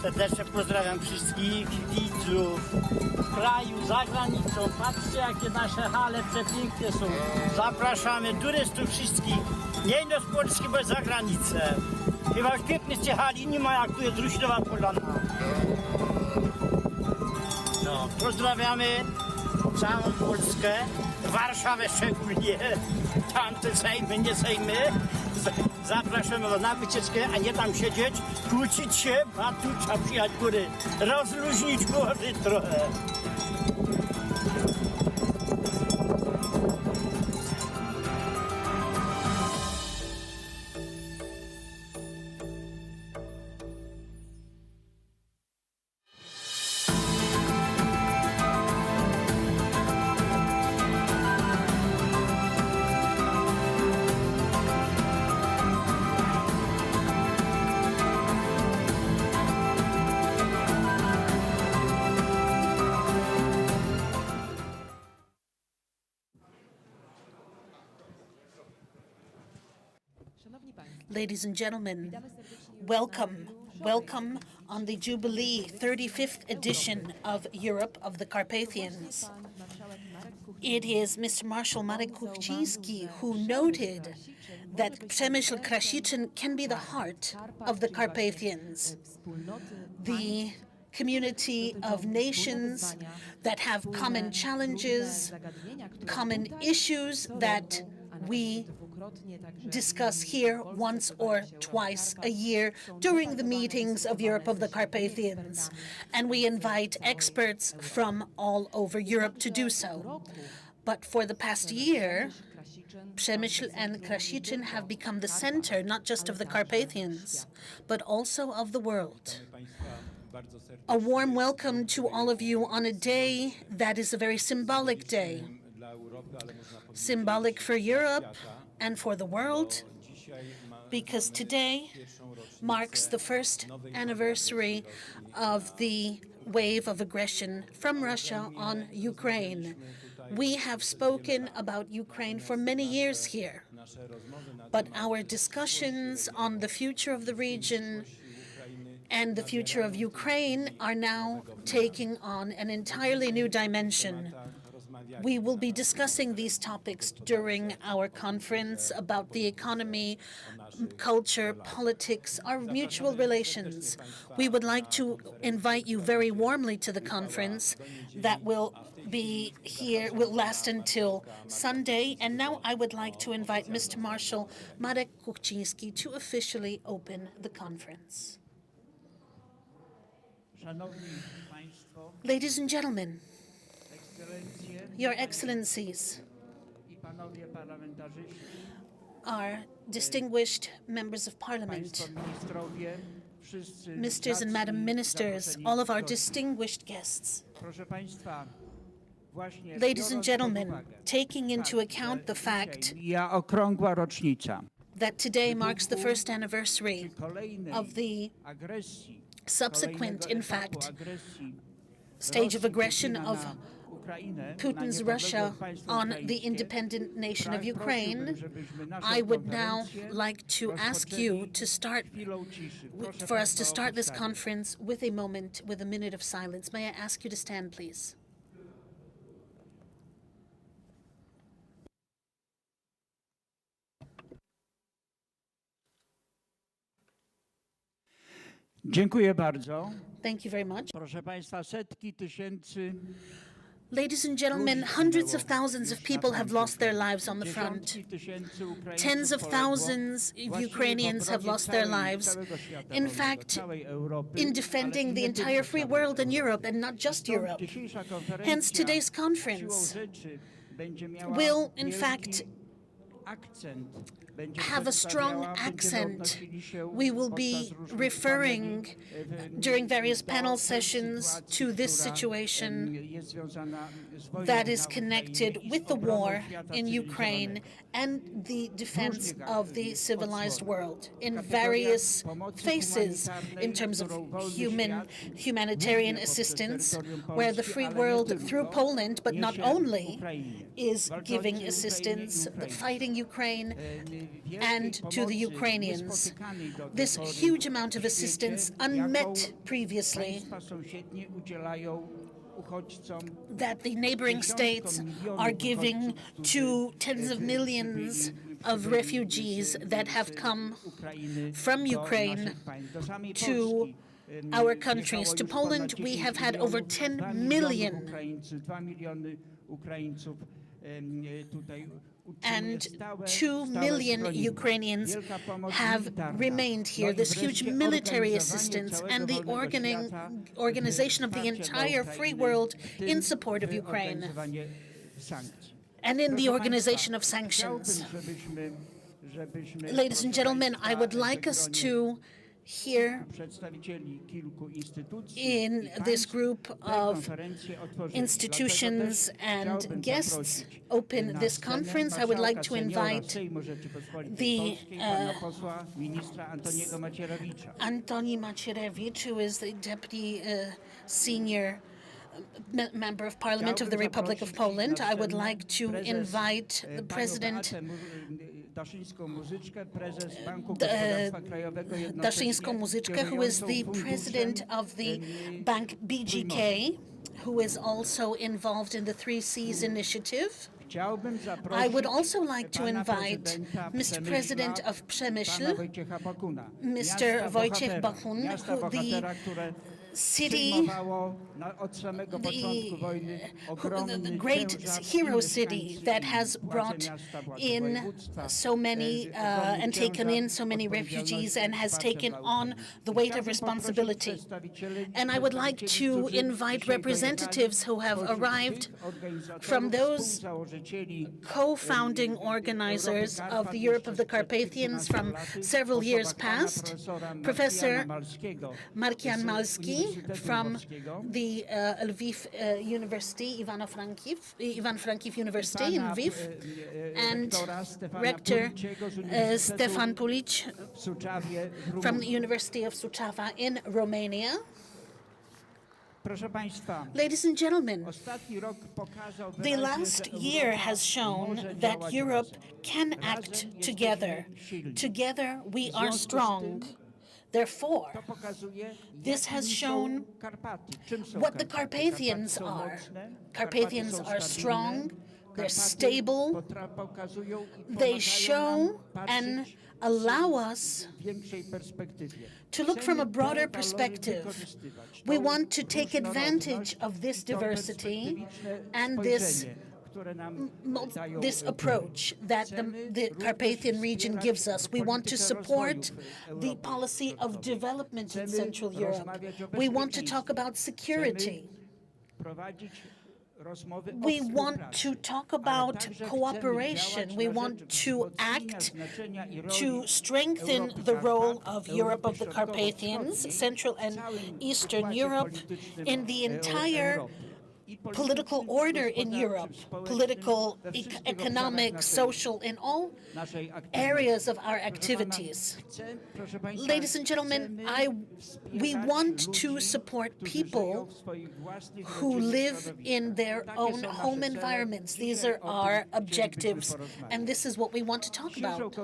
Serdecznie pozdrawiam wszystkich widzów w kraju, za granicą. Patrzcie, jakie nasze hale przepiękne są. Zapraszamy turystów wszystkich, nie ino z Polski, bo za granicę. Chyba już pięknych tych hali nie ma, jak tu jest Ruśnowa Polana. No, pozdrawiamy całą Polskę, Warszawę szczególnie, tamte Sejmy, nie Sejmy. Zapraszamy na wycieczkę, a nie tam siedzieć, kłócić się, a tu trzeba przyjechać góry, rozluźnić głowy trochę. Ladies and gentlemen, welcome on the Jubilee 35th edition of Europe of the Carpathians. It is Mr. Marshal Marek Kuchciński who noted that Przemysl Krasiczyn can be the heart of the Carpathians, the community of nations that have common challenges, common issues that we discuss here once or twice a year during the meetings of Europe of the Carpathians, and we invite experts from all over Europe to do so. But for the past year, Przemysl and Krasiczyn have become the center not just of the Carpathians, but also of the world. A warm welcome to all of you on a day that is a very symbolic day. Symbolic for Europe and for the world, because today marks the first anniversary of the wave of aggression from Russia on Ukraine. We have spoken about Ukraine for many years here, but our discussions on the future of the region and the future of Ukraine are now taking on an entirely new dimension. We will be discussing these topics during our conference about the economy, culture, politics, our mutual relations. We would like to invite you very warmly to the conference that will last until Sunday. And now I would like to invite Mr. Marshal Marek Kuchciński to officially open the conference. Ladies and gentlemen, Your Excellencies, our distinguished members of Parliament, Misters and Madam Ministers, all of our distinguished guests. Ladies and gentlemen, taking into account the fact that today marks the first anniversary of the subsequent, in fact, stage of aggression of Putin's Russia on the independent nation of Ukraine, I would now like to ask you to for us to start this conference with a minute of silence. May I ask you to stand, please? Dziękuję bardzo. Thank you very much. Proszę Państwa, setki tysięcy Ladies and gentlemen, hundreds of thousands of people have lost their lives on the front. Tens of thousands of Ukrainians have lost their lives. In fact, in defending the entire free world and Europe, and not just Europe. Hence, today's conference will, in fact, have a strong accent. We will be referring during various panel sessions to this situation that is connected with the war in Ukraine and the defense of the civilized world in various phases in terms of humanitarian assistance, where the free world through Poland, but not only, is giving assistance, fighting Ukraine, and to the Ukrainians. This huge amount of assistance, unmet previously, that the neighboring states are giving to tens of millions of refugees that have come from Ukraine to our countries. To Poland, we have had over 10 million and 2 million Ukrainians have remained here. This huge military assistance and the organization of the entire free world in support of Ukraine and in the organization of sanctions. Ladies and gentlemen, I would like us to here in this group of institutions and guests open this conference. I would like to invite the Antoni Macierewicz, who is the Deputy Senior Member of Parliament of the Republic of Poland. I would like to invite the President Daszyńską Muzyczkę, who is the president of the bank BGK, who is also involved in the 3Cs initiative. I would also like to invite Mr. President of Przemysl, Mr. Wojciech Bakun, who the great hero city that has brought in so many and taken in so many refugees and has taken on the weight of responsibility. And I would like to invite representatives who have arrived from those co-founding organizers of the Europe of the Carpathians from several years past, Professor Markian Malski from the Lviv University, Ivan Frankiv University in Lviv, and Rector Stefan Pulic from the University of Suceava in Romania. Ladies and gentlemen, the last year has shown that Europe can act together. Together we are strong. Therefore, this has shown what the Carpathians are. Carpathians are strong, they're stable, they show and allow us to look from a broader perspective. We want to take advantage of this diversity and this approach that the Carpathian region gives us. We want to support the policy of development in Central Europe. We want to talk about security. We want to talk about cooperation. We want to act to strengthen the role of Europe of the Carpathians, Central and Eastern Europe, in the entire political order in Europe, political, economic, social, in all areas of our activities. Ladies and gentlemen, we want to support people who live in their own home environments. These are our objectives, and this is what we want to talk about.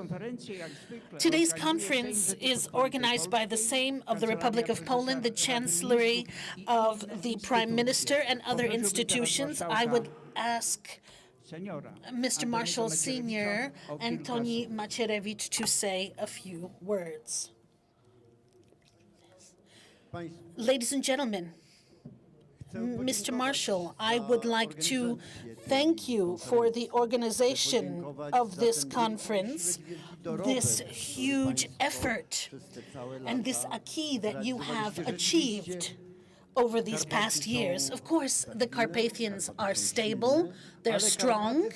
Today's conference is organized by the Sejm of the Republic of Poland, the Chancellery of the Prime Minister, and other institutions. I would ask Mr. Marshal Senior Antoni Macierewicz to say a few words. Ladies and gentlemen, Mr. Marshall, I would like to thank you for the organization of this conference, this huge effort, and this acquis that you have achieved over these past years. Of course, the Carpathians are stable, they're strong,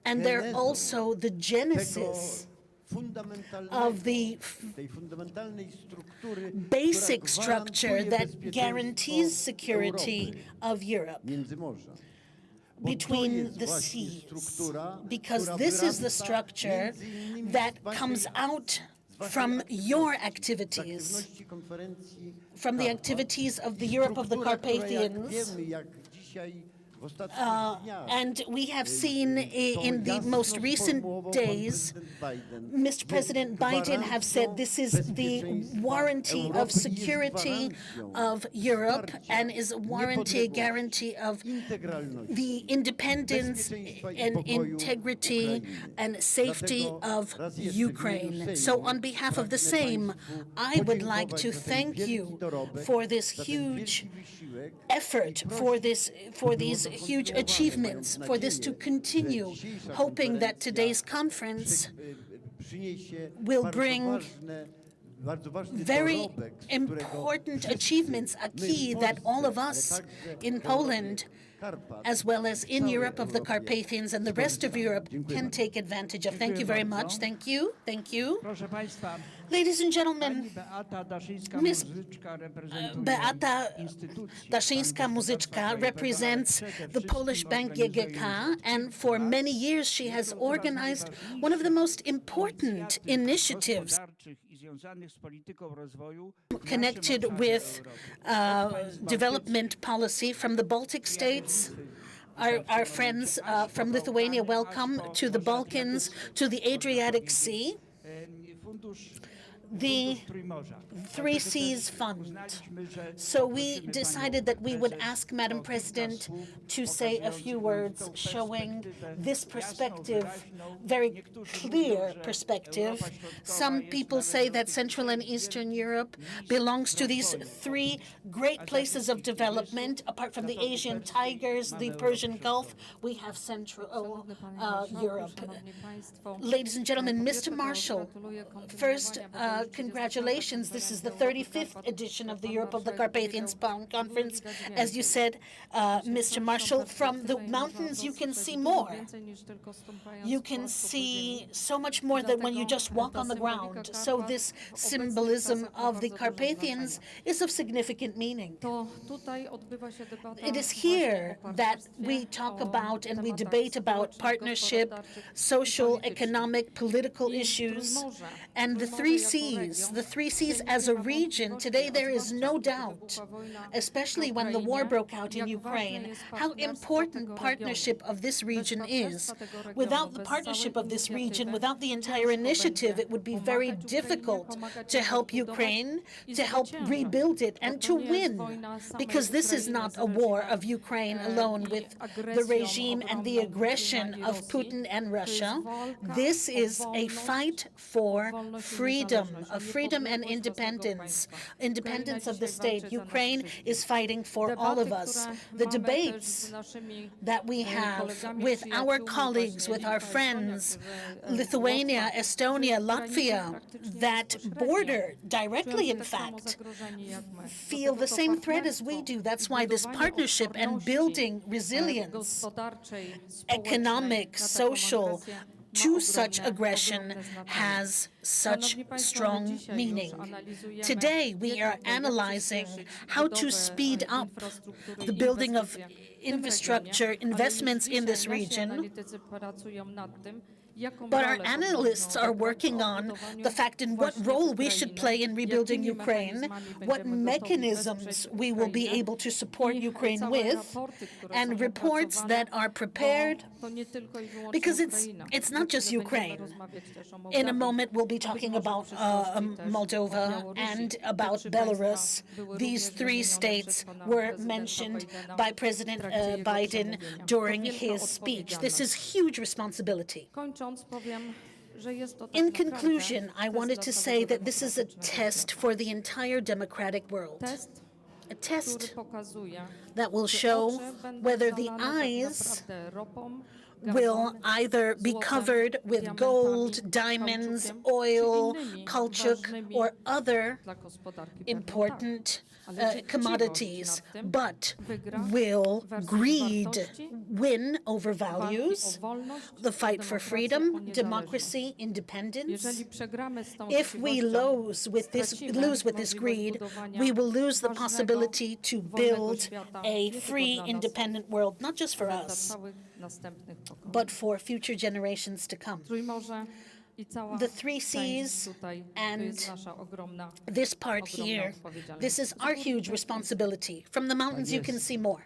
and they're also the genesis of the basic structure that guarantees security of Europe between the seas, because this is the structure that comes out from your activities, from the activities of the Europe of the Carpathians. And we have seen in the most recent days, Mr. President Biden have said this is the warranty of security of Europe and is a warranty, a guarantee of the independence and integrity and safety of Ukraine. So on behalf of the Sejm, I would like to thank you for this huge effort, for these huge achievements, for this to continue, hoping that today's conference will bring very important achievements, a key that all of us in Poland, as well as in Europe of the Carpathians and the rest of Europe, can take advantage of. Thank you very much. Thank you. Thank you. Ladies and gentlemen, Ms. Beata Daszyńska-Muzyczka represents the Polish Bank GGK, and for many years she has organized one of the most important initiatives connected with development policy from the Baltic states. Our friends from Lithuania, welcome to the Balkans, to the Adriatic Sea. The Three Seas Fund. So we decided that we would ask Madam President to say a few words showing this perspective, very clear perspective. Some people say that Central and Eastern Europe belongs to these three great places of development. Apart from the Asian tigers, the Persian Gulf, we have Central Europe. Ladies and gentlemen, Mr. Marshall, first, congratulations. This is the 35th edition of the Europe of the Carpathians Conference. As you said, Mr. Marshall, from the mountains you can see more. You can see so much more than when you just walk on the ground. So this symbolism of the Carpathians is of significant meaning. It is here that we talk about and we debate about partnership, social, economic, political issues, and the three Seas as a region. Today there is no doubt, especially when the war broke out in Ukraine, how important partnership of this region is. Without the partnership of this region, without the entire initiative, it would be very difficult to help Ukraine, to help rebuild it, and to win. Because this is not a war of Ukraine alone with the regime and the aggression of Putin and Russia. This is a fight for freedom, of freedom and independence, independence of the state. Ukraine is fighting for all of us. The debates that we have with our colleagues, with our friends, Lithuania, Estonia, Latvia, that border directly, in fact, feel the same threat as we do. That's why this partnership and building resilience, economic, social, to such aggression has such strong meaning. Today, we are analyzing how to speed up the building of infrastructure investments in this region. But our analysts are working on the fact in what role we should play in rebuilding Ukraine, what mechanisms we will be able to support Ukraine with, and reports that are prepared, because it's not just Ukraine. In a moment, we'll be talking about Moldova and about Belarus. These three states were mentioned by President Biden during his speech. This is huge responsibility. In conclusion, I wanted to say that this is a test for the entire democratic world. a test który pokazuje, that will czy show oczy będą whether the zalane tak eyes naprawdę ropą, will gazem, either be złotem, covered with gold, diamentami, diamonds, kauczukiem, oil, czy innymi caoutchouc, ważnymi or other dla gospodarki important Ale czy commodities, chciwość nad tym but wygra will versus greed wartości, win over walki values, o wolność, the fight for demokrację, o freedom, niezależność? democracy, independence? Jeżeli przegramy z tą If we chciwością, lose with this greed, we will lose the possibility to build a free, independent world, not just for dla us, całych następnych pokoleń. but for future generations to come. Trójmorze i cała The three część seas tutaj, to and jest nasza ogromna this part here, this is our huge responsibility. From the mountains, you can see more.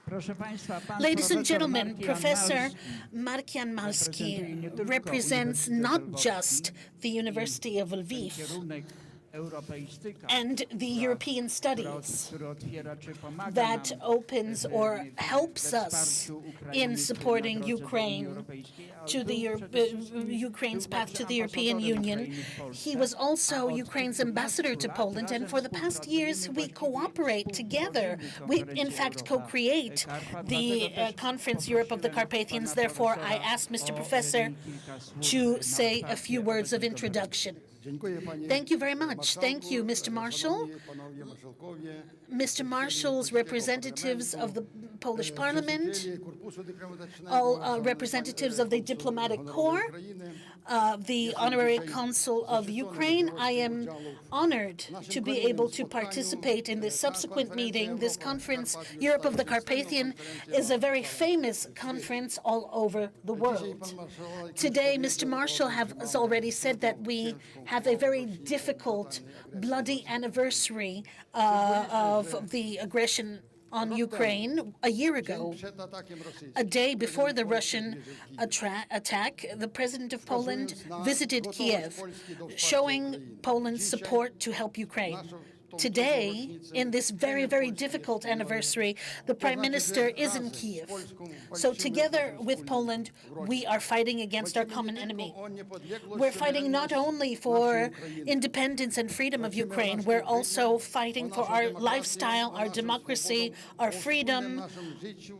Proszę państwa, pan Ladies and profesor gentlemen, Markian Professor Malski Markian Malski reprezentuje nie tylko represents Uniwersytet not Lwowski just the University of i Lviv kierunek europeistyka, and the European studies który otwiera czy pomaga that nam opens or helps we us wsparciu Ukrainy in na supporting drodze do Unii Ukraine Europejskiej, a to the był przede wszystkim Ukraine's path to the także European ambasadorem Union. Ukrainy w Polsce, He was a also od Ukraine's kilkunastu ambassador to lat Poland, and razem for the past years we współpracujemy, cooperate właściwie together. współtworzymy We, in konferencję fact, Europa co-create Karpat. the Dlatego też Conference Europe of the poprosiłem Carpathians. pana Therefore, I profesora asked Mr. o Professor kilka słów to na say a otwarcie few words of obecnego introduction. Dziękuję, panie Thank you very much. Thank you, Mr. Marshall. Szanowni panowie marszałkowie, Mr. Marshall's representatives of the Polish Parliament, przedstawiciele Korpusu Dyplomatycznego, all representatives of the diplomatic corps, the honorary consul of Ukraine. I am honored to be able to participate in this subsequent meeting. This conference, Europe of the Carpathian, is a very famous conference all over the world. Today, Mr. Marshall has already said that we have a very difficult, bloody anniversary of the aggression on Ukraine a year ago. przed atakiem rosyjskim. A day before the Russian attack, the president of Poland visited Kiev, showing Poland's support to help Ukraine. Today, in this very, very difficult anniversary, the Prime Minister is in Kiev. So together with Poland, we are fighting against our common enemy. We're fighting not only for independence and freedom of Ukraine, we're also fighting for our lifestyle, our democracy, our freedom,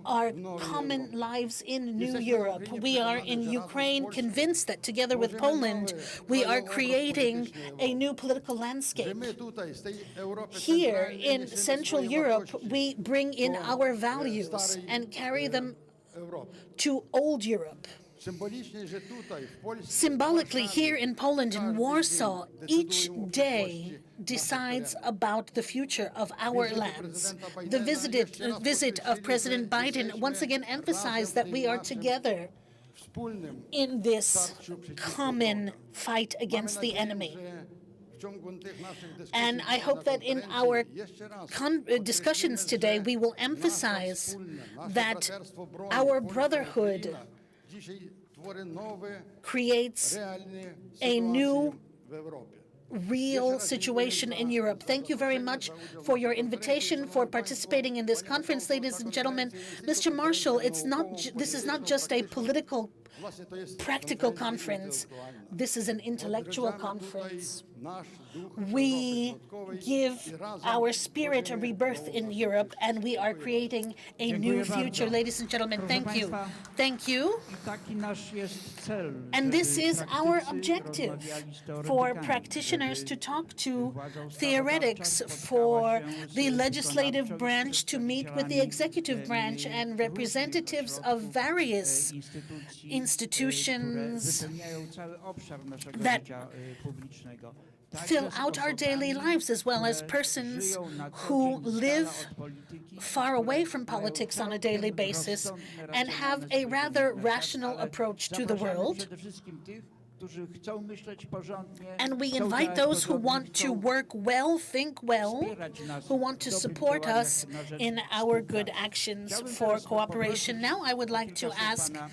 our common lives in New Europe. We are in Ukraine convinced that together with Poland, we are creating a new political landscape. My tutaj z tej Europy Here centralnej in niesiemy Central swoje Europe, wartości we bring in do our values starej and carry them Europy. to old Europe. Symbolicznie, że tutaj w Polsce, Symbolically, w Warszawie, here in Poland, in każdy Warsaw, dzień each decyduje o day przyszłości decides naszych about the future of our Wizyty lands. prezydenta The Bidena visit jeszcze raz of President podkreślili, Biden że once again jesteśmy emphasized razem that w we are naszym together wspólnym in this starciu przeciwko common wrogom. fight against Mamy the nadzieję, enemy. że w ciągu tych naszych dyskusji And I na hope that in konferencji our jeszcze raz discussions podkreślimy, today, że we will nasze emphasize wspólne, nasze that braterstwo broni, our Polska, brotherhood Ukraina dzisiaj tworzy nowe, creates realne a new sytuacje w Europie. real situation in Europe. Thank you very much for your invitation, for participating in this conference, ladies and gentlemen. Mr. Marshall, this is not just a political, Właśnie to jest practical konferencja conference. intelektualna. This is an intellectual Odrędzamy tutaj conference. nasz duch We Europy Środkowej give i razem our spirit a tworzymy rebirth in nową Europe, and we are creating a new Dziękuję bardzo. future. Ladies and gentlemen, Proszę thank you. państwa, Thank you. I taki nasz jest cel, And this żeby is our praktycy objective rozmawiali z for teoretykami, practitioners żeby to talk to władza theoretics, ustawodawcza for spotkała się the z legislative wykonawczą i branch to meet with the przedstawicielami, executive branch and różnych representatives of ośrodków, various instytucji, institutions które wypełniają cały obszar naszego that życia publicznego. Także fill z out our daily osobami, lives, as well as które persons żyją na co who dzień z dala live od polityki, far które away from mają politics on a całkiem daily basis rozsądne, and have racjonalne a rather spojrzenie na świat, rational ale approach to the zapraszamy world. przede wszystkim tych, którzy chcą myśleć porządnie, And we chcą invite działać those who porządnie, want to chcą work well, think well, wspierać nas who want to w dobrym support działaniach us na rzecz in our good współpracy. actions Chciałbym for teraz cooperation. poprosić Now I would like kilka to słów ask pana,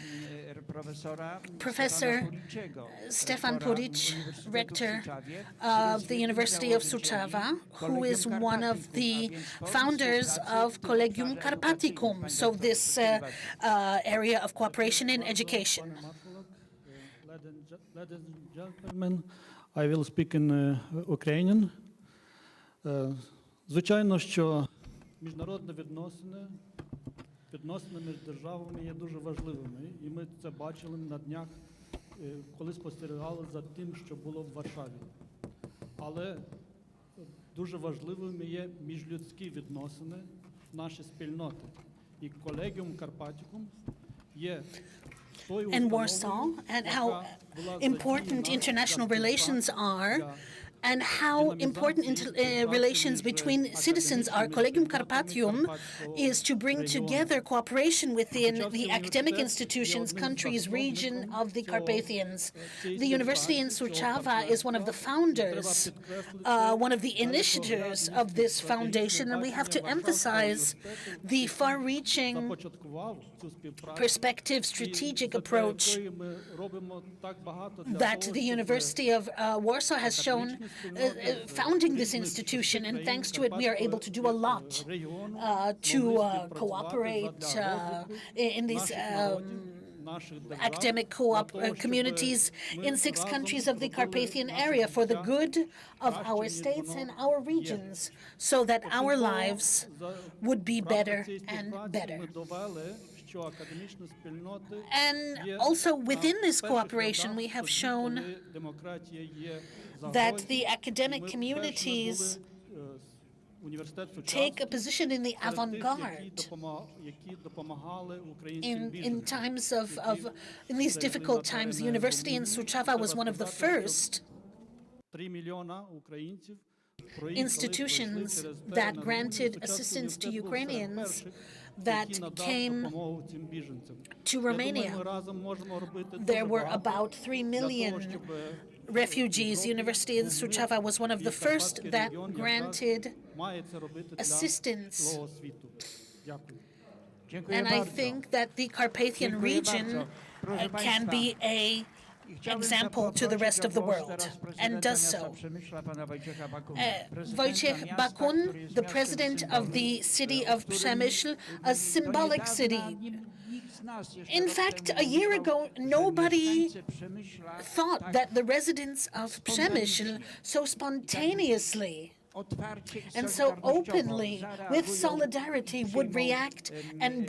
profesora Professor Stefana Puriczego, Stefan rektora Puric, Uniwersytetu w rector Suczawie, of który the jest University of założycieli Suceava, who Kolegium is one of Carpathicum, the a więc form founders współpracy of w tym Collegium obszarze Carpathicum, edukacyjnym. so Panie this profesorze, area of cooperation in education. Ladies and gentlemen, I will speak in Ukrainian. Звичайно, що міжнародні відносини між державами є дуже важливими. І ми це бачили на днях, коли спостерігали за тим, що було в Варшаві. Але дуже важливими є міжлюдські відносини, наші спільноти. І колегіум Карпатікум є And Warsaw, and how important international relations are, and how important relations between citizens are. Collegium Carpathium is to bring together cooperation within the academic institutions, countries, region of the Carpathians. The university in Suceava is one of the founders, one of the initiators of this foundation, and we have to emphasize the far-reaching perspective, strategic approach that the University of Warsaw has shown founding this institution, and thanks to it we are able to do a lot to cooperate in these academic communities in 6 countries of the Carpathian area for the good of our states and our regions, so that our lives would be better and better. And also within this cooperation, we have shown that the academic communities take a position in the avant-garde in times in these difficult times. The university in Suceava was one of the first institutions that granted assistance to Ukrainians that came to Romania. There were about 3 million refugees. The University in Suceava was one of the first that granted assistance. And I think that the Carpathian region can be an example to the rest of the world, and does so. Wojciech Bakun, the president of the city of Przemysl, a symbolic city. In fact, a year ago, nobody thought that the residents of Przemysl so spontaneously and so openly, with solidarity, would react and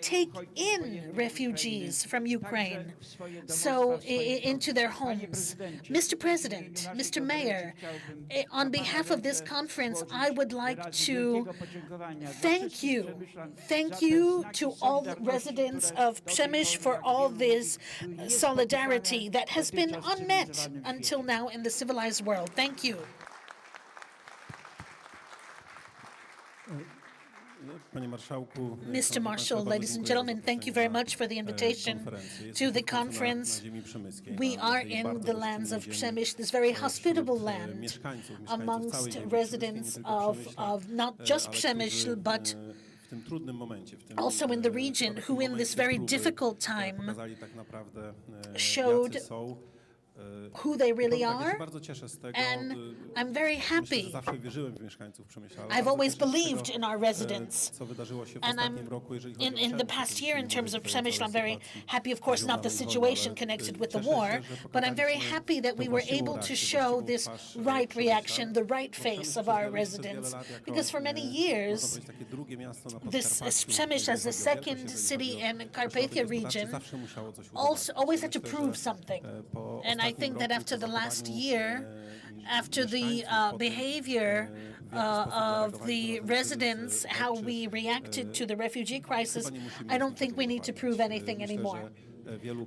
take in refugees from Ukraine into their homes. Mr. President, Mr. Mayor, on behalf of this conference, I would like to thank you to all the residents of Przemysl for all this solidarity that has been unmet until now in the civilized world. Thank you. Mr. Marshall, ladies and gentlemen, thank you very much for the invitation to the conference. We are in the lands of Przemysl, this very hospitable land, amongst residents of not just Przemysl, but also in the region, who in this very difficult time showed who they really are, and I'm very happy. I've always believed in our residents, and in the past year, in terms of Przemysl, I'm very happy, of course, not the situation connected with the war, but I'm very happy that we were able to show this right reaction, the right face of our residents, because for many years, this Przemysl, as the second city in Carpathia region, always had to prove something. And I think that after the last year, after the behavior of the residents, how we reacted to the refugee crisis, I don't think we need to prove anything anymore.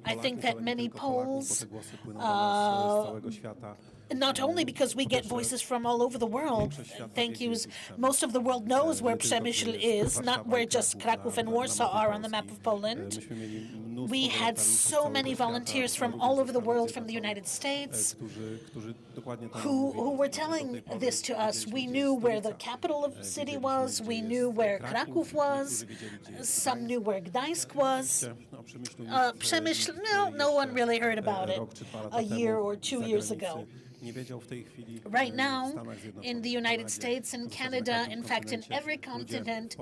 I think that many Poles, not only because we get voices from all over the world, thank yous, most of the world knows where Przemysl is, not where just Kraków and Warsaw are on the map of Poland. We had so many volunteers from all over the world, from the United States, who were telling this to us. We knew where the capital of the city was, we knew where Kraków was, some knew where Gdańsk was. Przemysl, no one really heard about it a year or 2 years ago. Right now, in the United States and Canada, in fact, in every continent,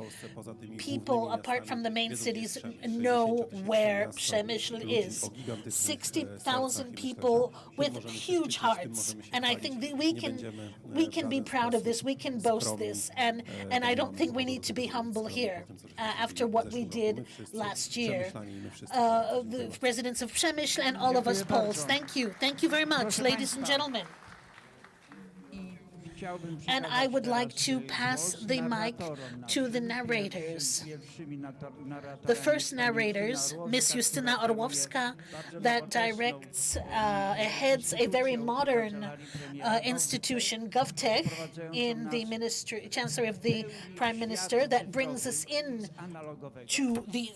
people apart from the main cities know where Przemysl is. 60,000 people with huge hearts, and I think that we can be proud of this. We can boast this, and I don't think we need to be humble here after what we did last year. The residents of Przemysl and all of us Poles, thank you very much, ladies and gentlemen. And I would like to pass the mic to the narrators. The first narrators, Miss Justyna Orłowska, that directs, heads a very modern institution, GovTech, in the Chancellery of the Prime Minister, that brings us in to the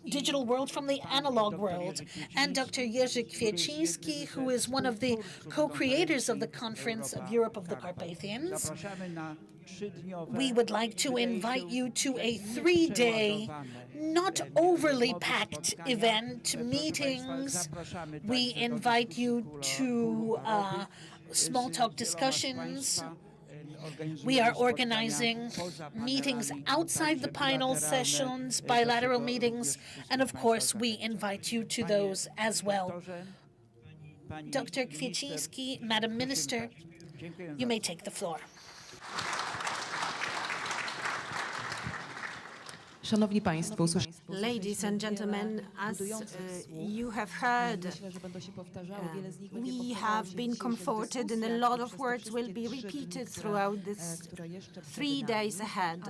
digital world from the analog world. And Dr. Jerzy Kwieciński, who is one of the co-creators of the Conference of Europe of the Carpathians. We would like to invite you to a 3-day, not overly packed event, meetings. We invite you to small talk discussions. We are organizing meetings outside the panel sessions, bilateral meetings, and of course we invite you to those as well. Dr. Kwieciński, Madam Minister, you may take the floor. Szanowni Państwo, Ladies and gentlemen, as you have heard, we have been comforted and a lot of words will be repeated throughout this 3 days ahead.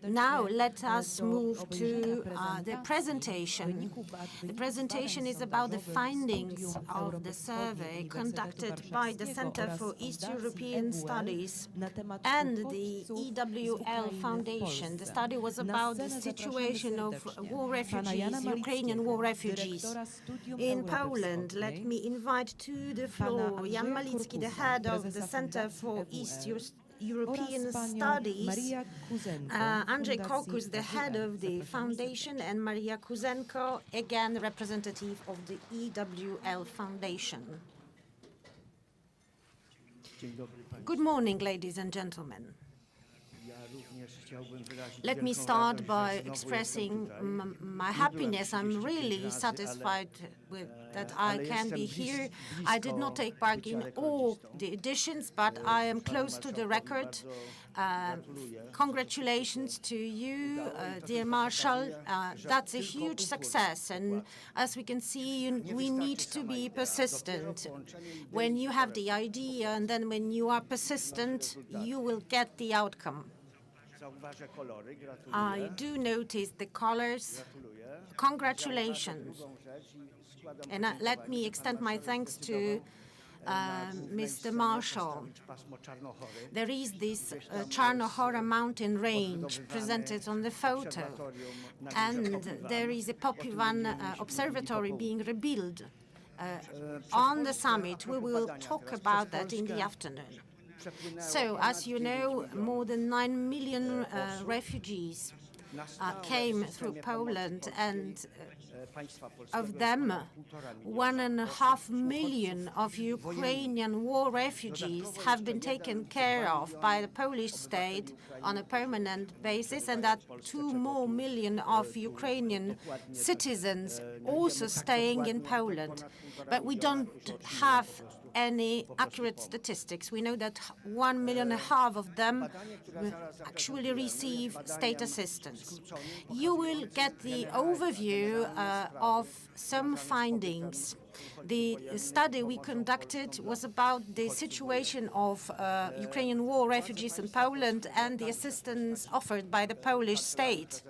Now let us move to the presentation. The presentation is about the findings of the survey conducted by the Center for East European Studies and the EWL Foundation. The study was about the situation of war refugees, Ukrainian war refugees in Poland. Let me invite to the floor Jan Malicki, the head of the Center for East European Studies, Andrzej Kokus, the head of the foundation, and Maria Kuzenko, again representative of the EWL Foundation. Good morning, ladies and gentlemen. Let me start by expressing my happiness. I'm really satisfied with that I can be here. I did not take part in all the editions, but I am close to the record. Congratulations to you, dear Marshal. That's a huge success, and as we can see, we need to be persistent. When you have the idea and then when you are persistent, you will get the outcome. I do notice the colors. Congratulations. And let me extend my thanks to Mr. Marshall. There is this Czarnohora mountain range presented on the photo, and there is a Popivan observatory being rebuilt on the summit. We will talk about that in the afternoon. So, as you know, more than 9 million refugees came through Poland, and of them, 1.5 million of Ukrainian war refugees have been taken care of by the Polish state on a permanent basis, and that 2 more million of Ukrainian citizens also staying in Poland. But we don't have any accurate statistics. We know that 1.5 million of them actually receive state assistance. You will get the overview of some findings. The study we conducted was about the situation of Ukrainian war refugees in Poland and the assistance offered by the Polish state.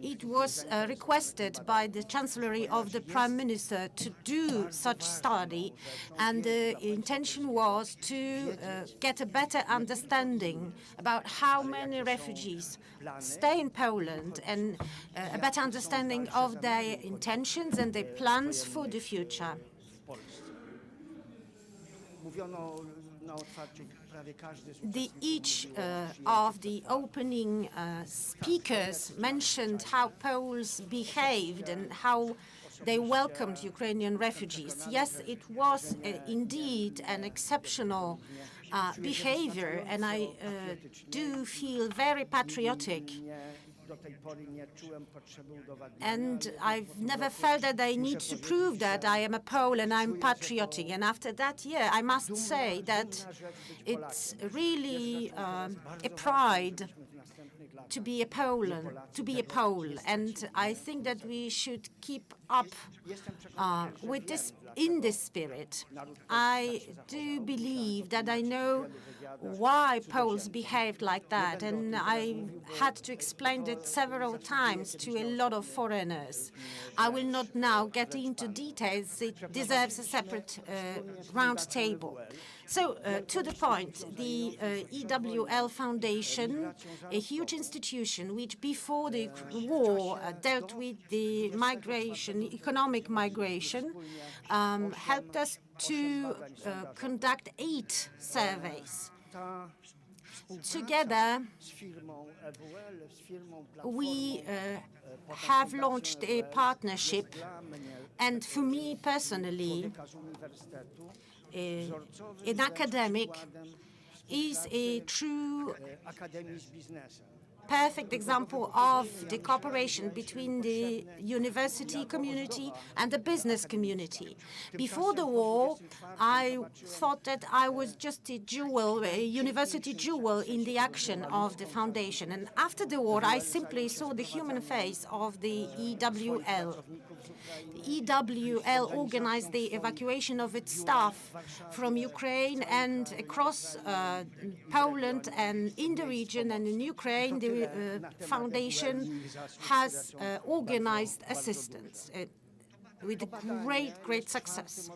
It was requested by the Chancellery of the Prime Minister to do such study, and the intention was to get a better understanding about how many refugees stay in Poland and a better understanding of their intentions and their plans for the future. Each of the opening speakers mentioned how Poles behaved and how they welcomed Ukrainian refugees. Yes, it was indeed an exceptional behavior, and I do feel very patriotic. And I've never felt that I need to prove that I am a Pole and I'm patriotic. And after that year, I must say that it's really a pride to be a Pole, and I think that we should keep up with this in this spirit. I do believe that I know why Poles behaved like that, and I had to explain it several times to a lot of foreigners. I will not now get into details. It deserves a separate round table. So, to the point, the EWL Foundation, a huge institution which before the war dealt with the migration, economic migration, helped us to conduct 8 surveys. Together, we have launched a partnership, and for me personally, an academic is a true perfect example of the cooperation between the university community and the business community. Before the war, I thought that I was just a jewel, a university jewel in the action of the foundation. And after the war, I simply saw the human face of the EWL. The EWL organized the evacuation of its staff from Ukraine and across Poland, and in the region and in Ukraine, the foundation has organized assistance with great success.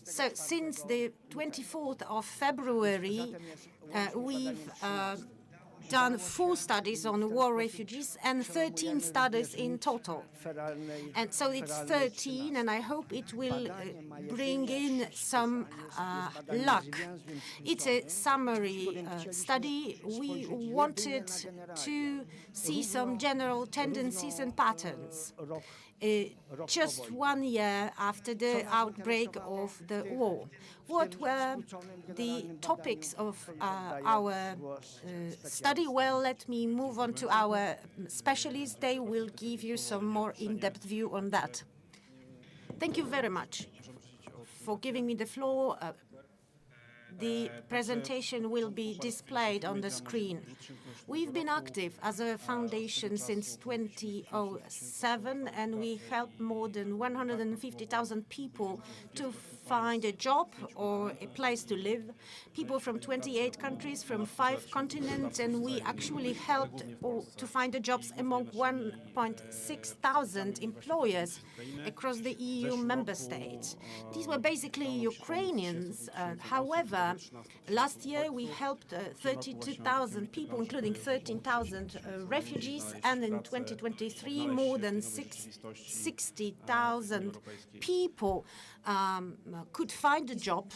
So since the 24th of February, we've done 4 studies on war refugees and 13 studies in total. And so it's 13, and I hope it will bring in some luck. It's a summary study. We wanted to see some general tendencies and patterns. Just 1 year after the outbreak of the war. What were the topics of our study? Well, let me move on to our specialists. They will give you some more in-depth view on that. Thank you very much for giving me the floor. The presentation will be displayed on the screen. We've been active as a foundation since 2007, and we helped more than 150,000 people to find a job or a place to live. People from 28 countries, from 5 continents, and we actually helped to find the jobs among 1.6 thousand employers across the EU member states. These were basically Ukrainians. However, last year we helped 32,000 people, including 13,000 refugees, and in 2023 more than 60,000 people could find a job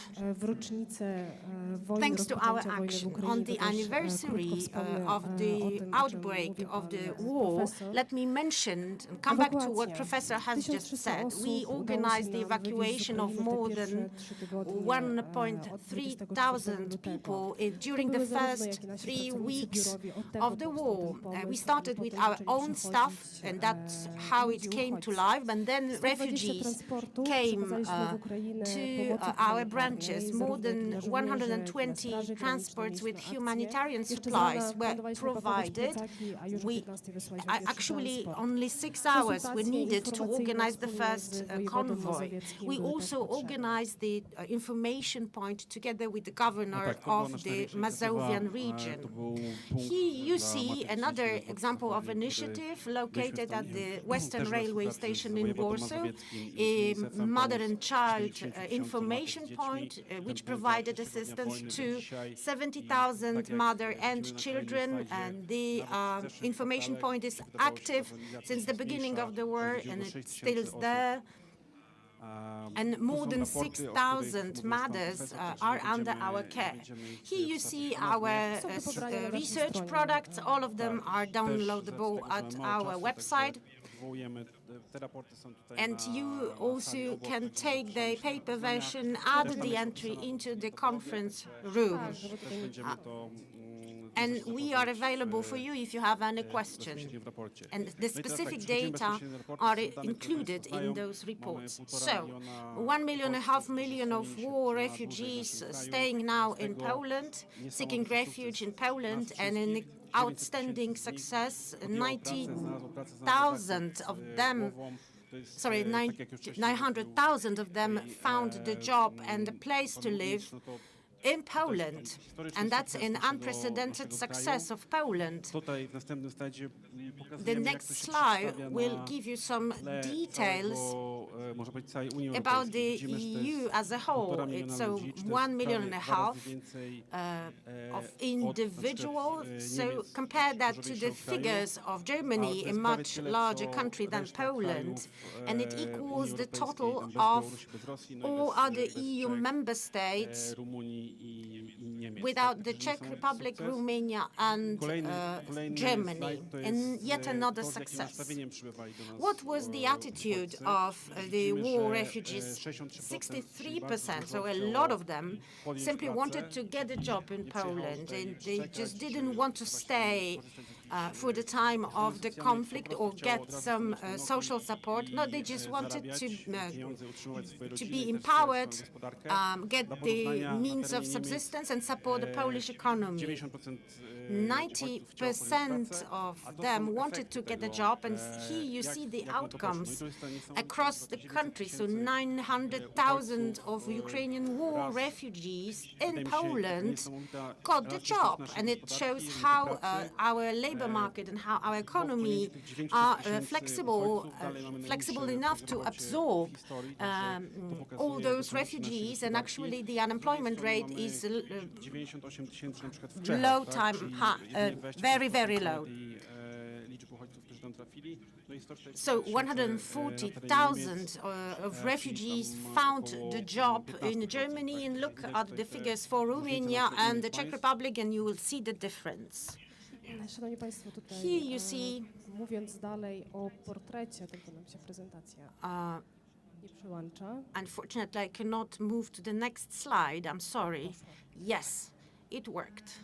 thanks to our action. On the anniversary of the outbreak of the war, let me mention and come back to what Professor has just said. We organized the evacuation of more than 1.3 thousand people during the first 3 weeks of the war. We started with our own staff, and that's how it came to life, and then refugees came to our branches. More than 120 transports with humanitarian supplies were provided. Actually, only 6 hours were needed to organize the first convoy. We also organized the information point together with the governor of the Mazovian region. Here you see another example of initiative located at the Western Railway Station in Warsaw, a mother and child information point which provided assistance to 70,000 mother and children, and the information point is active since the beginning of the war, and it's still there. And more than 6,000 mothers are under our care. Here you see our research products. All of them are downloadable at our website. odwołujemy. Te raporty są tutaj And na you also sali obok, can także take the paper version, add the entry into the conference room. też będziemy to And we are available for you if you have any questions. w raporcie. And the No i teraz tak, specific przechodzimy data bezpośrednio do raportu. are Są dane, które included państwo in znają. those Mamy reports. 1,5 So, miliona 1.5 million of uchodźców, war którzy są na dłużej w refugees naszym kraju. staying now Z in tego Poland, seeking niesamowity refuge sukces in Poland, nas and in wszystkich. 900 outstanding tysięcy z nich success, podjęło pracę, znalazło pracę, znalazło 90,000 zachód of z them, głową. To jest, sorry, tak jak już wcześniej 900,000 of them found the job and a place to live no to in Poland. And that's an unprecedented success of Poland. tutaj w następnym slajdzie The pokazujemy, jak next to się slide przedstawia will na give you some tle details całego, można powiedzieć, całej Unii about Europejskiej. the Widzimy, że to jest EU as a whole. 1,5 miliona It's ludzi, czy to jest 1 million and a prawie 2 half razy więcej, of od individuals. na przykład, So Niemiec, compare that to dużo the większego kraju, figures of a to Germany, jest a prawie much tyle, larger co country than reszta Poland, krajów, and it Unii equals the Europejskiej, total tam bez of Białorusi, bez Rosji, no i all bez, other bez EU Czech, member states Rumunii i Niemiec. without Tak, the czyli Czech niesamowity Republic, sukces. Romania, and Kolejny Germany, slajd to and jest yet another to, z jakim success. nastawieniem przybywali do nas What was the attitude uchodźcy. of the Widzimy, war że, refugees? 63%, czyli bardzo 63%, dużo so a chciało lot of them podjąć simply pracę, wanted to get a job in nie przyjechało Poland, tutaj and they czekać, just czy didn't want to właśnie stay korzystać z jakichś, for the time of the socjalnych, conflict po or prostu chciało get od razu some stanąć na social nogi support. i, No, they just wanted zarabiać pieniądze, utrzymywać swoje to rodziny, be też empowered, swoją gospodarkę. get Dla the porównania, na means of terenie Niemiec, subsistence and support the Polish economy. 90% 90% of them wanted to get a job, and here you see the outcomes across the country. So 900,000 of Ukrainian war refugees in Poland got the job, and it shows how our labor market and how our economy are flexible enough to absorb all those refugees, and actually the unemployment rate is 98 tysięcy na przykład w Czechach, low tak? time, Czyli very, very low. liczby uchodźców, którzy tam trafili. No i 140 So tysięcy, na terenie 140,000 Niemiec, of refugees found the job in Germany, and look at the figures for Romania and the Czech Republic, and you will see the difference. Szanowni Państwo, tutaj Here you see, mówiąc dalej o portrecie, tylko nam się prezentacja nie przyłącza. unfortunately, I cannot move to the next slide. I'm sorry. Yes, it worked.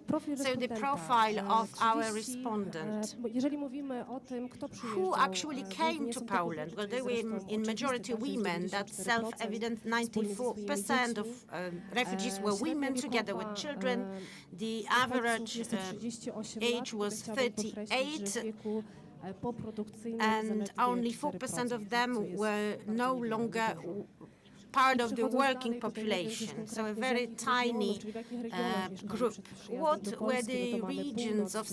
Profil So the respondenta, profile of our 30, respondent. Jeżeli mówimy o tym, kto przyjeżdżał, Who actually came głównie to są to Poland? Well, they were zresztą in oczywiste, majority tak, że women. That's 94% self-evident. wspólnie ze swoimi 94% of dziećmi. refugees were women together with children. The average age was 38, and only 4% of them were no longer part of the working population, so a very tiny group. What were the regions of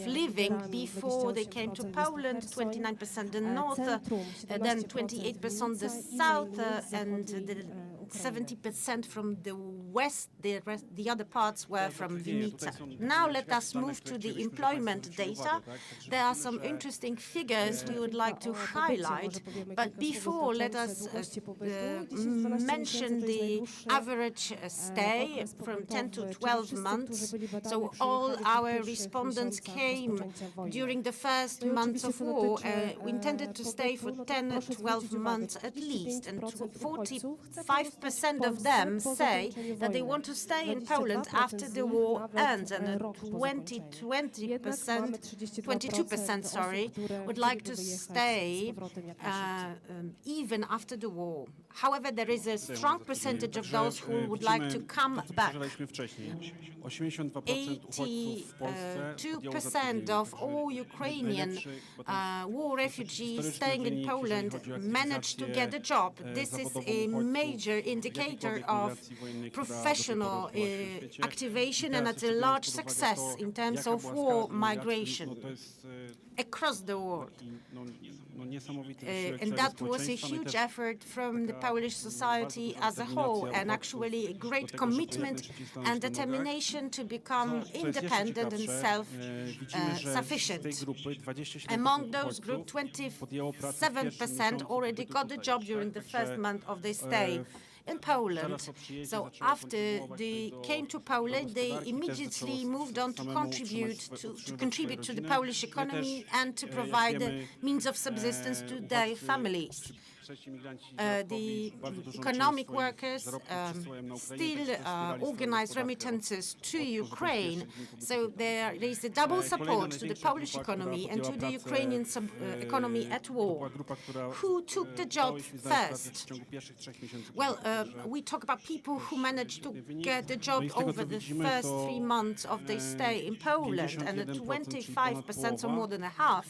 living before they came to Poland? 29% the north, then 28% the south, and the 70% from the west. The other parts were from Vinica. Now let us move to the employment data. There are some interesting figures we would like to highlight, but before let us mention the average stay from 10 to 12 months. So all our respondents came during the first months of war, intended to stay for 10 12 months at least, and 45% of them say that they want to stay in Poland after the war ends, and 22% would like to stay even after the war. However, there is a strong percentage of those who would like to come back. 82% of all Ukrainian war refugees staying in Poland managed to get a job. This is a major indicator of professional activation, and it's a large success in terms of war migration across the world. And that was a huge effort from the Polish society as a whole, and actually a great commitment and determination to become independent and self-sufficient. Among those groups, 27% already got a job during the first month of their stay in Poland. So after they came to Poland, they immediately moved on to contribute to the Polish economy and to provide the means of subsistence to their families. The economic workers still organize remittances to Ukraine. So there is a double support to the Polish economy and to the Ukrainian economy at war. Who took the job first? Well, we talk about people who managed to get the job over the first 3 months of their stay in Poland, and 25%, or more than a half,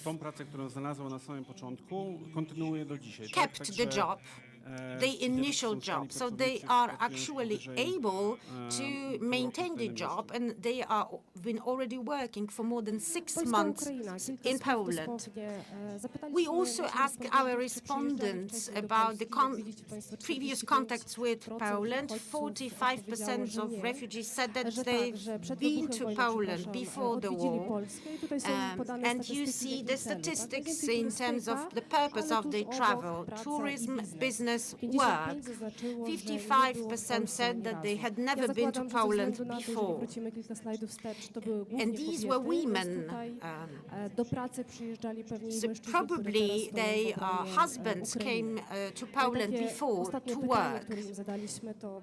kept the job, the initial job. So they are actually able to maintain the job, and they are been already working for more than 6 months in Poland. We also ask our respondents about the previous contacts with Poland. 45% of refugees said that they've been to Poland before the war. And you see the statistics in terms of the purpose of their travel: tourism, business, work. 55% said that they had never been to Poland before. And these were women. So probably their husbands came to Poland before to work.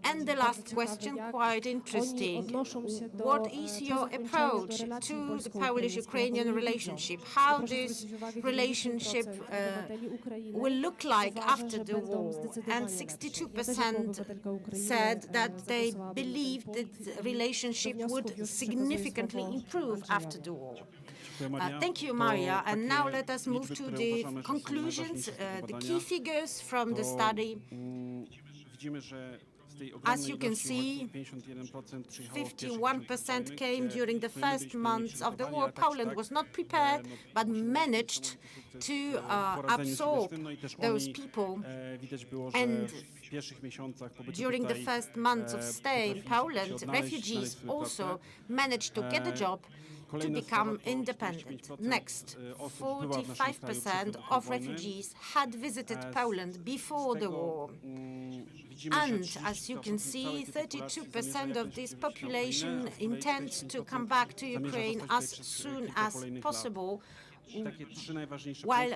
And the last question, quite interesting. What is your approach to the Polish-Ukrainian relationship? How this relationship will look like after the war? And 62% said that they believed that the relationship would significantly improve after the war. Thank you, Maria. And now let us move to the conclusions, the key figures from the study. As you can see, 51% came during the first months of the war. Poland was not prepared, but managed to absorb those people. And during the first months of stay in Poland, refugees also managed to get a job, to become independent. Next, 45% of refugees had visited Poland before the war. And as you can see, 32% of this population intends to come back to Ukraine as soon as possible, while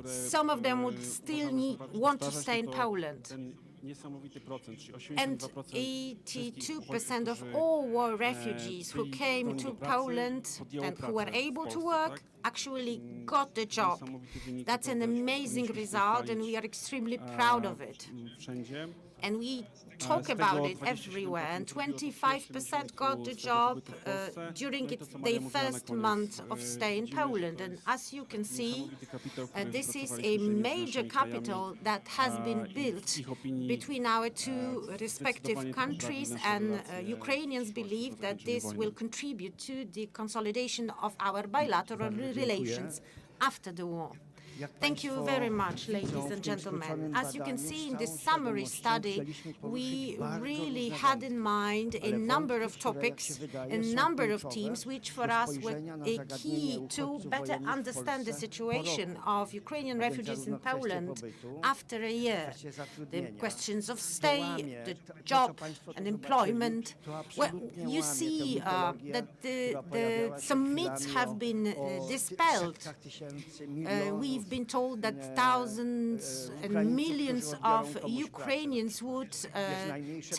some of them would still want to stay in Poland. And 82% of all war refugees who came to Poland and who were able to work actually got the job. That's an amazing result, and we are extremely proud of it. And we talk about it everywhere, and 25% got the job during their first month of stay in Poland. And as you can see, this is a major capital that has been built between our two respective countries, and Ukrainians believe that this will contribute to the consolidation of our bilateral relations after the war. Thank you very much, ladies and gentlemen. As you can see in this summary study, we really had in mind a number of topics, a number of themes, which for us were a key to better understand the situation of Ukrainian refugees in Poland after a year. The questions of stay, the job and employment. Well, you see that some myths have been dispelled. We've been told that thousands and millions of Ukrainians would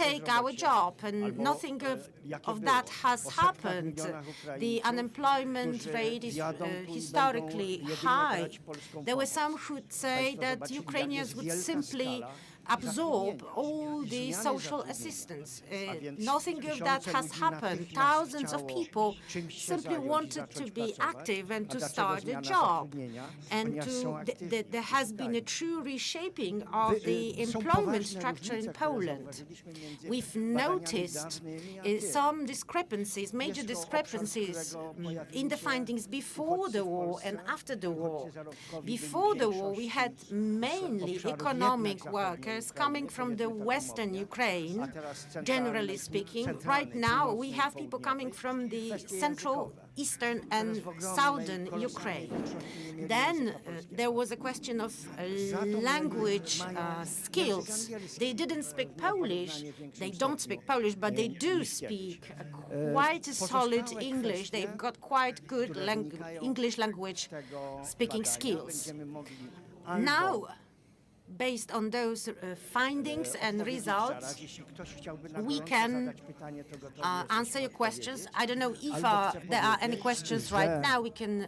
take our job, and nothing of that has happened. The unemployment rate is historically high. There were some who would say that Ukrainians would simply absorb all the social assistance. Nothing of that has happened. Thousands of people simply wanted to be active and to start a job. And there has been a true reshaping of the employment structure in Poland. We've noticed some discrepancies, major discrepancies in the findings before the war and after the war. Before the war, we had mainly economic workers foreigners coming from the Western Ukraine, generally speaking. Right now, we have people coming from the central, eastern, and southern Ukraine. Then there was a question of language skills. They didn't speak Polish. They don't speak Polish, but they do speak quite a solid English. They've got quite good English language speaking skills. Now, based on those findings and results, we can answer your questions. I don't know if there are any questions right now. We can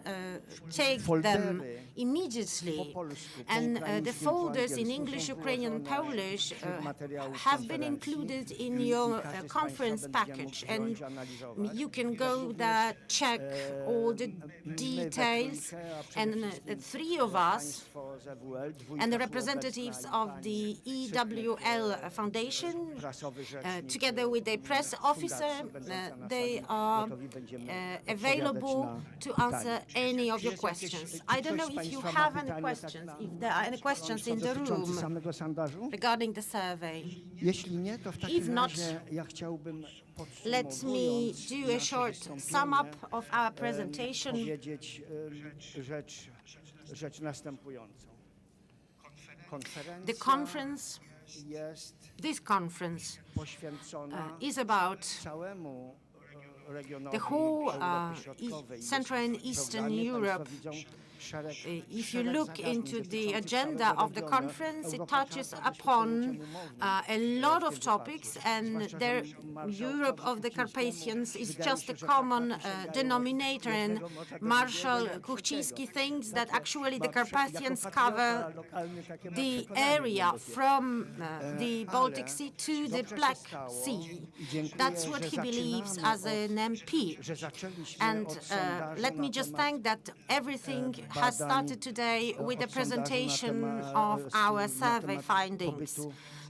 take them immediately. And the folders in English, Ukrainian, Polish have been included in your conference package. And you can go there, check all the details. And the three of us and the representatives of the EWL Foundation, together with a press officer, they are available to answer any of your questions. I don't know if you have any questions, if there are any questions in the room regarding the survey. If not, let me do a short sum up of our presentation. The conference, this conference is about the whole Central and Eastern Europe. If you look into the agenda of the conference, it touches upon a lot of topics, and the Europe of the Carpathians is just a common denominator. And Marshal Kuchcinski thinks that actually the Carpathians cover the area from the Baltic Sea to the Black Sea. That's what he believes as an MP. And let me just thank that everything has started today with the presentation of our survey findings.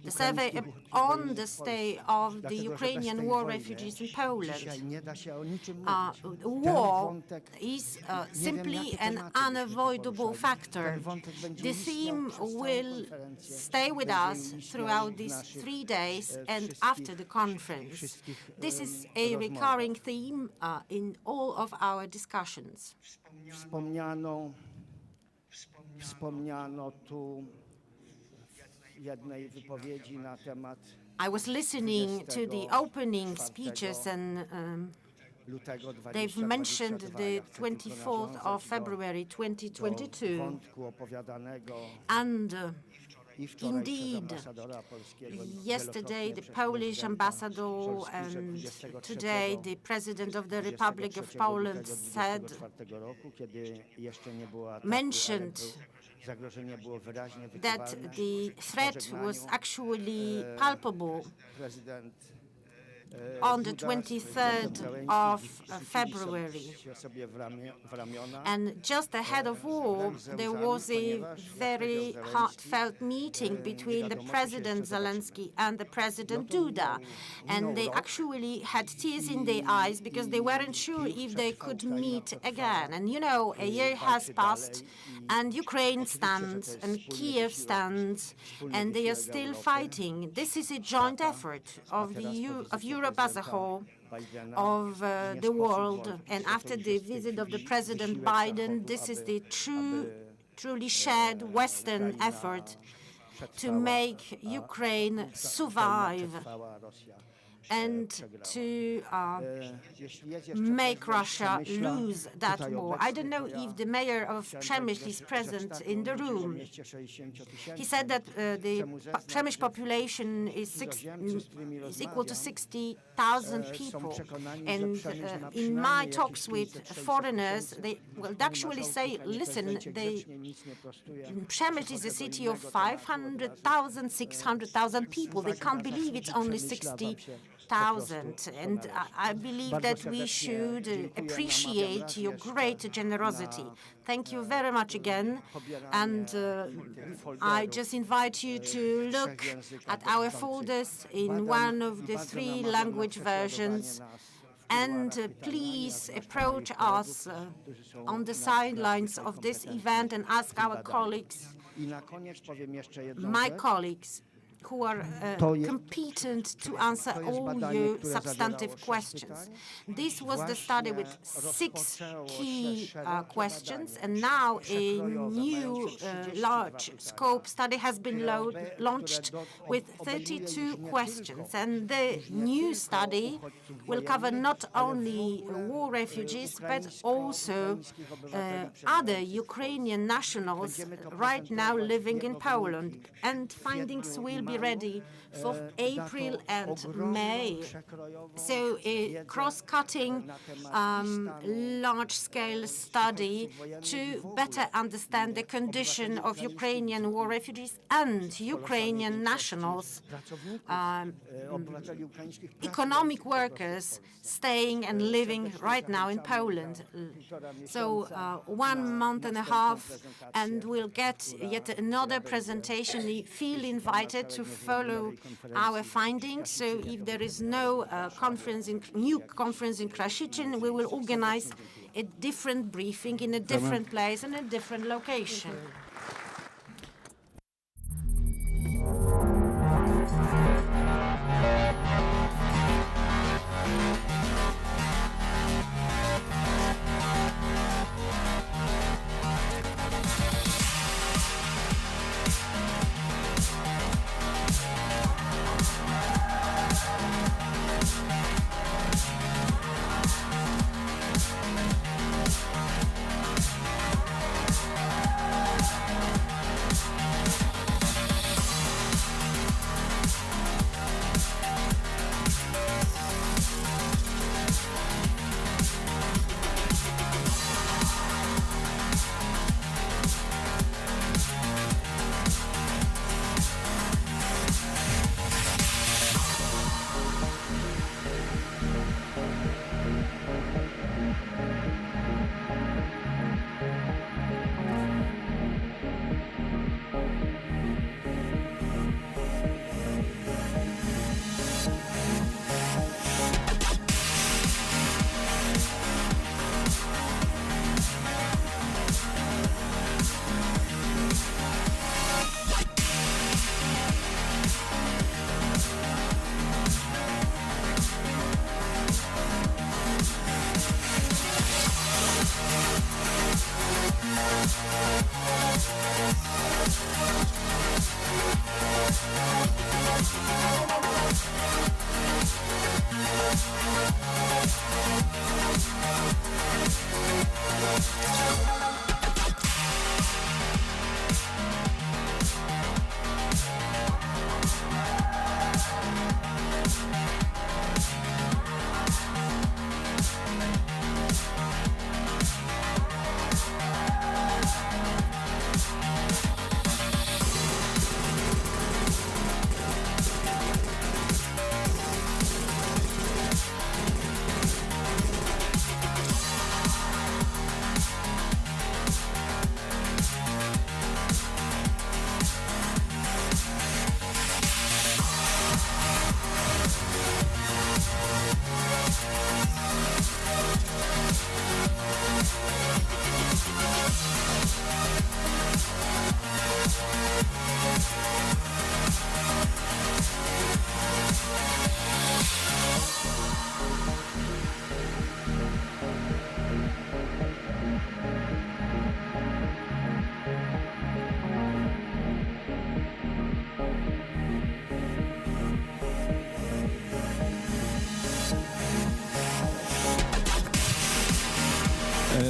The survey on the state of the Ukrainian war refugees in Poland. War is simply an unavoidable factor. The theme will stay with us throughout these 3 days and after the conference. This is a recurring theme in all of our discussions. Wspomniano tu jednej wypowiedzi na temat I was listening to the opening speeches, and they've mentioned the 24th of February 2022. And indeed, yesterday the Polish ambassador and today the President of the Republic of Poland mentioned that the threat was actually palpable on the 23rd of February. And just ahead of war, there was a very heartfelt meeting between the President Zelensky and the President Duda. And they actually had tears in their eyes because they weren't sure if they could meet again. And you know, a year has passed, and Ukraine stands, and Kiev stands, and they are still fighting. This is a joint effort of Europe as a whole, of the world. And after the visit of the President Biden, this is the truly shared Western effort to make Ukraine survive and to make Russia lose that war. I don't know if the mayor of Przemysl is present in the room. He said that the Przemysl population is equal to 60,000 people. And in my talks with foreigners, they will actually say, listen, Przemysl is a city of 500,000, 600,000 people. They can't believe it's only 60,000. And I believe that we should appreciate your great generosity. Thank you very much again. And I just invite you to look at our folders in one of the 3 language versions. And please approach us on the sidelines of this event and ask our colleagues, my colleagues, who are competent to answer all your substantive questions. This was the study with 6 key questions, and now a new large scope study has been launched with 32 questions. And the new study will cover not only war refugees, but also other Ukrainian nationals right now living in Poland. And findings will be ready for April and May. So a cross-cutting, large-scale study to better understand the condition of Ukrainian war refugees and Ukrainian nationals, economic workers staying and living right now in Poland. So 1 month and a half, and we'll get yet another presentation. You feel invited to follow our findings. So if there is no new conference in Krasiczyn, we will organize a different briefing in a different place and a different location.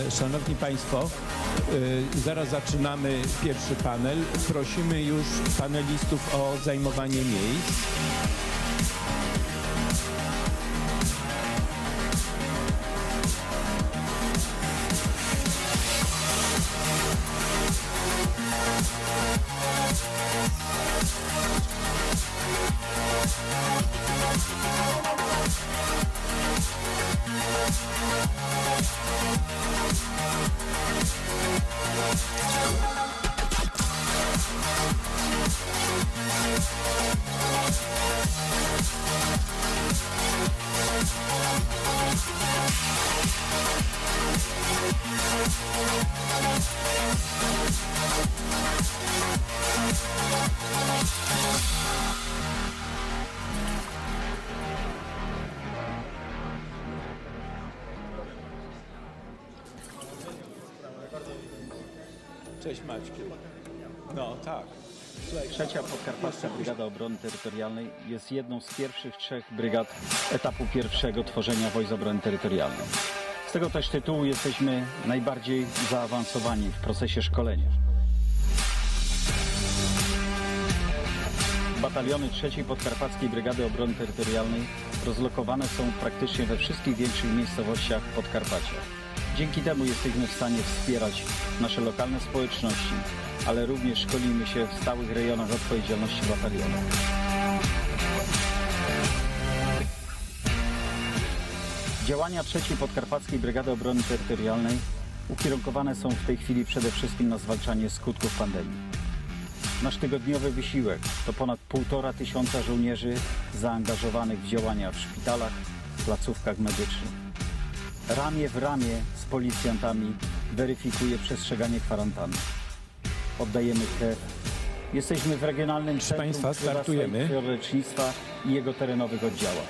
Szanowni Państwo, zaraz zaczynamy pierwszy panel. Prosimy już panelistów o zajmowanie miejsc. Cześć Maćku. No tak. Trzecia Podkarpacka Brygada Obrony Terytorialnej jest jedną z pierwszych 3 brygad etapu pierwszego tworzenia Wojsk Obrony Terytorialnej. Z tego też tytułu jesteśmy najbardziej zaawansowani w procesie szkolenia. Bataliony 3 Podkarpackiej Brygady Obrony Terytorialnej rozlokowane są praktycznie we wszystkich większych miejscowościach Podkarpacia. Dzięki temu jesteśmy w stanie wspierać nasze lokalne społeczności, ale również szkolimy się w stałych rejonach odpowiedzialności batalionu. Działania 3 Podkarpackiej Brygady Obrony Terytorialnej ukierunkowane są w tej chwili przede wszystkim na zwalczanie skutków pandemii. Nasz tygodniowy wysiłek to ponad 1500 żołnierzy zaangażowanych w działania w szpitalach, placówkach medycznych. Ramię w ramię z policjantami weryfikuje przestrzeganie kwarantanny. Oddajemy krew. Jesteśmy w regionalnym centrum Państwa, startujemy. lecznictwa i jego terenowych oddziałach.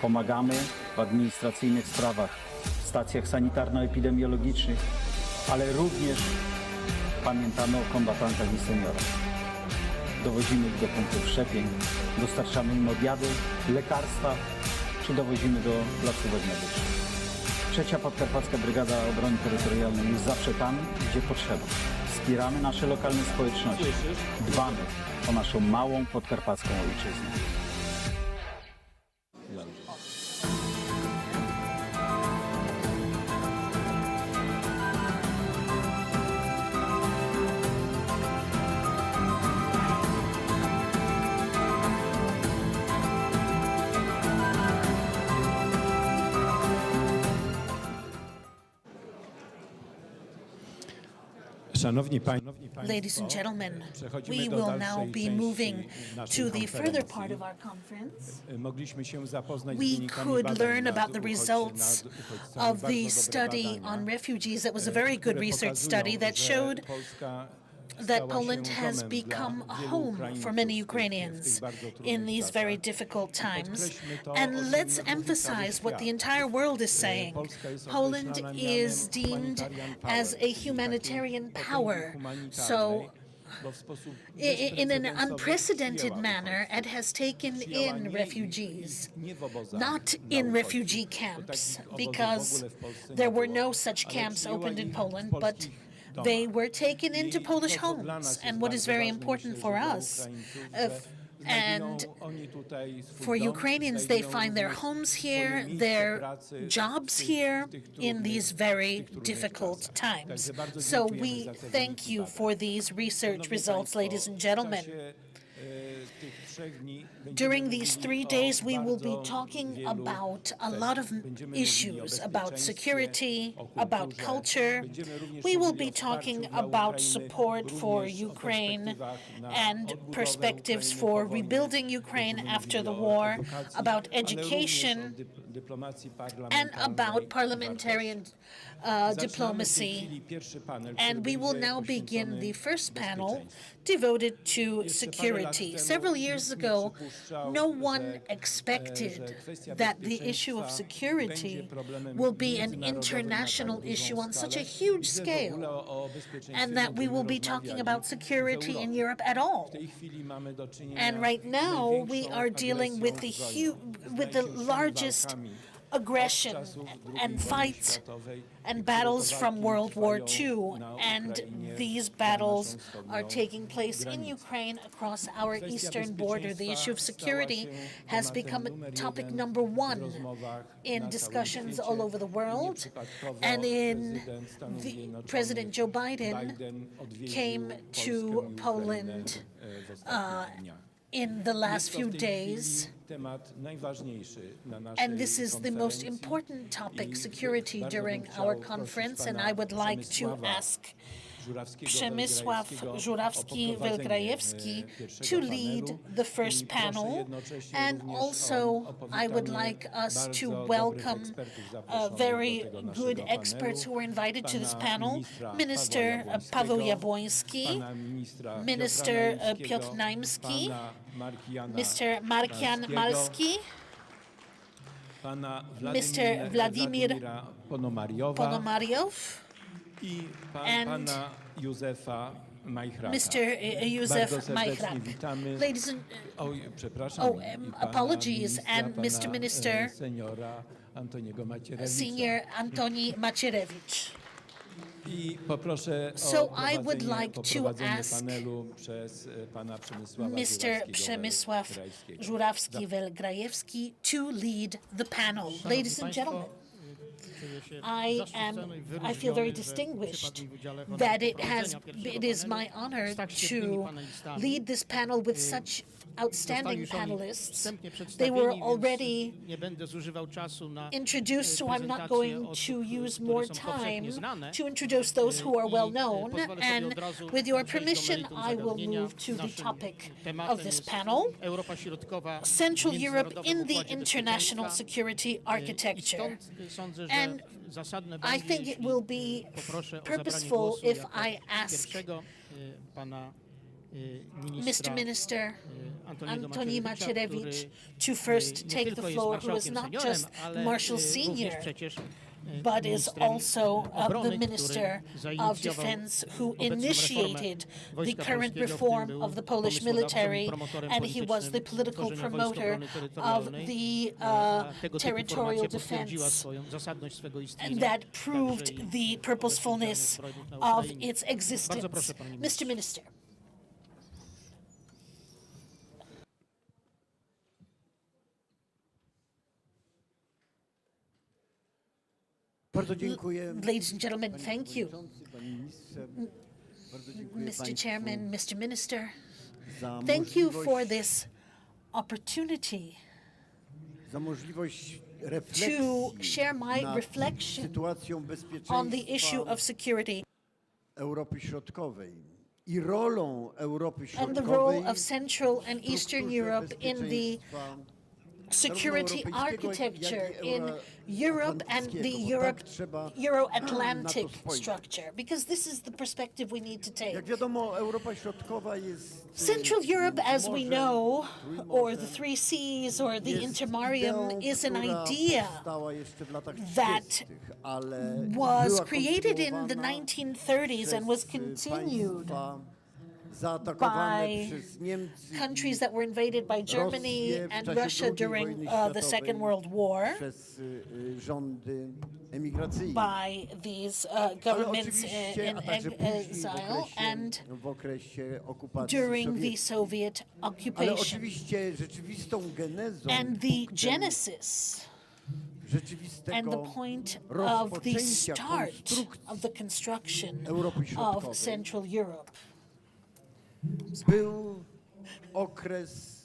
Pomagamy w administracyjnych sprawach, w stacjach sanitarno-epidemiologicznych, ale również pamiętamy o kombatantach i seniorach. Dowozimy ich do punktów szczepień, dostarczamy im obiady, lekarstwa, czy dowozimy do placówek medycznych. Trzecia Podkarpacka Brygada Obrony Terytorialnej jest zawsze tam, gdzie potrzeba. Wspieramy nasze lokalne społeczności. Dbamy o naszą małą podkarpacką ojczyznę. Szanowni Państwo, Ladies and gentlemen, we will now be moving to the further part of our conference. mogliśmy się zapoznać z We wynikami could badań learn nad about the uchodźcami, results nad uchodźcami. of Bardzo the dobre study badania, on refugees. That was a very good które research pokazują, study that że showed Polska that stała Poland się has domem become a dla wielu home Ukraińców for many w tych Ukrainians bardzo trudnych in these very czasach. difficult times. Podkreślmy to, o And czym let's mówi emphasize cały what the świat. entire world is saying. Polska jest Poland określana is mianem deemed humanitarian power, as a czyli takiej humanitarian potęgi power. humanitarnej, So bo w sposób in an bezprecedensowy unprecedented przyjęła manner, it has taken Przyjęła in nie- refugees, nie w obozach not dla in uchodźców, refugee bo camps, takich obozów w because ogóle w Polsce nie there were było, no such ale camps przyjęła opened in ich w Poland, but polskich domach. they were taken into I to, Polish co dla homes. nas jest And what is bardzo very ważne, important myślę, for że dla us, Ukraińców, że and znajdują oni tutaj swój for dom, Ukrainians, they znajdują find their również homes swoje here, miejsce their pracy jobs w here tych in trudnych- these very tych trudnych difficult czasach. times. Także bardzo So dziękujemy we za te thank wyniki you badań. for these research Szanowni results, państwo, ladies and w gentlemen. czasie, tych 3 dni będziemy During these mówili 3 o days, we will be bardzo talking wielu about a kwestiach. lot of Będziemy mówili o issues about bezpieczeństwie, security, o about kulturze. culture. Będziemy również We will mówili be o wsparciu talking dla about Ukrainy, support for również o Ukraine perspektywach na and odbudowę perspectives Ukrainy for po wojnie. rebuilding Ukraine Będziemy after the mówili o war, edukacji, about ale również education, o dyplomacji and parlamentarnej about i parliamentarian Zaczynamy w tej diplomacy. chwili pierwszy panel, który And we will będzie now begin poświęcony the first panel bezpieczeństwu. devoted to Jeszcze parę lat security. temu Several years nikt nie ago, przypuszczał, no że, one że expected kwestia that the issue of bezpieczeństwa security będzie problemem will be an międzynarodowym international na tak dużą issue on such a skalę huge i że w scale, ogóle o bezpieczeństwie and that we będziemy will be talking rozmawiali about w security in Europie. Europe at all. W tej chwili mamy do czynienia And right now, z we największą are dealing with the agresją with the zbrojną, z largest walkami aggression od czasów II and wojny fights światowej, and i battles które to from walki World War trwają II, na and Ukrainie, these za battles naszą wschodnią are taking place in granicą. Ukraine across our Kwestia eastern border. The issue of bezpieczeństwa security stała się has tematem become numer topic jeden number w one rozmowach na in całym discussions świecie. all over the I world, nieprzypadkowo and in prezydent Stanów Zjednoczonych President Joe Biden odwiedził came Polskę to i Ukrainę, Poland w ostatnich dniach. in the last Jest to few w tej days. chwili temat najważniejszy na naszej And this is the most konferencji. important topic, I security, bardzo bym during chciał our prosić conference, and pana I would like to Przemysława ask Żurawskiego Przemysław Welgrajewskiego Żurawski-Welgrajewski o poprowadzenie to pierwszego lead panelu. the first I proszę panel, jednocześnie and również o also I would powitanie like us bardzo to dobrych welcome ekspertów zaproszonych very do tego good naszego experts who panelu. were invited to this Pana panel. ministra Minister Pawła Paweł Jabłońskiego, Jabłoński, pana ministra Minister Piotra Piotr Naimski, pana Markiana Mr. Markian Malskiego, Malski, pana Mr. Władimir Ponomariowa Ponomariow, i and pana Józefa Majchraka. Mr. Józef Bardzo serdecznie Majchrak. witamy. Ladies and Oj, przepraszam. Oh, i pana apologies, ministra, and Mr. pana, Minister, seniora Antoniego Macierewicza. Senior Antoni Macierewicz. I poproszę So o I would like to poprowadzenie ask panelu przez pana Przemysława Mr. Przemysław Żurawski-Welgrajewski to lead the panel. Ladies and gentlemen, I feel very distinguished that it is my honor to lead this panel with such outstanding panelists. They were already introduced, so I'm not going to use more time to introduce those who are well known. And with your permission, I will move to the topic of this panel, Central Europe in the International Security Architecture. And I think it will be purposeful if I ask Mr. Minister Antoni Macierewicz to first take the floor, who is not just Marshal Senior, but is also the Minister of Defense who initiated the current reform of the Polish military, and he was the political promoter of the territorial defense, and that proved the purposefulness of its existence. Mr. Minister. Bardzo dziękuję. Ladies and gentlemen, thank you. Panie ministrze, bardzo dziękuję Mr. państwu Chairman, Mr. Minister, za thank you możliwość- for this opportunity za możliwość to refleksji share my nad reflection sytuacją on the issue bezpieczeństwa of security Europy Środkowej i rolą Europy and the Środkowej role of Central and w Eastern strukturze Europe in the bezpieczeństwa security zarówno architecture europejskiego, jak in i Europe and the euroatlantyckiego, bo tak trzeba Euro-Atlantic na to spojrzeć. structure, because this is the perspective we need to take. Jak wiadomo, Europa Środkowa jest Central Europe, as we morzem, know, or the trójmorzem, Three Seas, or the jest Intermarium, ideą, is an która idea powstała jeszcze w latach that 30., ale was była created in the kontynuowana 1930s and was przez continued państwa zaatakowane by przez Niemcy, countries that were invaded by Germany Rosję w and czasie Russia II during wojny the światowej Second World War, przez rządy emigracyjne. by these Ale governments oczywiście, in a także exile and w okresie okupacji during the sowieckiej. Soviet Ale occupation. oczywiście rzeczywistą genezą And the genesis and rzeczywistego the point of the rozpoczęcia start konstrukcji of the construction Europy of Środkowej Central Europe był okres,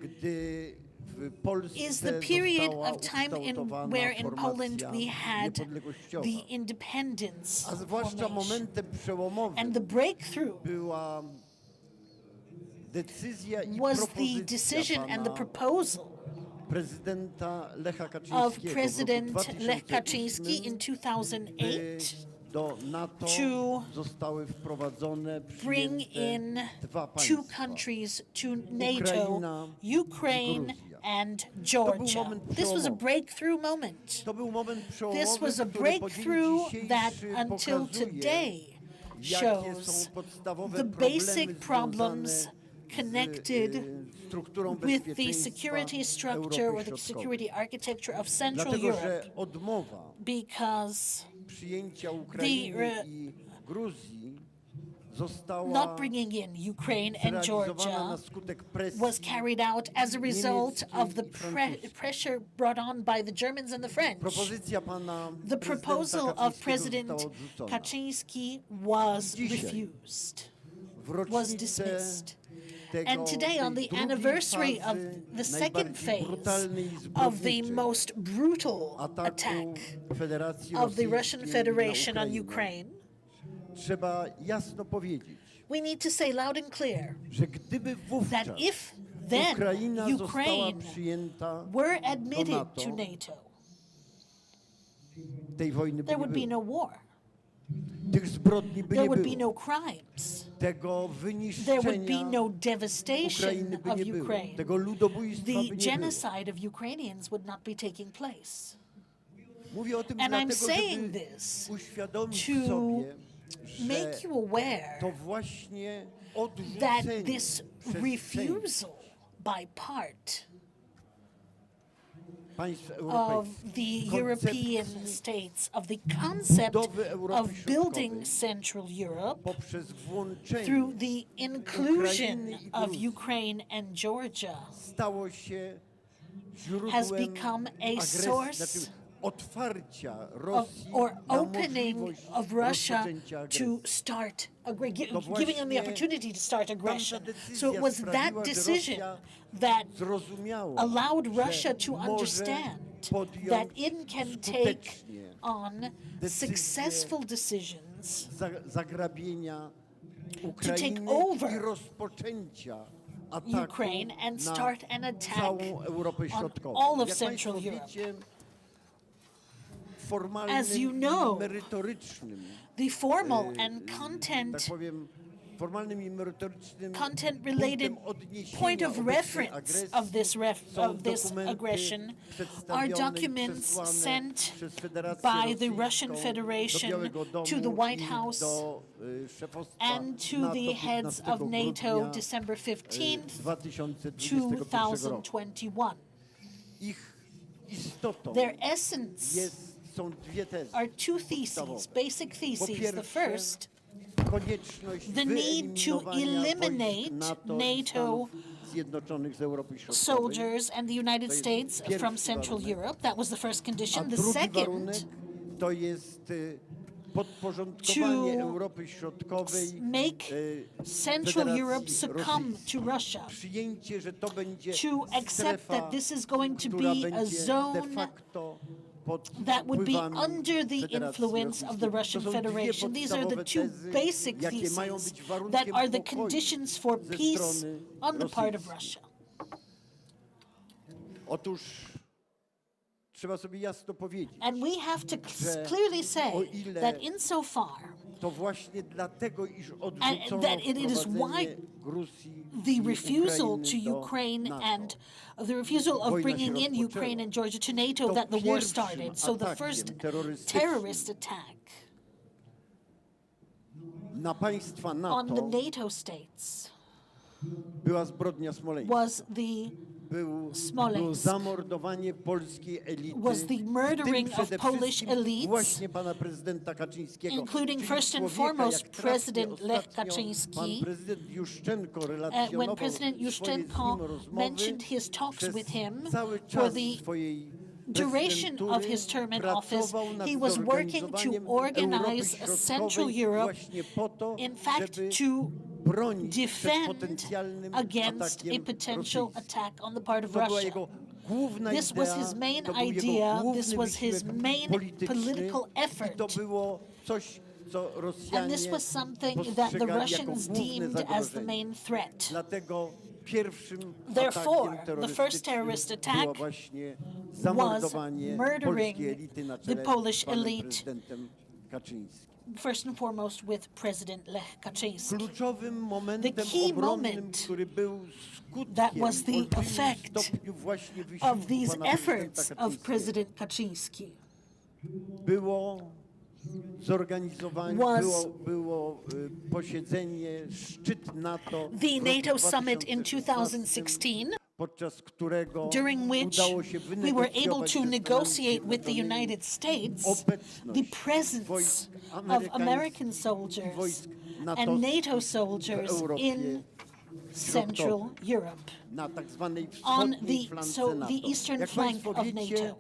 gdy w Polsce is the period została of time ukształtowana where in Poland formacja we had niepodległościowa. the independence A zwłaszcza formation. momentem przełomowym And the breakthrough była decyzja i was the propozycja decision and the pana proposal prezydenta Lecha of Kaczyńskiego President w roku Lech 2008, Kaczyński in by 2008 do NATO to zostały wprowadzone bring przyjęte in dwa two państwa. countries to NATO, Ukraina Ukraine i Gruzja. and Georgia. moment This was a przełomowy. breakthrough moment. To był moment przełomowy, This was a który po dzień breakthrough that dzisiejszy until pokazuje, today jakie shows są podstawowe the problemy basic problems związane connected z strukturą with the bezpieczeństwa security structure or Europy the Środkowej. security architecture of Central Dlatego, Europe, że odmowa because przyjęcia Ukrainy i Gruzji została not bringing in Ukraine and zrealizowana Georgia na skutek presji was carried out as a result of the niemieckiej i francuskiej. pressure brought on by the Germans and the French. Propozycja pana The prezydenta proposal of Kaczyńskiego President została odrzucona. Kaczynski was Dzisiaj, refused, W was rocznicę dismissed. tego, And today, on tej the drugiej anniversary of fazy the second najbardziej phase brutalnej i of the zbrodniczej most brutal ataku attack Federacji of the Russian Rosyjskiej Federation na on Ukrainę, Ukraine, trzeba jasno powiedzieć, we need to say loud and clear że gdyby wówczas that if then Ukraina została Ukraine przyjęta were admitted NATO, to NATO, tej wojny by there nie would be było. no war. Tych zbrodni by There nie would be było. no crimes. Tego There would be wyniszczenia no devastation Ukrainy by of nie było. Ukraine. Tego ludobójstwa by The nie było. genocide of Ukrainians would not be taking place. Mówię o tym And I'm dlatego, saying żeby this uświadomić to sobie, make you aware to właśnie that odrzucenie this przez Sejm refusal by part państw of europejskich the European states of the concept budowy Europy of building Środkowej Central Europe poprzez włączenie through the inclusion Ukrainy i of Gruzji Ukraine and Georgia stało się has źródłem become a agresji, source znaczy otwarcia of, Rosji or na opening możliwość of Russia rozpoczęcia to agresji. start właśnie giving them the opportunity to start aggression. decyzja So it was sprawiła, that że decision Rosja that zrozumiała, allowed że Russia to może understand podjąć that it can take skutecznie on decyzję successful decisions zagrabienia take Ukrainy over i rozpoczęcia ataku Ukraine and na start an attack całą Europę on Środkową. all of Jak Central państwo Europe. wiecie, As formalnym you i know, merytorycznym, the formal and tak content powiem, formalnym i merytorycznym content-related punktem odniesienia point of obecnej reference agresji of są this dokumenty aggression are przedstawione i documents przesłane sent przez Federację by the Rosyjską Russian do Federation Białego to Domu the White i House do szefostwa and to NATO the heads of 15 NATO grudnia, December 15th, 2021 roku. 2021. Ich istotą Their essence są dwie tezy. are two theses, basic Po theses. The pierwsze, first, konieczność the need to wyeliminowania eliminate wojsk NATO, NATO Stanów Zjednoczonych z Europy Środkowej. soldiers and the United To jest States pierwszy from Central warunek. Europe. That was the first A condition. The drugi warunek second, to jest podporządkowanie to Europy Środkowej make Central Federacji Europe succumb Rosyjskiej. to Russia, Przyjęcie, że to będzie to accept strefa, that this is going to która be a będzie de zone facto pod that would be wpływami under the Federacji influence of the Rosyjskiej. Russian To są dwie Federation. These are the podstawowe two tezy, basic jakie mają theses być warunkiem that are the pokoju conditions for ze peace strony on the part of rosyjskiej. Russia. Otóż trzeba sobie jasno powiedzieć, And we have to że clearly say o ile that insofar to właśnie dlatego, iż odrzucono that it is wprowadzenie why Gruzji the i refusal Ukrainy to do Ukraine NATO. and the refusal of Wojna bringing się in rozpoczęła. Ukraine and Georgia to NATO, To that the war pierwszym started. So the atakiem first terrorystycznym terrorist attack na państwa on NATO the NATO states była zbrodnia smoleńska. was the Było Smoleńsk. zamordowanie polskiej elity, Was the murdering w tym of przede Polish wszystkim elites, właśnie pana prezydenta Kaczyńskiego, including czyli first and człowieka, foremost jak trafnie President Lech ostatnio Kaczyński. Pan prezydent Juszczenko When relacjonował President swoje z Juszczenko nim rozmowy, mentioned his talks przez with him cały for czas the swojej duration of his term in office, pracował nad he was working to zorganizowaniem organize Europy a Central Środkowej Europe, właśnie po to, in fact, żeby to bronić przed defend potencjalnym against atakiem a potential rosyjskim. attack on the part of To była Russia. jego główna This was idea, his main to był jego idea, główny this was his wysiłek main polityczny political i effort. to było coś, co Rosjanie And this was something that the postrzegali jako Russians główne deemed as the zagrożenie. main threat. Dlatego pierwszym Therefore, atakiem the first terrorist terrorystycznym było attack właśnie zamordowanie murdering polskiej elity na the czele Polish z panem elite. prezydentem Kaczyńskim. First and foremost with President Lech Kaczyński. Kluczowym momentem The key obronnym, moment który był skutkiem that was the w olbrzymim effect stopniu właśnie wysiłku of these pana prezydenta efforts of Kaczyńskiego, President Kaczynski było zorganizowanie, was było posiedzenie, szczyt NATO w the roku NATO summit in 2016, 2016, podczas którego during which udało się we were able wynegocjować to ze negotiate Stanami with the Zjednoczonymi United States obecność the presence wojsk of American amerykańskich i soldiers wojsk and natowskich NATO w soldiers Europie in Central Europe. na tak zwanej On wschodniej the- flance so NATO. the eastern Jak flank państwo of wiecie, NATO.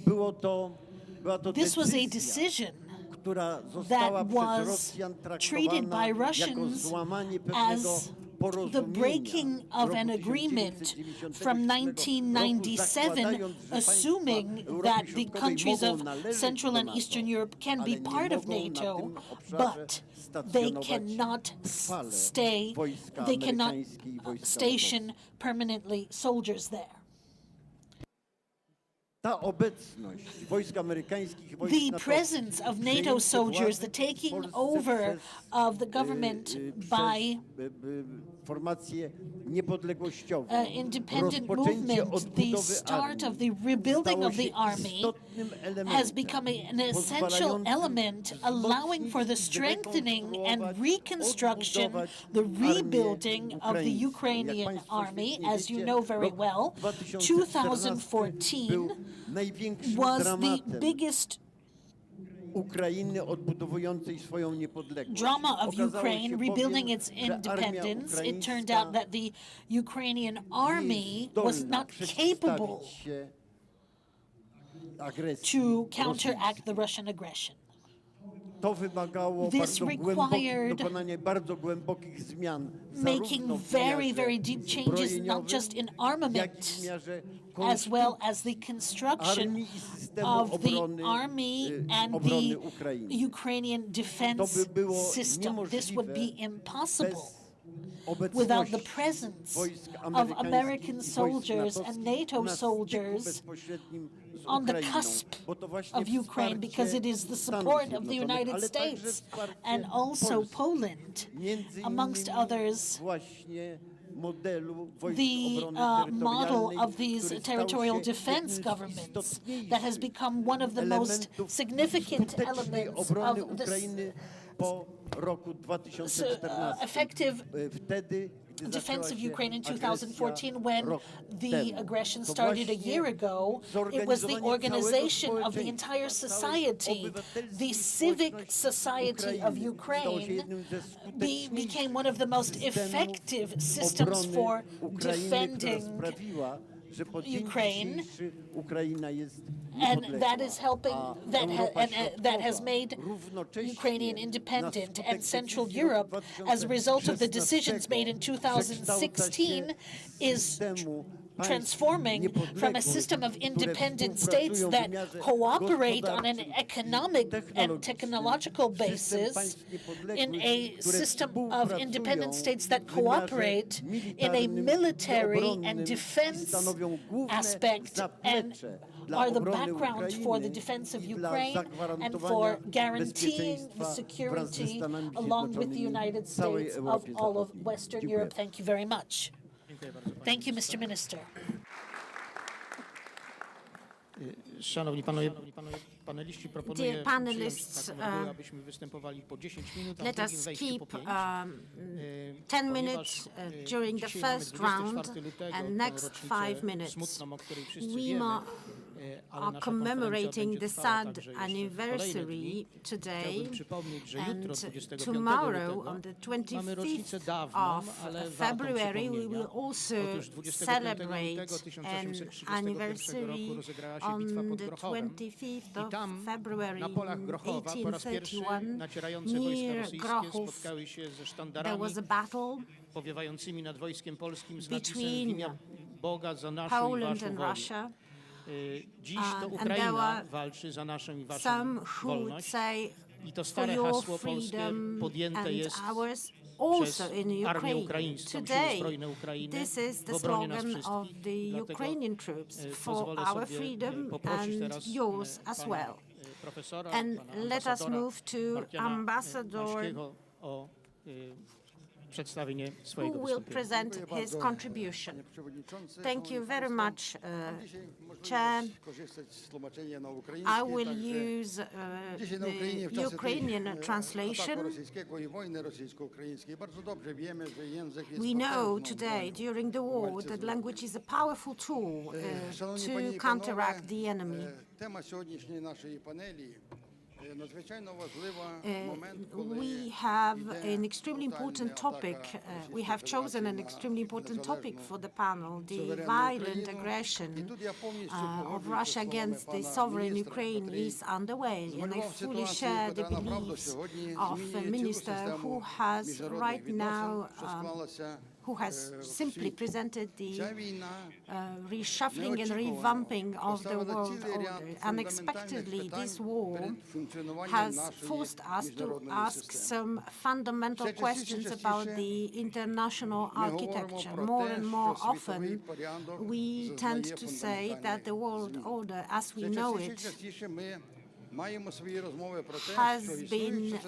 była to This was a decyzja, decision która została that przez was Rosjan treated traktowana by jako Russians złamanie pewnego as porozumienia the breaking w of roku an agreement 1997 from roku, 1997, zakładając, że państwa assuming Europy that the Środkowej countries mogą of należeć Central do and NATO, Eastern Europe can ale be nie part of mogą na NATO, tym obszarze but they stacjonować cannot trwale stay, wojska they cannot amerykańskie i wojska station permanently soldiers there. ta obecność wojsk amerykańskich i wojsk The NATO, presence of NATO przejęcie soldiers, the władzy w taking Polsce over przez, of the government by formacje niepodległościowe, independent rozpoczęcie movement, the odbudowy start of armii the rebuilding stało of the się army istotnym has elementem become an essential pozwalającym element, allowing for the wzmocnić i strengthening and zrekonstruować, reconstruction, odbudować the armię rebuilding of the ukraińską. Jak Ukrainian państwo army. świetnie As you wiecie, know very rok well, 2014 był 2014 największym was the dramatem biggest Ukrainy odbudowującej swoją niepodległość. drama of Okazało Ukraine się rebuilding bowiem, its że armia independence. It turned ukraińska out that the Ukrainian army nie was zdolna not przeciwstawić capable się agresji to counteract the Russian aggression. To wymagało This required dokonania bardzo głębokich zmian, making zarówno w very, wymiarze very deep changes, not zbrojeniowym, just in jak i armament, w wymiarze as well as the construction armii i systemu of the obrony, army and obrony the Ukrainy. Ukrainian To defense by było system. This would be niemożliwe impossible bez without the obecności presence wojsk of amerykańskich American i wojsk soldiers and natowskich NATO na styku soldiers bezpośrednim z on the Ukrainą, cusp bo to właśnie of Ukraine, because it is the Stanów support of the Zjednoczonych, United ale także States wsparcie and also Polski. Poland, Między amongst innymi others. właśnie modelu wojsk The obrony model terytorialnej, of these który stał territorial się defense jednym z governments that has istotniejszych become one of the most elementów significant skutecznej elements obrony of this Ukrainy po roku 2014. effective Wtedy, gdy defense zaczęła of się Ukraine in agresja 2014 when rok the temu. aggression To started a właśnie year ago. It was the zorganizowanie organization całego of the entire społeczeństwa, society, całej the obywatelskiej civic społeczności society of stało się Ukraine jednym ze skuteczniejszych became one of the most systemów effective systems obrony for Ukrainy, defending która sprawiła, że po dzień Ukraine. dzisiejszy Ukraina jest And niepodległa, that is helping, a that Europa has made Środkowa równocześnie Ukrainian na independent skutek and Central decyzji Europe, as a result of the 2016 decisions made in 2016, is systemu państw transforming from a niepodległych, system of które independent współpracują states w that wymiarze cooperate on an gospodarczym, economic and technologicznym, technological system basis, państw niepodległych, in a które system of współpracują independent states that w wymiarze cooperate in a militarnym i military obronnym and i defense stanowią główne aspect and zaplecze dla are the obrony background for the Ukrainy defense of i dla Ukraine and zagwarantowania for guaranteeing the bezpieczeństwa wraz ze security Stanami along with the Zjednoczonymi United całej States of Europie all of Zachodniej. Western Dziękuję. Europe. Thank you very much. Thank you, Mr. Minister. Szanowni panowie paneliści, proponuję Dear panelists, abyśmy występowali po 10 minut, a w let drugim us wejściu po keep 5. 10 minutes during the Dzisiaj mamy first round 24 lutego, and tę next rocznicę 5 minutes. smutną, o której wszyscy We wiemy, ale are nasza commemorating konferencja the będzie trwała sad także jeszcze kolejne anniversary dni. today, Chciałbym przypomnieć, że jutro, and 25 tomorrow, lutego, on the mamy rocznicę 25th dawną, of ale wartą February, we will przypomnienia. also Otóż 25 celebrate lutego an 1831 anniversary roku rozegrała się on bitwa pod the Grochowem. 25th I of tam, February na polach Grochowa, po raz pierwszy 1831, nacierające wojska near rosyjskie Grochów, spotkały się ze there sztandarami was a battle powiewającymi nad wojskiem polskim z napisem w between imię Boga za naszą i Poland waszą and wolę. Russia. Dziś to And Ukraina there were walczy za naszą i waszą Some who would wolność. say I to for stare your hasło polskie freedom podjęte and jest ours przez also in armię Ukraine. ukraińską, siły Today, zbrojne Ukrainy this is w the obronie nas slogan of wszystkich. the Dlatego, Ukrainian troops for pozwolę our sobie freedom poprosić and teraz yours as pana well. profesora, And pana let us ambasadora move to Markiana Ambassador Mańskiego o przedstawienie who swojego will wystąpienia. present his contribution. Thank you very much, Chair. I will use the Ukrainian translation. We know today, during the war, that language is a powerful tool to counteract the enemy. Тема сьогоднішньої нашої панелі надзвичайно важлива. We have an extremely important topic. We have chosen an extremely important topic for the panel, the violent aggression of Russia against the sovereign Ukraine is underway. And I fully share the beliefs of a minister who has right now who has simply presented the reshuffling and revamping of the world order. Unexpectedly, this war has forced us to ask some fundamental questions about the international architecture. More and more often, we tend to say that the world order, as we know it, has been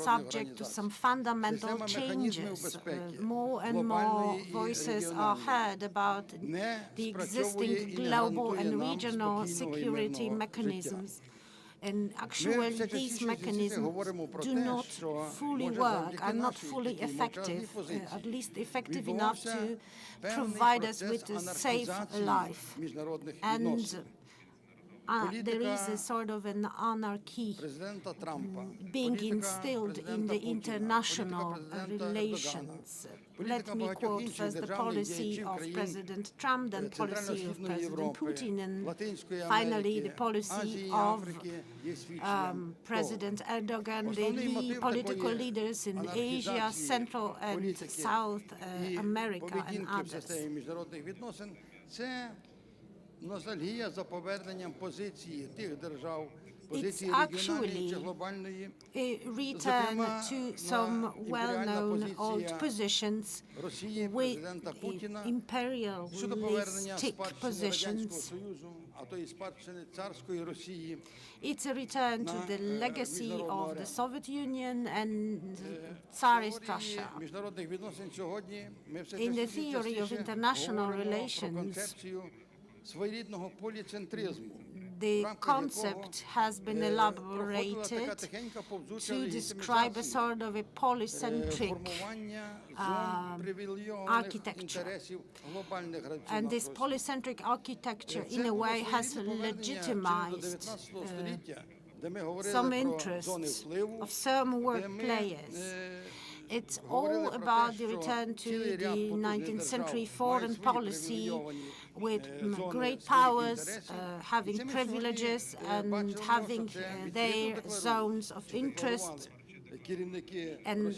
subject to some fundamental changes. More and more voices are heard about the existing global and regional security mechanisms. And actually, these mechanisms do not fully work, are not fully effective, at least effective enough to provide us with a safe life. And there is a sort of an anarchy being instilled in the international relations. Let me quote first the policy of President Trump, then policy of President Putin, and finally the policy of President Erdogan, the political leaders in Asia, Central and South America, and others. It's actually a return to some well-known old positions with imperialistic positions. It's a return to the legacy of the Soviet Union and Tsarist Russia. In the theory of international relations, the concept has been elaborated to describe a sort of a polycentric architecture. And this polycentric architecture, in a way, has legitimized some interests of some world players. It's all about the return to the 19th century foreign policy with great powers having privileges and having their zones of interest. And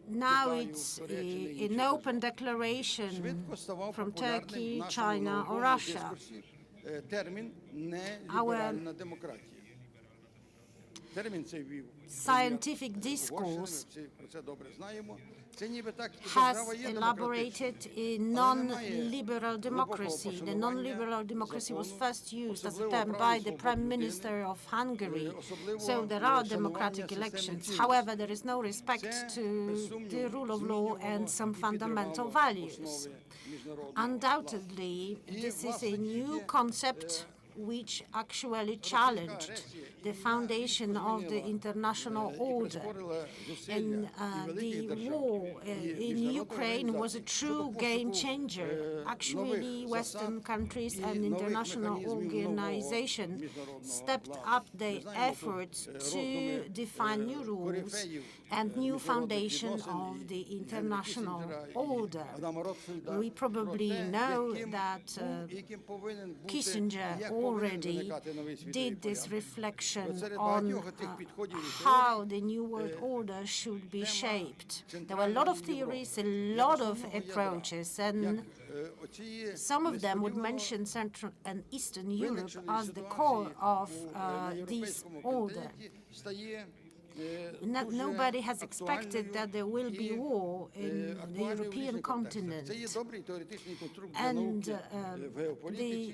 now it's an open declaration from Turkey, China, or Russia. Our scientific discourse has elaborated a non-liberal democracy. The non-liberal democracy was first used as a term by the Prime Minister of Hungary. So there are democratic elections. However, there is no respect to the rule of law and some fundamental values. Undoubtedly, this is a new concept which actually challenged the foundation of the international order. And the war in Ukraine was a true game changer. Actually, Western countries and international organizations stepped up their efforts to define new rules and new foundation of the international order. We probably know that Kissinger already did this reflection on how the new world order should be shaped. There were a lot of theories, a lot of approaches, and some of them would mention Central and Eastern Europe as the core of this order. Nobody has expected that there will be war in the European continent. And the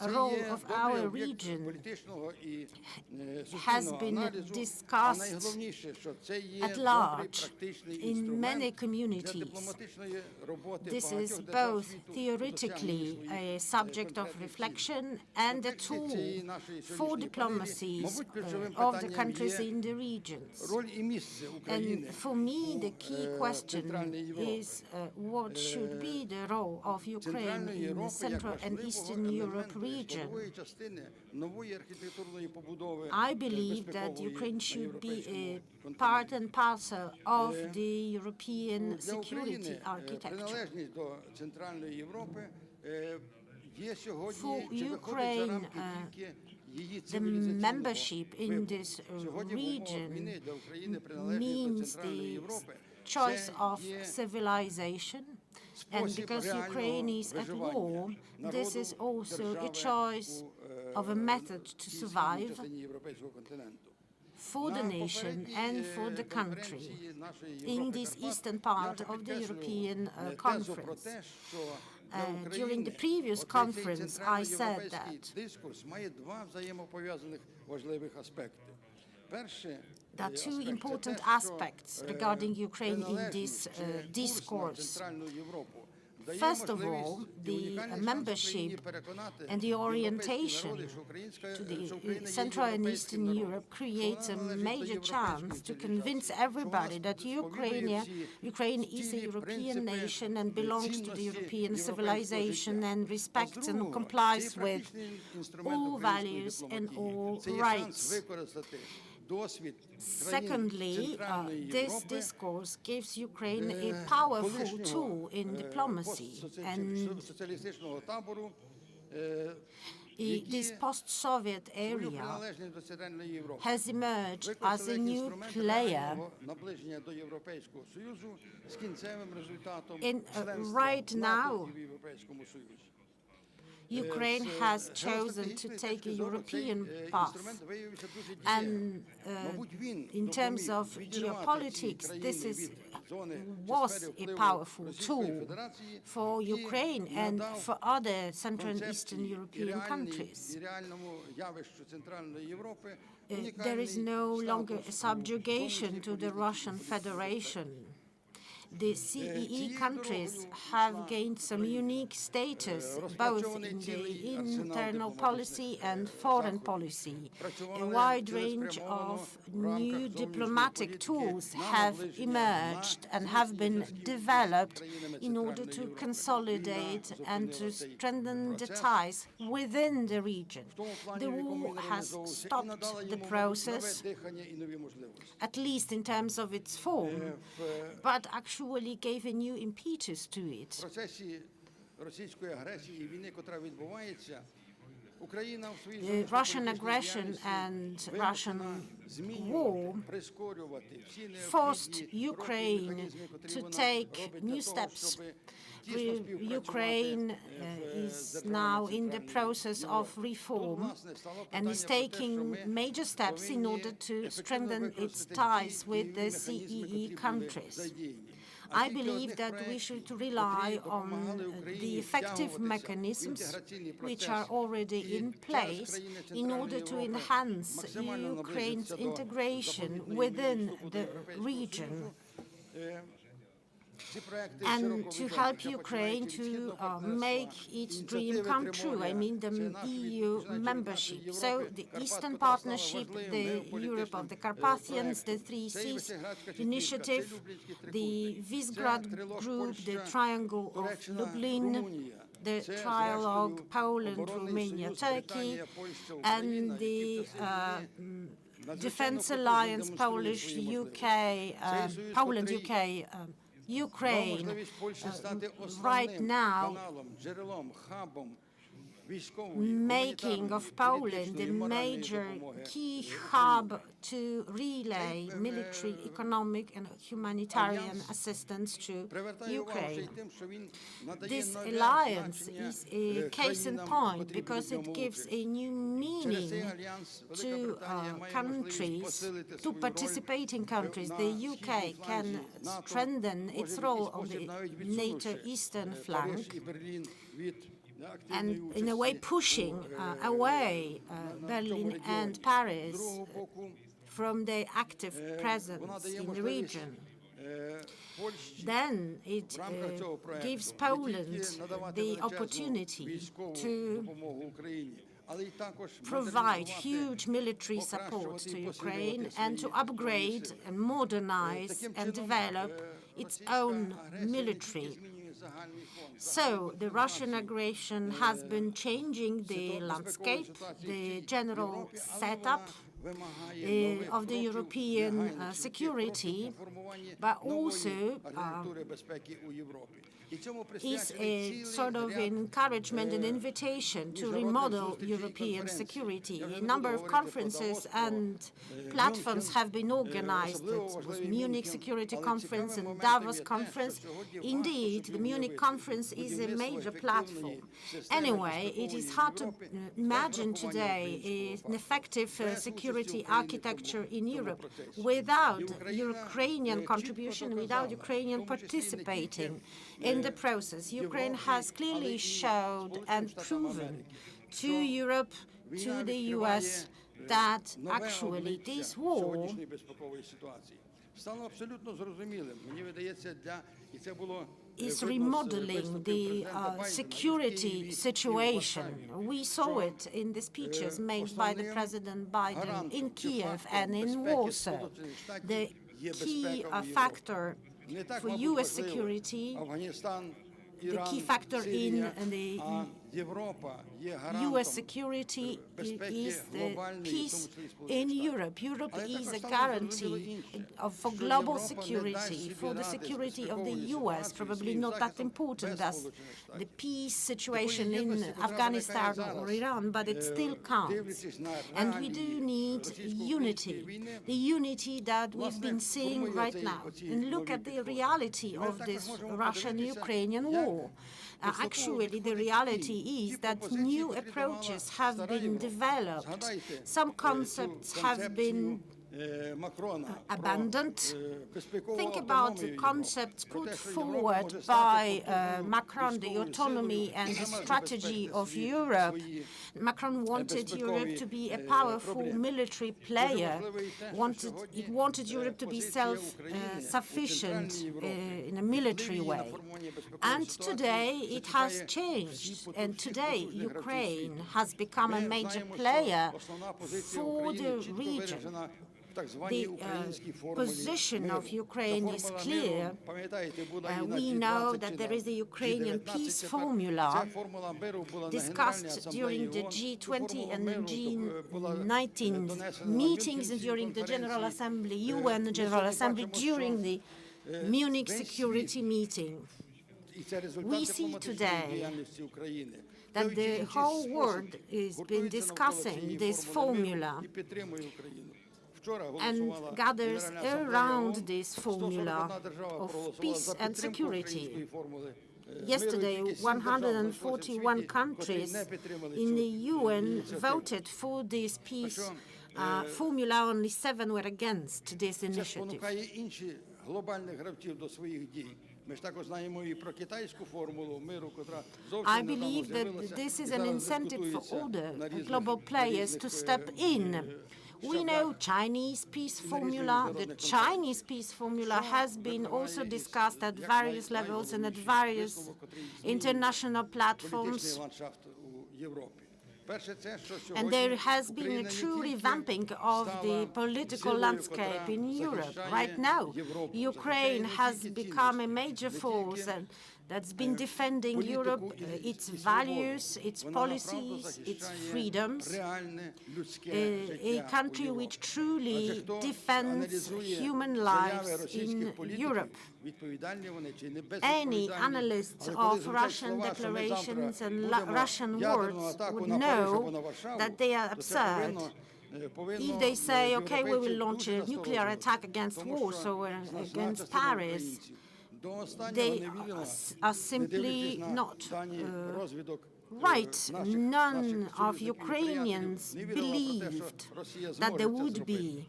role of our region has been discussed at large in many communities. This is both theoretically a subject of reflection and a tool for diplomacies of the countries in the regions. And for me, the key question is what should be the role of Ukraine in the Central and Eastern Europe region. I believe that Ukraine should be a part and parcel of the European security architecture. For Ukraine, the membership in this region means the choice of civilization, And because Ukraine is at war, this is also a choice of a method to survive for the nation and for the country in this eastern part of the European conference. During the previous conference, I said that there are two important aspects regarding Ukraine in this discourse. First of all, the membership and the orientation to the Central and Eastern Europe creates a major chance to convince everybody that Ukraine is a European nation and belongs to the European civilization and respects and complies with all values and all rights. Secondly, this discourse gives Ukraine a powerful tool in diplomacy, and this post-Soviet area has emerged as a new player. Right now, Ukraine has chosen to take a European path. And in terms of geopolitics, this was a powerful tool for Ukraine and for other Central and Eastern European countries. There is no longer a subjugation to the Russian Federation. The CEE countries have gained some unique status, both in the internal policy and foreign policy. A wide range of new diplomatic tools have emerged and have been developed in order to consolidate and to strengthen the ties within the region. The war has stopped the process, at least in terms of its form, but actually gave a new impetus to it. The Russian aggression and Russian war forced Ukraine to take new steps. Ukraine is now in the process of reform and is taking major steps in order to strengthen its ties with the CEE countries. I believe that we should rely on the effective mechanisms which are already in place in order to enhance Ukraine's integration within the region and to help Ukraine to make its dream come true, I mean the EU membership. So the Eastern Partnership, the Europe of the Carpathians, the Three Seas Initiative, the Visegrad Group, the Triangle of Lublin, the trialogue Poland, Romania, Turkey, and the Defense Alliance, Poland, UK, Ukraine, right now, making of Poland the major key hub to relay military, economic and humanitarian assistance to Ukraine. This alliance is a case in point because it gives a new meaning to countries, to participating countries. The UK can strengthen its role on the NATO eastern flank and in a way pushing away Berlin and Paris from their active presence in the region. Then it gives Poland the opportunity to provide huge military support to Ukraine and to upgrade and modernize and develop its own military. So the Russian aggression has been changing the landscape, the general setup of the European security, but also is a sort of encouragement and invitation to remodel European security. A number of conferences and platforms have been organized. It was Munich Security Conference and Davos Conference. Indeed, the Munich Conference is a major platform. Anyway, it is hard to imagine today an effective security architecture in Europe without Ukrainian contribution, without Ukrainian participating in the process. Ukraine has clearly showed and proven to Europe, to the US, that actually this war is remodeling the security situation. We saw it in the speeches made by the President Biden in Kiev and in Warsaw. The key factor for US security, the key factor in the US security is the peace in Europe. Europe is a guarantee for global security, for the security of the US, probably not that important as the peace situation in Afghanistan or Iran, but it still counts. And we do need unity, the unity that we've been seeing right now. And look at the reality of this Russian-Ukrainian war. Actually, the reality is that new approaches have been developed. Some concepts have been abandoned. Think about the concepts put forward by Macron, the autonomy and the strategy of Europe. Macron wanted Europe to be a powerful military player. It wanted Europe to be self-sufficient in a military way. And today it has changed. And today Ukraine has become a major player for the region. The position of Ukraine is clear. We know that there is a Ukrainian peace formula discussed during the G20 and G19 meetings and during the General Assembly, UN General Assembly, during the Munich security meeting. We see today that the whole world has been discussing this formula and gathers around this formula of peace and security. Yesterday, 141 countries in the UN voted for this peace formula. Only 7 were against this initiative. I believe that this is an incentive for all the global players to step in. We know Chinese peace formula. The Chinese peace formula has been also discussed at various levels and at various international platforms. And there has been a true revamping of the political landscape in Europe. Right now, Ukraine has become a major force that's been defending Europe, its values, its policies, its freedoms, a country which truly defends human lives in Europe. Any analyst of Russian declarations and Russian words would know that they are absurd. If they say, okay, we will launch a nuclear attack against Warsaw or against Paris, they are simply not right. None of Ukrainians believed that there would be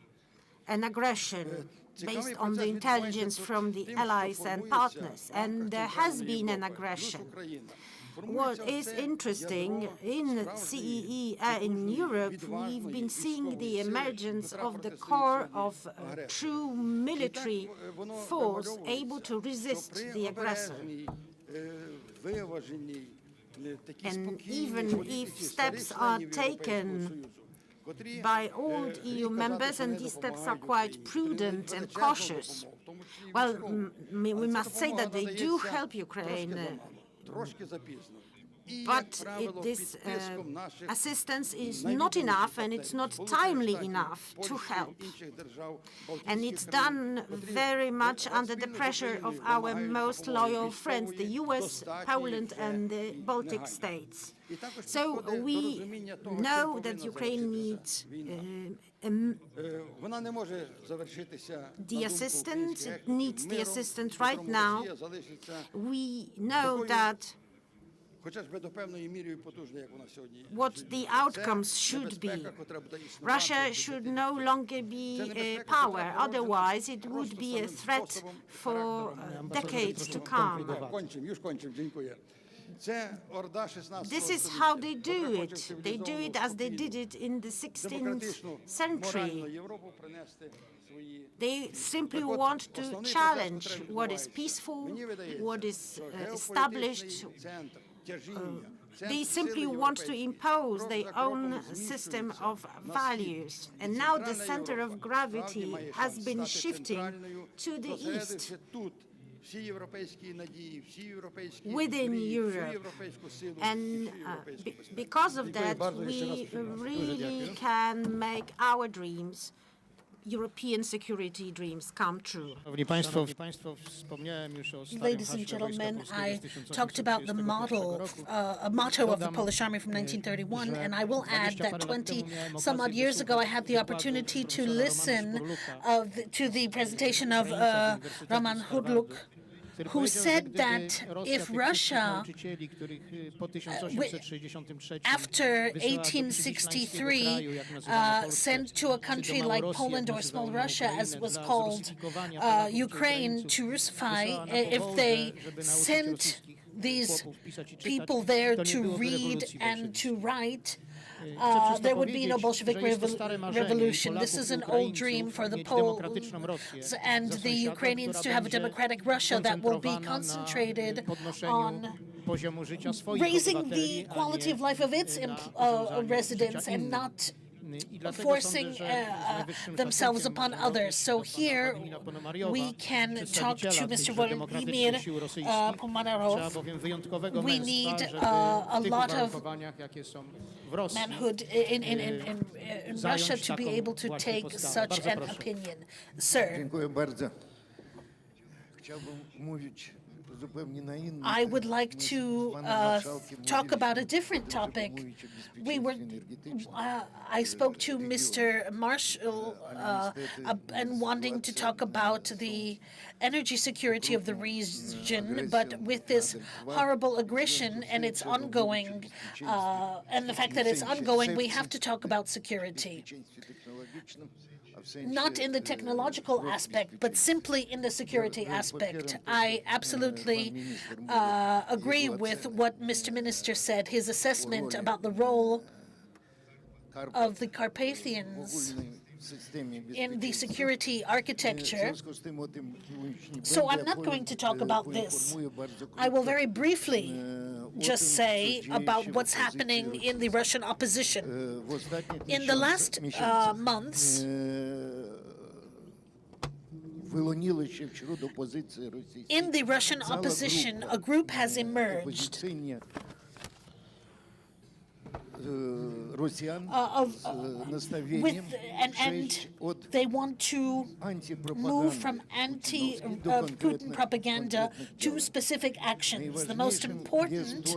an aggression based on the intelligence from the allies and partners, and there has been an aggression. What is interesting in CEE in Europe, we've been seeing the emergence of the core of a true military force able to resist the aggressor. And even if steps are taken by all EU members, and these steps are quite prudent and cautious, well, we must say that they do help Ukraine. But this assistance is not enough, and it's not timely enough to help. And it's done very much under the pressure of our most loyal friends, the US, Poland, and the Baltic states. So we know that Ukraine needs the assistance. It needs the assistance right now. We know that what the outcomes should be. Russia should no longer be a power, otherwise it would be a threat for decades to come. This is how they do it. They do it as they did it in the 16th century. They simply want to challenge what is peaceful, what is established. They simply want to impose their own system of values. And now the center of gravity has been shifting to the east, within Europe. And because of that, we really can make our dreams, European security dreams, come true. Ladies and gentlemen, I talked about the motto of the Polish Army from 1931, and I will add that 20-some-odd years ago, I had the opportunity to listen to the presentation of Roman Hudluk, who said that if Russia, after 1863, sent to a country like Poland or Small Russia, as was called Ukraine, to Russify, if they sent these people there to read and to write, there would be no Bolshevik revolution. This is an old dream for the Poles and the Ukrainians to have a democratic Russia that will be concentrated on raising the quality of life of its residents and not forcing themselves upon others. So here we can talk to Mr. Vladimir Pomarov. We need a lot of manhood in Russia to be able to take such an opinion. Sir. I would like to talk about a different topic. I spoke to Mr. Marshall and wanting to talk about the energy security of the region, but with this horrible aggression and it's ongoing, and the fact that it's ongoing, we have to talk about security. Not in the technological aspect, but simply in the security aspect. I absolutely agree with what Mr. Minister said, his assessment about the role of the Carpathians in the security architecture. So I'm not going to talk about this. I will very briefly just say about what's happening in the Russian opposition. In the last months, in the Russian opposition, a group has emerged and they want to move from anti-Putin propaganda to specific actions. The most important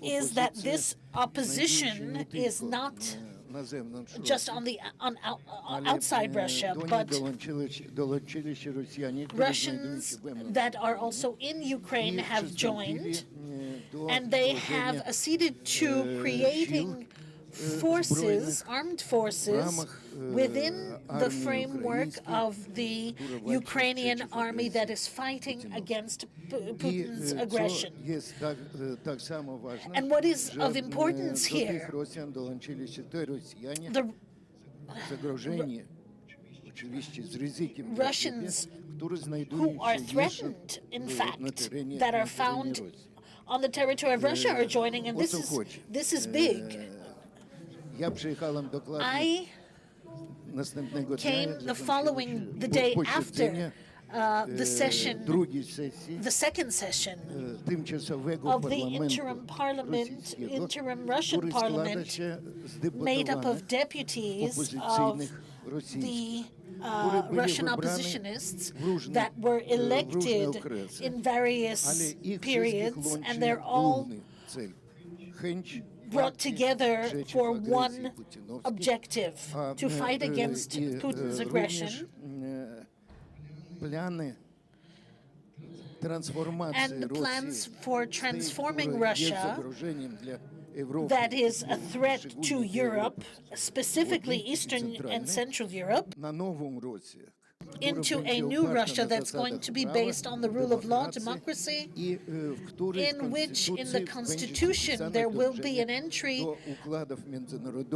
is that this opposition is not just outside Russia, but Russians that are also in Ukraine have joined, and they have acceded to creating forces, armed forces, within the framework of the Ukrainian army that is fighting against Putin's aggression. And what is of importance here, the Russians who are threatened, in fact, that are found on the territory of Russia are joining, and this is big. I came the day after the session, другій сесії the second session тимчасового of the interim парламенту parliament, російського, interim Russian який parliament, складався з made up of депутатів deputies of опозиційних the російських, Russian oppositionists that were elected in various але їх periods, всіх and they're all головна цель хенч brought together for one objective, to fight against Putin's aggression плани трансформації and the plans Росії for transforming Russia загроженням для Європи, that is a threat to Europe, specifically Eastern and Central Europe, на новому році into a new Russia that's going to be based on the rule of law, democracy, in which in the Constitution there will be an entry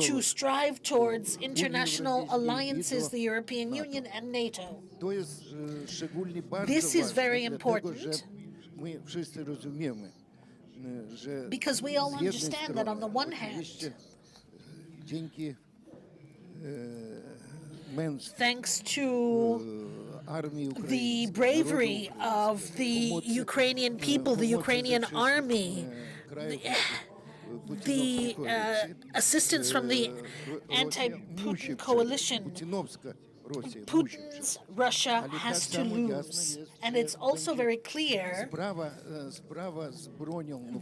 to strive towards international alliances, the European Union and NATO. This is very important because we all understand that on the one hand, thanks to the bravery of the Ukrainian people, the Ukrainian army, the assistance from the anti-Putin coalition, Putin's Russia has to lose. And it's also very clear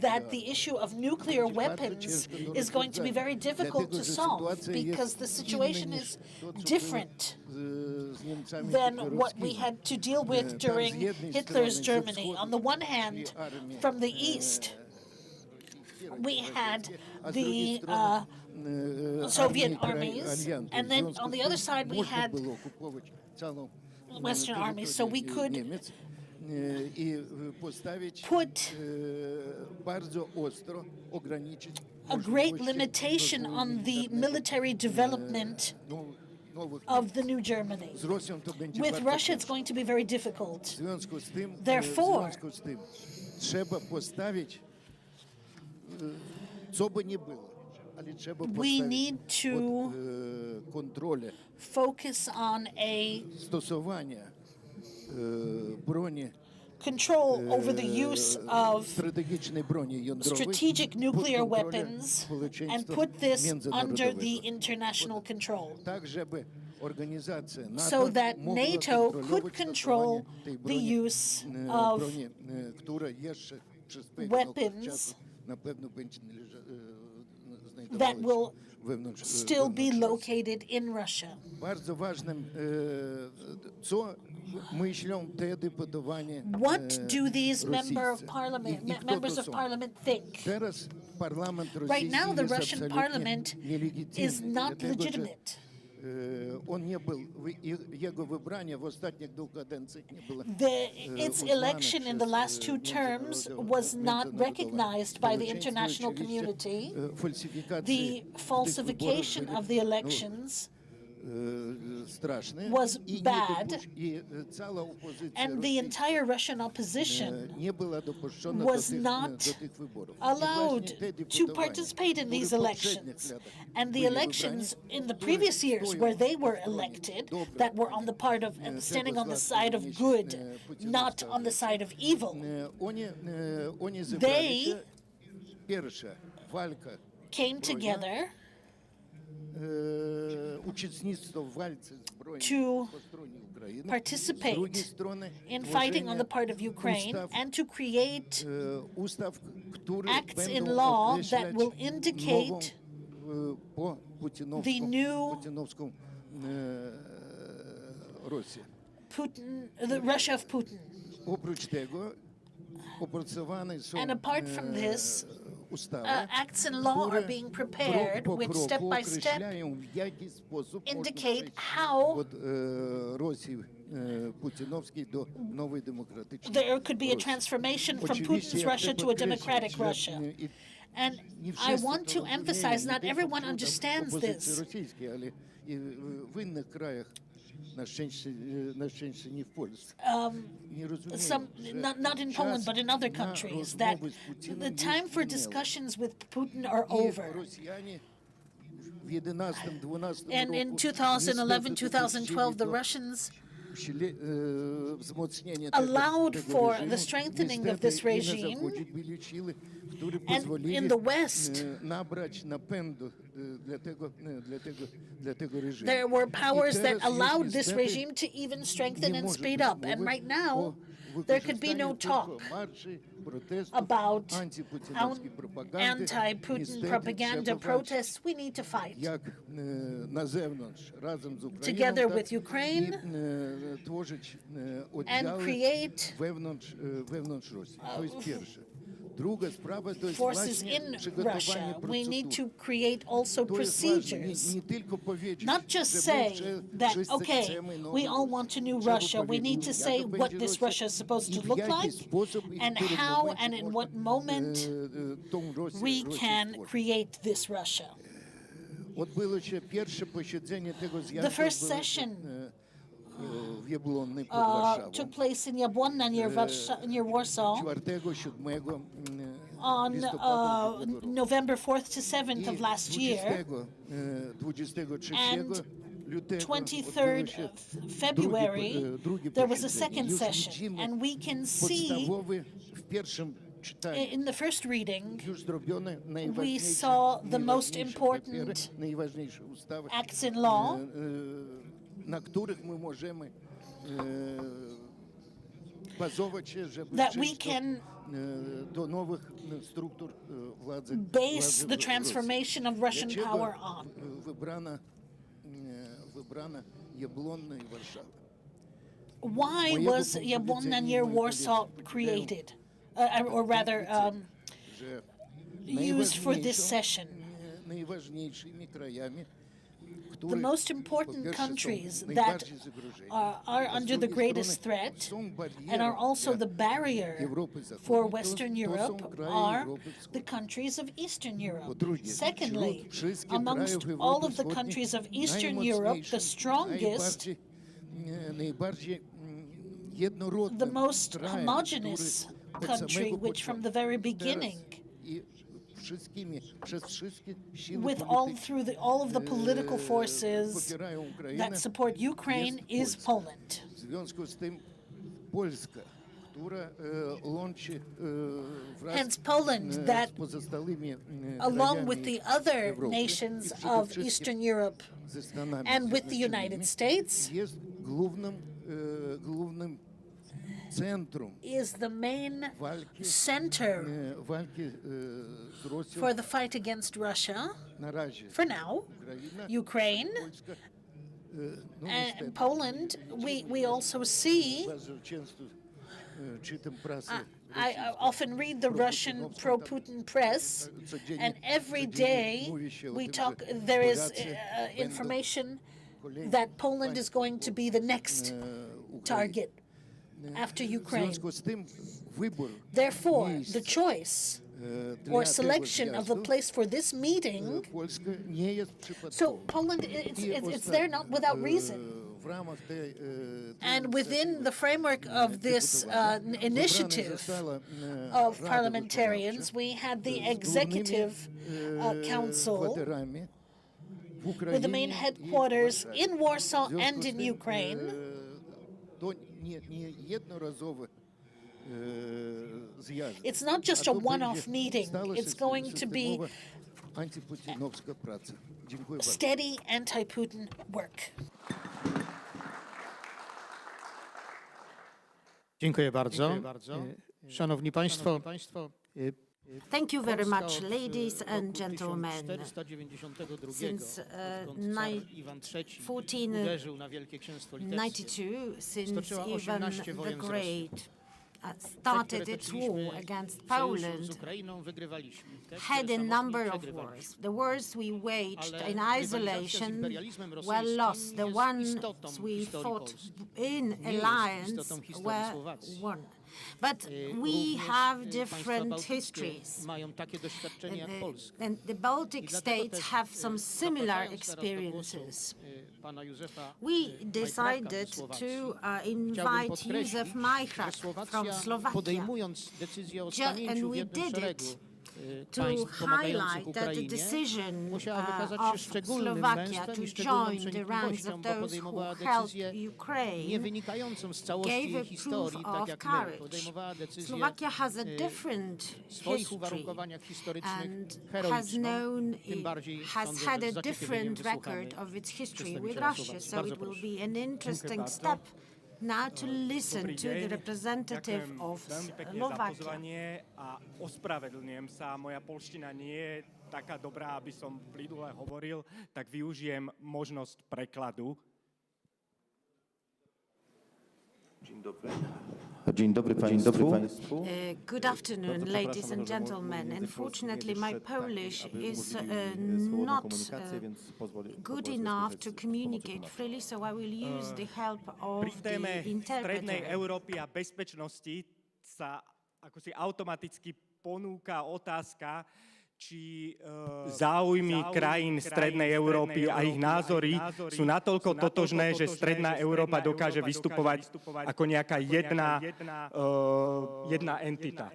that the issue of nuclear weapons is going to be very difficult to solve because the situation is different than what we had to deal with during Hitler's Germany. On the one hand, from the east, we had the Soviet armies, and then on the other side we had Western armies, so we could put a great limitation on the military development of the new Germany. With Russia, it's going to be very difficult. Therefore, we need to focus on a control over the use of strategic nuclear weapons and put this under the international control, so that NATO could control the use of weapons that will still be located in Russia. What do these members of parliament think? Right now, the Russian parliament is not legitimate. Its election in the last two terms was not recognized by the international community. The falsification of the elections was bad, and the entire Russian opposition was not allowed to participate in these elections. And the elections in the previous years where they were elected, that were on the part of standing on the side of good, not on the side of evil, they came together to participate in fighting on the part of Ukraine and to create acts in law that will indicate the new Putin, the Russia of Putin. And apart from this, acts in law are being prepared, which step by step indicate how there could be a transformation from Putin's Russia to a democratic Russia. And I want to emphasize, not everyone understands this. Not in Poland, but in other countries, that the time for discussions with Putin are over. And in 2011, 2012, the Russians allowed for the strengthening of this regime, and in the West, there were powers that allowed this regime to even strengthen and speed up. And right now, there could be no talk about anti-Putin propaganda protests. We need to fight together with Ukraine and create forces in Russia. We need to create also procedures, not just say that, okay, we all want a new Russia. We need to say what this Russia is supposed to look like and how and in what moment we can create this Russia. The first session took place in Jabłonna near Warsaw on November 4th to 7th of last year, and 23rd February there was a second session, and we can see in the first reading we saw the most important acts in law that we can base the transformation of Russian power on. Why was Jabłonna near Warsaw created, or rather used for this session? The most important countries that are under the greatest threat and are also the barrier for Western Europe are the countries of Eastern Europe. Secondly, amongst all of the countries of Eastern Europe, the strongest, the most homogeneous country, which from the very beginning, with all of the political forces that support Ukraine, is Poland. Hence Poland, that along with the other nations of Eastern Europe and with the United States, is the main center for the fight against Russia. For now, Ukraine and Poland, we also see, I often read the Russian pro-Putin press, and every day there is information that Poland is going to be the next target after Ukraine. Therefore, the choice or selection of a place for this meeting, so Poland, it's there not without reason. And within the framework of this initiative of parliamentarians, we had the Executive Council with the main headquarters in Warsaw and in Ukraine. It's not just a one-off meeting. It's going to be steady anti-Putin work. Dziękuję bardzo. Szanowni Państwo, thank you very much, ladies and gentlemen. Since 1492, since Ivan the Great started its war against Poland, had a number of wars. The wars we waged in isolation were lost. The ones we fought in alliance were won. But we have different histories, and the Baltic states have some similar experiences. We decided to invite Józef Majchrak from Slovakia, and we did it to państw pomagających highlight that the Ukrainie decision musiała wykazać of się szczególnym Slovakia męstwem to i szczególną join the ranks przenikliwością, of bo those who podejmowała helped decyzje nie Ukraine wynikającą z całości gave jej a historii, proof tak of jak my. courage. Podejmowała decyzje Slovakia has a different w swoich history uwarunkowaniach historycznych and has heroiczną, tym bardziej has sądzę, had że a z zaciekawieniem different wysłuchamy record of its history with przedstawiciela Russia. Słowacji. So Bardzo it will proszę. be an interesting step now to listen to the representative of Slovakia. pozvanie a ospravedlňujem sa. Moja poľština nie je taká dobrá, aby som plynule hovoril, tak využijem možnosť prekladu. Dzień dobry Państwu. Good afternoon, ladies and gentlemen. Unfortunately, my Polish is not good enough to communicate freely, so I will use the help of Pri téme the Strednej interpreter. Európy a bezpečnosti sa ako si automaticky ponúka otázka, či záujmy krajín Strednej Európy a ich názory sú natoľko totožné, že Stredná Európa dokáže vystupovať ako nejaká jedna entita.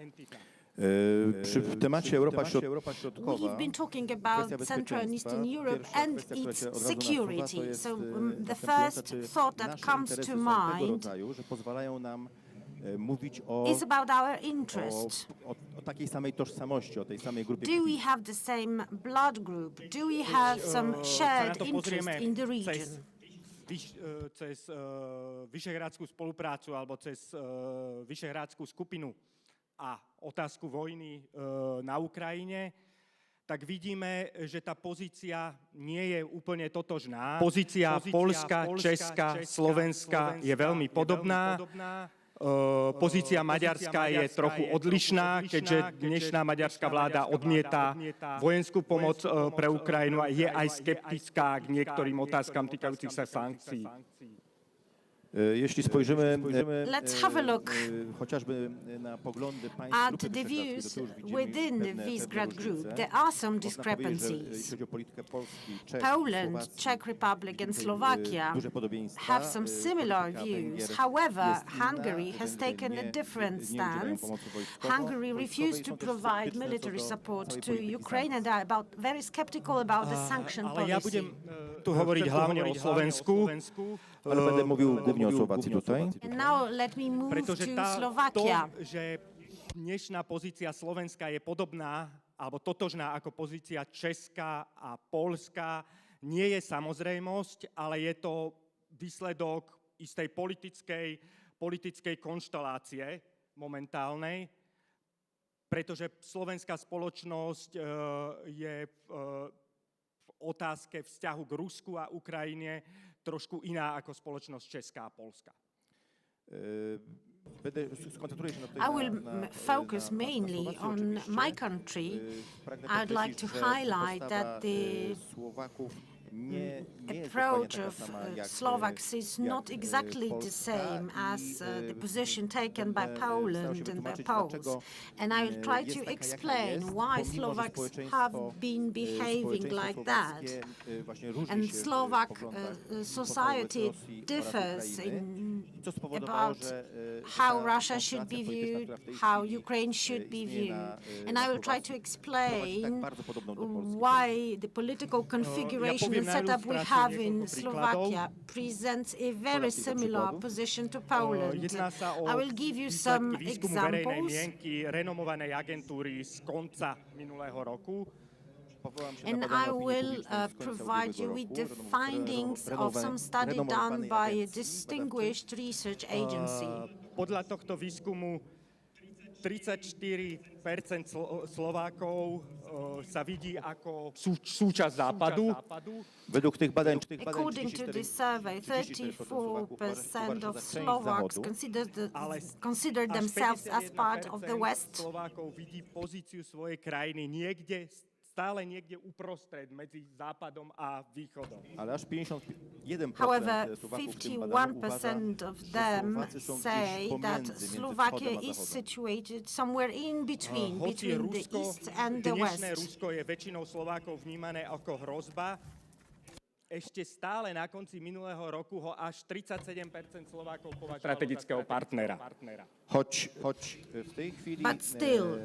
Przy temacie Europa Środkowa We've been talking about Central and Eastern Europe and its security. So the first thought that comes to mind że pozwalają nam mówić o is about our interests. o takiej samej tożsamości, o tej samej grupie. Do we have the same blood group? Do we have some shared interest in the region? Cez Vyšehradskú spoluprácu alebo cez Vyšehradskú skupinu a otázku vojny na Ukrajine, tak vidíme, že tá pozícia nie je úplne totožná. Pozícia Poľska, Česka, Slovenska je veľmi podobná. Pozícia Maďarska je trochu odlišná, keďže dnešná maďarská vláda odmieta vojenskú pomoc pre Ukrajinu a je aj skeptická k niektorým otázkam týkajúcich sa sankcií. Jeśli spojrzymy Let's have a look chociażby na poglądy państw at Grupy the Wyszehradzkiej, views to już widzimy within the pewne Visegrad Group. różnice. There are some Można powiedzieć, że discrepancies. jeśli chodzi o politykę Polski, Czech, Poland, Słowacji, Czech Republic and widzimy Slovakia duże podobieństwa. have some similar Polityka views. Węgier However, jest inna. Hungary has Węgry taken a different nie udzielają stance. pomocy wojskowej. Hungary refused to Są też provide sceptyczne co military do support całej to polityki Ukraine and are very skeptical about the sanction Ale ja policy. budem tu hovoriť hlavne o Slovensku. Ale będę mówił głównie o Słowacji tutaj. And now let me move Pretože to to, Slovakia. že dnešná pozícia Slovenska je podobná alebo totožná ako pozícia Česka a Poľska, nie je samozrejmosť, ale je to výsledok istej politickej konštelácie momentálnej, pretože slovenská spoločnosť je v otázke vzťahu k Rusku a Ukrajine trošku iná ako spoločnosť Česká a Poľska. I will focus mainly on my country. I'd like to highlight that the approach of Slovaks is not exactly the same as the position taken by Poland and by Poles. And I will try to explain why Slovaks have been behaving like that. And Slovak society differs about how Russia should be viewed, how Ukraine should be viewed. And I will try to explain why the political configuration and setup we have in Slovakia presents a very similar position to Poland. I will give you some examples. Renomovanej agentúry z konca minulého roku. And I will provide you with the findings of some study done by a distinguished research agency. Podľa tohto výskumu 34% Slovákov sa vidí ako súčasť Západu. Według tych badań, According to this survey, 34% of Slovaks consider themselves as part of the West. Slovákov vidí pozíciu svojej krajiny stále niekde uprostred medzi Západom a Východom. Ale až 51% However, Slowaków w tym badaniu uważa, 51% of them Slowacy są say gdzieś that pomiędzy, między Slovakia wschodem a is zachodem. situated somewhere in between, Hoci between the East and the West. dnešné Rusko je väčšinou Slovákov vnímané ako hrozba, ešte stále na konci minulého roku ho až 37% Slovákov považovalo strategického partnera. Choć w tej chwili But still,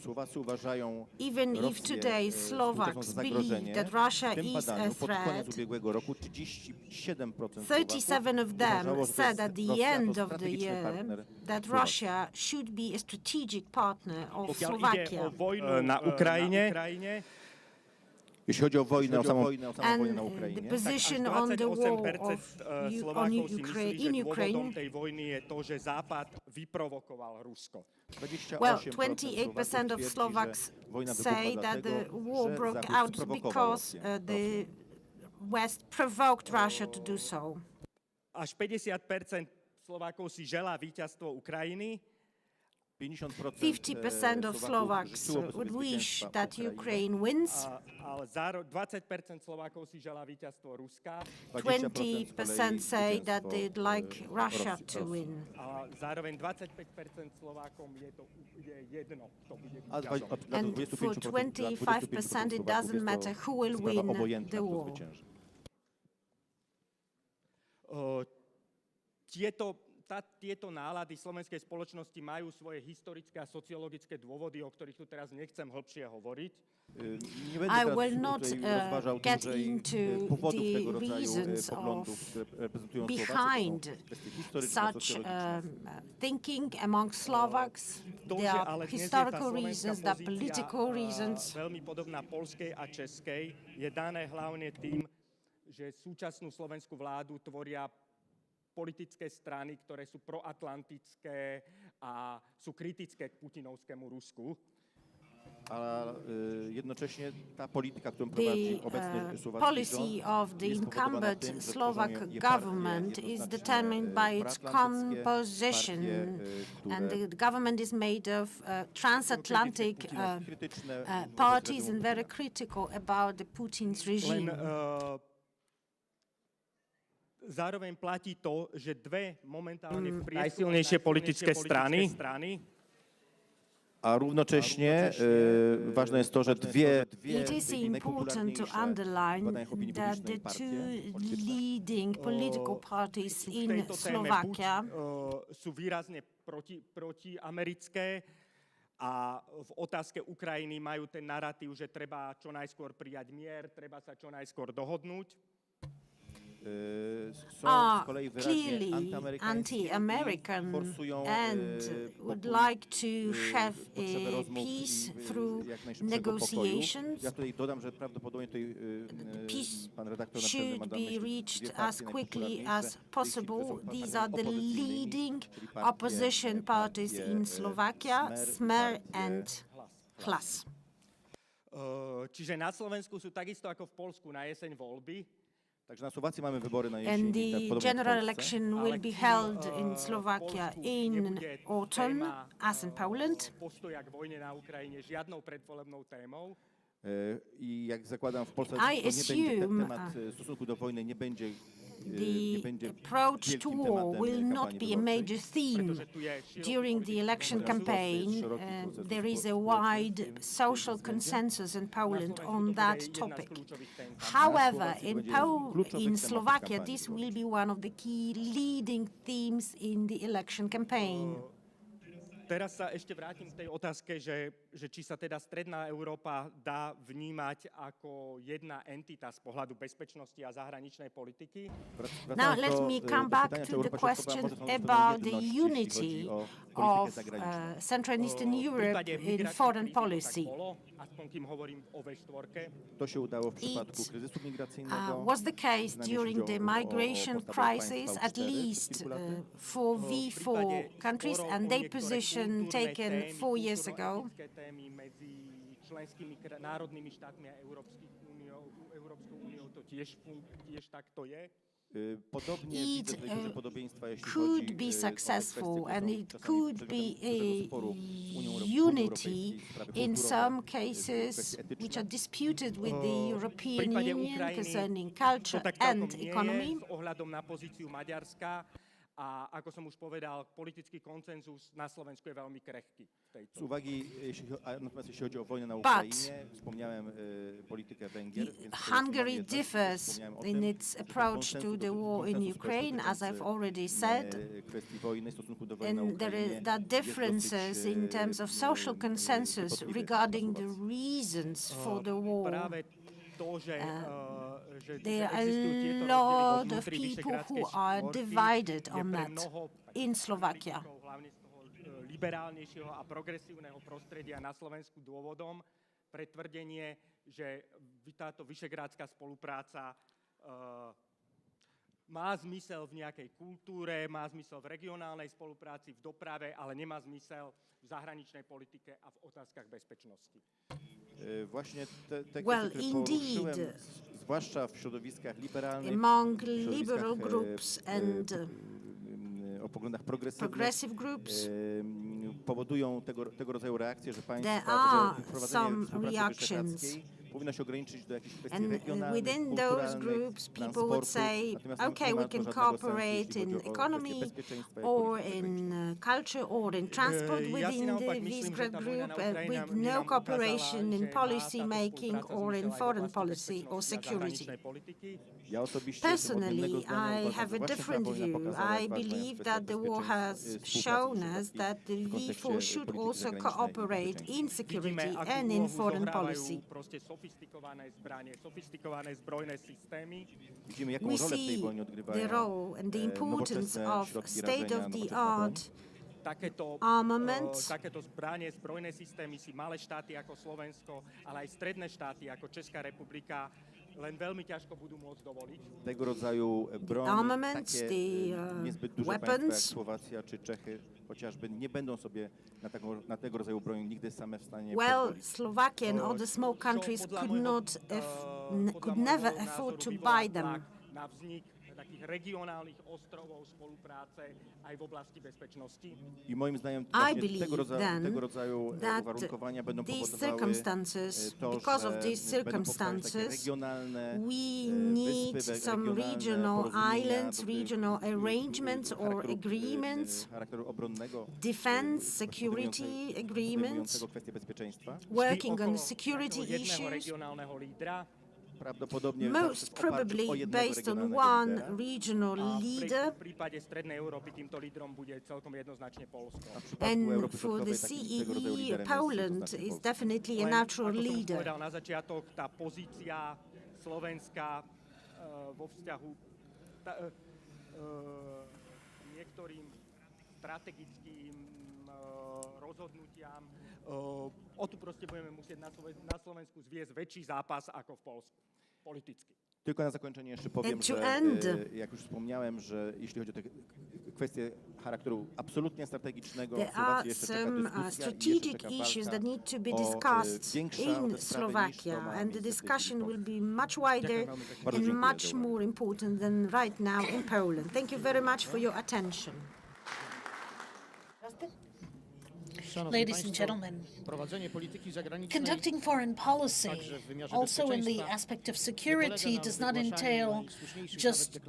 Słowacy uważają Even if Rosję today współczesną Slovaks za believe zagrożenie, that Russia w tym is a badaniu pod koniec threat, ubiegłego roku 37% 37 of them uważało, że said at the Rosja to end of the strategiczny year partner that Słowacji. Russia should be a strategic partner of Pokiaľ ide Slovakia. o vojnu na Ukrajine, Jeśli chodzi o wojnę, o samą wojnę And na the Ukrainie, position tak on the war 28% of on Slovákov si Ukraine, myslí, in že Ukraine. dôvodom tej vojny je to, že Západ vyprovokoval Rusko. 28% Well, Słowaków 28% of twierdzi, że Slovaks wojna wybuchła say that dlatego, the war że broke Zachód out sprowokował because Rosję. the West provoked Russia to do so. Až 50% Slovákov si želá víťazstvo Ukrajiny. 50% of Slovaks would wish that Ukraine wins. Ale 20% Slovákov si želá víťazstvo Ruska. 20% say that they'd like Russia to win. A zároveň 25% Slovákom je jedno, kto bude víťazom. And for 25% it doesn't matter who will win the war. Tieto nálady slovenskej spoločnosti majú svoje historické a sociologické dôvody, o ktorých tu teraz nechcem hlbšie hovoriť. I will not get into the reasons behind such thinking among Slovaks. There are historical reasons, there are political reasons. Veľmi podobná poľskej a českej je dané hlavne tým, že súčasnú slovenskú vládu tvoria politické strany, ktoré sú proatlantické a sú kritické k putinovskému Rusku. Ale jednocześnie ta polityka, którą prowadzi obecny słowacki policy of the incumbent Slovak government is determined by its composition, and the government is made of transatlantic parties and very critical about the Putin's regime. Zároveň platí to, že dve momentálne najsilnejšie politické strany a równocześnie ważne jest to, że dwie It is important to underline that the two leading political parties in Slovakia sú výrazne protiamerické a v otázke Ukrajiny majú ten narratív, že treba čo najskôr prijať mier, treba sa čo najskôr dohodnúť. Are clearly anti-American and would like to have a peace through negotiations. Peace should be reached as quickly as possible. These are the leading opposition parties in Slovakia, Smer and Hlas. Čiže na Slovensku sú takisto ako v Poľsku na jeseň voľby. Takže na Słowacji mamy wybory na jesieni. And the general election will be held in Slovakia in autumn, as in Poland. Postoja k vojne na Ukrajine žiadnou predvolebnou témou. I jak zakładam, w Polsce temat stosunku do wojny nie będzie. The approach to war will not be a major theme during the election campaign. There is a wide social consensus in Poland on that topic. However, in Slovakia, this will be one of the key leading themes in the election campaign. Teraz sa ešte vrátim k tej otázke, že či sa teda Stredná Európa dá vnímať ako jedna entita z pohľadu bezpečnosti a zahraničnej politiky. Now let me come back to the question about the unity of Central and Eastern Europe in foreign policy. Aspoň kým hovorím o V4. To się udało w przypadku kryzysu migracyjnego. Was the case during the migration crisis, at least for V4 countries, and their position taken 4 years ago. Členskými národnými štátmi a Európskou úniou to tiež takto je. It could be successful and it could be a unity in some cases which are disputed with the European Union concerning culture and economy. S ohľadom na pozíciu Maďarska A ako som už povedal, politický konsenzus na Slovensku je veľmi krehký v tejto. Z uwagi, natomiast jeśli chodzi o wojnę na Ukrainie, wspomniałem politykę Węgier. Hungary differs in its approach to the war in Ukraine, as I've already said, and there are differences in terms of social consensus regarding the reasons for the war. There are a lot of people who are divided on that in Slovakia. Liberálnejšieho a progresívneho prostredia na Slovensku dôvodom pre tvrdenie, že táto vyšegrádska spolupráca má zmysel v nejakej kultúre, má zmysel v regionálnej spolupráci, v doprave, ale nemá zmysel v zahraničnej politike a v otázkach bezpečnosti. Właśnie te kwestie, które poruszyłem, zwłaszcza w środowiskach liberalnych, among liberal groups and o poglądach progressive groups, powodują tego rodzaju reakcje, że there państwa are wprowadzenie some współpracy reactions. wyszehradzkiej powinno się ograniczyć do jakichś kwestii And regionalnych, within those kulturalnych, groups, people transportu. would say, Natomiast okay, nie ma we can to żadnego cooperate sensu, jeśli in chodzi o economy kwestie bezpieczeństwa i or polityki in culture or in transport within the Visegrad group, with no cooperation in policy making or in foreign policy or security. Personally, I have a different view. I believe that the war has shown us that the V4 should also cooperate in security and in foreign policy. We see the role and the importance of state-of-the-art armaments. Takéto zbrojné systémy si malé štáty ako Slovensko, ale aj stredné štáty ako Česká republika len veľmi ťažko budú môcť dovoliť. Tego rodzaju broń, armaments, takie niezbyt duże państwa jak weapons. Słowacja czy Czechy chociażby nie będą sobie na tego rodzaju broń nigdy same w stanie Well, Slovakia and other small countries could never afford to buy them. Na vznik takých regionálnych ostrovov spolupráce aj v oblasti bezpečnosti. I moim zdaniem I właśnie believe tego rodzaju that uwarunkowania będą these powodowały circumstances, to, because of że these będą powstawać takie circumstances, regionalne we wyspy, need some regionalne regional porozumienia islands, regional arrangements or agreements, charakteru obronnego, defense, security agreements, obejmującego kwestie bezpieczeństwa. working on security issues, regionálneho lídra. Prawdopodobnie most probably based on one regional leader. V prípade Strednej Európy týmto lídrom bude celkom jednoznačne Poľsko. And for the CEE, Poland is definitely a natural leader. Povedal na začiatok, tá pozícia Slovenska vo vzťahu niektorým strategickým rozhodnutiam, o tu proste budeme musieť na Slovensku zviesť väčší zápas ako v Poľsku, politicky. Tylko na zakończenie jeszcze powiem, że jak już wspomniałem, że jeśli chodzi o te kwestie charakteru absolutnie strategicznego, there are some strategic issues that need to be discussed in Slovakia, and the discussion will be much wider and much more important than right now in Poland. Thank you very much for your attention. Ladies and gentlemen, conducting foreign policy, also in the aspect of security, does not entail just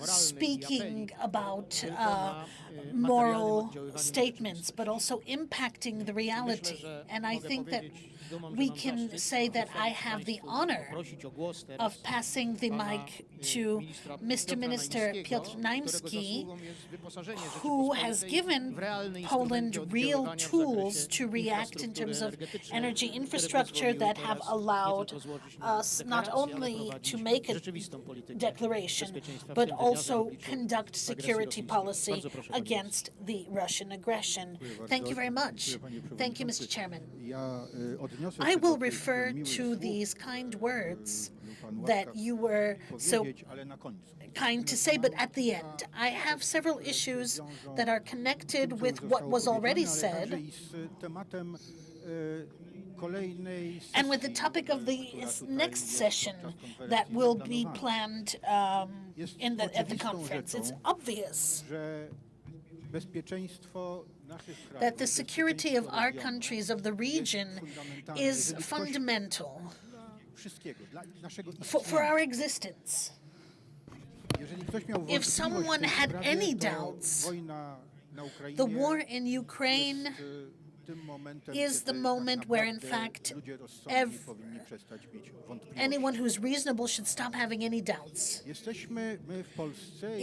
speaking about moral statements, but also impacting the reality. And I think that we can say that I have the honor of passing the mic to Mr. Minister Piotr Naimski, who has given Poland real tools to react in terms of energy infrastructure that have allowed us not only to make a declaration, but also conduct security policy against the Russian aggression. Thank you very much. Thank you, Mr. Chairman. I will refer to these kind words that you were so kind to say, but at the end, I have several issues that are connected with what was already said and with the topic of the next session that will be planned at the conference. It's obvious that the security of our countries, of the region, is fundamental for our existence. If someone had any doubts, the war in Ukraine is the moment where, in fact, anyone who's reasonable should stop having any doubts.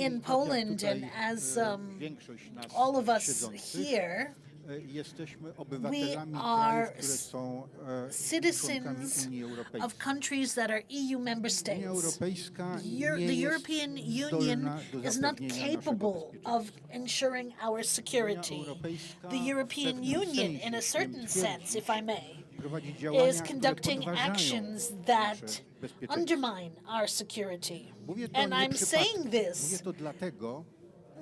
In Poland, and as all of us here, we are citizens of countries that are EU member states. The European Union is not capable of ensuring our security. The European Union, in a certain sense, if I may, is conducting actions that undermine our security. And I'm saying this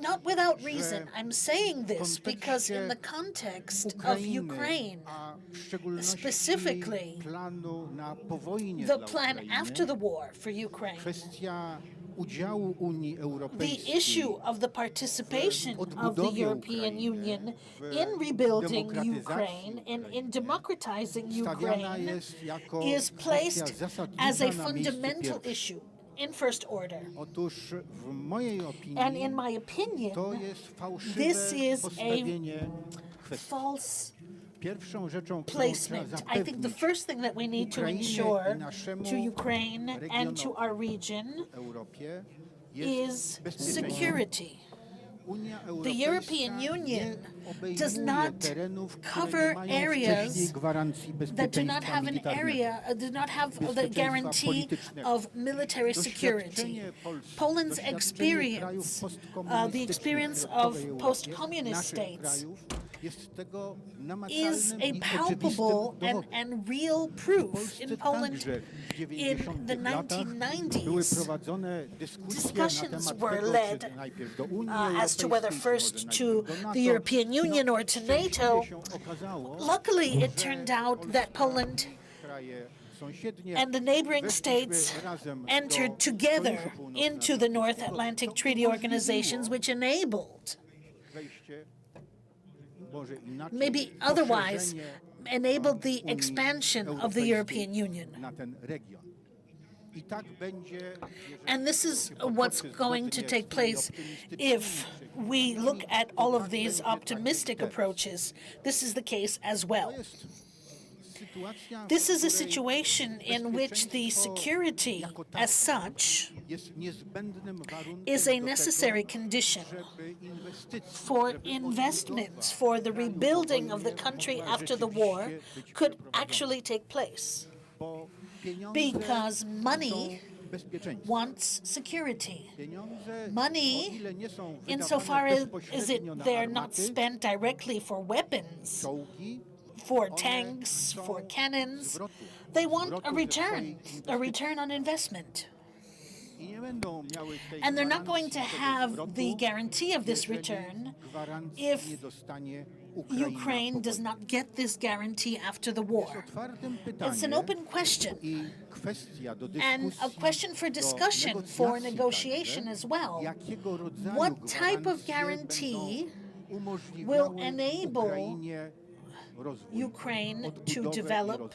not without reason. I'm saying this because in the context of Ukraine, specifically, the plan after the war for Ukraine, the issue of the participation of the European Union in rebuilding Ukraine and in democratizing Ukraine is placed as a fundamental issue in first order. And in my opinion, this is a false placement. I think the first thing that we need to ensure to Ukraine and to our region is security. The European Union does not cover areas that do not have the guarantee of military security. Poland's experience, the experience of post-communist states, is a palpable and real proof. In Poland, in the 1990s, discussions were led as to whether first to the European Union or to NATO. Luckily, it turned out that Poland and the neighboring states entered together into the North Atlantic Treaty Organizations, which enabled, maybe otherwise, enabled the expansion of the European Union. And this is what's going to take place if we look at all of these optimistic approaches. This is the case as well. This is a situation in which the security as such is a necessary condition for investments, for the rebuilding of the country after the war could actually take place. Because money wants security. Money, insofar as they're not spent directly for weapons, for tanks, for cannons, they want a return on investment. And they're not going to have the guarantee of this return if Ukraine does not get this guarantee after the war. It's an open question, and a question for discussion, for negotiation as well. What type of guarantee will enable Ukraine to develop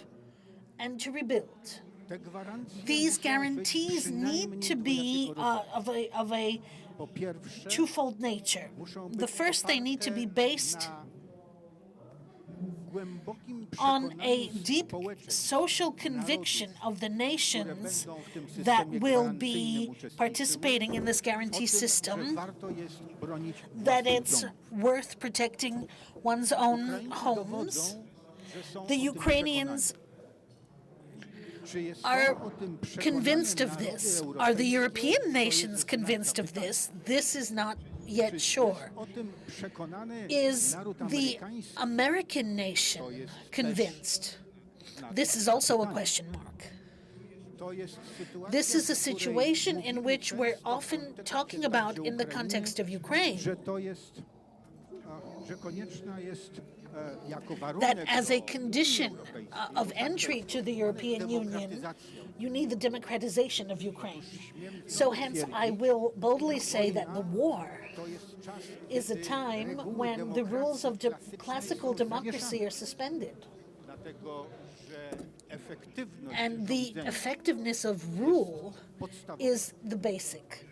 and to rebuild? These guarantees need to be of a twofold nature. The first, they need to be based on a deep social conviction of the nations that will be participating in this guarantee system, that it's worth protecting one's own homes. The Ukrainians are convinced of this. Are the European nations convinced of this? This is not yet sure. Is the American nation convinced? This is also a question mark. This is a situation in which we're often talking about in the context of Ukraine, that as a condition of entry to the European Union, you need the democratization of Ukraine. So hence, I will boldly say that the war is a time when the rules of classical democracy are suspended. And the effectiveness of rule is the basic.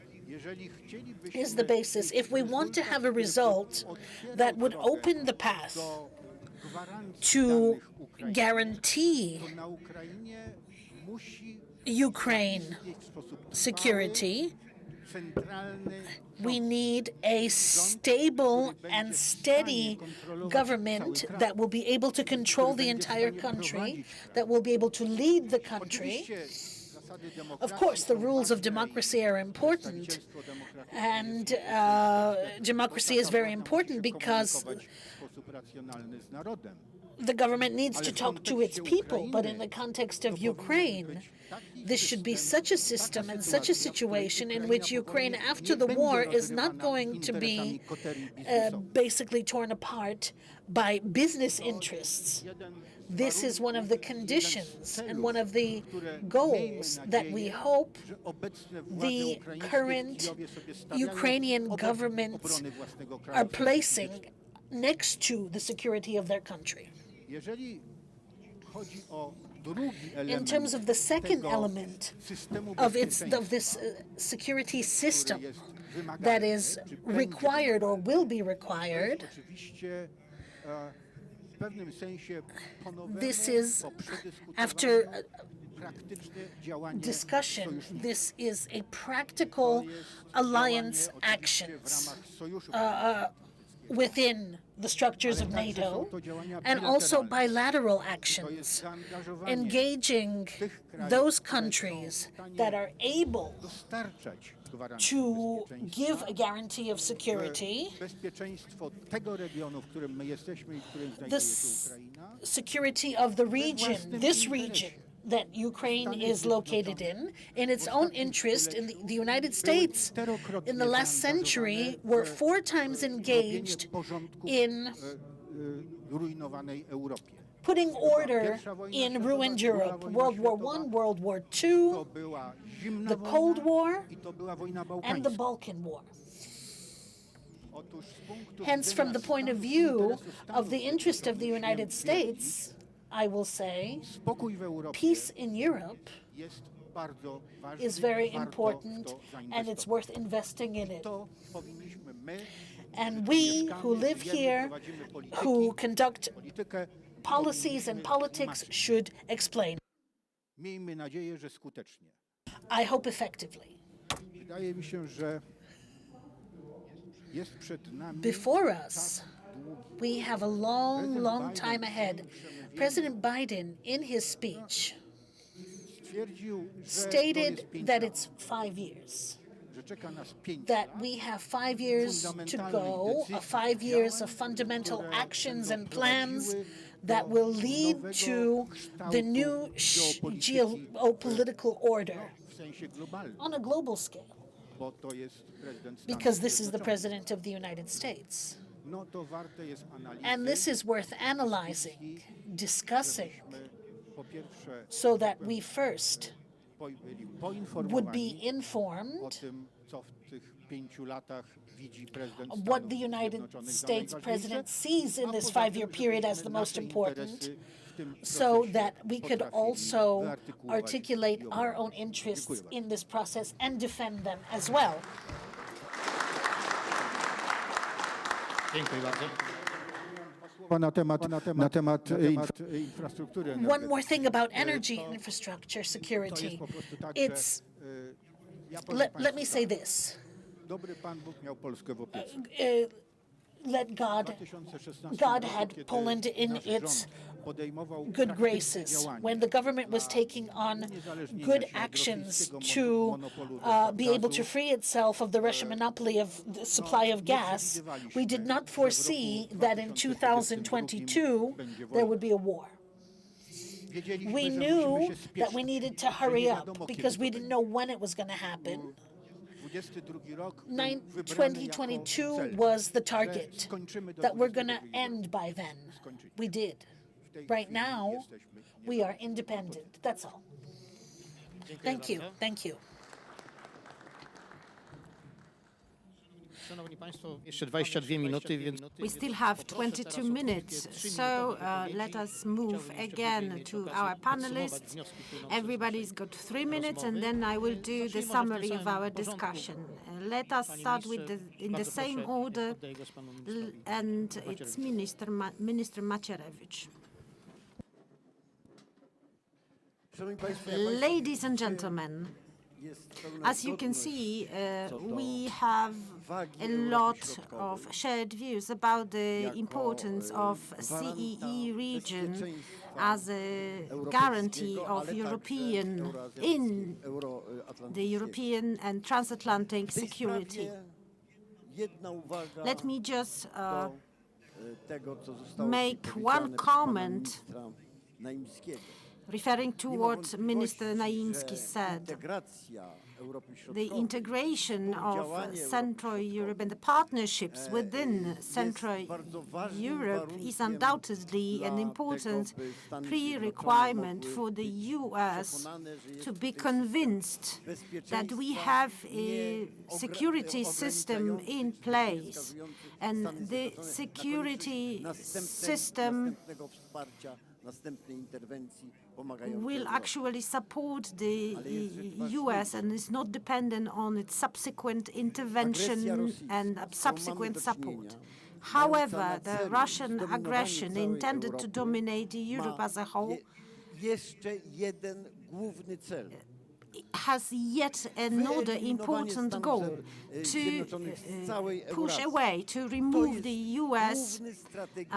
is the basis. If we want to have a result that would open the path to guarantee Ukraine security, we need a stable and steady government that will be able to control the entire country, that will be able to lead the country. Of course, the rules of democracy are important, and democracy is very important because the government needs to talk to its people, but in the context of Ukraine, this should be such a system and such a situation in which Ukraine after the war is not going to be basically torn apart by business interests. This is one of the conditions and one of the goals that we hope the current Ukrainian governments are placing next to the security of their country. In terms of the second element of this security system that is required or will be required, this is, after discussion, this is a practical alliance actions within the structures of NATO, and also bilateral actions, engaging those countries that are able to give a guarantee of security, the security of the region, this region that Ukraine is located in its own interest. In the United States, in the last century, were 4 times engaged in putting order in ruined Europe. World War I, World War II, the Cold War, and the Balkan War. Hence, from the point of view of the interest of the United States, I will say peace in Europe is very important, and it's worth investing in it. And we who live here, who conduct policies and politics, should explain. I hope effectively. Before us, we have a long, long time ahead. President Biden, in his speech, stated that it's 5 years, that we have 5 years to go, 5 years of fundamental actions and plans that will lead to the new geopolitical order on a global scale, because this is the President of the United States. And this is worth analyzing, discussing, so that we first would be informed what the United States President sees in this 5-year period as the most important, so that we could also articulate our own interests in this process and defend them as well. One more thing about energy infrastructure security. Let me say this. God had Poland in its good graces when the government was taking on good actions to be able to free itself of the Russian monopoly of the supply of gas. We did not foresee that in 2022 there would be a war. We knew that we needed to hurry up because we didn't know when it was going to happen. 2022 was the target, that we're going to end by then. We did. Right now, we are independent. That's all. Thank you. Thank you. Szanowni Państwo, jeszcze 22 minuty, więc... We still have 22 minutes, so let us move again to our panelists. Everybody's got 3 minutes, and then I will do the summary of our discussion. Let us start with in the same order, and it's Minister Macierewicz. Ladies and gentlemen, as you can see, we have a lot of shared views about the importance of CEE region as a guarantee of the European and transatlantic security. Let me just make one comment referring to what Minister Naimski said. The integration of Central Europe and the partnerships within Central Europe is undoubtedly an important pre-requirement for the US to be convinced that we have a security system in place, and the security system will actually support the US and is not dependent on its subsequent intervention and subsequent support. However, the Russian aggression intended to dominate Europe as a whole has yet another important goal: to push away, to remove the US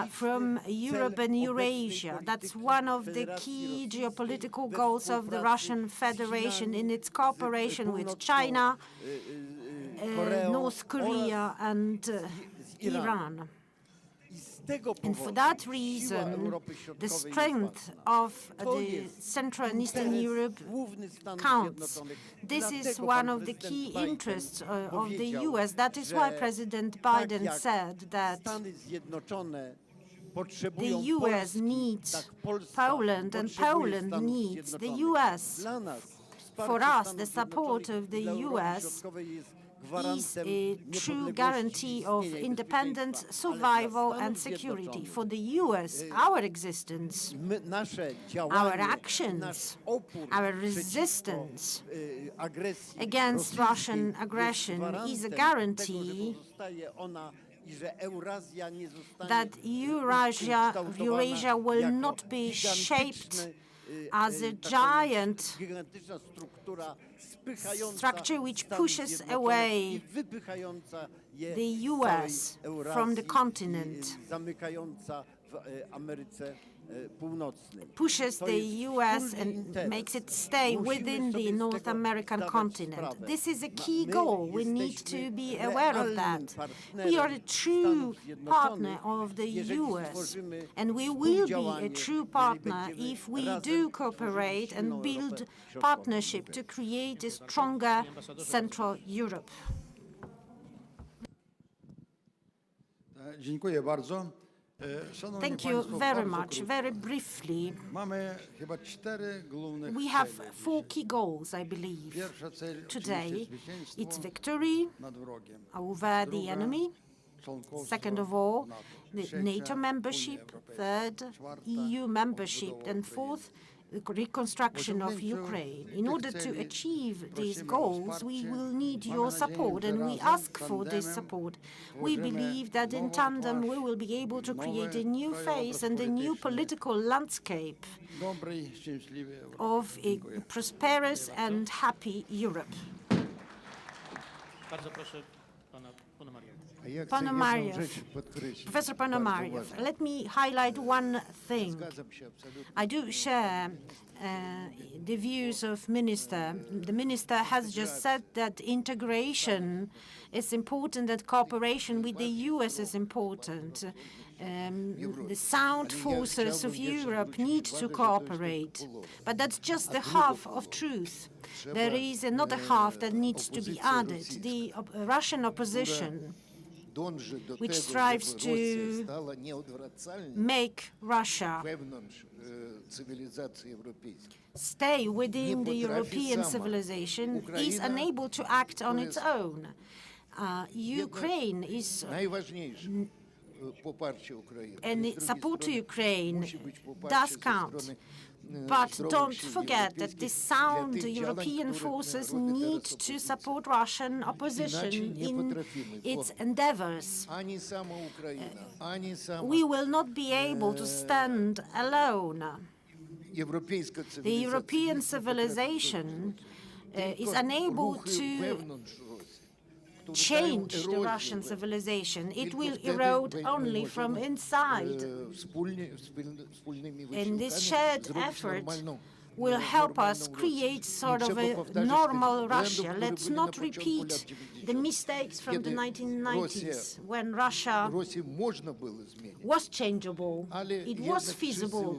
from Europe and Eurasia. That's one of the key geopolitical goals of the Russian Federation in its cooperation with China, North Korea, and Iran. And for that reason, the strength of the Central and Eastern Europe counts. This is one of the key interests of the US. That is why President Biden said that the US needs Poland and Poland needs the US. For us, the support of the US is a true guarantee of independence, survival, and security. For the US, our existence, our actions, our resistance against Russian aggression is a guarantee that Eurasia will not be shaped as a giant structure which pushes away the US from the continent, pushes the US and makes it stay within the North American continent. This is a key goal. We need to be aware of that. We are a true partner of the US, and we will be a true partner if we do cooperate and build partnership to create a stronger Central Europe. Dziękuję bardzo. Thank you very much. Very briefly, we have 4 key goals, I believe, today. It's victory over the enemy. Second of all, the NATO membership. Third, EU membership. And fourth, the reconstruction of Ukraine. In order to achieve these goals, we will need your support, and we ask for this support. We believe that in tandem we will be able to create a new face and a new political landscape of a prosperous and happy Europe. Professor Ponomariev, let me highlight one thing. I do share the views of Minister. The Minister has just said that integration is important, that cooperation with the US is important. The sound forces of Europe need to cooperate. But that's just the half of truth. There is another half that needs to be added. The Russian opposition, which strives to make Russia stay within the European civilization, is unable to act on its own. Ukraine is Najważniejsze poparcie України. and support to Ukraine does count. But don't forget that the sound European forces need to support Russian opposition in its endeavors. Ані сама Україна, ані сама We will not be able to stand alone. європейська The цивілізація European civilization is unable to change the Russian civilization. It will erode only from inside. And this shared effort will help us create sort of a normal Russia. Let's not repeat the mistakes from the 1990s when Russia was changeable. It was feasible.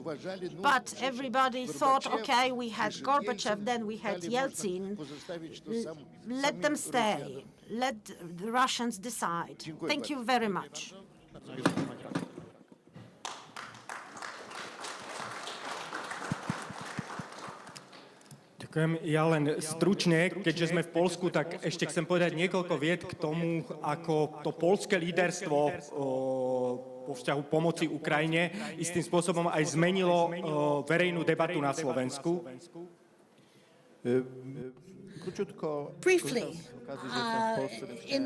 But everybody thought, okay, we had Gorbachev, then we had Yeltsin. Let them stay. Let the Russians decide. Thank you very much. Ďakujem. Ja len stručne, keďže sme v Poľsku, tak ešte chcem povedať niekoľko vied k tomu, ako to poľské líderstvo vo vzťahu pomoci Ukrajine istým spôsobom aj zmenilo verejnú debatu na Slovensku. Briefly,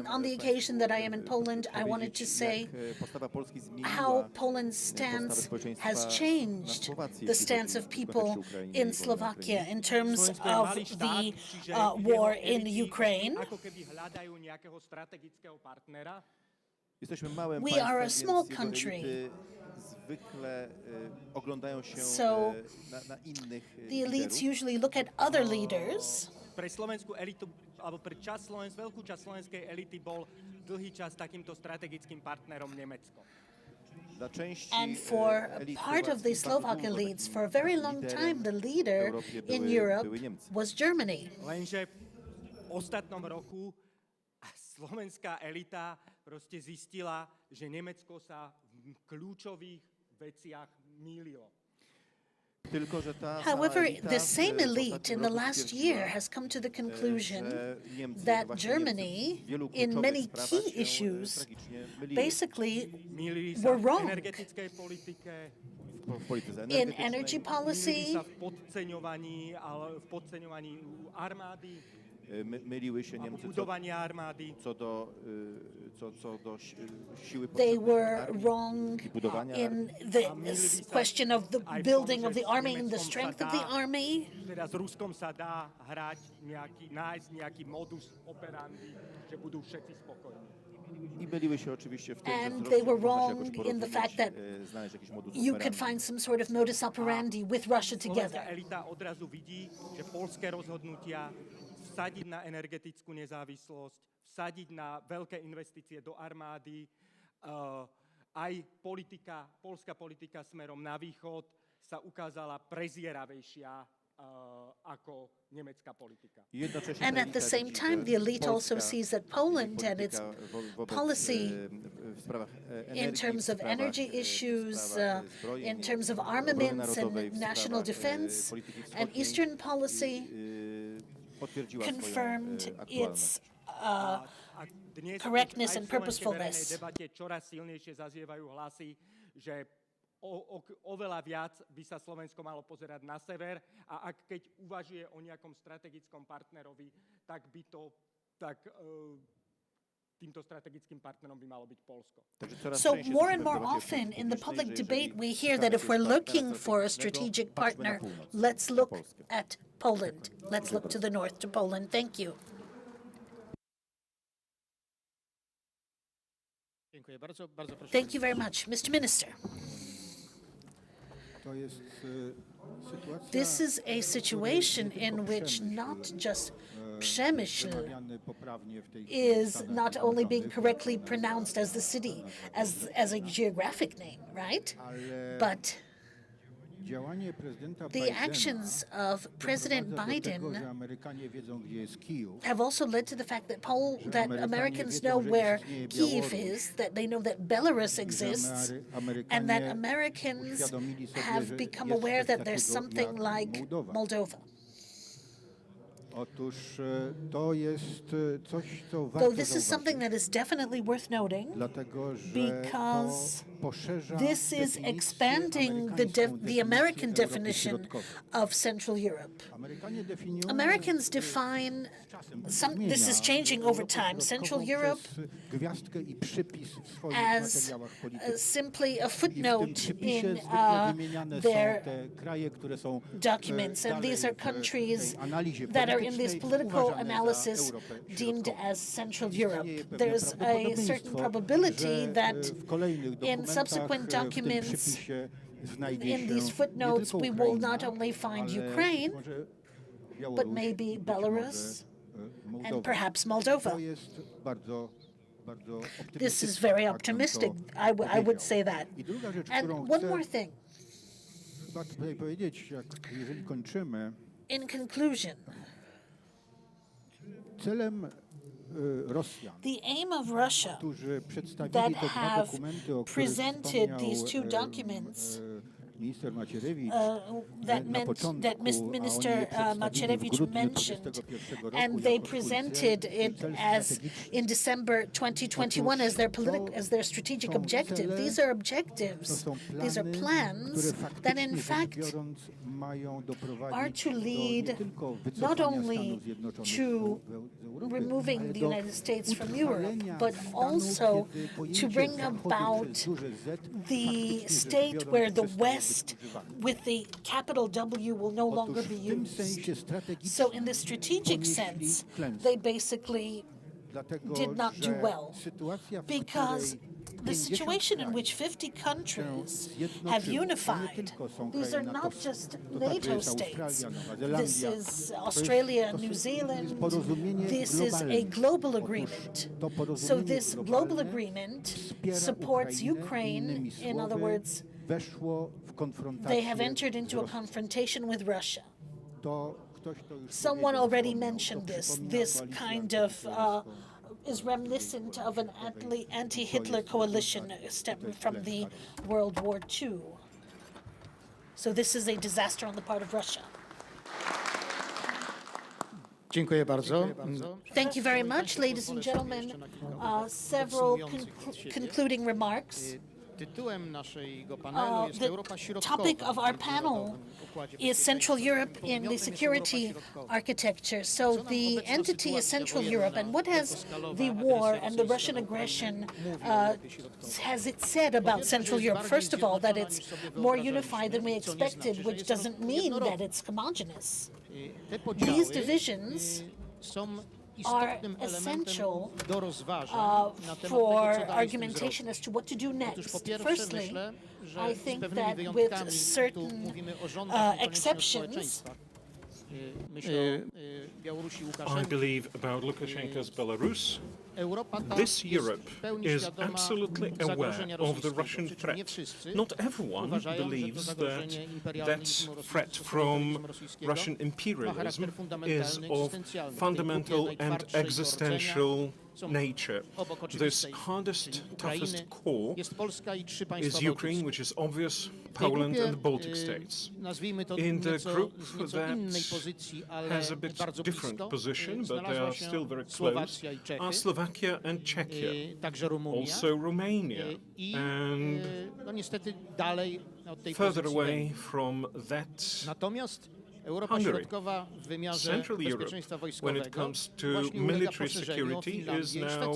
on the occasion that I am in Poland, I wanted to say how Poland's stance has changed the stance of people in Slovakia in terms of the war in Ukraine. We are a small country, so the elites usually look at other leaders. Pre slovenskú elitu, alebo pre veľkú časť slovenskej elity bol dlhý čas takýmto strategickým partnerom Nemecko. And for part of the Slovak elites, for a very long time, the leader in Europe was Germany. Lenže v ostatnom roku slovenská elita proste zistila, že Nemecko sa v kľúčových veciach mýlilo. However, the same elite in the last year has come to the conclusion that Germany, in many key issues, basically were wrong. In energy policy, v podceňovaní armády, myliły się Niemcy co do siły they were wrong in the question of the building of the army and the strength of the army. Teda s Ruskom sa dá hrať nájsť nejaký modus operandi, že budú všetci spokojní. And they were wrong in the fact that you could find some sort of modus operandi with Russia together. Slovenská elita odrazu vidí, že poľské rozhodnutia vsadiť na energetickú nezávislosť, vsadiť na veľké investície do armády, aj poľská politika smerom na východ sa ukázala prezieravejšia ako nemecká politika. And at the same time, the elite also sees that Poland and its policy in terms of energy issues, in terms of armaments and national defense, and Eastern policy confirmed its correctness and purposefulness. V debate čoraz silnejšie zaznievajú hlasy, že oveľa viac by sa Slovensko malo pozerať na sever a keď uvažuje o nejakom strategickom partnerovi, tak týmto strategickým partnerom by malo byť Poľsko. So more and more often in the public debate we hear that if we're looking for a strategic partner, let's look at Poland. Let's look to the north, to Poland. Thank you. Thank you very much. Mr. Minister. This is a situation in which not just Przemysl is not only being correctly pronounced as the city, as a geographic name, right? But the actions of President Biden have also led to the fact that Americans know where Kyiv is, that they know that Belarus exists, and that Americans have become aware that there's something like Moldova. Otóż to jest coś, co Though warto this is something zauważyć, that is definitely worth noting, dlatego że because to poszerza this is definicję expanding the American definition of Central Europe. Amerykanie definiują Americans define this is changing over time, Central Europe gwiazdkę i przypis w swoich as materiałach politycznych. simply a I w tym footnote przypisie in zwykle wymieniane są their te kraje, które są documents, and dalej these are w countries tej analizie that are in this politycznej political uważane za analysis Europę deemed Środkową. as Central Istnieje Europe. pewne There's a certain prawdopodobieństwo, probability że that w kolejnych in dokumentach subsequent w tym documents, przypisie znajdzie in się these nie footnotes, tylko we will Ukraina, not only find ale Ukraine, może but Białoruś, maybe być Belarus może, and Mołdowa. perhaps Moldova. To jest bardzo, bardzo This is optymistyczne, very tak bym optimistic. to I would powiedział. say that. I druga rzecz, And którą one chcę more thing. chyba tutaj powiedzieć, jeżeli kończymy, In conclusion, celem Rosjan, the aim of Russia którzy przedstawili that te dwa have dokumenty, o których presented wspomniał these two documents minister Macierewicz that na początku, a oni je Minister przedstawili w Macierewicz grudniu mentioned, 2021 roku and they jako swój presented it cel as strategiczny. in December 2021 as their strategic są objective. cele, These are To objectives. są These are plany, które plans that in faktycznie fact rzecz biorąc mają are doprowadzić to do lead nie tylko not wycofania only Stanów Zjednoczonych to z Europy, removing ale the do United States from Europe, utrwalenia but stanu, also kiedy to pojęcie bring Zachodu about przez duże Z the faktycznie rzecz state biorąc where the przestaje być West używane. with the capital W will no longer Otóż be w tym used. sensie strategicznym So in the strategic ponieśli sense, klęskę. they basically Dlatego, did not do że well, sytuacja, w because której the 50 situation in krajów which 50 countries zjednoczyło, have to nie unified, tylko są these kraje are not natowskie, just to także NATO jest states. Australia, Nowa This Zelandia. is To Australia, to New jest Zealand. porozumienie This is a globalne. global Otóż agreement. to So porozumienie this global globalne agreement wspiera supports Ukrainę, Ukraine. innymi In other słowy, words, weszło w konfrontację they have entered into a z Rosją. confrontation with Russia. To ktoś to już Someone powiedział, already wspomniał. mentioned To this. przypomina This koalicję kind of antyhitleriańską. is reminiscent of an anti-Hitler coalition stemming from the World War II. So this is a disaster on the part of Russia. Dziękuję bardzo. Thank you very much, ladies and gentlemen. Several concluding remarks. Tytułem naszego panelu jest The Europa Środkowa. topic of our panel is Central Europe in the security architecture. So the entity is Central Europe, and what has the war and the Russian aggression has it said about Central Europe? First of all, that it's more unified than we expected, which doesn't mean that it's homogeneous. These divisions are essential for argumentation as to what to do next. Firstly, I think that with certain exceptions, I believe about Lukashenko's Belarus, this Europe is absolutely aware of the Russian threat. Not everyone believes that that threat from Russian imperialism is of fundamental and existential nature. This hardest, toughest core is Ukraine, which is obvious, Poland and the Baltic states. In the group that has a bit different position, but they are still very close, are Slovakia and Czechia, also Romania, and further away from that, Hungary. Central Europe, when it comes to military security, is now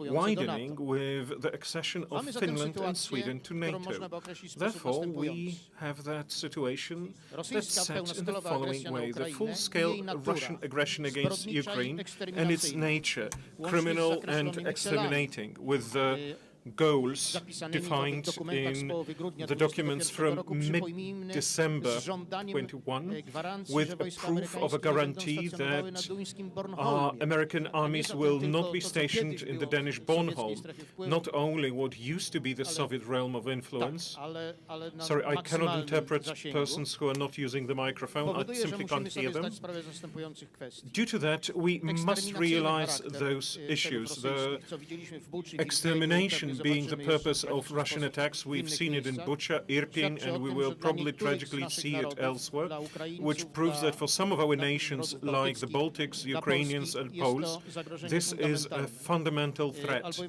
widening with the accession of Finland and Sweden to NATO. Therefore, we have that situation that's set in the following way. The full-scale Russian aggression against Ukraine and its nature, criminal and exterminating, with the goals defined in the documents from mid-December 21, with a proof of a guarantee that American armies will not be stationed in the Danish Bornholm, not only what used to be the Soviet realm of influence. Sorry, I cannot interpret persons who are not using the microphone. I simply can't hear them. Due to that, we must realize those issues. The extermination being the purpose of Russian attacks. We've seen it in Bucha, Irpin, and we will probably tragically see it elsewhere, which proves that for some of our nations, like the Baltics, Ukrainians, and Poles, this is a fundamental threat,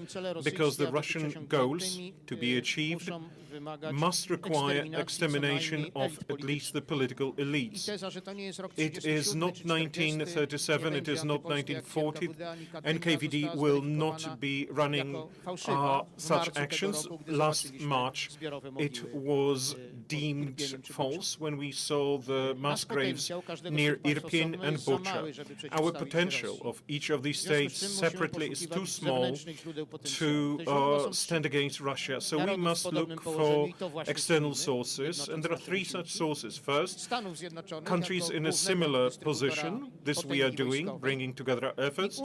because the Russian goals to be achieved must require extermination of at least the political elites. It is not 1937, it is not 1940. NKVD will not be running such actions. Last March, it was deemed false when we saw the mass graves near Irpin and Bucha. Our potential of each of these states separately is too small to stand against Russia, so we must look for external sources, and there are three such sources. First, countries in a similar position. This we are doing, bringing together our efforts.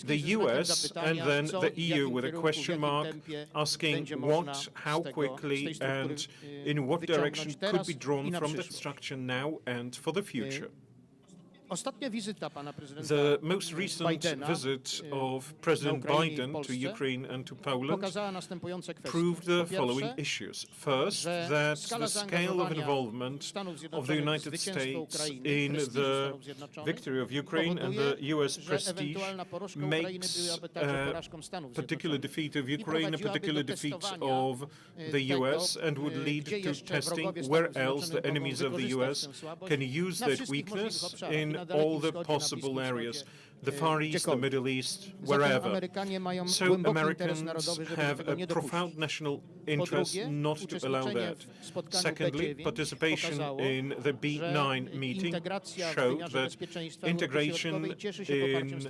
The US, and then the EU with a question mark, asking what, how quickly, and in what direction could be drawn from the structure now and for the future. The most recent visit of President Biden to Ukraine and to Poland proved the following issues. First, that the scale of involvement of the United States in the victory of Ukraine and the US prestige makes a particular defeat of Ukraine a particular defeat of the US, and would lead to testing where else the enemies of the US can use that weakness in all the possible areas, the Far East, the Middle East, wherever. So Americans have a profound national interest not to allow that. Secondly, participation in the B9 meeting showed that integration in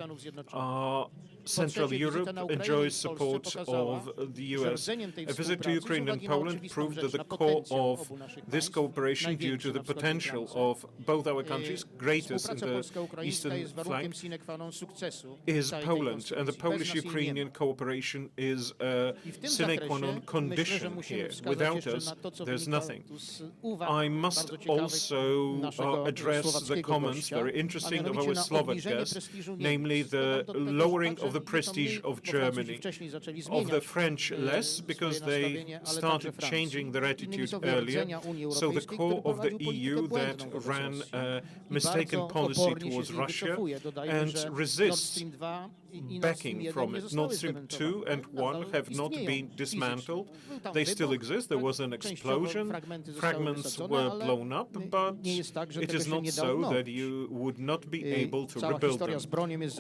Central Europe enjoys support of the US. A visit to Ukraine and Poland proved that the core of this cooperation, due to the potential of both our countries, greatest in the eastern flank, is Poland, and the Polish-Ukrainian cooperation is a sine qua non condition here. Without us, there's nothing. I must also address the comments, very interesting, of our Slovak guest, namely the lowering of the prestige of Germany. Of the French, less, because they started changing their attitude earlier. So the core of the EU that ran a mistaken policy towards Russia and resists backing from it. Nord Stream 2 and 1 have not been dismantled. They still exist. There was an explosion. Fragments were blown up, but it is not so that you would not be able to rebuild them.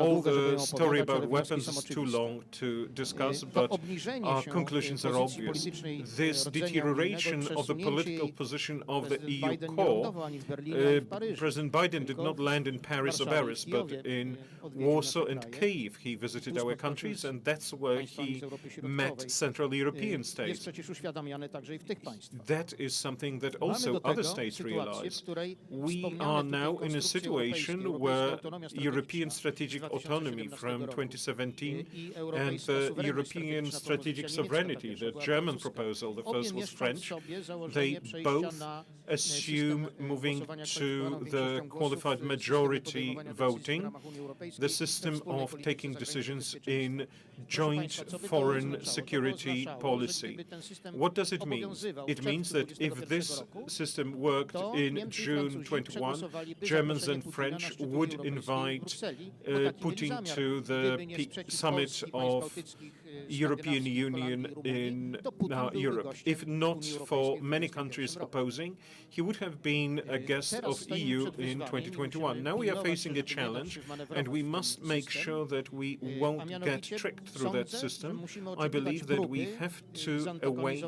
All the story about weapons is too long to discuss, but our conclusions are obvious. This deterioration of the political position of the EU core, President Biden did not land in Paris or Paris, but in Warsaw and Kyiv. He visited our countries, and that's where he met Central European states. That is something that also other states realize. We are now in a situation where European strategic autonomy from 2017 and the European strategic sovereignty, the German proposal, the first was French, they both assume moving to the qualified majority voting, the system of taking decisions in joint foreign security policy. What does it mean? It means that if this system worked in June 21, Germans and French would invite Putin to the summit of European Union in Europe. If not for many countries opposing, he would have been a guest of EU in 2021. Now we are facing a challenge, and we must make sure that we won't get tricked through that system. I believe that we have to await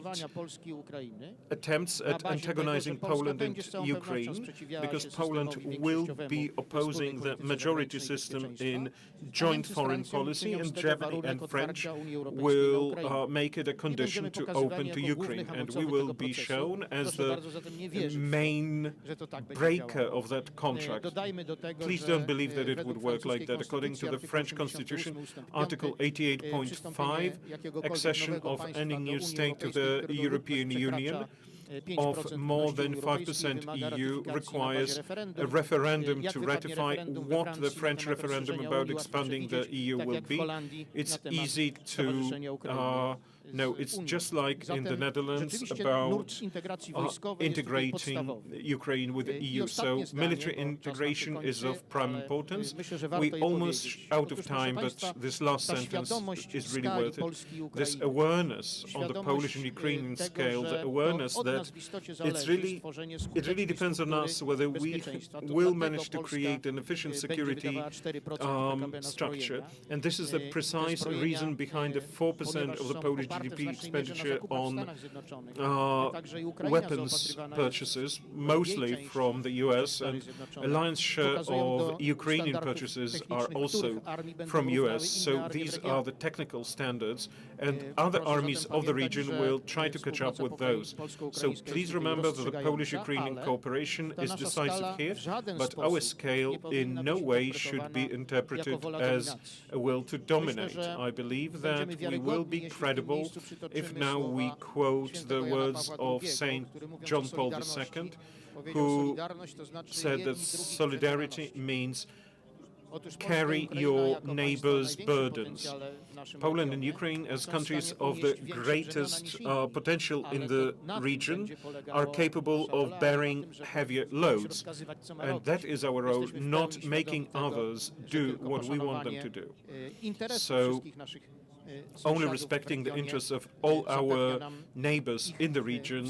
attempts at antagonizing Poland and Ukraine, because Poland will be opposing the majority system in joint foreign policy, and Germany and French will make it a condition to open to Ukraine, and we will be shown as the main breaker of that contract. Please don't believe that it would work like that. According to the French Constitution, Article 88.5, accession of any new state to the European Union of more than 5% EU requires a referendum to ratify. What the French referendum about expanding the EU will be, it's easy to No, it's just like in the Netherlands about integrating Ukraine with the EU. So military integration is of prime importance. We're almost out of time, but this last sentence is really worth it. This awareness on the Polish and Ukrainian scale, the awareness that it really depends on us whether we will manage to create an efficient security structure. And this is the precise reason behind the 4% of the Polish GDP expenditure on weapons purchases, mostly from the US, and a lion's share of Ukrainian purchases are also from US. So these are the technical standards, and other armies of the region will try to catch up with those. So please remember that the Polish-Ukrainian cooperation is decisive here, but our scale in no way should be interpreted as a will to dominate. I believe that we will be credible if now we quote the words of Saint John Paul II, who said that solidarity means carry your neighbor's burdens. Poland and Ukraine, as countries of the greatest potential in the region, are capable of bearing heavier loads. And that is our role, not making others do what we want them to do. So only respecting the interests of all our neighbors in the region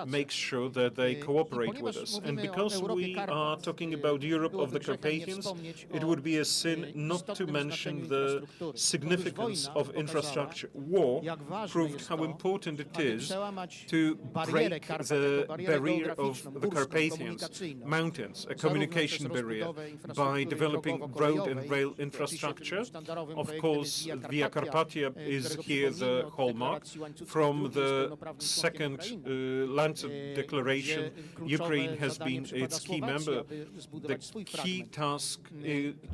makes sure that they cooperate with us. And because we are talking about Europe of the Carpathians, it would be a sin not to mention the significance of infrastructure. War proved how important it is to break the barrier of the Carpathians, mountains, a communication barrier, by developing road and rail infrastructure. Of course, Via Carpathia is here the hallmark. From the second Lancet Declaration, Ukraine has been its key member. The key task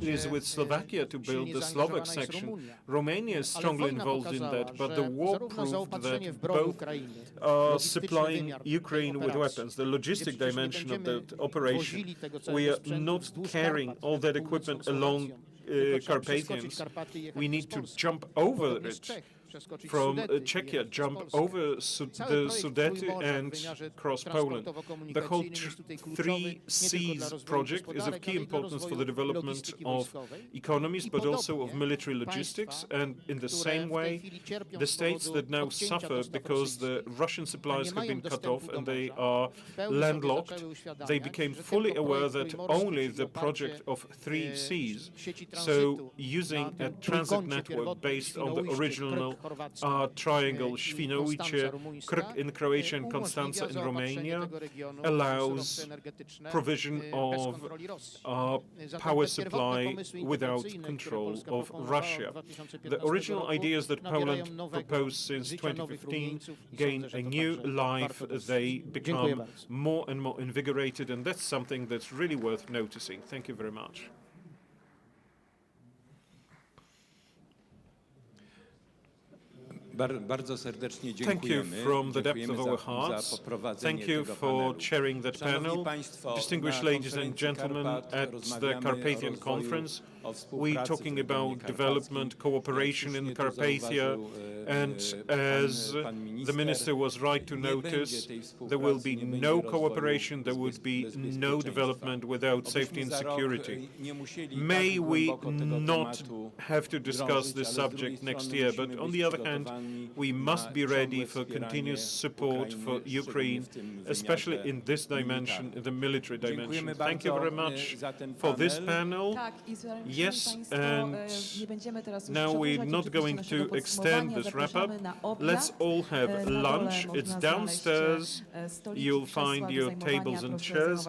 is with Slovakia to build the Slovak section. Romania is strongly involved in that, but the war proved that both are supplying Ukraine with weapons. The logistic dimension of the operation, we are not carrying all that equipment along Carpathians. We need to jump over it from Czechia, jump over the Sudety and cross Poland. The whole 3 Seas project is of key importance for the development of economies, but also of military logistics. And in the same way, the states that now suffer because the Russian supplies have been cut off and they are landlocked, they became fully aware that only the project of 3 Seas, so using a transit network based on the original triangle Świnoujście, Krk in Croatia and Constanța in Romania, allows provision of power supply without control of Russia. The original ideas that Poland proposed since 2015 gain a new life. They become more and more invigorated, and that's something that's really worth noticing. Thank you very much. Thank you from the depth of our hearts. Thank you for chairing that panel. Distinguished ladies and gentlemen, at the Carpathian Conference, we're talking about development, cooperation in Carpathia, and as the minister was right to notice, there will be no cooperation, there would be no development without safety and security. May we not have to discuss this subject next year, but on the other hand, we must be ready for continuous support for Ukraine, especially in this dimension, in the military dimension. Thank you very much for this panel. Yes, and now we're not going to extend this wrap-up. Let's all have lunch. It's downstairs. You'll find your tables and chairs.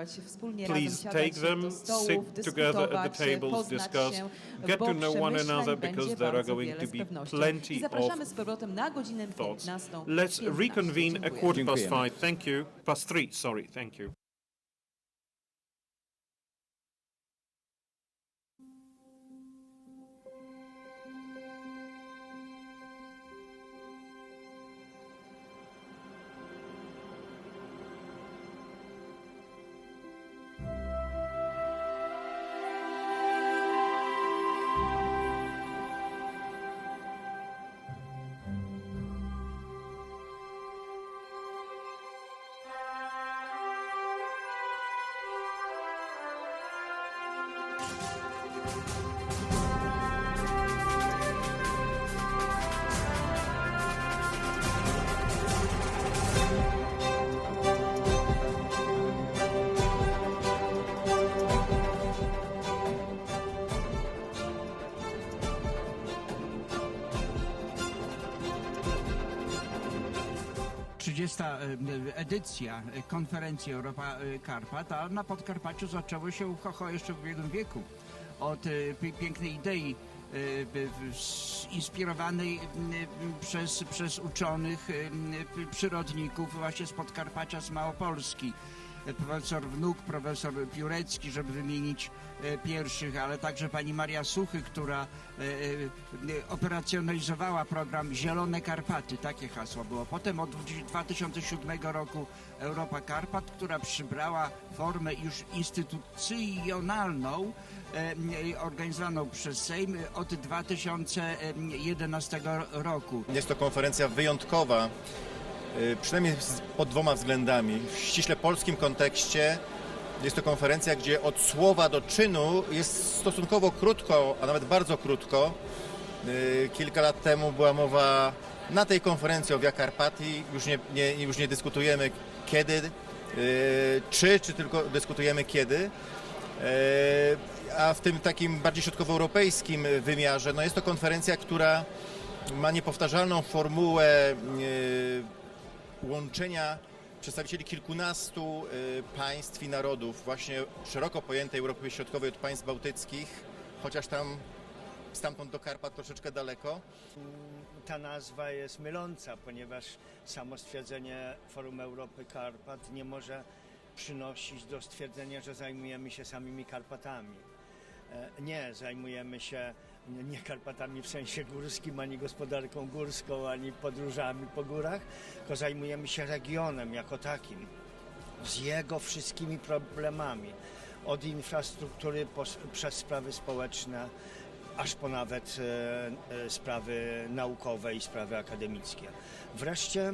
Please take them, sit together at the tables, discuss, get to know one another, because there are going to be plenty of thoughts. Let's reconvene at 5:15. Thank you. Past 3, sorry. Thank you. Edycja konferencji Europa Karpat, a na Podkarpaciu zaczęło się jeszcze w ubiegłym wieku od pięknej idei inspirowanej przez uczonych, przyrodników właśnie z Podkarpacia, z Małopolski. Profesor Wnuk, profesor Piórecki, żeby wymienić pierwszych, ale także pani Maria Suchy, która operacjonalizowała program Zielone Karpaty, takie hasło było. Potem od 2007 roku Europa Karpat, która przybrała formę już instytucjonalną, organizowaną przez Sejm od 2011 roku. Jest to konferencja wyjątkowa, przynajmniej pod dwoma względami. W ściśle polskim kontekście jest to konferencja, gdzie od słowa do czynu jest stosunkowo krótko, a nawet bardzo krótko. Kilka lat temu była mowa na tej konferencji o Via Carpatii, już nie dyskutujemy kiedy, czy tylko dyskutujemy kiedy. A w tym takim bardziej środkowoeuropejskim wymiarze, no jest to konferencja, która ma niepowtarzalną formułę łączenia przedstawicieli kilkunastu państw i narodów, właśnie szeroko pojętej Europy Środkowej od państw bałtyckich, chociaż tam stamtąd do Karpat troszeczkę daleko. Ta nazwa jest myląca, ponieważ samo stwierdzenie Forum Europy Karpat nie może przynosić do stwierdzenia, że zajmujemy się samymi Karpatami. Nie, zajmujemy się nie Karpatami w sensie górskim, ani gospodarką górską, ani podróżami po górach, tylko zajmujemy się regionem jako takim, z jego wszystkimi problemami, od infrastruktury przez sprawy społeczne, aż po nawet sprawy naukowe i sprawy akademickie. Wreszcie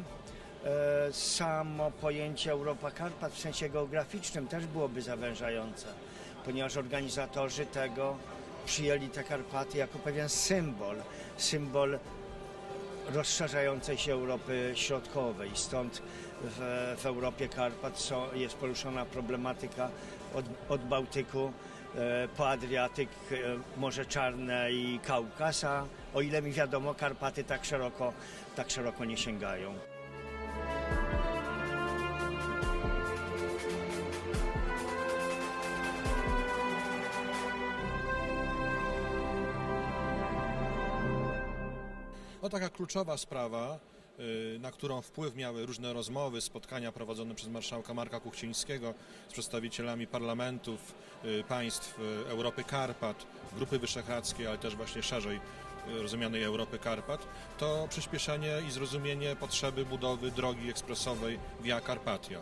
samo pojęcie Europa Karpat w sensie geograficznym też byłoby zawężające, ponieważ organizatorzy tego przyjęli te Karpaty jako pewien symbol rozszerzającej się Europy Środkowej. Stąd w Europie Karpat jest poruszona problematyka od Bałtyku po Adriatyk, Morze Czarne i Kaukaz, a o ile mi wiadomo, Karpaty tak szeroko nie sięgają. No taka kluczowa sprawa, na którą wpływ miały różne rozmowy, spotkania prowadzone przez marszałka Marka Kuchcińskiego z przedstawicielami parlamentów państw Europy Karpat, Grupy Wyszehradzkiej, ale też właśnie szerzej rozumianej Europy Karpat, to przyspieszenie i zrozumienie potrzeby budowy drogi ekspresowej Via Carpatia.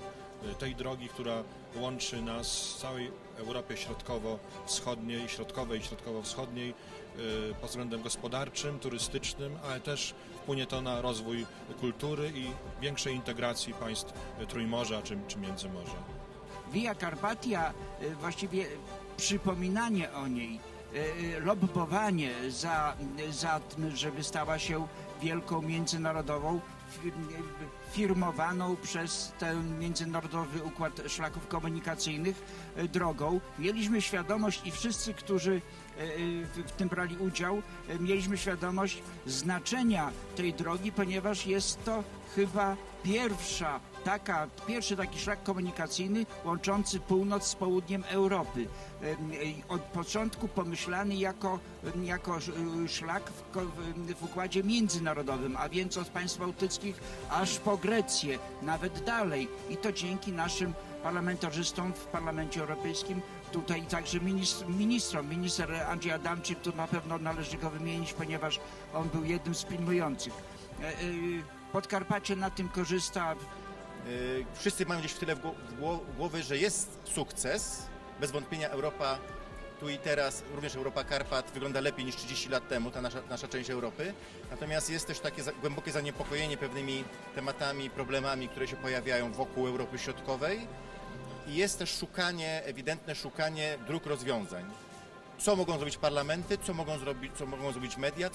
Tej drogi, która łączy nas w całej Europie środkowo-wschodniej, środkowej i środkowo-wschodniej pod względem gospodarczym, turystycznym, ale też wpłynie to na rozwój kultury i większej integracji państw Trójmorza czy Międzymorza. Via Carpatia, właściwie przypominanie o niej, lobbowanie za tym, żeby stała się wielką międzynarodową, firmowaną przez ten międzynarodowy układ szlaków komunikacyjnych drogą. Mieliśmy świadomość i wszyscy, którzy w tym brali udział, mieliśmy świadomość znaczenia tej drogi, ponieważ jest to chyba pierwszy taki szlak komunikacyjny łączący północ z południem Europy. Od początku pomyślany jako szlak w układzie międzynarodowym, a więc od państw bałtyckich aż po Grecję, nawet dalej. I to dzięki naszym parlamentarzystom w Parlamencie Europejskim, tutaj także ministrom. Minister Andrzej Adamczyk, tu na pewno należy go wymienić, ponieważ on był jednym z pilnujących. Podkarpacie na tym korzysta. Wszyscy mają gdzieś w tyle głowy, że jest sukces. Bez wątpienia Europa tu i teraz, również Europa Karpat wygląda lepiej niż 30 lat temu, ta nasza część Europy. Natomiast jest też takie głębokie zaniepokojenie pewnymi tematami, problemami, które się pojawiają wokół Europy Środkowej. I jest też ewidentne szukanie dróg rozwiązań. co mogą zrobić parlamenty, co mogą zrobić media,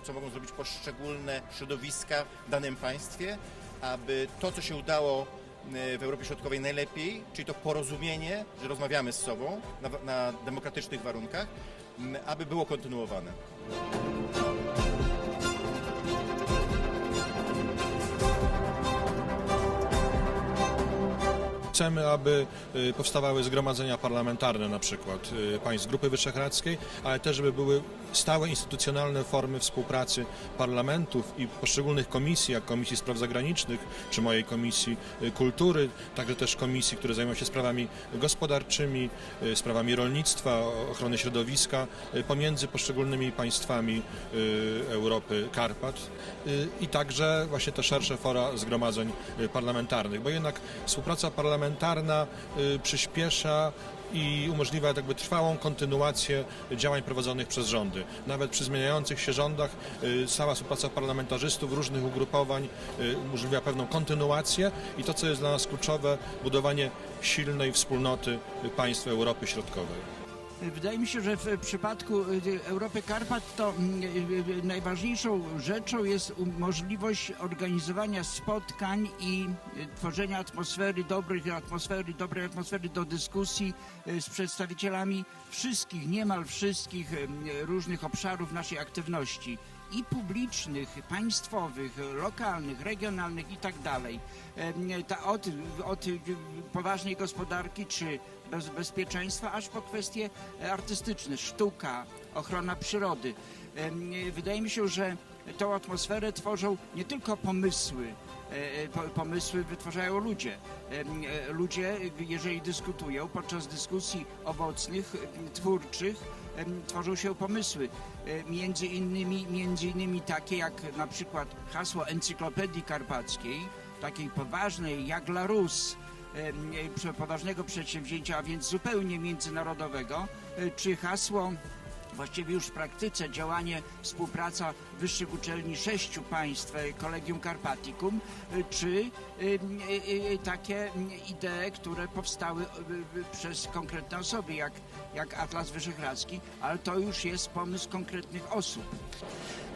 co mogą zrobić poszczególne środowiska w danym państwie, aby to, co się udało w Europie Środkowej najlepiej, czyli to porozumienie, że rozmawiamy z sobą na demokratycznych warunkach, aby było kontynuowane. Chcemy, aby powstawały zgromadzenia parlamentarne, na przykład państw Grupy Wyszehradzkiej, ale też, żeby były stałe instytucjonalne formy współpracy parlamentów i poszczególnych komisji, jak Komisji Spraw Zagranicznych, czy mojej Komisji Kultury, także też komisji, które zajmują się sprawami gospodarczymi, sprawami rolnictwa, ochrony środowiska, pomiędzy poszczególnymi państwami Europy, Karpat i także właśnie te szersze fora zgromadzeń parlamentarnych, bo jednak współpraca parlamentarna przyspiesza i umożliwia jakby trwałą kontynuację działań prowadzonych przez rządy. Nawet przy zmieniających się rządach stała współpraca parlamentarzystów różnych ugrupowań umożliwia pewną kontynuację i to, co jest dla nas kluczowe, budowanie silnej wspólnoty państw Europy Środkowej. Wydaje mi się, że w przypadku Europy Karpat to najważniejszą rzeczą jest możliwość organizowania spotkań i tworzenia atmosfery, dobrej atmosfery do dyskusji z przedstawicielami wszystkich, niemal wszystkich różnych obszarów naszej aktywności. I publicznych, państwowych, lokalnych, regionalnych i tak dalej. Od poważnej gospodarki czy bezpieczeństwa, aż po kwestie artystyczne, sztuka, ochrona przyrody. Wydaje mi się, że tą atmosferę tworzą nie tylko pomysły. Pomysły wytwarzają ludzie. Ludzie, jeżeli dyskutują, podczas dyskusji owocnych, twórczych, tworzą się pomysły. Między innymi takie jak na przykład hasło Encyklopedii Karpackiej, takiej poważnej jak La Rus, poważnego przedsięwzięcia, a więc zupełnie międzynarodowego, czy hasło właściwie już w praktyce działanie, współpraca wyższych uczelni 6 państw, Collegium Carpaticum, czy takie idee, które powstały przez konkretne osoby, jak Atlas Wyszehradzki, ale to już jest pomysł konkretnych osób.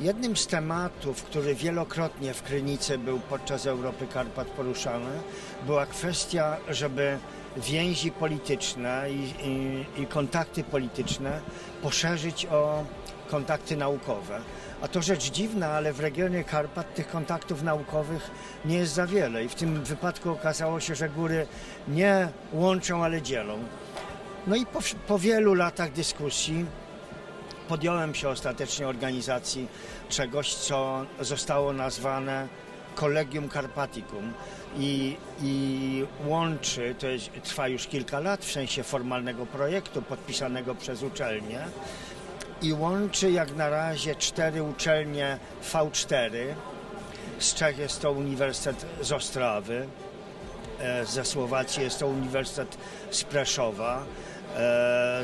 Jednym z tematów, który wielokrotnie w Krynicy był podczas Europy Karpat poruszany, była kwestia, żeby więzi polityczne i kontakty polityczne poszerzyć o kontakty naukowe. A to rzecz dziwna, ale w regionie Karpat tych kontaktów naukowych nie jest za wiele i w tym wypadku okazało się, że góry nie łączą, ale dzielą. No i po wielu latach dyskusji podjąłem się ostatecznie organizacji czegoś, co zostało nazwane Collegium Carpaticum i łączy, trwa już kilka lat w sensie formalnego projektu podpisanego przez uczelnie i łączy jak na razie 4 uczelnie V4. Z Czech jest to Uniwersytet z Ostrawy, ze Słowacji jest to Uniwersytet z Preszowa,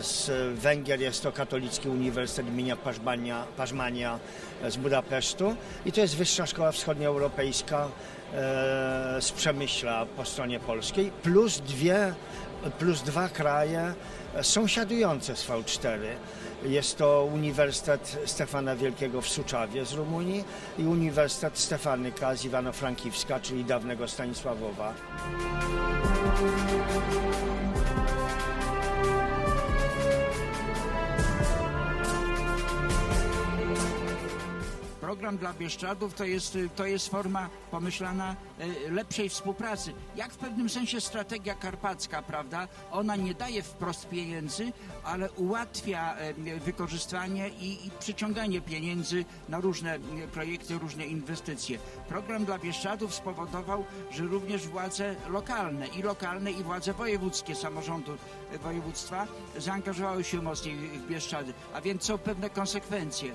z Węgier jest to Katolicki Uniwersytet imienia Paszmania z Budapesztu i to jest Wyższa Szkoła Wschodnioeuropejska z Przemyśla po stronie polskiej, plus 2 kraje sąsiadujące z V4. Jest to Uniwersytet Stefana Wielkiego w Suczawie z Rumunii i Uniwersytet Stefanyka z Iwano-Frankiwska, czyli dawnego Stanisławowa. Program dla Bieszczadów to jest forma pomyślana lepszej współpracy. Jak w pewnym sensie strategia karpacka, prawda? Ona nie daje wprost pieniędzy, ale ułatwia wykorzystanie i przyciąganie pieniędzy na różne projekty, różne inwestycje. Program dla Bieszczadów spowodował, że również władze lokalne i władze wojewódzkie samorządu województwa zaangażowały się mocniej w Bieszczady, a więc są pewne konsekwencje.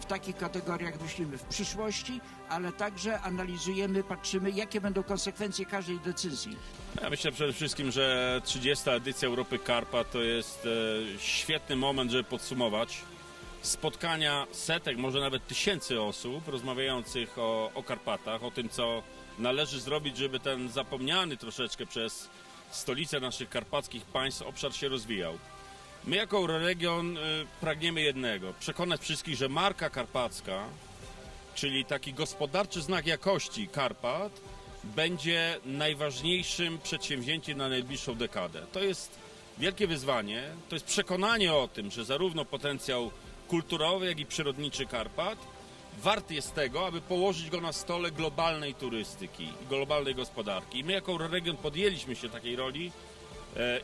W takich kategoriach myślimy w przyszłości, ale także analizujemy, patrzymy, jakie będą konsekwencje każdej decyzji. Ja myślę przede wszystkim, że 30. edycja Europy Karpat to jest świetny moment, żeby podsumować spotkania setek, może nawet tysięcy osób rozmawiających o Karpatach, o tym, co należy zrobić, żeby ten zapomniany troszeczkę przez stolicę naszych karpackich państw obszar się rozwijał. My jako Euroregion pragniemy jednego, przekonać wszystkich, że marka karpacka, czyli taki gospodarczy znak jakości Karpat, będzie najważniejszym przedsięwzięciem na najbliższą dekadę. To jest wielkie wyzwanie, to jest przekonanie o tym, że zarówno potencjał kulturowy, jak i przyrodniczy Karpat wart jest tego, aby położyć go na stole globalnej turystyki i globalnej gospodarki. I my jako Euroregion podjęliśmy się takiej roli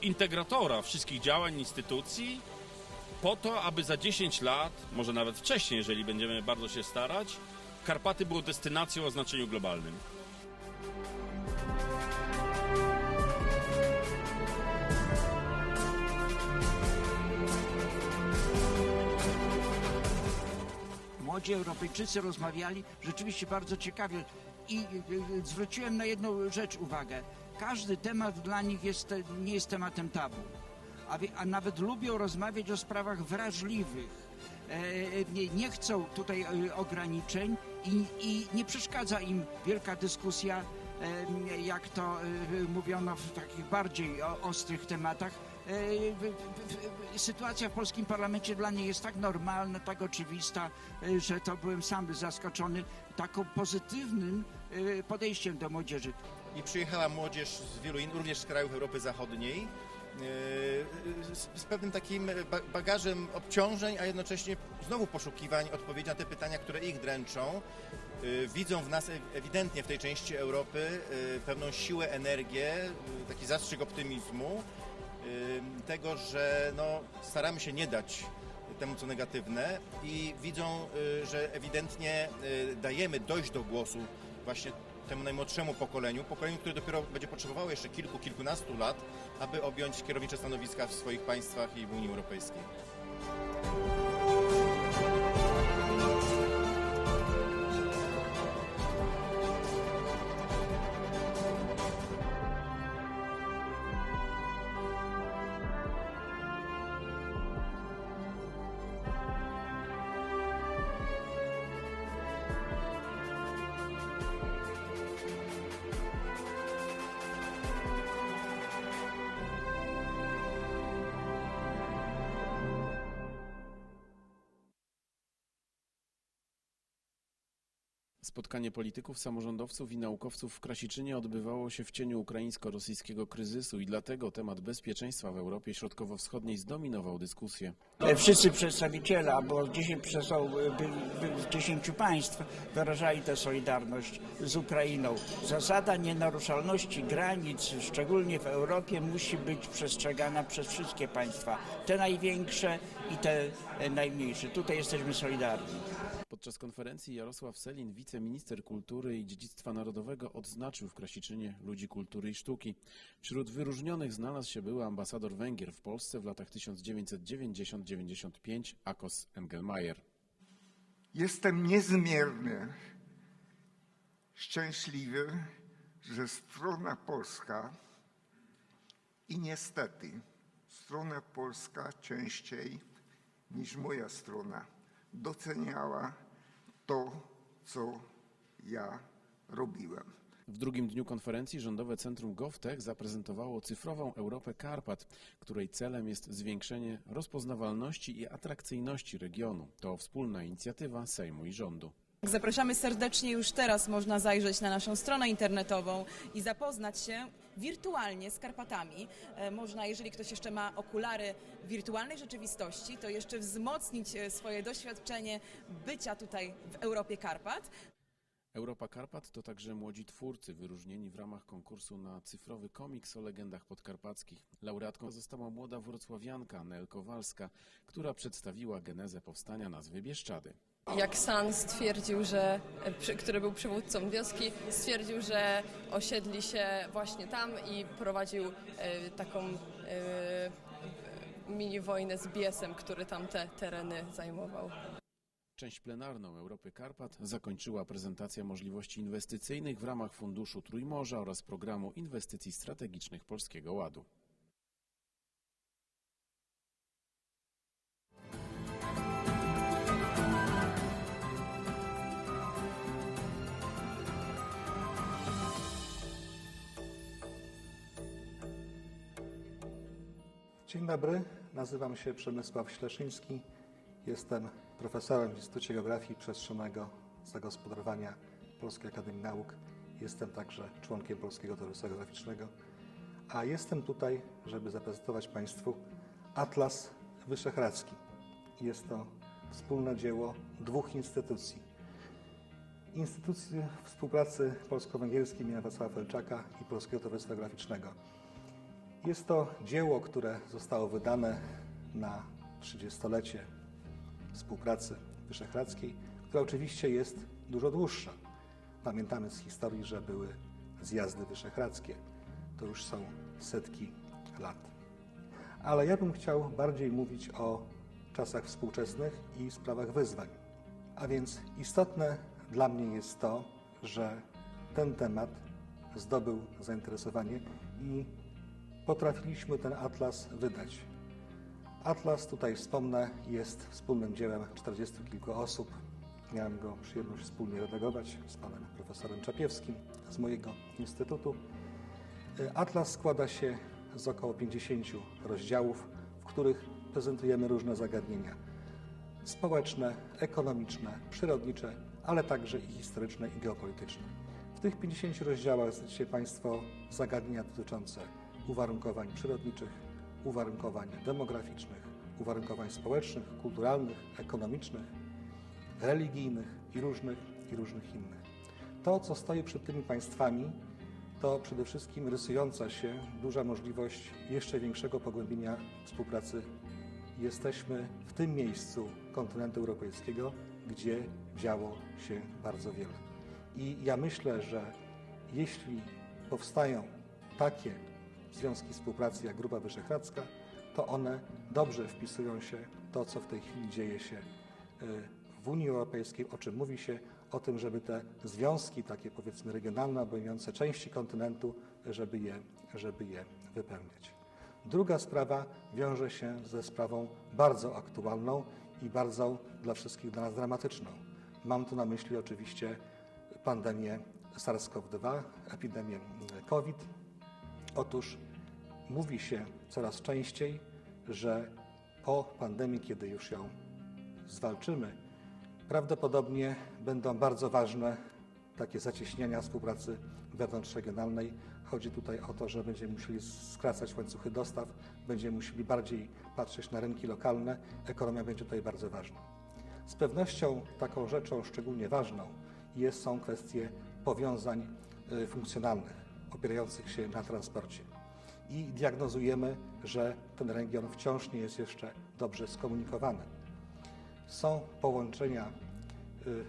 integratora wszystkich działań, instytucji, po to, aby za 10 lat, może nawet wcześniej, jeżeli będziemy bardzo się starać, Karpaty były destynacją o znaczeniu globalnym. Młodzi Europejczycy rozmawiali rzeczywiście bardzo ciekawie i zwróciłem na jedną rzecz uwagę. Każdy temat dla nich nie jest tematem tabu, a nawet lubią rozmawiać o sprawach wrażliwych. Nie chcą tutaj ograniczeń i nie przeszkadza im wielka dyskusja, jak to mówiono w takich bardziej ostrych tematach. Sytuacja w polskim parlamencie dla mnie jest tak normalna, tak oczywista, że to byłem sam zaskoczony taką pozytywnym podejściem do młodzieży. I przyjechała młodzież z wielu innych, również z krajów Europy Zachodniej, z pewnym takim bagażem obciążeń, a jednocześnie znowu poszukiwań odpowiedzi na te pytania, które ich dręczą. Widzą w nas ewidentnie w tej części Europy pewną siłę, energię, taki zastrzyk optymizmu, tego, że staramy się nie dać temu, co negatywne i widzą, że ewidentnie dajemy dojść do głosu właśnie temu najmłodszemu pokoleniu, które dopiero będzie potrzebowało jeszcze kilkunastu lat, aby objąć kierownicze stanowiska w swoich państwach i w Unii Europejskiej. Spotkanie polityków, samorządowców i naukowców w Krasiczynie odbywało się w cieniu ukraińsko-rosyjskiego kryzysu i dlatego temat bezpieczeństwa w Europie Środkowo-Wschodniej zdominował dyskusję. Wszyscy przedstawiciele, bo 10 państw wyrażali tę solidarność z Ukrainą. Zasada nienaruszalności granic, szczególnie w Europie, musi być przestrzegana przez wszystkie państwa. Te największe i te najmniejsze. Tutaj jesteśmy solidarni. Podczas konferencji Jarosław Sellin, wiceminister kultury i dziedzictwa narodowego, odznaczył w Krasiczynie ludzi kultury i sztuki. Wśród wyróżnionych znalazł się były ambasador Węgier w Polsce w latach 1990-95 Akos Engelmajer. Jestem niezmiernie szczęśliwy, że strona polska i niestety strona polska częściej niż moja strona doceniała to, co ja robiłem. W drugim dniu konferencji Rządowe Centrum GovTech zaprezentowało cyfrową Europę Karpat, której celem jest zwiększenie rozpoznawalności i atrakcyjności regionu. To wspólna inicjatywa Sejmu i rządu. Zapraszamy serdecznie, już teraz można zajrzeć na naszą stronę internetową i zapoznać się wirtualnie z Karpatami. Można, jeżeli ktoś jeszcze ma okulary wirtualnej rzeczywistości, to jeszcze wzmocnić swoje doświadczenie bycia tutaj w Europie Karpat. Europa Karpat to także młodzi twórcy wyróżnieni w ramach konkursu na cyfrowy komiks o legendach podkarpackich. Laureatką została młoda wrocławianka Nel Kowalska, która przedstawiła genezę powstania nazwy Bieszczady. Jak San stwierdził, który był przywódcą wioski, stwierdził, że osiedli się właśnie tam i prowadził taką mini wojnę z Biesem, który tam te tereny zajmował. Część plenarną Europy Karpat zakończyła prezentacja możliwości inwestycyjnych w ramach Funduszu Trójmorza oraz Programu Inwestycji Strategicznych Polskiego Ładu. Dzień dobry, Nazywam się Przemysław Śleszyński. Jestem profesorem w Instytucie Geografii Przestrzennego Zagospodarowania Polskiej Akademii Nauk. Jestem także członkiem Polskiego Towarzystwa Geograficznego, a jestem tutaj, żeby zaprezentować Państwu Atlas Wyszehradzki. Jest to wspólne dzieło dwóch instytucji. Instytucji Współpracy Polsko-Węgierskiej im. Wacława Felczaka i Polskiego Towarzystwa Geograficznego. Jest to dzieło, które zostało wydane na 30-lecie współpracy wyszehradzkiej, która oczywiście jest dużo dłuższa. Pamiętamy z historii, że były zjazdy wyszehradzkie. To już są setki lat. Ale ja bym chciał bardziej mówić o czasach współczesnych i sprawach wyzwań. A więc istotne dla mnie jest to, że ten temat zdobył zainteresowanie i potrafiliśmy ten atlas wydać. Atlas, tutaj wspomnę, jest wspólnym dziełem 40 kilku osób. Miałem go przyjemność wspólnie redagować z panem profesorem Czapiewskim z mojego instytutu. Atlas składa się z około 50 rozdziałów, w których prezentujemy różne zagadnienia społeczne, ekonomiczne, przyrodnicze, ale także i historyczne i geopolityczne. W tych 50 rozdziałach znajdziecie Państwo zagadnienia dotyczące uwarunkowań przyrodniczych, uwarunkowań demograficznych, uwarunkowań społecznych, kulturalnych, ekonomicznych, religijnych i różnych innych. To, co stoi przed tymi państwami, to przede wszystkim rysująca się duża możliwość jeszcze większego pogłębienia współpracy. Jesteśmy w tym miejscu kontynentu europejskiego, gdzie działo się bardzo wiele. I ja myślę, że jeśli powstają takie związki współpracy jak Grupa Wyszehradzka, to one dobrze wpisują się w to, co w tej chwili dzieje się w Unii Europejskiej, o czym mówi się, o tym, żeby te związki takie powiedzmy regionalne, obejmujące części kontynentu, żeby je wypełniać. Druga sprawa wiąże się ze sprawą bardzo aktualną i bardzo dla wszystkich dla nas dramatyczną. Mam tu na myśli oczywiście pandemię SARS-CoV-2, epidemię COVID. Otóż mówi się coraz częściej, że po pandemii, kiedy już ją zwalczymy, prawdopodobnie będą bardzo ważne takie zacieśniania współpracy wewnątrzregionalnej. Chodzi tutaj o to, że będziemy musieli skracać łańcuchy dostaw, będziemy musieli bardziej patrzeć na rynki lokalne. Ekonomia będzie tutaj bardzo ważna. Z pewnością taką rzeczą szczególnie ważną są kwestie powiązań funkcjonalnych, opierających się na transporcie. I diagnozujemy, że ten region wciąż nie jest jeszcze dobrze skomunikowany. Są połączenia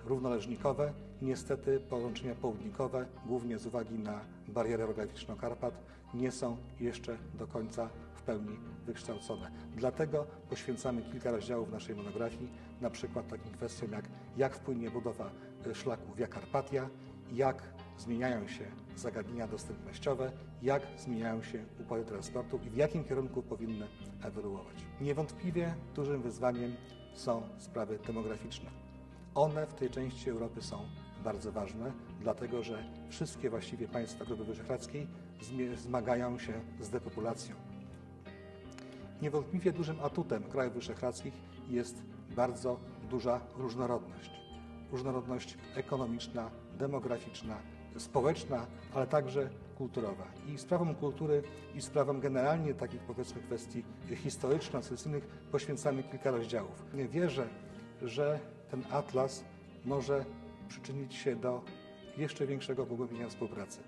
równoleżnikowe, niestety połączenia południkowe, głównie z uwagi na barierę geograficzną Karpat, nie są jeszcze do końca w pełni wykształcone. Dlatego poświęcamy kilka rozdziałów naszej monografii, na przykład takim kwestiom jak wpłynie budowa szlaku Via Carpatia, jak zmieniają się zagadnienia dostępnościowe, jak zmieniają się układy transportu i w jakim kierunku powinny ewoluować. Niewątpliwie dużym wyzwaniem są sprawy demograficzne. One w tej części Europy są bardzo ważne, dlatego że wszystkie właściwie państwa Grupy Wyszehradzkiej zmagają się z depopulacją. Niewątpliwie dużym atutem krajów wyszehradzkich jest bardzo duża różnorodność. Różnorodność ekonomiczna, demograficzna, społeczna, ale także kulturowa. I sprawom kultury i sprawom generalnie takich powiedzmy kwestii historyczno-secesyjnych poświęcamy kilka rozdziałów. Wierzę, że ten atlas może przyczynić się do jeszcze większego pogłębienia współpracy.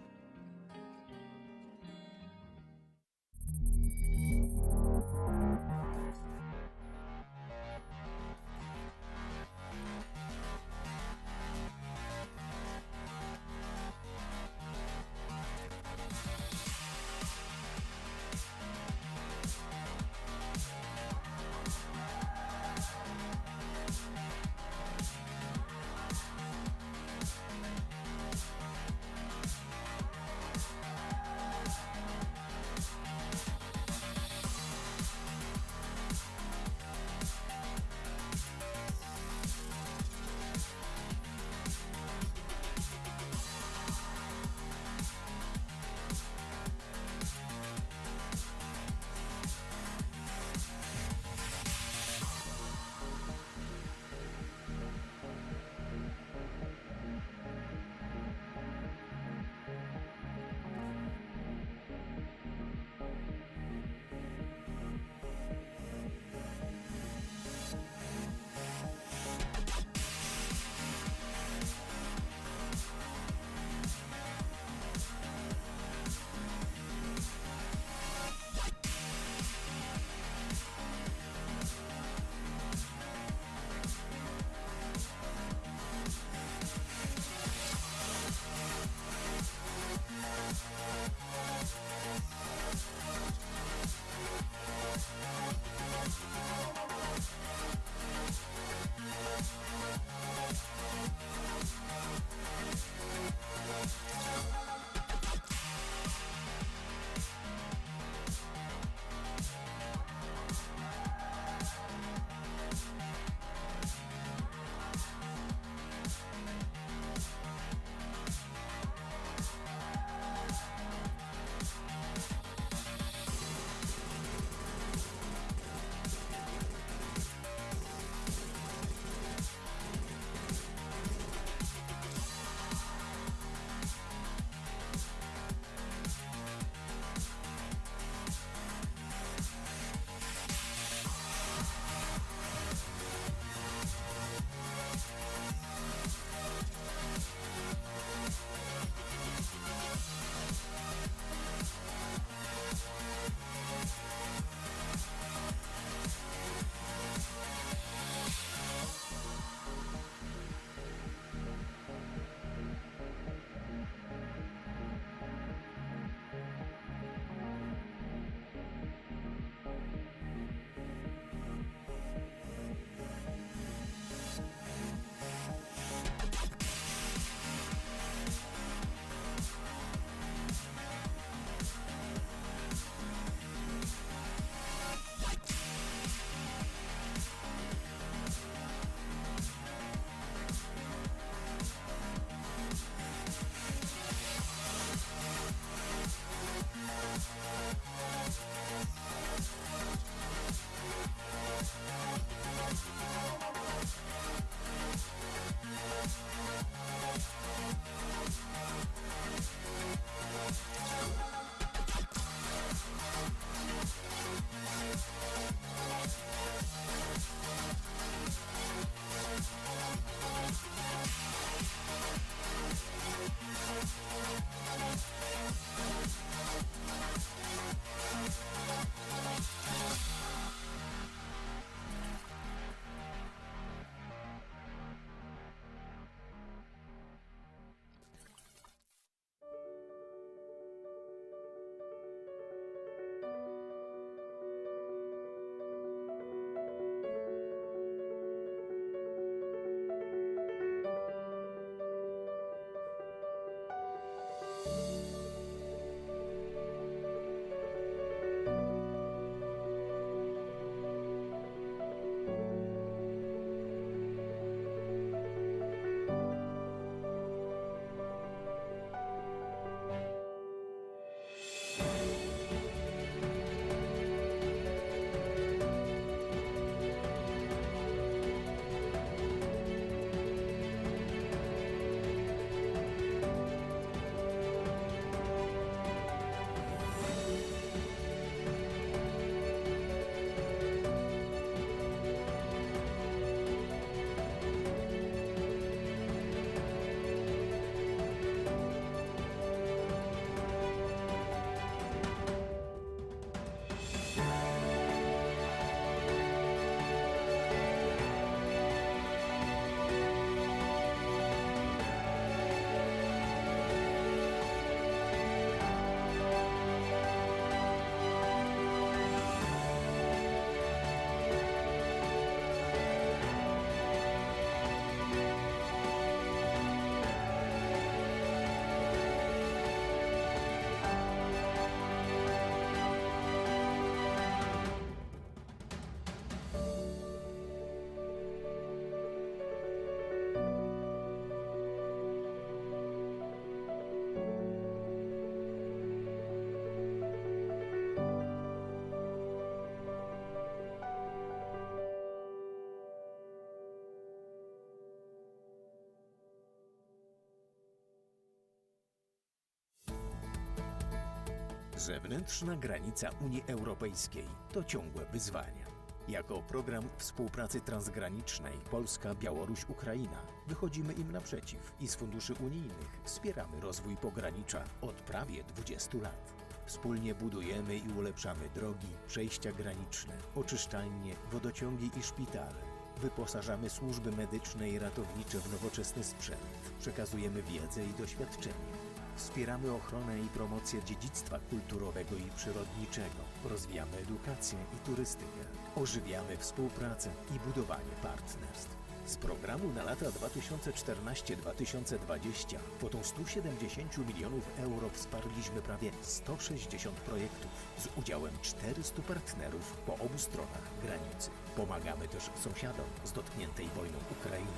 Zewnętrzna granica Unii Europejskiej to ciągłe wyzwania. Jako program współpracy transgranicznej Polska-Białoruś-Ukraina wychodzimy im naprzeciw i z funduszy unijnych wspieramy rozwój pogranicza od prawie 20 lat. Wspólnie budujemy i ulepszamy drogi, przejścia graniczne, oczyszczalnie, wodociągi i szpitale. Wyposażamy służby medyczne i ratownicze w nowoczesny sprzęt. Przekazujemy wiedzę i doświadczenie. Wspieramy ochronę i promocję dziedzictwa kulturowego i przyrodniczego. Rozwijamy edukację i turystykę. Ożywiamy współpracę i budowanie partnerstw. Z programu na lata 2014-2020 kwotą 170 milionów euro wsparliśmy prawie 160 projektów z udziałem 400 partnerów po obu stronach granicy. Pomagamy też sąsiadom z dotkniętej wojną Ukrainy.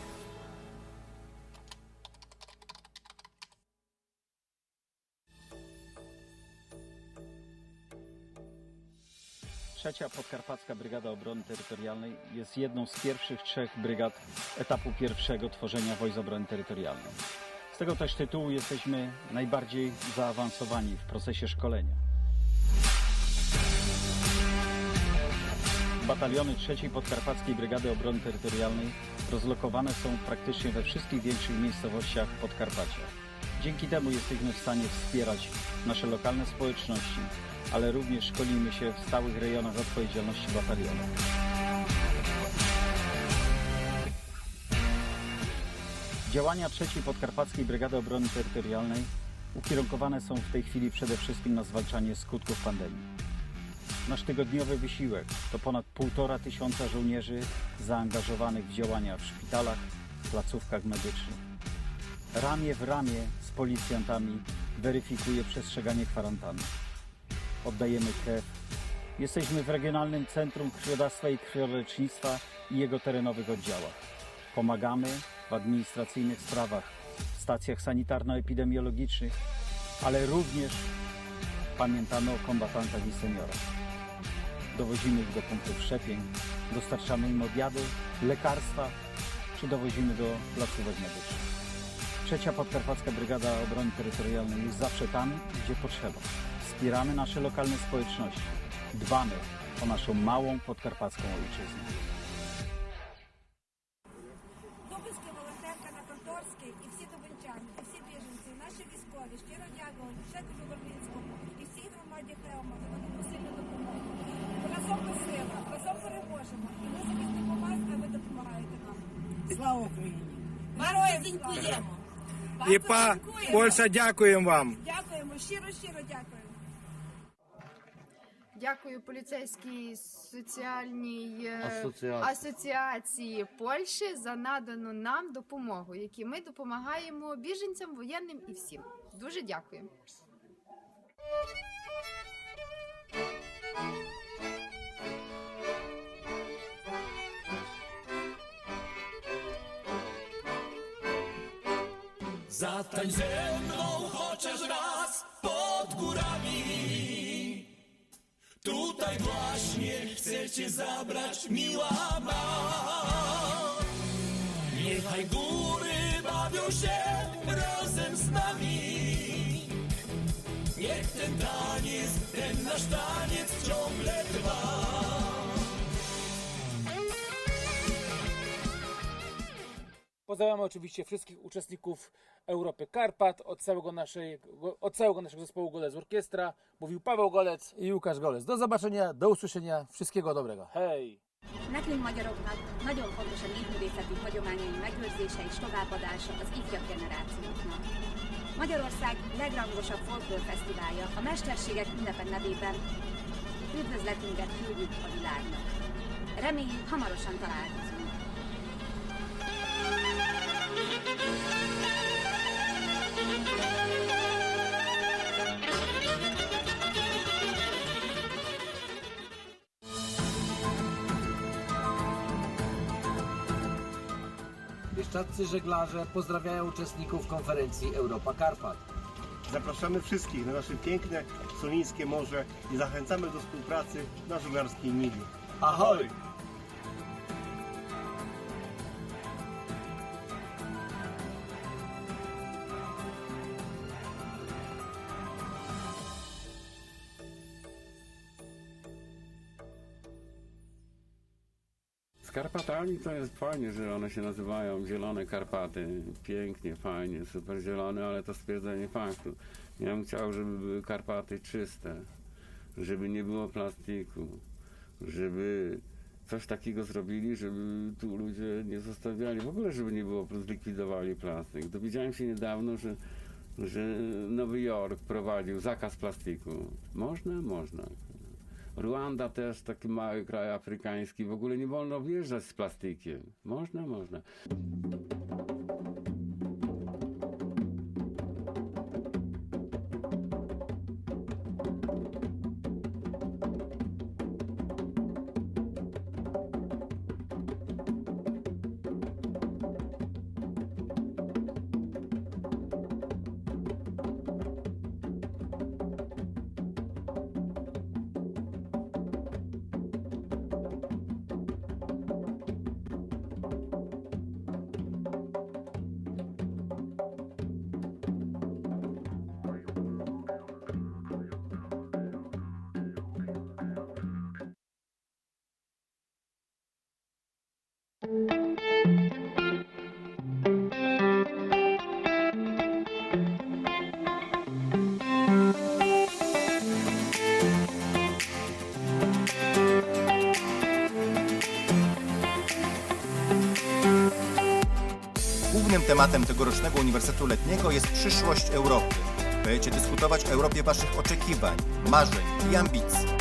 Trzecia Podkarpacka Brygada Obrony Terytorialnej jest jedną z pierwszych 3 brygad etapu pierwszego tworzenia Wojsk Obrony Terytorialnej. Z tego też tytułu jesteśmy najbardziej zaawansowani w procesie szkolenia. Bataliony 3 Podkarpackiej Brygady Obrony Terytorialnej rozlokowane są praktycznie we wszystkich większych miejscowościach Podkarpacia. Dzięki temu jesteśmy w stanie wspierać nasze lokalne społeczności, ale również szkolimy się w stałych rejonach odpowiedzialności batalionu. Działania 3. Podkarpackiej Brygady Obrony Terytorialnej ukierunkowane są w tej chwili przede wszystkim na zwalczanie skutków pandemii. Nasz tygodniowy wysiłek to ponad 1500 żołnierzy zaangażowanych w działania w szpitalach, placówkach medycznych. Ramię w ramię z policjantami weryfikuje przestrzeganie kwarantanny. Oddajemy krew. Jesteśmy w Regionalnym Centrum Krwiodawstwa i Krwiolecznictwa i jego terenowych oddziałach. Pomagamy w administracyjnych sprawach, w stacjach sanitarno-epidemiologicznych, ale również pamiętamy o kombatantach i seniorach. Dowozimy ich do punktów szczepień, dostarczamy im obiady, lekarstwa, czy dowozimy do placówek medycznych. Trzecia Podkarpacka Brygada Obrony Terytorialnej jest zawsze tam, gdzie potrzeba. Wspieramy nasze lokalne społeczności. Dbamy o naszą małą podkarpacką ojczyznę. Дубинська волонтерка на Конторській і всі дубинчани, і всі біженці, і наші військові щиро дякують Жеку Журавлінському і всій громаді Хелма за таку посильну допомогу. Разом ми сила, разом переможемо. І ми за них допомагаємо, а ви допомагаєте нам. Слава Україні! Героям слава! І Польща, дякуємо вам. Дякуємо, щиро дякуємо. Дякую поліцейській соціальній асоціації Польщі за надану нам допомогу, які ми допомагаємо біженцям, воєнним і всім. Дуже дякую. Zatań ze mną chociaż raz pod górami. Tutaj właśnie chcę cię zabrać, miła ma. Niechaj góry bawią się razem z nami. Niech ten taniec, ten nasz taniec ciągle trwa. Pozdrawiamy oczywiście wszystkich uczestników Europy Karpat, od całego naszego zespołu Golec Orkiestra. Mówił Paweł Golec i Łukasz Golec. Do zobaczenia, do usłyszenia, wszystkiego dobrego. Hej! Nekünk magyaroknak nagyon fontos a népművészeti hagyományai megőrzése és továbbadása az ifjabb generációknak. Magyarország legrangosabb folklórfesztiválja a Mesterségek ünnepe nevében üdvözletünket küldjük a világnak. Reméljük, hamarosan találkozunk. Bieszczadzcy żeglarze pozdrawiają uczestników konferencji Europa Karpat. Zapraszamy wszystkich na nasze piękne Solińskie Morze i zachęcamy do współpracy na żeglarskiej niwie. Ahoj! Karpatami to jest fajnie, że one się nazywają Zielone Karpaty. Pięknie, fajnie, super zielone, ale to stwierdzenie faktu. Ja bym chciał, żeby były Karpaty czyste, żeby nie było plastiku, żeby coś takiego zrobili, żeby tu ludzie nie zostawiali, w ogóle żeby nie było, zlikwidowali plastik. Dowiedziałem się niedawno, że Nowy Jork prowadził zakaz plastiku. Można. Ruanda też, taki mały kraj afrykański, w ogóle nie wolno wjeżdżać z plastikiem. Można. Głównym tematem tegorocznego Uniwersytetu Letniego jest przyszłość Europy. Będziecie dyskutować o Europie waszych oczekiwań, marzeń i ambicji.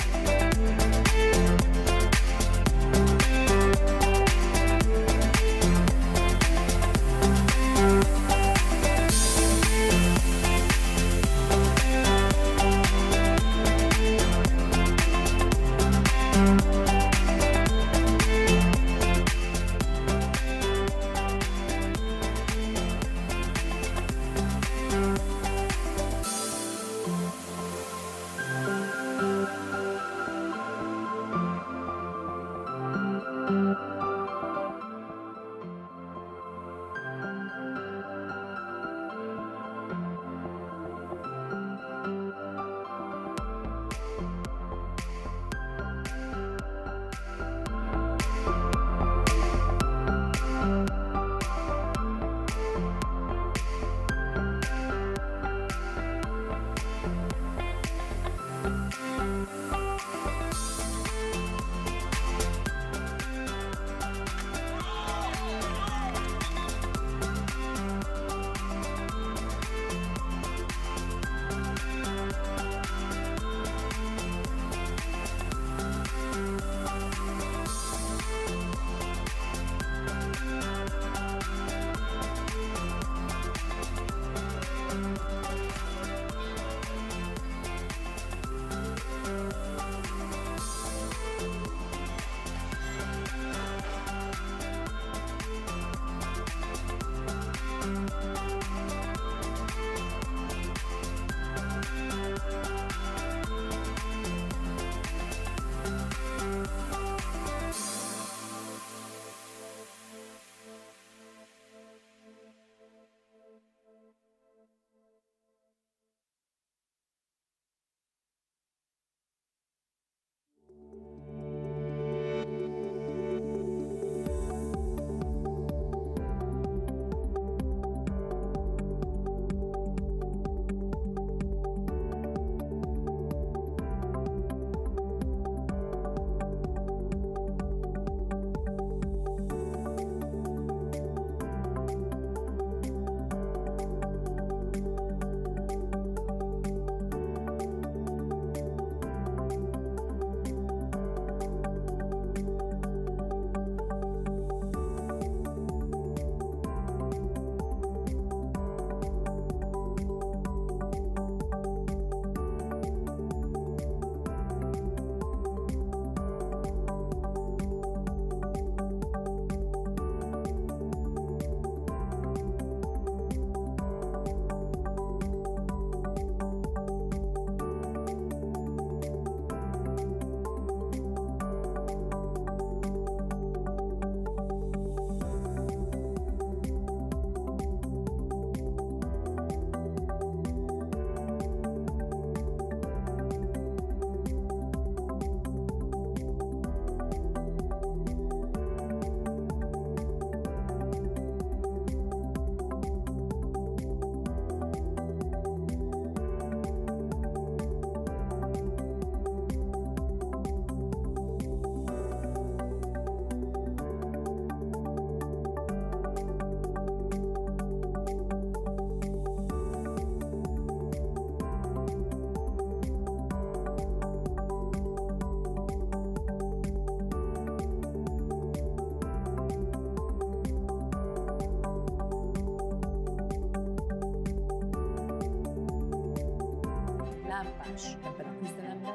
lámpás ebben a küzdelemben,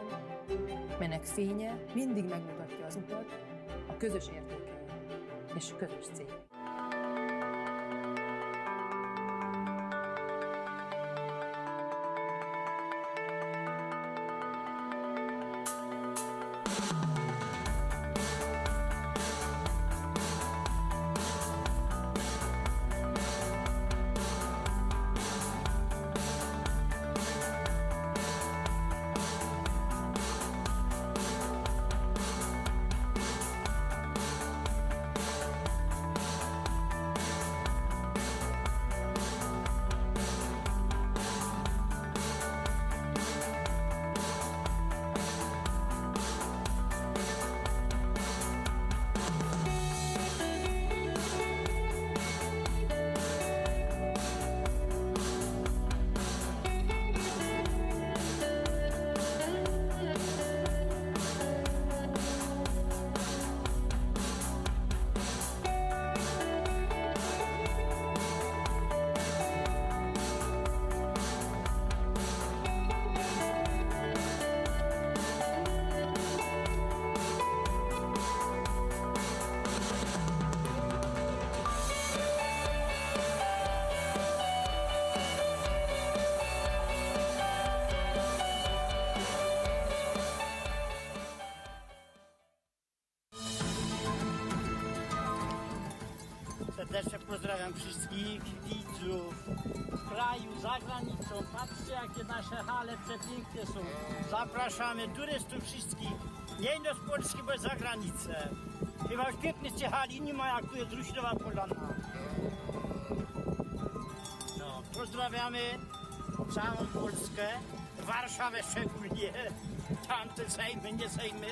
melynek fénye mindig megmutatja az utat, a közös értékei és közös cél. Serdecznie pozdrawiam wszystkich widzów w kraju, za granicą. Patrzcie, jakie nasze hale przepiękne są. Zapraszamy turystów wszystkich, nie do z Polski, bo za granicę. Chyba już pięknych tych hali nie ma, jak tu jest Ruśnowa Polana. No, pozdrawiamy całą Polskę, Warszawę szczególnie, tamte Sejmy, nie Sejmy.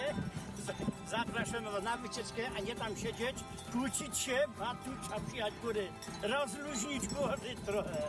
Zapraszamy na wycieczkę, a nie tam siedzieć, kłócić się, a tu trzeba przyjechać góry, rozluźnić góry trochę.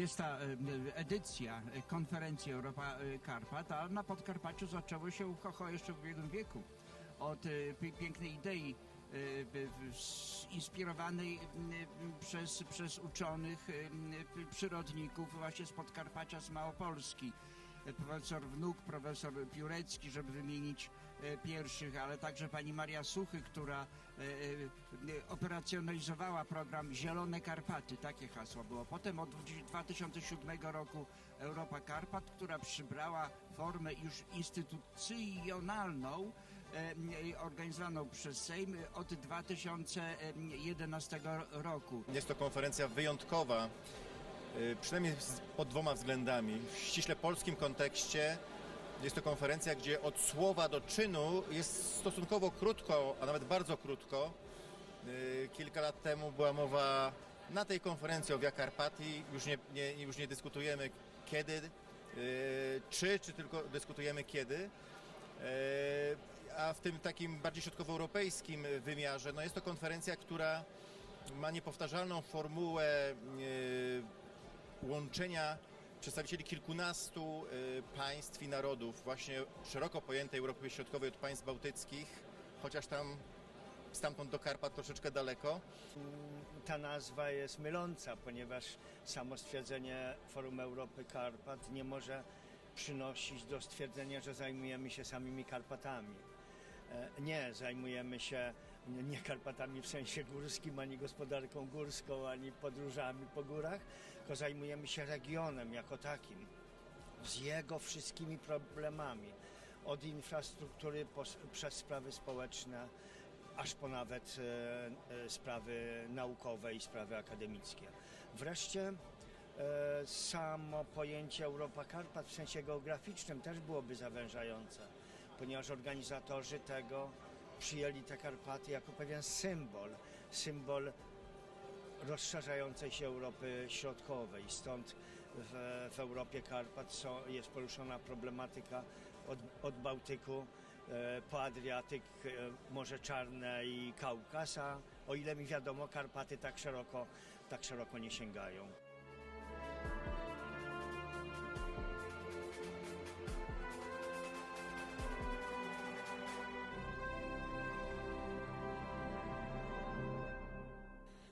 40. edycja konferencji Europa Karpat, a na Podkarpaciu zaczęło się jeszcze w ubiegłym wieku od pięknej idei inspirowanej przez uczonych, przyrodników właśnie z Podkarpacia, z Małopolski. Profesor Wnuk, profesor Piórecki, żeby wymienić pierwszych, ale także pani Maria Suchy, która operacjonalizowała program Zielone Karpaty, takie hasło było. Potem od 2007 roku Europa Karpat, która przybrała formę już instytucjonalną, organizowaną przez Sejm od 2011 roku. Jest to konferencja wyjątkowa, przynajmniej pod dwoma względami. W ściśle polskim kontekście jest to konferencja, gdzie od słowa do czynu jest stosunkowo krótko, a nawet bardzo krótko. Kilka lat temu była mowa na tej konferencji o Via Carpatii, już nie dyskutujemy kiedy, czy tylko dyskutujemy kiedy. A w tym takim bardziej środkowoeuropejskim wymiarze, no jest to konferencja, która ma niepowtarzalną formułę łączenia przedstawicieli kilkunastu państw i narodów, właśnie szeroko pojętej Europy Środkowej od państw bałtyckich, chociaż stamtąd do Karpat troszeczkę daleko. Ta nazwa jest myląca, ponieważ samo stwierdzenie Forum Europy Karpat nie może przynosić do stwierdzenia, że zajmujemy się samymi Karpatami. Nie, zajmujemy się nie Karpatami w sensie górskim, ani gospodarką górską, ani podróżami po górach, tylko zajmujemy się regionem jako takim, z jego wszystkimi problemami, od infrastruktury przez sprawy społeczne, aż po nawet sprawy naukowe i sprawy akademickie. Wreszcie samo pojęcie Europa Karpat w sensie geograficznym też byłoby zawężające, ponieważ organizatorzy tego przyjęli te Karpaty jako pewien symbol rozszerzającej się Europy Środkowej. Stąd w Europie Karpat jest poruszona problematyka od Bałtyku po Adriatyk, Morze Czarne i Kaukaz, a o ile mi wiadomo, Karpaty tak szeroko nie sięgają.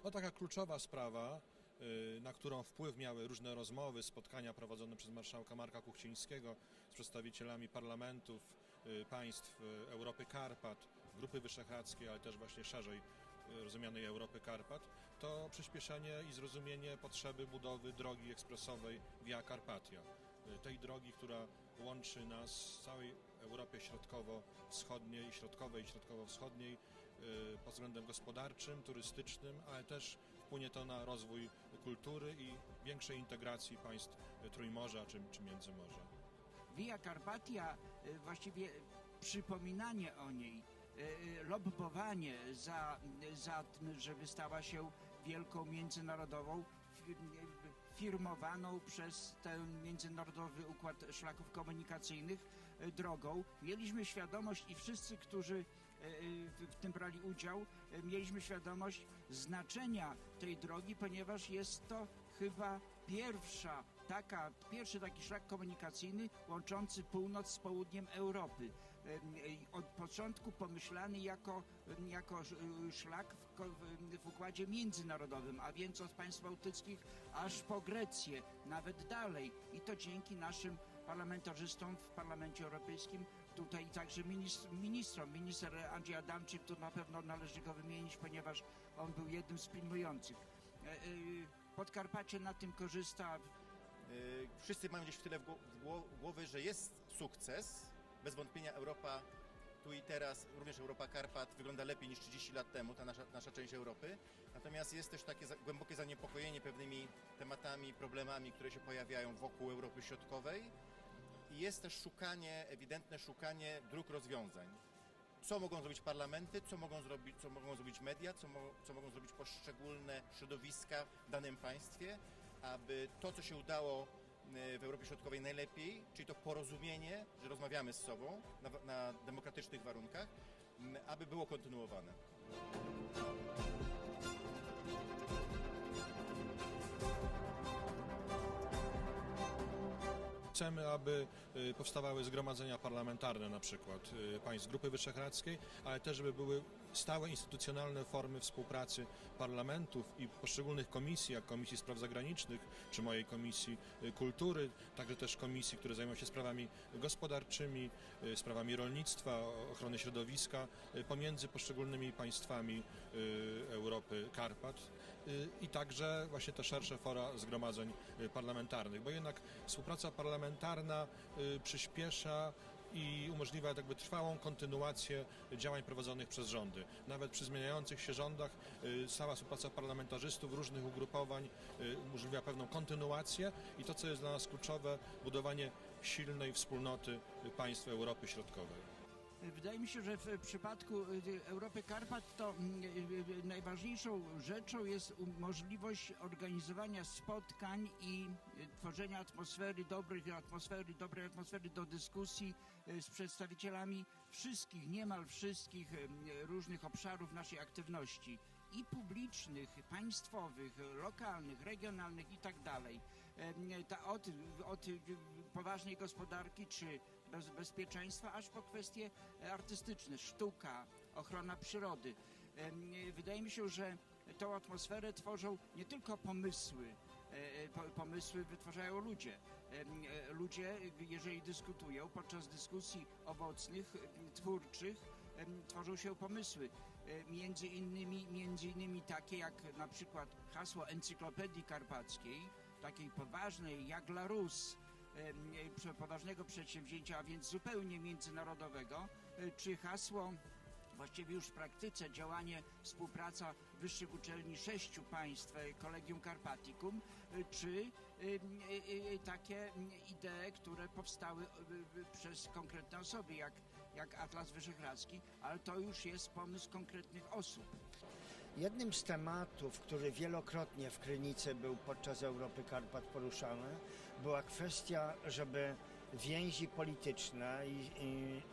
No taka kluczowa sprawa, na którą wpływ miały różne rozmowy, spotkania prowadzone przez marszałka Marka Kuchcińskiego z przedstawicielami parlamentów państw Europy Karpat, Grupy Wyszehradzkiej, ale też właśnie szerzej rozumianej Europy Karpat, to przyspieszenie i zrozumienie potrzeby budowy drogi ekspresowej Via Carpatia. Tej drogi, która łączy nas w całej Europie środkowo-wschodniej, środkowej i środkowo-wschodniej pod względem gospodarczym, turystycznym, ale też wpłynie to na rozwój kultury i większej integracji państw Trójmorza czy Międzymorza. Via Carpatia, właściwie przypominanie o niej, lobbowanie żeby stała się wielką międzynarodową, firmowaną przez ten międzynarodowy układ szlaków komunikacyjnych drogą. Mieliśmy świadomość i wszyscy, którzy w tym brali udział, mieliśmy świadomość znaczenia tej drogi, ponieważ jest to chyba pierwszy taki szlak komunikacyjny łączący północ z południem Europy. Od początku pomyślany jako szlak w układzie międzynarodowym, a więc od państw bałtyckich aż po Grecję, nawet dalej. I to dzięki naszym parlamentarzystom w Parlamencie Europejskim, tutaj także minister Andrzej Adamczyk, tu na pewno należy go wymienić, ponieważ on był jednym z pilnujących. Podkarpacie na tym korzysta. Wszyscy mamy gdzieś w tyle głowy, że jest sukces. Bez wątpienia Europa tu i teraz, również Europa Karpat wygląda lepiej niż 30 lat temu, ta nasza część Europy. Natomiast jest też takie głębokie zaniepokojenie pewnymi tematami, problemami, które się pojawiają wokół Europy Środkowej. I jest też ewidentne szukanie dróg rozwiązań. Co mogą zrobić parlamenty, co mogą zrobić media, co mogą zrobić poszczególne środowiska w danym państwie, aby to, co się udało w Europie Środkowej najlepiej, czyli to porozumienie, że rozmawiamy z sobą na demokratycznych warunkach, aby było kontynuowane. Chcemy, aby powstawały zgromadzenia parlamentarne, na przykład państw Grupy Wyszehradzkiej, ale też, żeby były stałe instytucjonalne formy współpracy parlamentów i poszczególnych komisji, jak Komisji Spraw Zagranicznych, czy mojej Komisji Kultury, także też komisji, które zajmują się sprawami gospodarczymi, sprawami rolnictwa, ochrony środowiska, pomiędzy poszczególnymi państwami Europy, Karpat i także właśnie te szersze fora zgromadzeń parlamentarnych, bo jednak współpraca parlamentarna przyspiesza i umożliwia jakby trwałą kontynuację działań prowadzonych przez rządy. Nawet przy zmieniających się rządach stała współpraca parlamentarzystów różnych ugrupowań umożliwia pewną kontynuację i to, co jest dla nas kluczowe, budowanie silnej wspólnoty państw Europy Środkowej. Wydaje mi się, że w przypadku Europy Karpat to najważniejszą rzeczą jest możliwość organizowania spotkań i tworzenia atmosfery, dobrej atmosfery do dyskusji z przedstawicielami wszystkich, niemal wszystkich różnych obszarów naszej aktywności i publicznych, państwowych, lokalnych, regionalnych i tak dalej. Od poważnej gospodarki czy bezpieczeństwa, aż po kwestie artystyczne, sztuka, ochrona przyrody. Wydaje mi się, że tą atmosferę tworzą nie tylko pomysły, pomysły wytwarzają ludzie. Ludzie, jeżeli dyskutują, podczas dyskusji owocnych, twórczych, tworzą się pomysły. Między innymi takie jak na przykład hasło Encyklopedii Karpackiej, takiej poważnej jak La Rus, poważnego przedsięwzięcia, a więc zupełnie międzynarodowego, czy hasło właściwie już w praktyce działanie, współpraca wyższych uczelni 6 państw, Collegium Carpaticum, czy takie idee, które powstały przez konkretne osoby, jak Atlas Wyszehradzki, ale to już jest pomysł konkretnych osób. Jednym z tematów, który wielokrotnie w Krynicy był podczas Europy Karpat poruszany, była kwestia, żeby więzi polityczne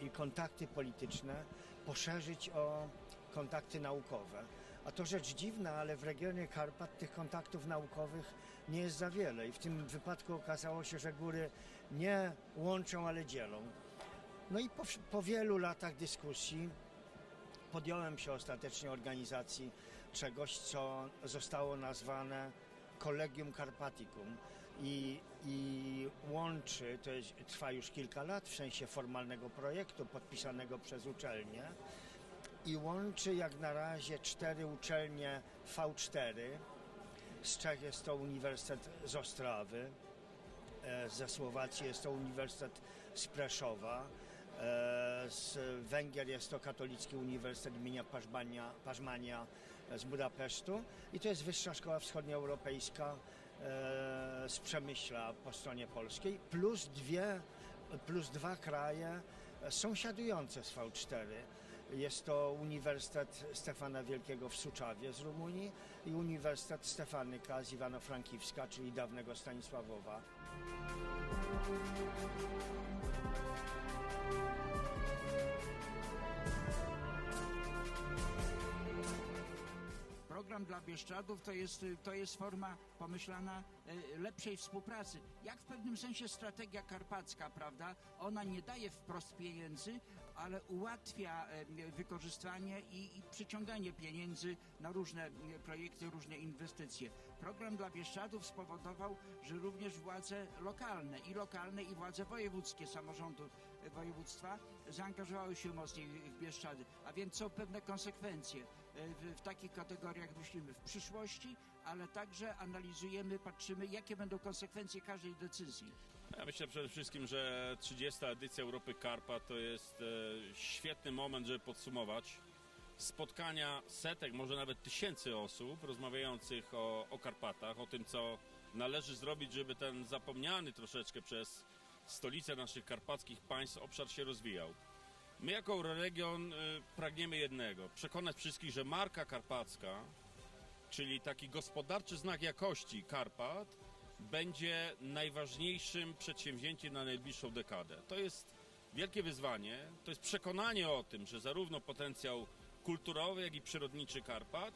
i kontakty polityczne poszerzyć o kontakty naukowe. A to rzecz dziwna, ale w regionie Karpat tych kontaktów naukowych nie jest za wiele i w tym wypadku okazało się, że góry nie łączą, ale dzielą. No i po wielu latach dyskusji podjąłem się ostatecznie organizacji czegoś, co zostało nazwane Collegium Carpaticum i łączy, trwa już kilka lat w sensie formalnego projektu podpisanego przez uczelnie i łączy jak na razie 4 uczelnie V4. Z Czech jest to Uniwersytet z Ostrawy, ze Słowacji jest to Uniwersytet z Preszowa, z Węgier jest to Katolicki Uniwersytet imienia Paszmania z Budapesztu i to jest Wyższa Szkoła Wschodnioeuropejska z Przemyśla po stronie polskiej, plus 2 kraje sąsiadujące z V4. Jest to Uniwersytet Stefana Wielkiego w Suczawie z Rumunii i Uniwersytet Stefanyka z Iwano-Frankiwska, czyli dawnego Stanisławowa. Program dla Bieszczadów to jest forma pomyślana lepszej współpracy. Jak w pewnym sensie strategia karpacka, prawda? Ona nie daje wprost pieniędzy, ale ułatwia wykorzystanie i przyciąganie pieniędzy na różne projekty, różne inwestycje. Program dla Bieszczadów spowodował, że również władze lokalne i władze wojewódzkie samorządu województwa zaangażowały się mocniej w Bieszczady, a więc są pewne konsekwencje. W takich kategoriach myślimy w przyszłości, ale także analizujemy, patrzymy, jakie będą konsekwencje każdej decyzji. Ja myślę przede wszystkim, że 30. edycja Europy Karpat to jest świetny moment, żeby podsumować spotkania setek, może nawet tysięcy osób rozmawiających o Karpatach, o tym, co należy zrobić, żeby ten zapomniany troszeczkę przez stolicę naszych karpackich państw obszar się rozwijał. My jako Euroregion pragniemy jednego, przekonać wszystkich, że marka karpacka, czyli taki gospodarczy znak jakości Karpat, będzie najważniejszym przedsięwzięciem na najbliższą dekadę. To jest wielkie wyzwanie, to jest przekonanie o tym, że zarówno potencjał kulturowy, jak i przyrodniczy Karpat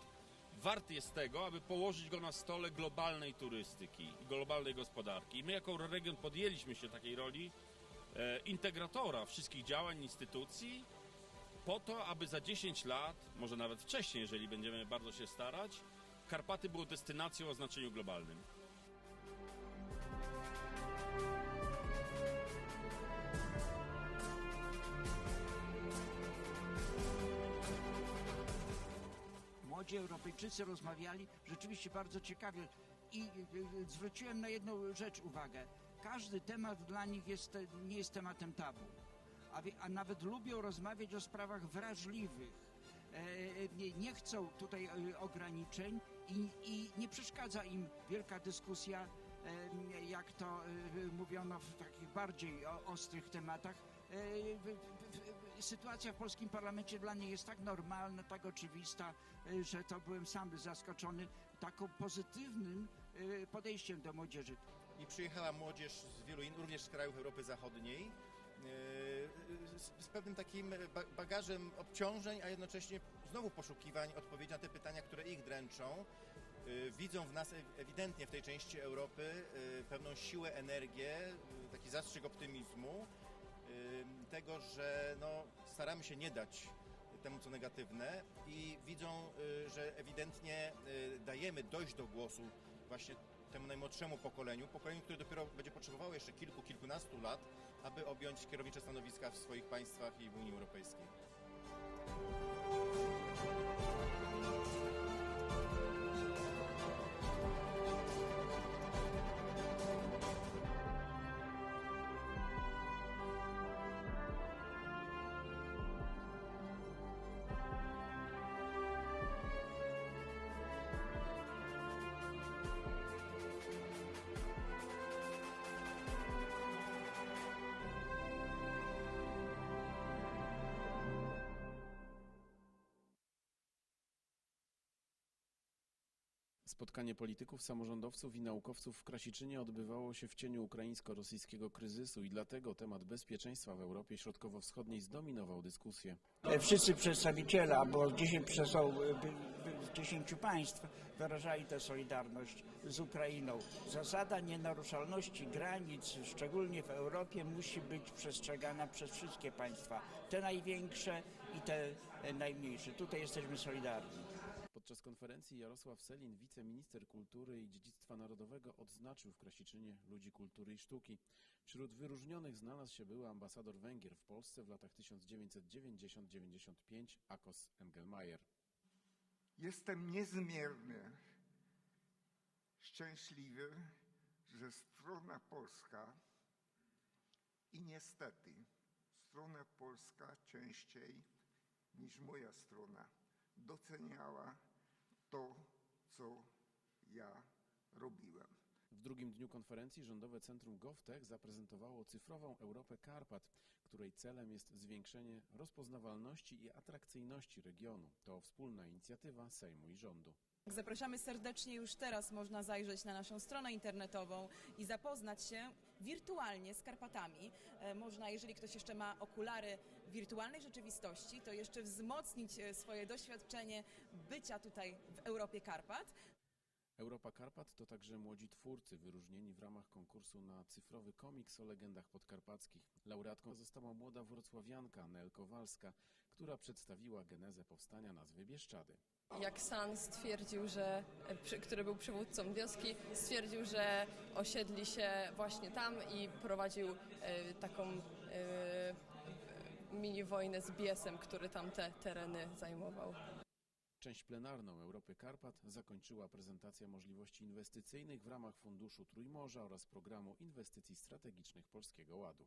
wart jest tego, aby położyć go na stole globalnej turystyki i globalnej gospodarki. I my jako region podjęliśmy się takiej roli integratora wszystkich działań, instytucji, po to, aby za 10 lat, może nawet wcześniej, jeżeli będziemy bardzo się starać, Karpaty były destynacją o znaczeniu globalnym. Młodzi Europejczycy rozmawiali rzeczywiście bardzo ciekawie i zwróciłem na jedną rzecz uwagę. Każdy temat dla nich nie jest tematem tabu, a nawet lubią rozmawiać o sprawach wrażliwych. Nie chcą tutaj ograniczeń i nie przeszkadza im wielka dyskusja, jak to mówiono w takich bardziej ostrych tematach. Sytuacja w polskim parlamencie dla mnie jest tak normalna, tak oczywista, że to byłem sam zaskoczony taką pozytywnym podejściem do młodzieży. I przyjechała młodzież z wielu innych, również z krajów Europy Zachodniej, z pewnym takim bagażem obciążeń, a jednocześnie znowu poszukiwań odpowiedzi na te pytania, które ich dręczą. Widzą w nas ewidentnie w tej części Europy pewną siłę, energię, taki zastrzyk optymizmu, tego, że staramy się nie dać temu, co negatywne, i widzą, że ewidentnie dajemy dojść do głosu właśnie temu najmłodszemu pokoleniu, które dopiero będzie potrzebowało jeszcze kilkunastu lat, aby objąć kierownicze stanowiska w swoich państwach i w Unii Europejskiej. Spotkanie polityków, samorządowców i naukowców w Krasiczynie odbywało się w cieniu ukraińsko-rosyjskiego kryzysu i dlatego temat bezpieczeństwa w Europie Środkowo-Wschodniej zdominował dyskusję. Wszyscy przedstawiciele, bo 10 państw wyrażali tę solidarność z Ukrainą. Zasada nienaruszalności granic, szczególnie w Europie, musi być przestrzegana przez wszystkie państwa. Te największe i te najmniejsze. Tutaj jesteśmy solidarni. Podczas konferencji Jarosław Sellin, wiceminister kultury i dziedzictwa narodowego, odznaczył w Krasiczynie ludzi kultury i sztuki. Wśród wyróżnionych znalazł się były ambasador Węgier w Polsce w latach 1990-95 Akos Engelmajer. Jestem niezmiernie szczęśliwy, że strona polska i niestety strona polska częściej niż moja strona doceniała to, co ja robiłem. W drugim dniu konferencji Rządowe Centrum GovTech zaprezentowało cyfrową Europę Karpat, której celem jest zwiększenie rozpoznawalności i atrakcyjności regionu. To wspólna inicjatywa Sejmu i rządu. Zapraszamy serdecznie, już teraz można zajrzeć na naszą stronę internetową i zapoznać się wirtualnie z Karpatami. Można, jeżeli ktoś jeszcze ma okulary wirtualnej rzeczywistości, to jeszcze wzmocnić swoje doświadczenie bycia tutaj w Europie Karpat. Europa Karpat to także młodzi twórcy wyróżnieni w ramach konkursu na cyfrowy komiks o legendach podkarpackich. Laureatką została młoda wrocławianka Nel Kowalska, która przedstawiła genezę powstania nazwy Bieszczady. Jak San stwierdził, który był przywódcą wioski, stwierdził, że osiedli się właśnie tam i prowadził taką mini wojnę z Biesem, który tam te tereny zajmował. Część plenarną Europy Karpat zakończyła prezentacja możliwości inwestycyjnych w ramach Funduszu Trójmorza oraz Programu Inwestycji Strategicznych Polskiego Ładu.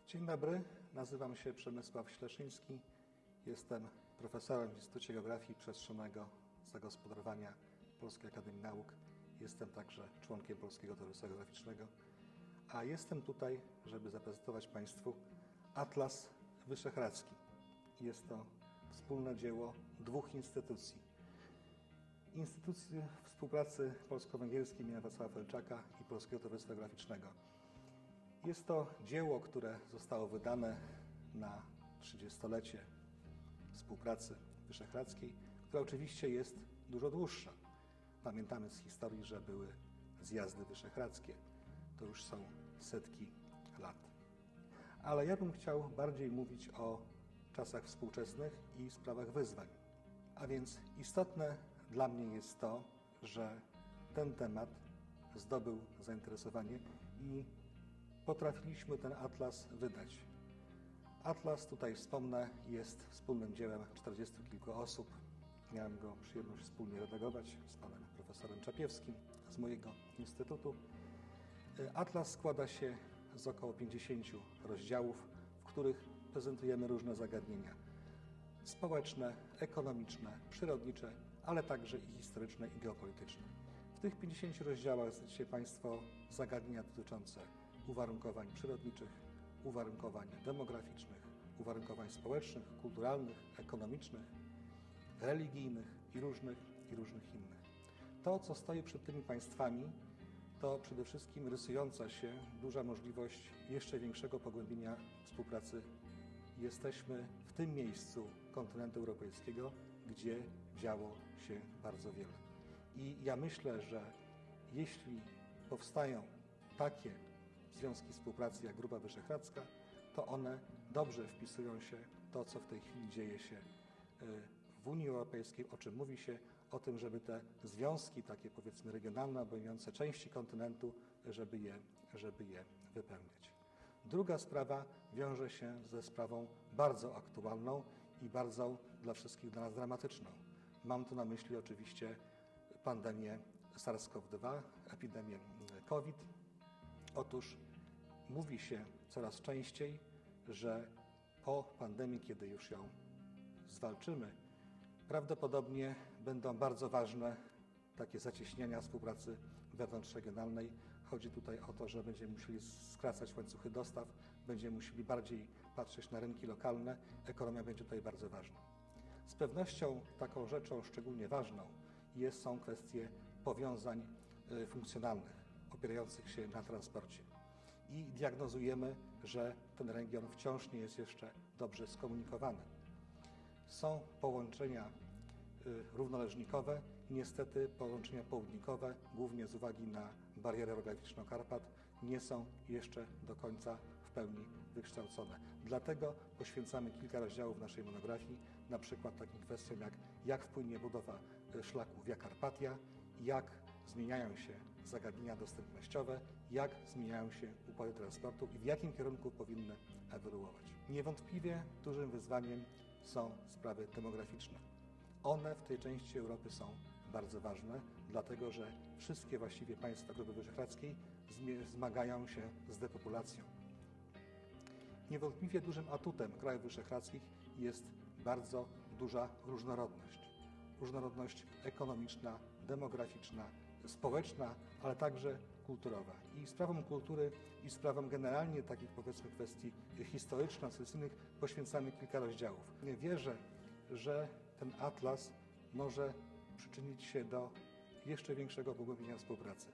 Dzień dobry, nazywam się Przemysław Śleszyński. Jestem profesorem w Instytucie Geografii Przestrzennego Zagospodarowania Polskiej Akademii Nauk. Jestem także członkiem Polskiego Towarzystwa Geograficznego, a jestem tutaj, żeby zaprezentować Państwu Atlas Wyszehradzki. Jest to wspólne dzieło dwóch instytucji. Instytucji Współpracy Polsko-Węgierskiej im. Wacława Felczaka i Polskiego Towarzystwa Graficznego. Jest to dzieło, które zostało wydane na 30-lecie współpracy wyszehradzkiej, która oczywiście jest dużo dłuższa. Pamiętamy z historii, że były zjazdy wyszehradzkie. To już są setki lat. Ale ja bym chciał bardziej mówić o czasach współczesnych i sprawach wyzwań. A więc istotne dla mnie jest to, że ten temat zdobył zainteresowanie i potrafiliśmy ten atlas wydać. Atlas, tutaj wspomnę, jest wspólnym dziełem 40 kilku osób. Miałem go przyjemność wspólnie redagować z panem profesorem Czapiewskim z mojego instytutu. Atlas składa się z około 50 rozdziałów, w których prezentujemy różne zagadnienia społeczne, ekonomiczne, przyrodnicze, ale także i historyczne i geopolityczne. W tych 50 rozdziałach znajdziecie Państwo zagadnienia dotyczące uwarunkowań przyrodniczych, uwarunkowań demograficznych, uwarunkowań społecznych, kulturalnych, ekonomicznych, religijnych i różnych innych. To, co stoi przed tymi państwami, to przede wszystkim rysująca się duża możliwość jeszcze większego pogłębienia współpracy. Jesteśmy w tym miejscu kontynentu europejskiego, gdzie działo się bardzo wiele. I ja myślę, że jeśli powstają takie związki współpracy jak Grupa Wyszehradzka, to one dobrze wpisują się w to, co w tej chwili dzieje się w Unii Europejskiej, o czym mówi się, o tym, żeby te związki takie powiedzmy regionalne, obejmujące części kontynentu, żeby je wypełniać. Druga sprawa wiąże się ze sprawą bardzo aktualną i bardzo dla wszystkich dla nas dramatyczną. Mam tu na myśli oczywiście pandemię SARS-CoV-2, epidemię COVID. Otóż mówi się coraz częściej, że po pandemii, kiedy już ją zwalczymy, prawdopodobnie będą bardzo ważne takie zacieśniania współpracy wewnątrzregionalnej. Chodzi tutaj o to, że będziemy musieli skracać łańcuchy dostaw, będziemy musieli bardziej patrzeć na rynki lokalne. Ekonomia będzie tutaj bardzo ważna. Z pewnością taką rzeczą szczególnie ważną są kwestie powiązań funkcjonalnych, opierających się na transporcie. I diagnozujemy, że ten region wciąż nie jest jeszcze dobrze skomunikowany. Są połączenia równoleżnikowe, niestety połączenia południkowe, głównie z uwagi na barierę geograficzną Karpat, nie są jeszcze do końca w pełni wykształcone. Dlatego poświęcamy kilka rozdziałów naszej monografii, na przykład takim kwestiom jak wpłynie budowa szlaku Via Carpatia, jak zmieniają się zagadnienia dostępnościowe, jak zmieniają się układy transportu i w jakim kierunku powinny ewoluować. Niewątpliwie dużym wyzwaniem są sprawy demograficzne. One w tej części Europy są bardzo ważne, dlatego że wszystkie właściwie państwa Grupy Wyszehradzkiej zmagają się z depopulacją. Niewątpliwie dużym atutem krajów wyszehradzkich jest bardzo duża różnorodność. Różnorodność ekonomiczna, demograficzna, społeczna, ale także kulturowa. I sprawom kultury i sprawom generalnie takich powiedzmy kwestii historyczno-secesyjnych poświęcamy kilka rozdziałów. Wierzę, że ten atlas może przyczynić się do jeszcze większego pogłębienia współpracy.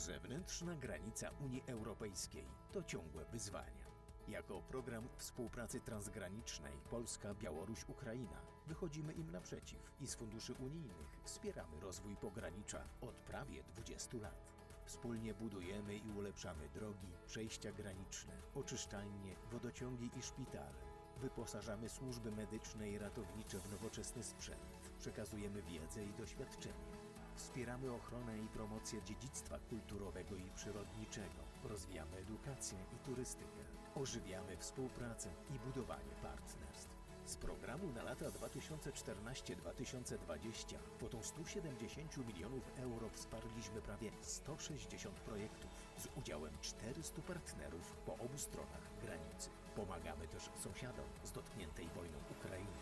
Zewnętrzna granica Unii Europejskiej to ciągłe wyzwania. Jako program współpracy transgranicznej Polska-Białoruś-Ukraina wychodzimy im naprzeciw i z funduszy unijnych wspieramy rozwój pogranicza od prawie 20 lat. Wspólnie budujemy i ulepszamy drogi, przejścia graniczne, oczyszczalnie, wodociągi i szpitale. Wyposażamy służby medyczne i ratownicze w nowoczesny sprzęt. Przekazujemy wiedzę i doświadczenie. Wspieramy ochronę i promocję dziedzictwa kulturowego i przyrodniczego. Rozwijamy edukację i turystykę. Ożywiamy współpracę i budowanie partnerstw. Z programu na lata 2014-2020 kwotą 170 milionów euro wsparliśmy prawie 160 projektów z udziałem 400 partnerów po obu stronach granicy. Pomagamy też sąsiadom z dotkniętej wojną Ukrainy.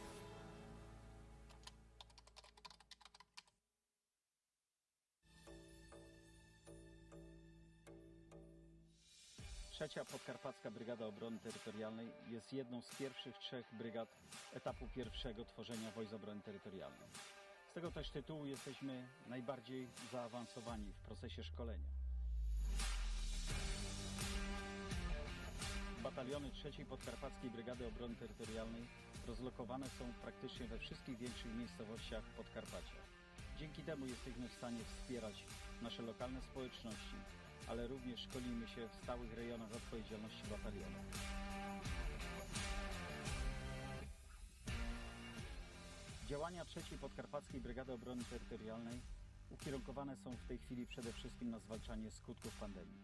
Trzecia Podkarpacka Brygada Obrony Terytorialnej jest jedną z pierwszych 3 brygad etapu pierwszego tworzenia Wojsk Obrony Terytorialnej. Z tego też tytułu jesteśmy najbardziej zaawansowani w procesie szkolenia. Bataliony trzeciej Podkarpackiej Brygady Obrony Terytorialnej rozlokowane są praktycznie we wszystkich większych miejscowościach Podkarpacia. Dzięki temu jesteśmy w stanie wspierać nasze lokalne społeczności, ale również szkolimy się w stałych rejonach odpowiedzialności batalionu. Działania trzeciej Podkarpackiej Brygady Obrony Terytorialnej ukierunkowane są w tej chwili przede wszystkim na zwalczanie skutków pandemii.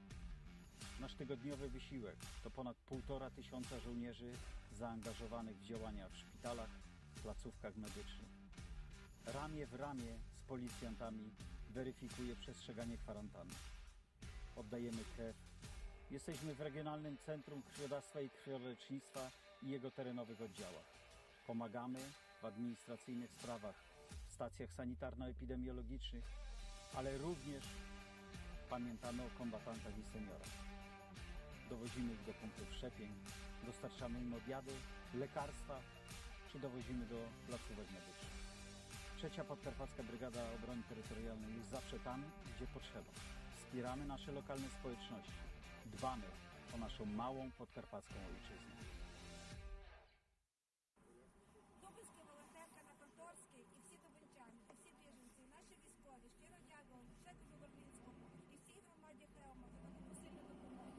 Nasz tygodniowy wysiłek to ponad 1500 żołnierzy zaangażowanych w działania w szpitalach, placówkach medycznych. Ramię w ramię z policjantami weryfikuje przestrzeganie kwarantanny. Oddajemy krew. Jesteśmy w Regionalnym Centrum Krwiodawstwa i Krwiolecznictwa i jego terenowych oddziałach. Pomagamy w administracyjnych sprawach, w stacjach sanitarno-epidemiologicznych, ale również pamiętamy o kombatantach i seniorach. Dowozimy ich do punktów szczepień, dostarczamy im obiady, lekarstwa, czy dowozimy do placówek medycznych. Trzecia Podkarpacka Brygada Obrony Terytorialnej jest zawsze tam, gdzie potrzeba. Wspieramy nasze lokalne społeczności. Dbamy o naszą małą podkarpacką ojczyznę. Дубинська волонтерка на Конторській і всі дубинчани, і всі біженці, і наші військові щиро дякуємо Шеку Журавлінському і всій громаді Хелма за таку посильну допомогу.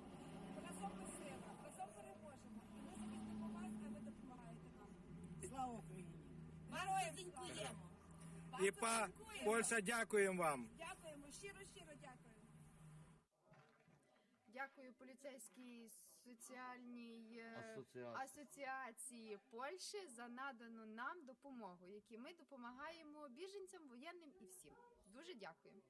Разом ми сила, разом переможемо. І ми захистимо вас, а ви допомагаєте нам. Слава Україні! Героям дякуємо! І Польща, дякуємо вам! Дякуємо, щиро дякуємо. Дякую поліцейській соціальній асоціації Польщі за надану нам допомогу, які ми допомагаємо біженцям, воєнним і всім. Дуже дякую.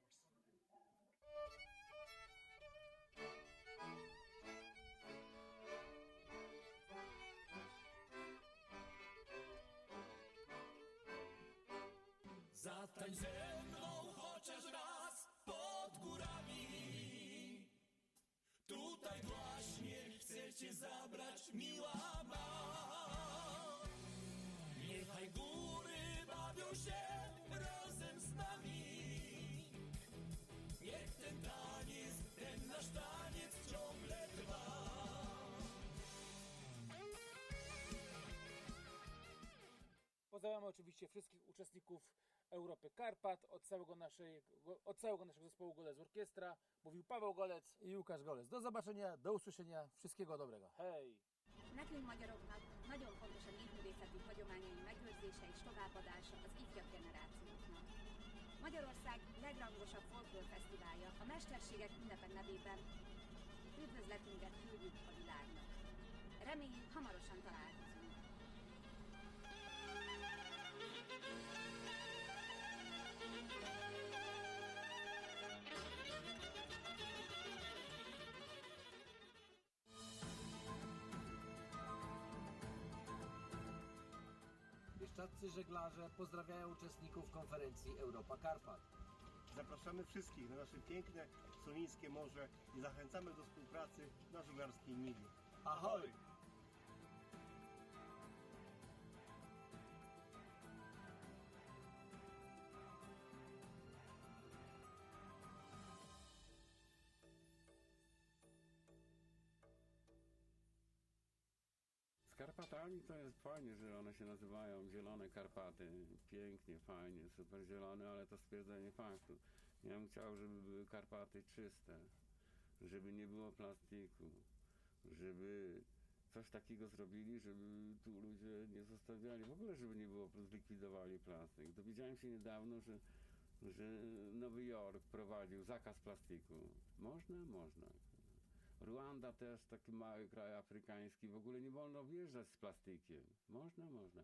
Zatań ze mną chociaż raz pod górami. Tutaj właśnie chcę cię zabrać, miła ma. Niechaj góry bawią się razem z nami. Niech ten taniec, ten nasz taniec ciągle trwa. Pozdrawiamy oczywiście wszystkich uczestników Europy Karpat, od całego naszego zespołu Golec Orkiestra. Mówił Paweł Golec i Łukasz Golec. Do zobaczenia, do usłyszenia, wszystkiego dobrego. Hej! Nekünk magyaroknak nagyon fontos a népművészeti hagyományaink megőrzése és továbbadása az ifjabb generációknak. Magyarország legrangosabb folklórfesztiválja a Mesterségek ünnepe nevében üdvözletünket küldjük a világnak. Reméljük, hamarosan találkozunk. Bieszczadzcy żeglarze pozdrawiają uczestników konferencji Europa Karpat. Zapraszamy wszystkich na nasze piękne solińskie morze i zachęcamy do współpracy na żeglarskiej niwie. Ahoj! Karpatami to jest fajnie, że one się nazywają Zielone Karpaty. Pięknie, fajnie, super zielone, ale to stwierdzenie faktu. Ja bym chciał, żeby były Karpaty czyste, żeby nie było plastiku, żeby coś takiego zrobili, żeby tu ludzie nie zostawiali, w ogóle żeby nie było, zlikwidowali plastik. Dowiedziałem się niedawno, że Nowy Jork wprowadził zakaz plastiku. Można? Można. Ruanda też, taki mały kraj afrykański, w ogóle nie wolno wjeżdżać z plastikiem. Można? Można.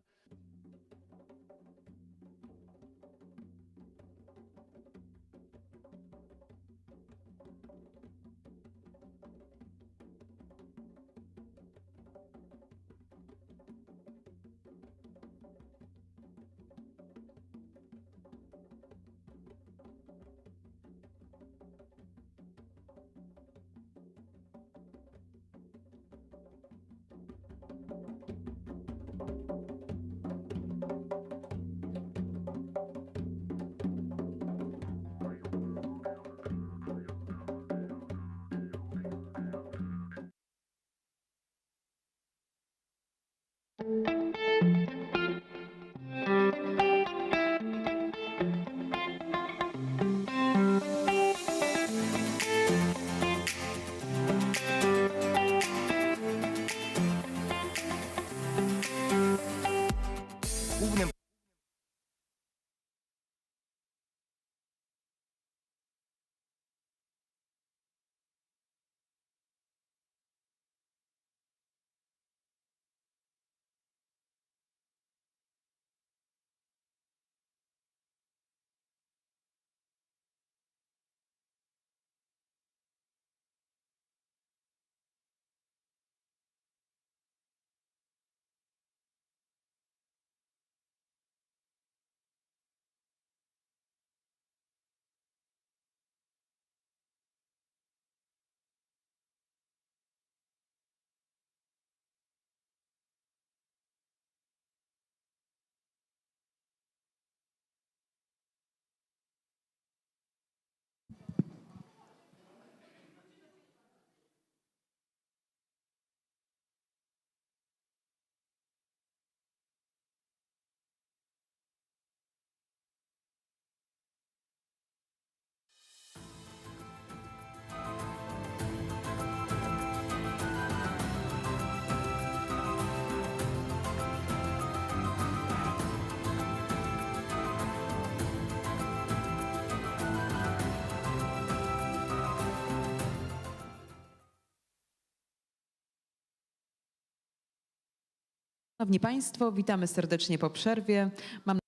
Szanowni Państwo, witamy serdecznie po przerwie.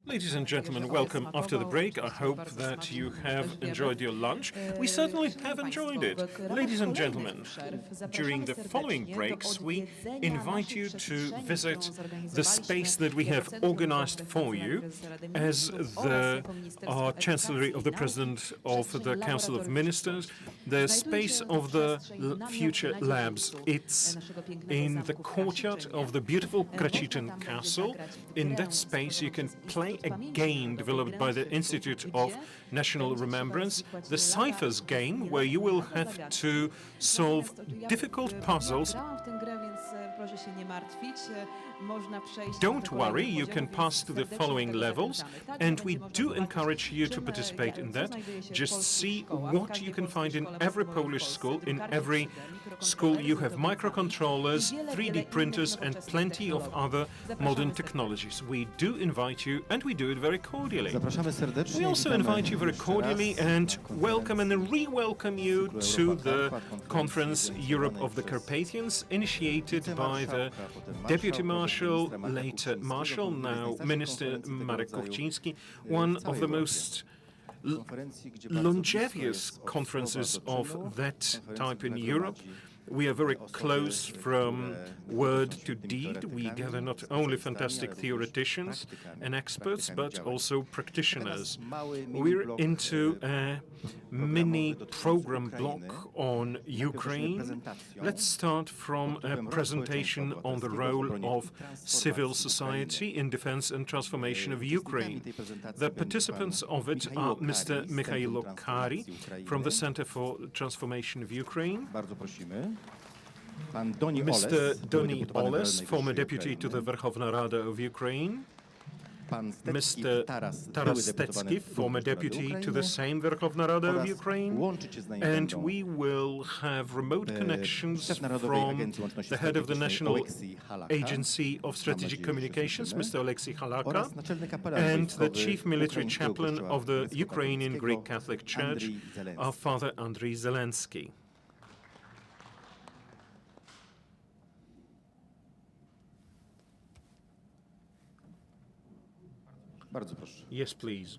Ladies and gentlemen, welcome after the break. I hope that you have enjoyed your lunch. We certainly have enjoyed it. Ladies and gentlemen, during the following breaks, we invite you to visit the space that we have organized for you as the Chancellery of the President of the Council of Ministers, the space of the future labs. It's in the courtyard of the beautiful Krasiczyn Castle. In that space, you can play a game developed by the Institute of National Remembrance, the Ciphers game, where you will have to solve difficult puzzles. Don't worry, you can pass to the following levels, and we do encourage you to participate in that. Just see what you can find in every Polish school. In every school you have microcontrollers, 3D printers, and plenty of other modern technologies. We do invite you, and we do it very cordially. We also invite you very cordially and welcome and re-welcome you to the conference Europe of the Carpathians, initiated by the Deputy Marshal, later Marshal, now Minister Marek Kuchciński, one of the most longevous conferences of that type in Europe. We are very close from word to deed. We gather not only fantastic theoreticians and experts, but also practitioners. We're into a mini program block on Ukraine. Let's start from a presentation on the role of civil society in defense and transformation of Ukraine. The participants of it are Mr. Mikhailo Kari from the Center for Transformation of Ukraine. Mr. Doni Oles, former deputy to the Verkhovna Rada of Ukraine. Mr. Taras Stecki, former deputy to the same Verkhovna Rada of Ukraine, and we will have remote connections from the head of the National Agency of Strategic Communications, Mr. Oleksiy Halaka, and the chief military chaplain of the Ukrainian Greek Catholic Church, our Father Andriy Zelensky. Yes, please.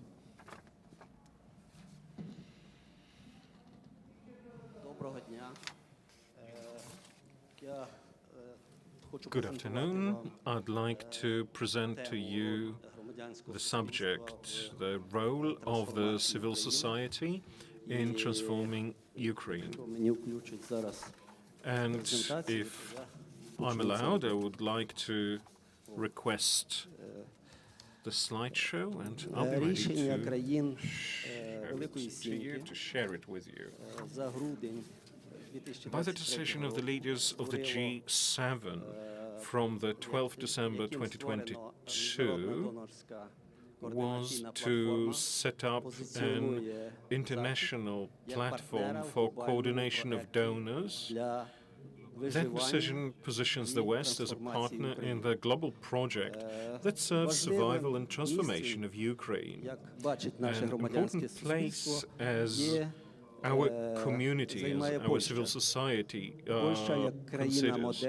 Good afternoon. I'd like to present to you the subject, the role of the civil society in transforming Ukraine. And if I'm allowed, I would like to request the slideshow, and I'll be ready to share it with you. By the decision of the leaders of the G7 from the 12th December 2022 was to set up an international platform for coordination of donors. That decision positions the West as a partner in the global project that serves survival and transformation of Ukraine. An important place as our community, as our civil society considers,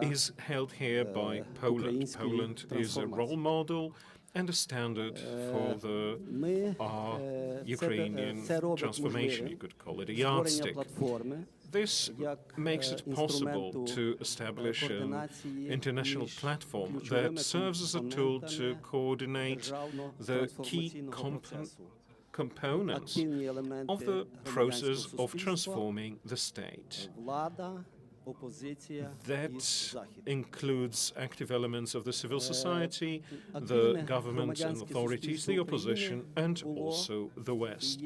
is held here by Poland. Poland is a role model and a standard for the Ukrainian transformation, you could call it a yardstick. This makes it possible to establish an international platform that serves as a tool to coordinate the key components of the process of transforming the state. That includes active elements of the civil society, the government and authorities, the opposition, and also the West.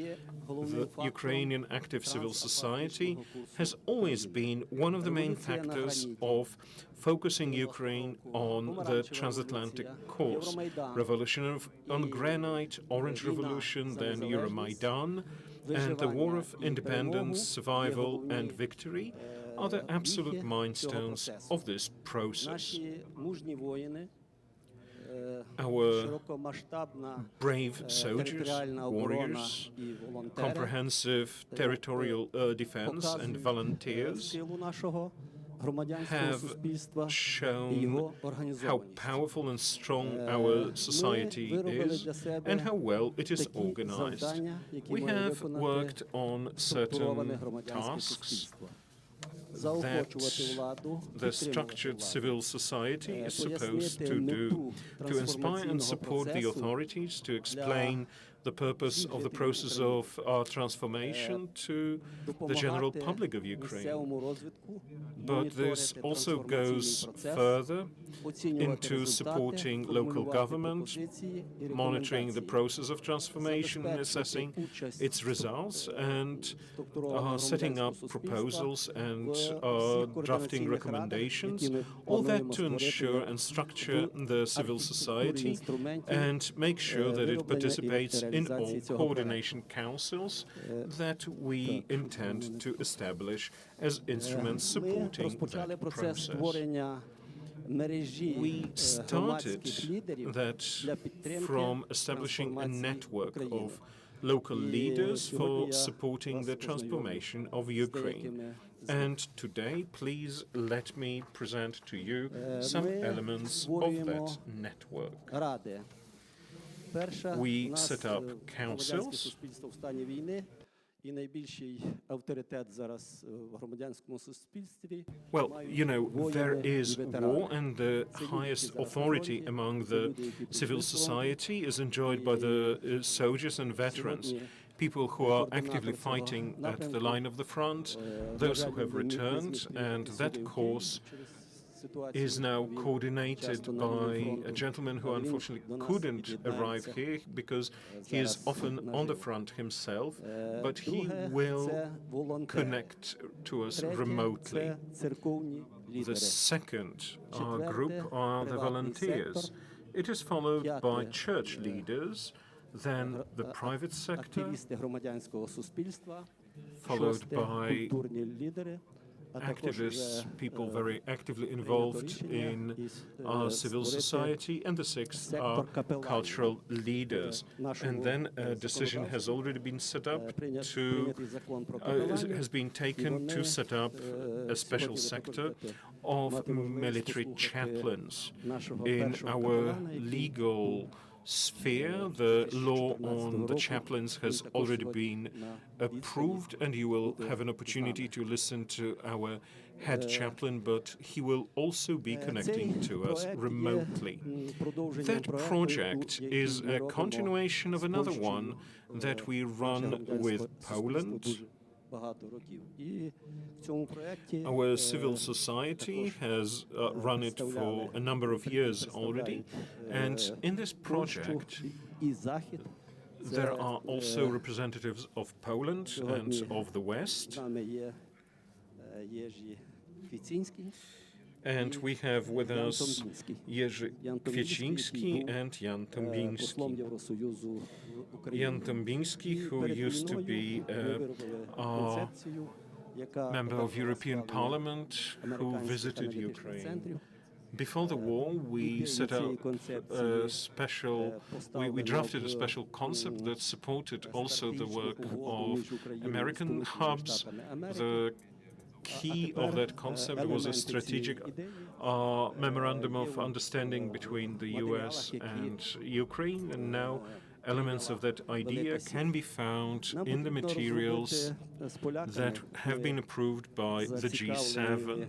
The Ukrainian active civil society has always been one of the main factors of focusing Ukraine on the transatlantic course. Revolution on granite, Orange Revolution, then Euromaidan, and the War of Independence, Survival and Victory are the absolute milestones of this process. Our brave soldiers, warriors, comprehensive territorial defense and volunteers have shown how powerful and strong our society is and how well it is organized. We have worked on certain tasks that the structured civil society is supposed to do, to inspire and support the authorities, to explain the purpose of the process of transformation to the general public of Ukraine. But this also goes further into supporting local government, monitoring the process of transformation, assessing its results, and setting up proposals and drafting recommendations, all that to ensure and structure the civil society and make sure that it participates in all coordination councils that we intend to establish as instruments supporting that process. We started that from establishing a network of local leaders for supporting the transformation of Ukraine. And today, please let me present to you some elements of that network. We set up councils. Well, you know, there is war, and the highest authority among the civil society is enjoyed by the soldiers and veterans, people who are actively fighting at the line of the front, those who have returned, and that course is now coordinated by a gentleman who unfortunately couldn't arrive here because he is often on the front himself, but he will connect to us remotely. The second group are the volunteers. It is followed by church leaders, then the private sector, followed by activists, people very actively involved in civil society, and the sixth are cultural leaders. And then a decision has already been set up has been taken to set up a special sector of military chaplains. In our legal sphere, the law on the chaplains has already been approved, and you will have an opportunity to listen to our head chaplain, but he will also be connecting to us remotely. That project is a continuation of another one that we run with Poland. Our civil society has run it for a number of years already, and in this project there are also representatives of Poland and of the West. And we have with us Jerzy Kwieciński and Jan Tombiński. Jan Tombiński, who used to be a member of European Parliament, who visited Ukraine. Before the war, we set up a we drafted a special concept that supported also the work of American hubs. The key of that concept was a strategic memorandum of understanding between the US and Ukraine, and now elements of that idea can be found in the materials that have been approved by the G7.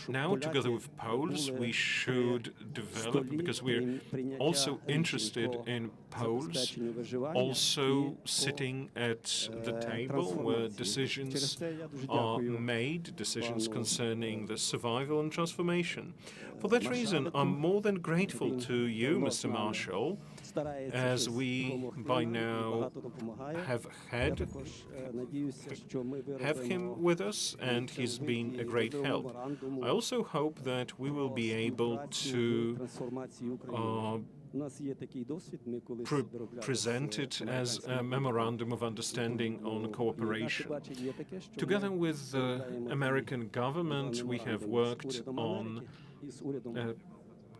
Now, together with Poles, we should develop, because we're also interested in Poles, also sitting at the table where decisions are made, decisions concerning the survival and transformation. For that reason, I'm more than grateful to you, Mr. Marshall, as we by now have him with us, and he's been a great help. I also hope that we will be able to present it as a memorandum of understanding on cooperation. Together with the American government, we have worked on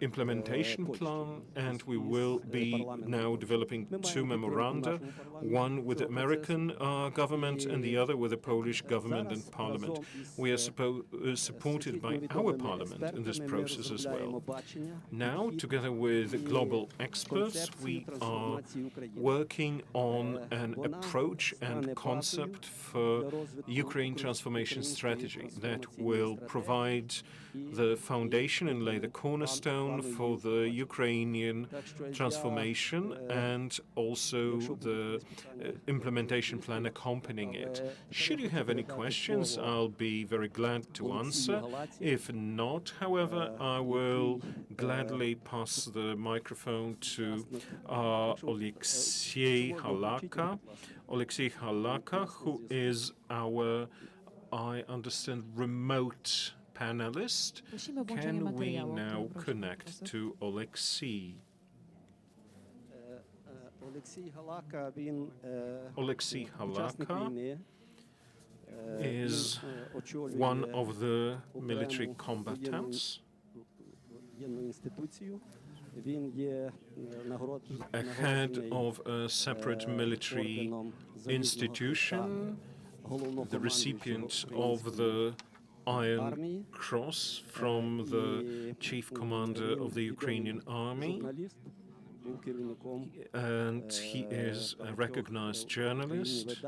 implementation plan, and we will be now developing two memoranda, one with the American government and the other with the Polish government and parliament. We are supported by our parliament in this process as well. Now, together with global experts, we are working on an approach and concept for Ukraine transformation strategy that will provide the foundation and lay the cornerstone for the Ukrainian transformation, and also the implementation plan accompanying it. Should you have any questions, I'll be very glad to answer. If not, however, I will gladly pass the microphone to Oleksiy Halaka. Oleksiy Halaka, who is our, I understand, remote panelist. Can we now connect to Oleksiy? Oleksiy Halaka is one of the military combatants, a head of a separate military institution, the recipient of the Iron Cross from the chief commander of the Ukrainian army, and he is a recognized journalist.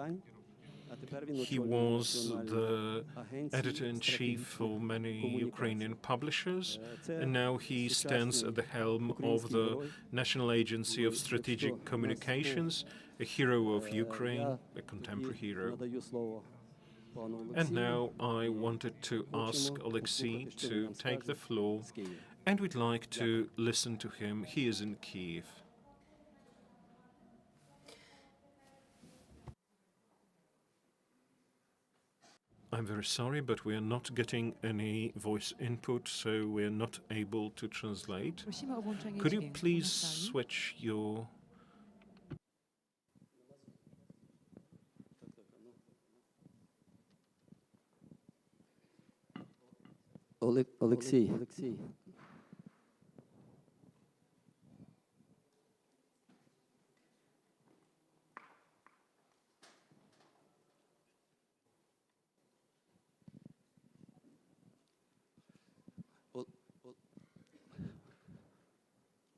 He was the editor-in-chief for many Ukrainian publishers, and now he stands at the helm of the National Agency of Strategic Communications, a hero of Ukraine, a contemporary hero. And now I wanted to ask Alexei to take the floor, and we'd like to listen to him. He is in Kiev. I'm very sorry, but we are not getting any voice input, so we're not able to translate. Could you please switch your... Alexei.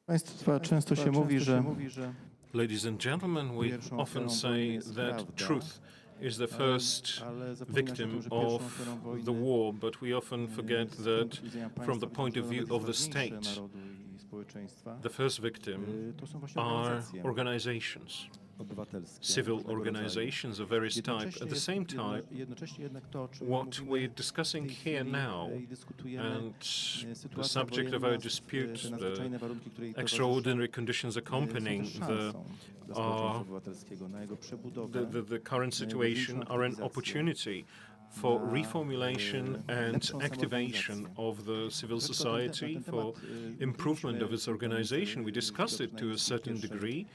Państwa, często się mówi, że Ladies and gentlemen, we often say that truth is the first victim of the war, but we often forget that from the point of view of the state, the first victim are organizations, civil organizations of various types. At the same time, what we're discussing here now and the subject of our dispute, the extraordinary conditions accompanying the current situation, are an opportunity for reformulation and activation of the civil society, for improvement of its organization. We discussed it to a certain degree.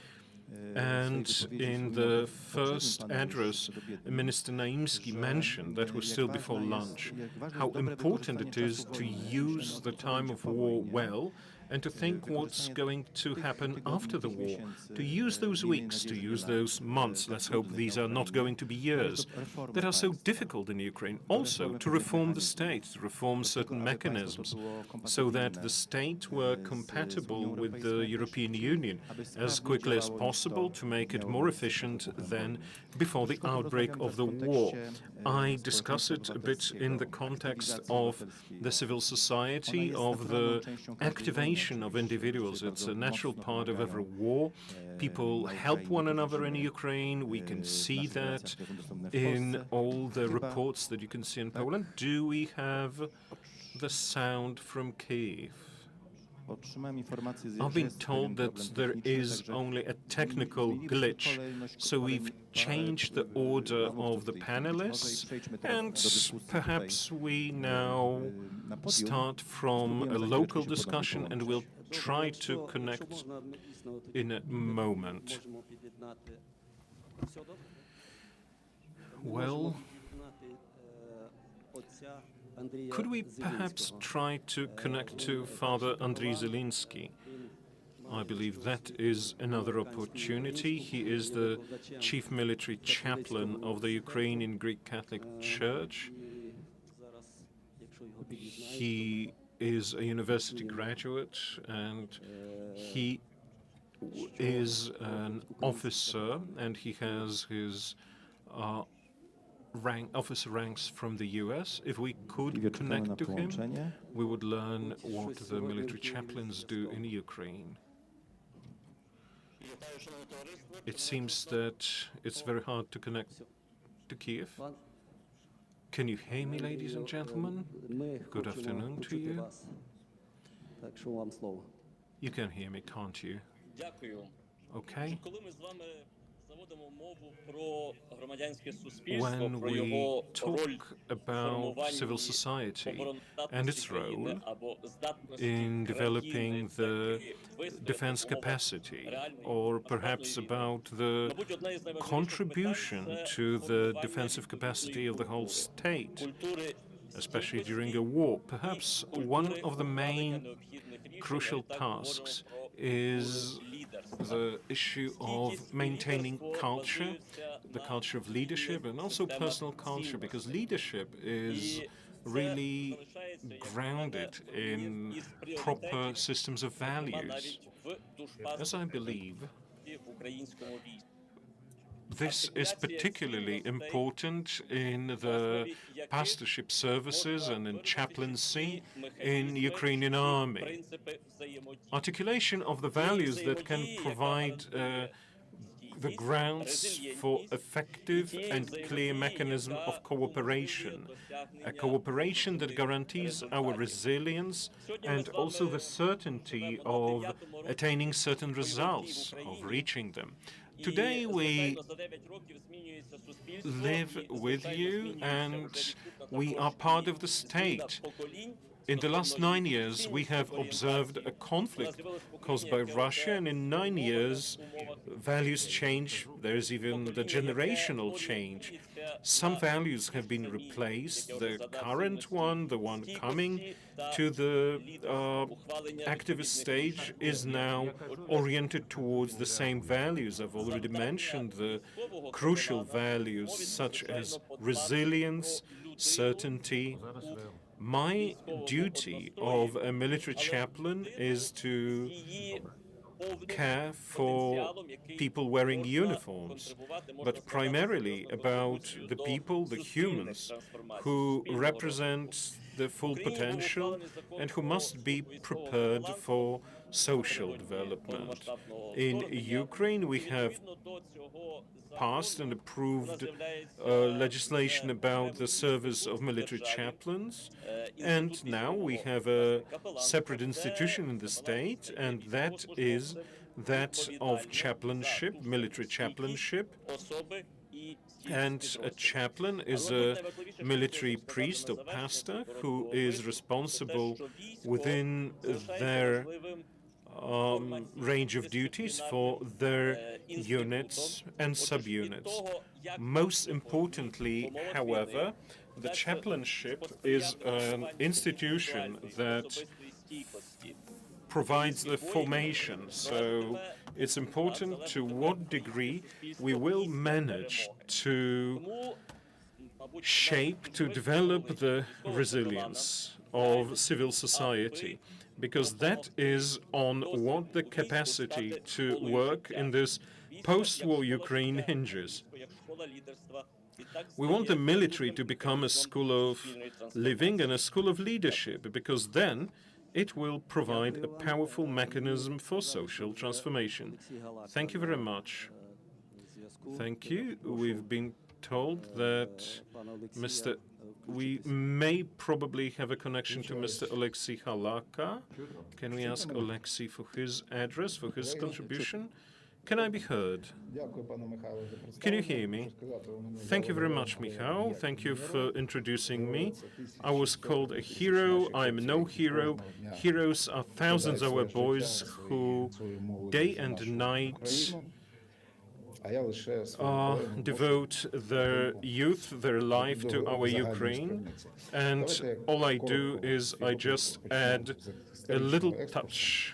And in the first address, Minister Naimski mentioned, that was still before lunch, how important it is to use the time of war well and to think what's going to happen after the war, to use those weeks, to use those months, let's hope these are not going to be years, that are so difficult in Ukraine, also to reform the state, to reform certain mechanisms, so that the state were compatible with the European Union as quickly as possible, to make it more efficient than before the outbreak of the war. I discuss it a bit in the context of the civil society, of the activation of individuals. It's a natural part of every war. People help one another in Ukraine. We can see that in all the reports that you can see in Poland. Do we have the sound from Kyiv? I've been told that there is only a technical glitch, so we've changed the order of the panelists, and perhaps we now start from a local discussion, and we'll try to connect in a moment. Well, could we perhaps try to connect to Father Andriy Zelinsky? I believe that is another opportunity. He is the chief military chaplain of the Ukrainian Greek Catholic Church. He is a university graduate, and he is an officer, and he has his officer ranks from the US. If we could connect to him, we would learn what the military chaplains do in Ukraine. It seems that it's very hard to connect to Kyiv. Can you hear me, ladies and gentlemen? Good afternoon to you. You can hear me, can't you? Okay. When we talk about civil society and its role in developing the defense capacity, or perhaps about the contribution to the defensive capacity of the whole state, especially during a war, perhaps one of the main crucial tasks is the issue of maintaining culture, the culture of leadership, and also personal culture, because leadership is really grounded in proper systems of values. As I believe, this is particularly important in the pastorship services and in chaplaincy in the Ukrainian army. Articulation of the values that can provide the grounds for effective and clear mechanism of cooperation, a cooperation that guarantees our resilience and also the certainty of attaining certain results, of reaching them. Today we live with you and we are part of the state. In the last 9 years, we have observed a conflict caused by Russia, and in 9 years, values change. There is even the generational change. Some values have been replaced. The current one, the one coming to the activist stage, is now oriented towards the same values. I've already mentioned the crucial values such as resilience, certainty. My duty of a military chaplain is to care for people wearing uniforms, but primarily about the people, the humans, who represent the full potential and who must be prepared for social development. In Ukraine, we have passed and approved legislation about the service of military chaplains, and now we have a separate institution in the state, and that is that of chaplainship, military chaplainship. And a chaplain is a military priest or pastor who is responsible within their range of duties for their units and subunits. Most importantly, however, the chaplainship is an institution that provides the formation. So it's important to what degree we will manage to shape, to develop the resilience of civil society, because that is on what the capacity to work in this post-war Ukraine hinges. We want the military to become a school of living and a school of leadership, because then it will provide a powerful mechanism for social transformation. Thank you very much. Thank you. We've been told that we may probably have a connection to Mr. Oleksiy Halaka. Can we ask Oleksiy for his address, for his contribution? Can I be heard? Can you hear me? Thank you very much, Michał. Thank you for introducing me. I was called a hero. I am no hero. Heroes are thousands of our boys who day and night devote their youth, their life to our Ukraine, and all I do is I just add a little touch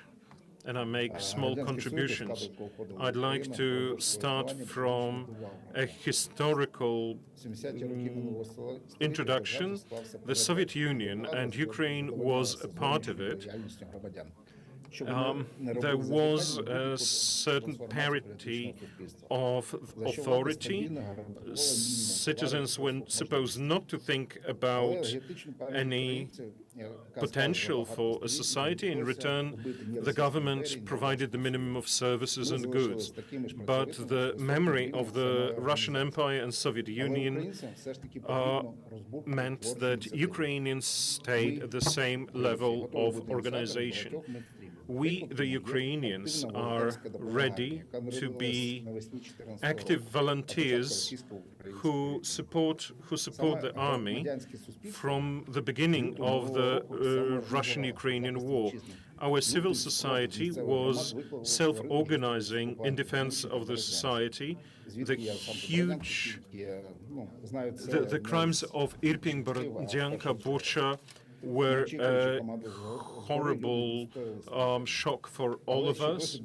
and I make small contributions. I'd like to start from a historical introduction. The Soviet Union and Ukraine was a part of it. There was a certain parity of authority. Citizens were supposed not to think about any potential for a society. In return, the government provided the minimum of services and goods. But the memory of the Russian Empire and Soviet Union meant that Ukrainians stayed at the same level of organization. We, the Ukrainians, are ready to be active volunteers who support the army from the beginning of the Russian-Ukrainian war. Our civil society was self-organizing in defense of the society. The crimes of Irpin, Borodyanka, Bucha were a horrible shock for all of us.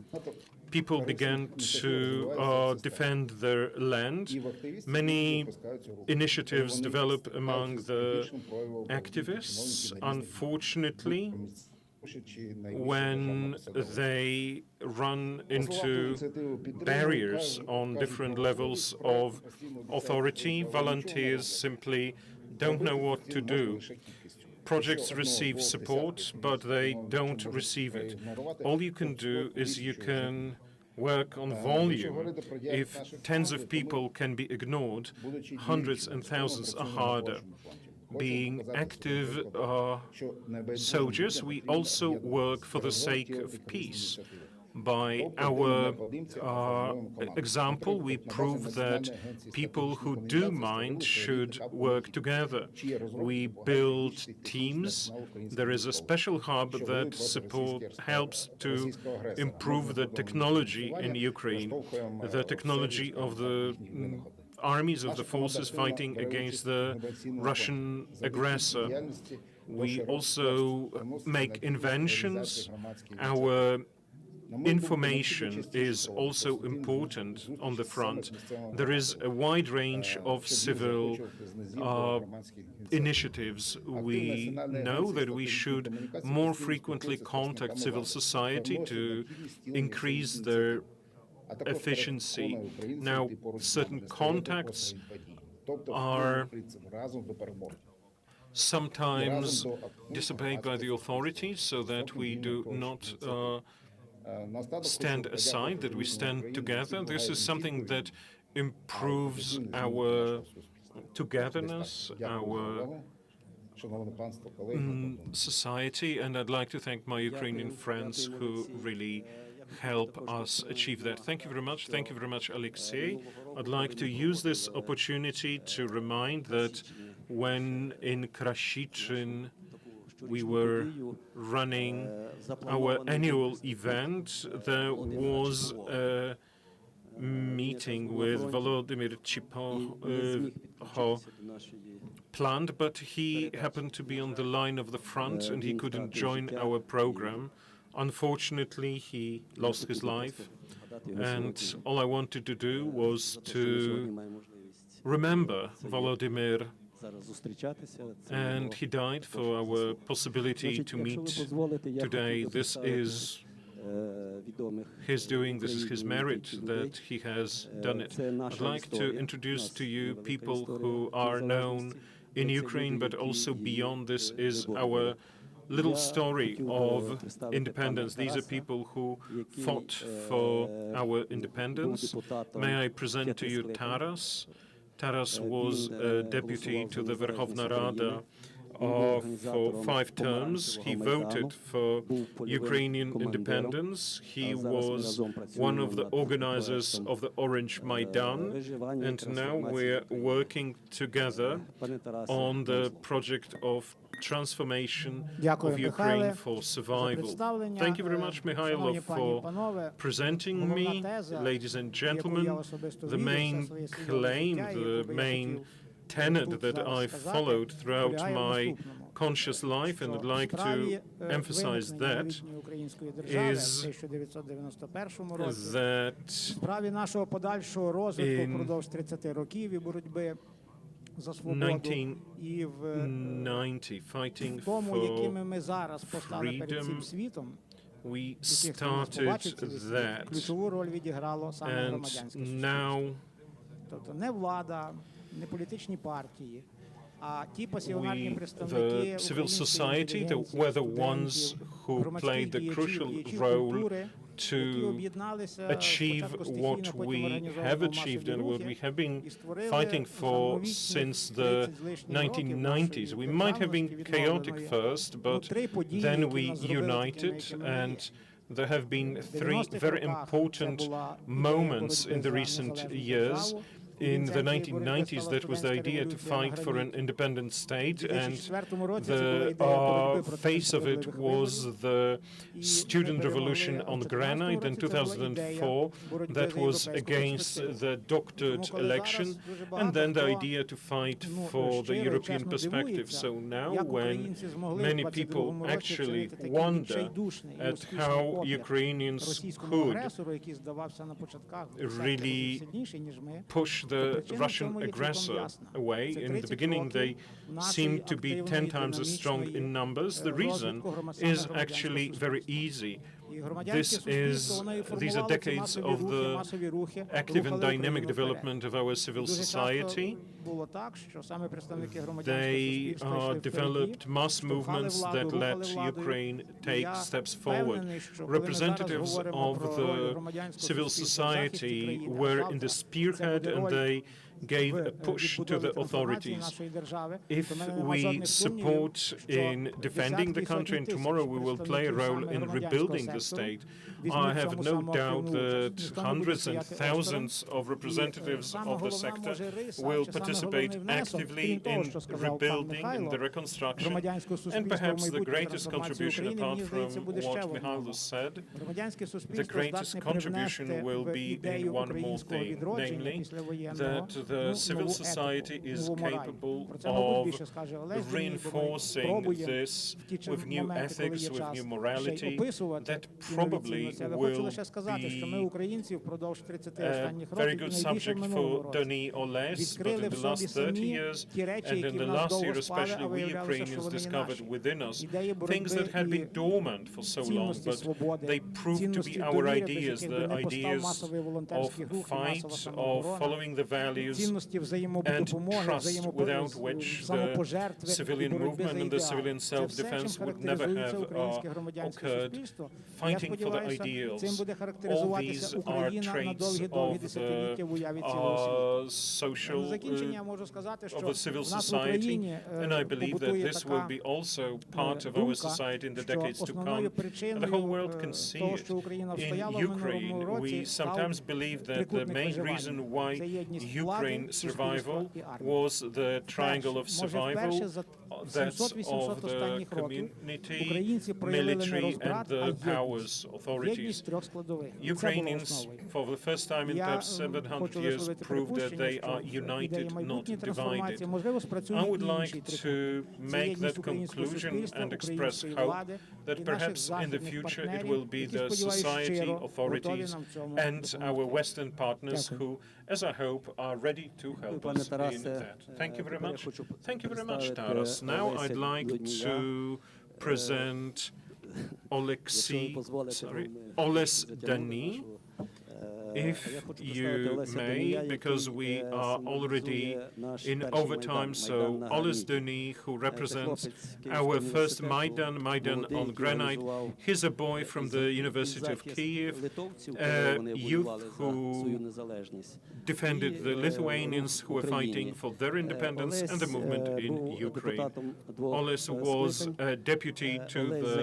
People began to defend their land. Many initiatives developed among the activists. Unfortunately, when they run into barriers on different levels of authority, volunteers simply don't know what to do. Projects receive support, but they don't receive it. All you can do is you can work on volume. If tens of people can be ignored, hundreds and thousands are harder. Being active soldiers, we also work for the sake of peace. By our example, we prove that people who do mind should work together. We build teams. There is a special hub that helps to improve the technology in Ukraine, the technology of the armies of the forces fighting against the Russian aggressor. We also make inventions. Our information is also important on the front. There is a wide range of civil initiatives. We know that we should more frequently contact civil society to increase their efficiency. Now, certain contacts are sometimes disobeyed by the authorities, so that we do not stand aside, that we stand together. This is something that improves our togetherness, our society, and I'd like to thank my Ukrainian friends who really help us achieve that. Thank you very much. Thank you very much, Alexei. I'd like to use this opportunity to remind that when in Krasiczyn we were running our annual event, there was a meeting with Volodymyr Chipoho planned, but he happened to be on the line of the front and he couldn't join our program. Unfortunately, he lost his life, and all I wanted to do was to remember Volodymyr, and he died for our possibility to meet today. This is his doing, this is his merit that he has done it. I'd like to introduce to you people who are known in Ukraine, but also beyond. This is our little story of independence. These are people who fought for our independence. May I present to you Taras? Taras was a deputy to the Verkhovna Rada for 5 terms. He voted for Ukrainian independence. He was one of the organizers of the Orange Maidan, and now we're working together on the project of transformation of Ukraine for survival. Thank you very much, Mikhailo, for presenting me. Ladies and gentlemen, the main claim, the main tenet that I followed throughout my conscious life, and I'd like to emphasize that, is in 1990, fighting for freedom, we started that, and now the civil society were the ones who played the crucial role to achieve what we have achieved and what we have been fighting for since the 1990s. We might have been chaotic first, but then we united, and there have been 3 very important moments in the recent years. In the 1990s, that was the idea to fight for an independent state, and the face of it was the student revolution on granite in 2004 that was against the doctored election, and then the idea to fight for the European perspective. So now, when many people actually wonder at how Ukrainians could really push the Russian aggressor away. In the beginning, they seemed to be 10 times as strong in numbers. The reason is actually very easy. These are decades of the active and dynamic development of our civil society. They developed mass movements that let Ukraine take steps forward. Representatives of the civil society were in the spearhead and they gave a push to the authorities. If we support in defending the country, and tomorrow we will play a role in rebuilding the state, I have no doubt that hundreds and thousands of representatives of the sector will participate actively in rebuilding, in the reconstruction, and perhaps the greatest contribution, apart from what Mihailo said, the greatest contribution will be in one more thing, namely that the civil society is capable of reinforcing this with new ethics, with new morality, that probably will be a very good subject for Denis or less, but in the last 30 years, and in the last year especially, we Ukrainians discovered within us things that had been dormant for so long, but they proved to be our ideas, the ideas of fight, of following the values, and trust, without which the civilian movement and the civilian self-defense would never have occurred. Fighting for the ideals. All these are traits of the social, of the civil society, and I believe that this will be also part of our society in the decades to come, and the whole world can see it. In Ukraine, we sometimes believe that the main reason why Ukraine's survival was the triangle of survival, that's of the community, military, and the powers, authorities. Ukrainians, for the first time in perhaps 700 years, proved that they are united, not divided. I would like to make that conclusion and express hope that perhaps in the future it will be the society, authorities, and our Western partners who, as I hope, are ready to help us in that. Thank you very much. Thank you very much, Taras. Now I'd like to present Oles Dani, if you may, because we are already in overtime. So Oles Dani, who represents our first Maidan on Granite, he's a boy from the University of Kyiv, a youth who defended the Lithuanians who were fighting for their independence and the movement in Ukraine. Oles was a deputy to the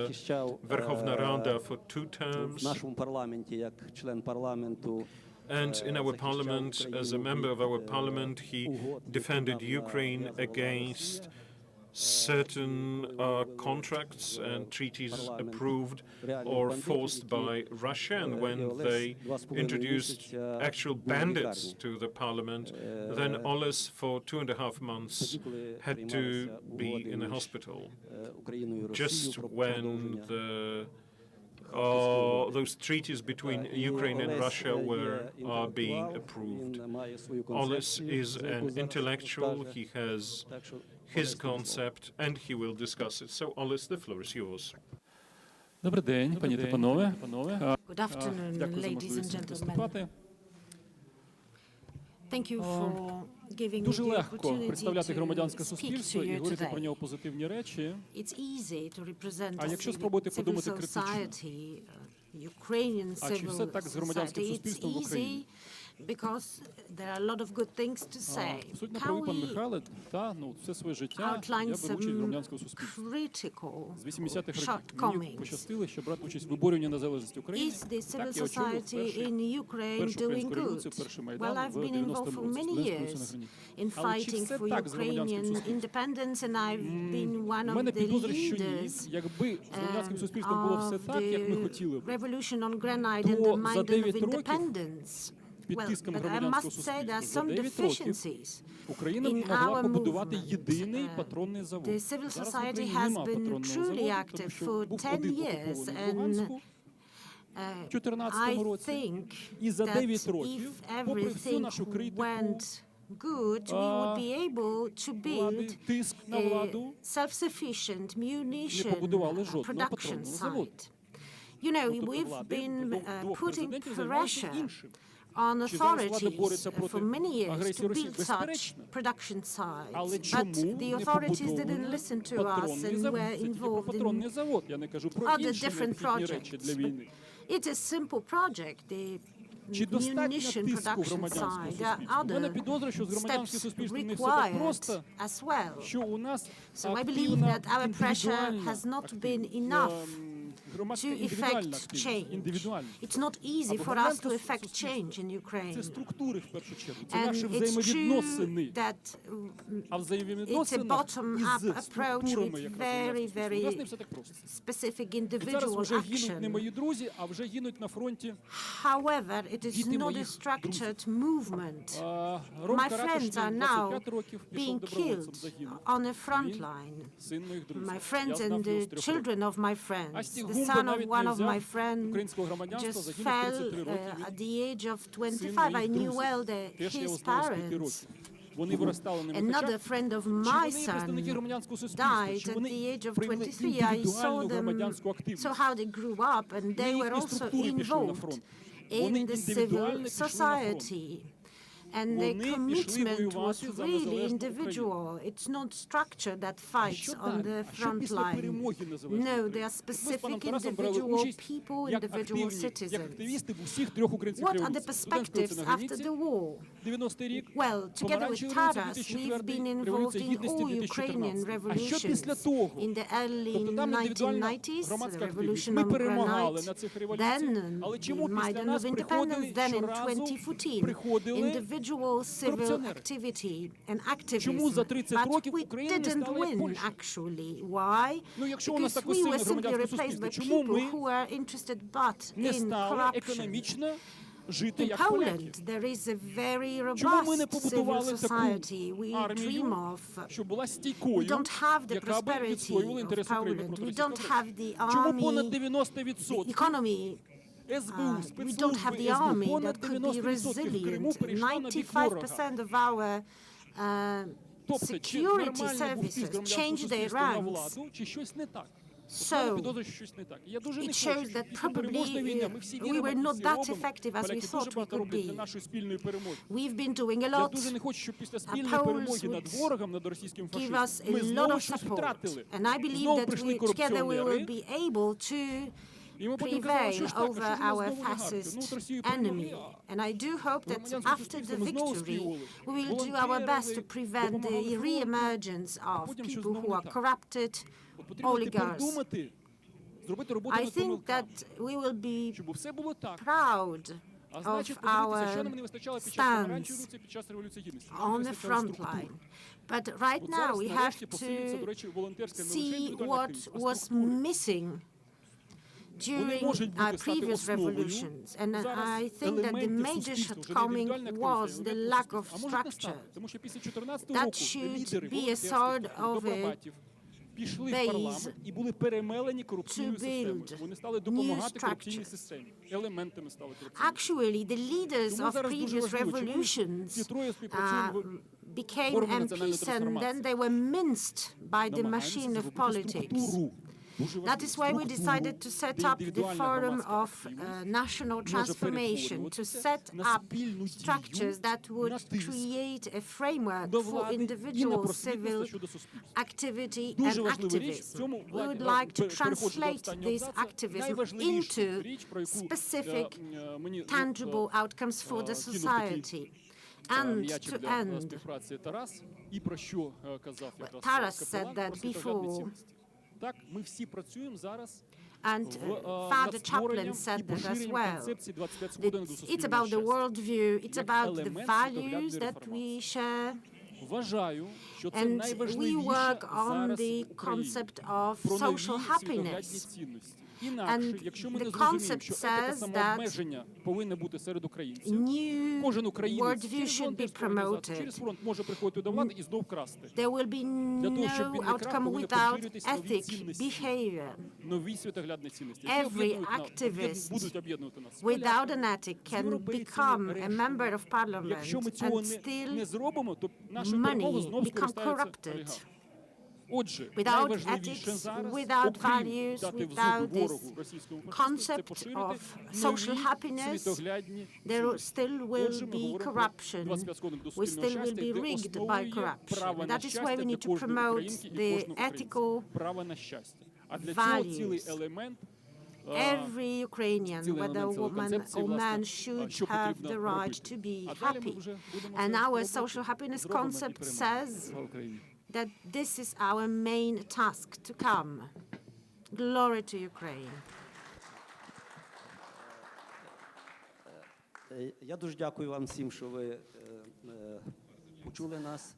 Verkhovna Rada for 2 terms. And in our parliament, as a member of our parliament, he defended Ukraine against certain contracts and treaties approved or forced by Russia, and when they introduced actual bandits to the parliament, then Oles for 2.5 months had to be in a hospital. Just when those treaties between Ukraine and Russia are being approved. Oles is an intellectual, he has his concept, and he will discuss it. So, Oles, the floor is yours. Good afternoon, ladies and gentlemen. Thank you for giving me Дуже the легко opportunity представляти громадянське to speak суспільство to і you говорити про today. нього позитивні речі. It's easy to represent А the якщо civil спробувати подумати критично, society, Ukrainian а чи все civil так з громадянським society, it's суспільством в Україні? easy because there are a lot of good things to say. Абсолютно Can правий пан we Михайло, все своє життя outline я беру участь в some громадянському суспільстві. critical З 80-х років мені shortcomings? пощастило, що брати участь в виборюванні незалежності України. Is the civil Так я очолював society in Ukraine першу doing українську революцію, good? перший Well, Майдан I've в been involved 90-му for році, many студентську years на грані. in Але чи fighting все for так з громадянським Ukrainian суспільством? independence, and I've been one У of мене the підозри, що ні. leaders Якби з громадянським суспільством було все of так, як ми the хотіли б, revolution on Granite and the то за Maidan of 9 років independence. під Well, тиском but I громадянського must say there are суспільства за some 9 років deficiencies Україна in могла our побудувати movement. єдиний патронний завод. The civil Зараз в society Україні has нема been патронного truly заводу, active тому що for був 10 один years, окупований в and Луганську в 2014 році. think І за that 9 років, попри всю everything нашу критику, went good, we would be able to build тиск на a владу, self-sufficient не munition побудували жодного production патронного заводу. site. You know, we've been putting pressure on authorities for many years to build such production sites, but the authorities didn't listen to us and were involved in other different projects. But it's a simple project, the munition production side. There are other steps required as well. So I believe that our pressure has not been enough to effect change. It's not easy for us to effect change in Ukraine. And it's true that it's a bottom-up approach with very, very specific individual action. However, it is not a structured movement. My friends are now being killed on the front line. My friends and the children of my friends. The son of one of my friends just fell at the age of 25. I knew well his parents. Another friend of my son died at the age of 23. I saw them, saw how they grew up, and they were also involved in the civil society. And the commitment was really individual. It's not structure that fights on the front line. No, they are specific individual people, individual citizens. What are the perspectives after the war? Well, together with Taras, we've been involved in all Ukrainian revolutions. In the early 1990s, the revolution on Granite, then the Maidan of Independence, then in 2014, individual civil activity and activism, but we didn't win, actually. Why? Because we were simply replaced by people who were interested but in corruption. In Poland, there is a very robust civil society we dream of. We don't have the prosperity of Poland. We don't have the army, the economy. We don't have the army that could be resilient. 95% of our security services changed their ranks. So it shows that probably we were not that effective as we thought we could be. We've been doing a lot. Polls would give us a lot of support. And I believe that together we will be able to prevail over our fascist enemy. And I do hope that after the victory, we will do our best to prevent the re-emergence of people who are corrupted, oligarchs. I think that we will be proud of our stance on the front line. But right now we have to see what was missing during our previous revolutions, and I think that the major shortcoming was the lack of structure. That should be a sort of a base to build new structures. Actually, the leaders of previous revolutions became MPs, and then they were minced by the machine of politics. That is why we decided to set up the Forum of National Transformation, to set up structures that would create a framework for individual civil activity and activism. We would like to translate this activism into specific, tangible outcomes for the society. And to end, Taras said that before, and Father Chaplain said that as well. It's about the worldview, it's about the values that we share, and we work on the concept of social happiness. And the concept says that new worldview should be promoted. There will be no outcome without ethic, behavior. Every activist without an ethic can become a member of parliament and steal money, become corrupted. Without ethics, without values, without this concept of social happiness, there still will be corruption. We still will be rigged by corruption. That is why we need to promote the ethical values. Every Ukrainian, whether woman or man, should have the right to be happy. And our social happiness concept says that this is our main task to come. Glory to Ukraine. Я дуже дякую вам всім, що ви почули нас.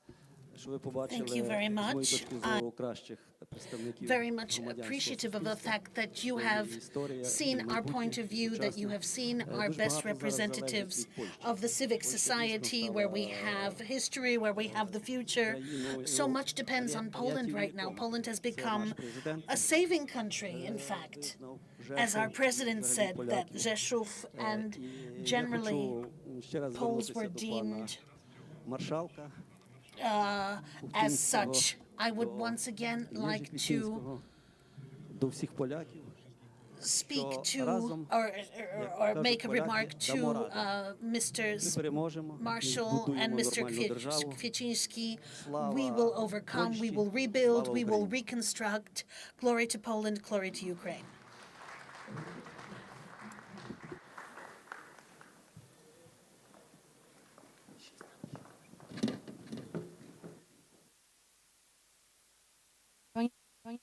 Thank you very much. I'm very much appreciative of the fact that you have seen our point of view, that you have seen our best representatives of the civic society, where we have history, where we have the future. So much depends on Poland right now. Poland has become a saving country, in fact. As our president said, that Rzeszów and generally Poles were deemed as such. I would once again like to speak to or make a remark to Mr. Marshall and Mr. Kwieciński. We will overcome, we will rebuild, we will reconstruct. Glory to Poland, glory to Ukraine.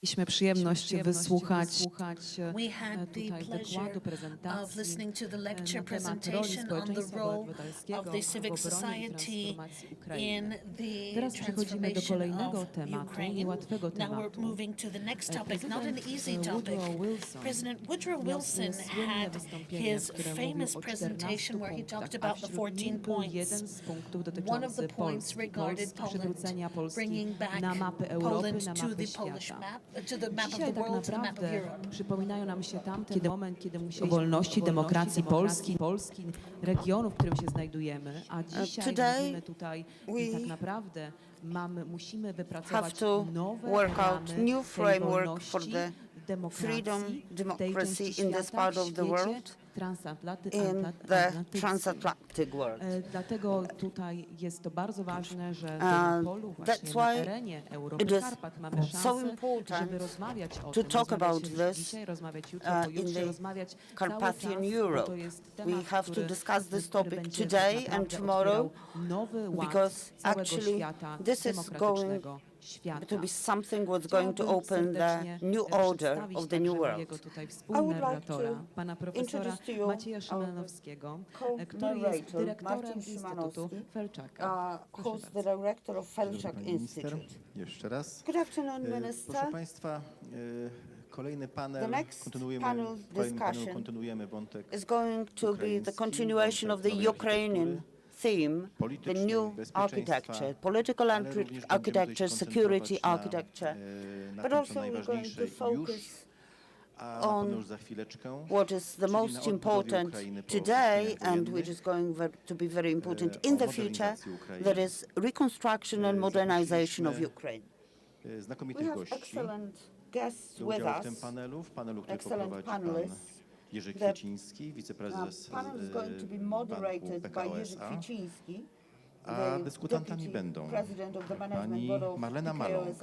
Mieliśmy przyjemność wysłuchać We had the tutaj pleasure wykładu, of prezentacji listening to the lecture na temat roli presentation on the społeczeństwa role obywatelskiego of the civic w obronie i society transformacji in Ukrainy. the Teraz przechodzimy do transformation kolejnego of tematu, Ukraine. niełatwego Now we're tematu. moving to the next topic, not an easy Prezydent topic. Woodrow Wilson President Woodrow miał Wilson słynne had wystąpienie, his które mówił famous o 14 presentation where he punktach, talked a about the wśród 14 nich był points. jeden z punktów One of dotyczący the points Polski, regarded przywrócenia Poland, Polski bringing back na mapę Europy, Poland na to mapę the Polish świata. map, to the map of Dzisiaj the tak world, to the map of naprawdę Europe. przypominają nam się tamten moment, kiedy musieliśmy wolności, demokracji Polski, regionu, w którym się znajdujemy, a dzisiaj mówimy tutaj i tak naprawdę musimy wypracować nowe ramy tej wolności, democracy in this part of the world, transatlantic world. Dlatego tutaj jest to bardzo ważne, że na polu właśnie na terenie Europy Karpat mamy szansę, żeby rozmawiać o tym, dzisiaj, rozmawiać jutro, pojutrze, rozmawiać Carpathian cały czas, Europe. bo to jest temat, We have to który discuss this topic będzie today tak and naprawdę tomorrow, nowy ład because całego actually świata this is going demokratycznego świata. to be something what's going to open the new order of the new world. I would like to pana profesora Macieja Szymanowskiego, który jest dyrektorem Instytutu Felczaka. Who's the director of Felczak Institute. Jeszcze raz. Good afternoon, Minister. Proszę Państwa, kolejny panel, kontynuujemy wątek is going to be the continuation of the Ukrainian theme, the new architecture, political architecture, security architecture, but also we're going to focus on what is the most important today and which is going to be very important in the future, that is reconstruction and modernization of Ukraine. We have excellent guests with us, excellent panelists. Jerzy Kwieciński, wiceprezes banku PKO-SA, a dyskutantami będą pani Marlena Maląg,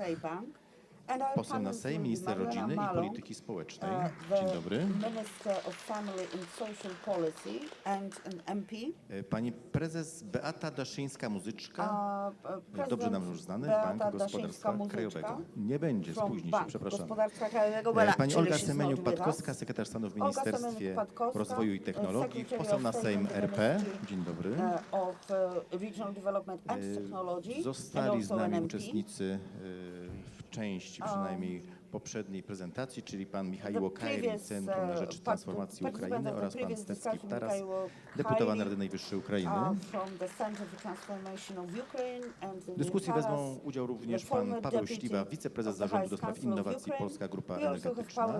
poseł na Sejm, minister rodziny i polityki społecznej. Dzień dobry. Pani prezes Beata Daszyńska-Muzyczka, dobrze nam już znany, Bank Gospodarstwa Krajowego. Nie będzie, spóźni się, przepraszam. Pani Olga Semeniuk-Patkowska, sekretarz stanu w Ministerstwie Rozwoju i Technologii, poseł na Sejm RP. Dzień dobry. Zostali z nami uczestnicy w części przynajmniej poprzedniej prezentacji, czyli pan Michał Kajrin, Centrum na Rzecz Transformacji Ukrainy, oraz pan Stecki Taras, deputowany Rady Najwyższej Ukrainy. W dyskusji wezmą udział również pan Paweł Śliwa, wiceprezes Zarządu do Spraw Innowacji Polska Grupa Energetyczna.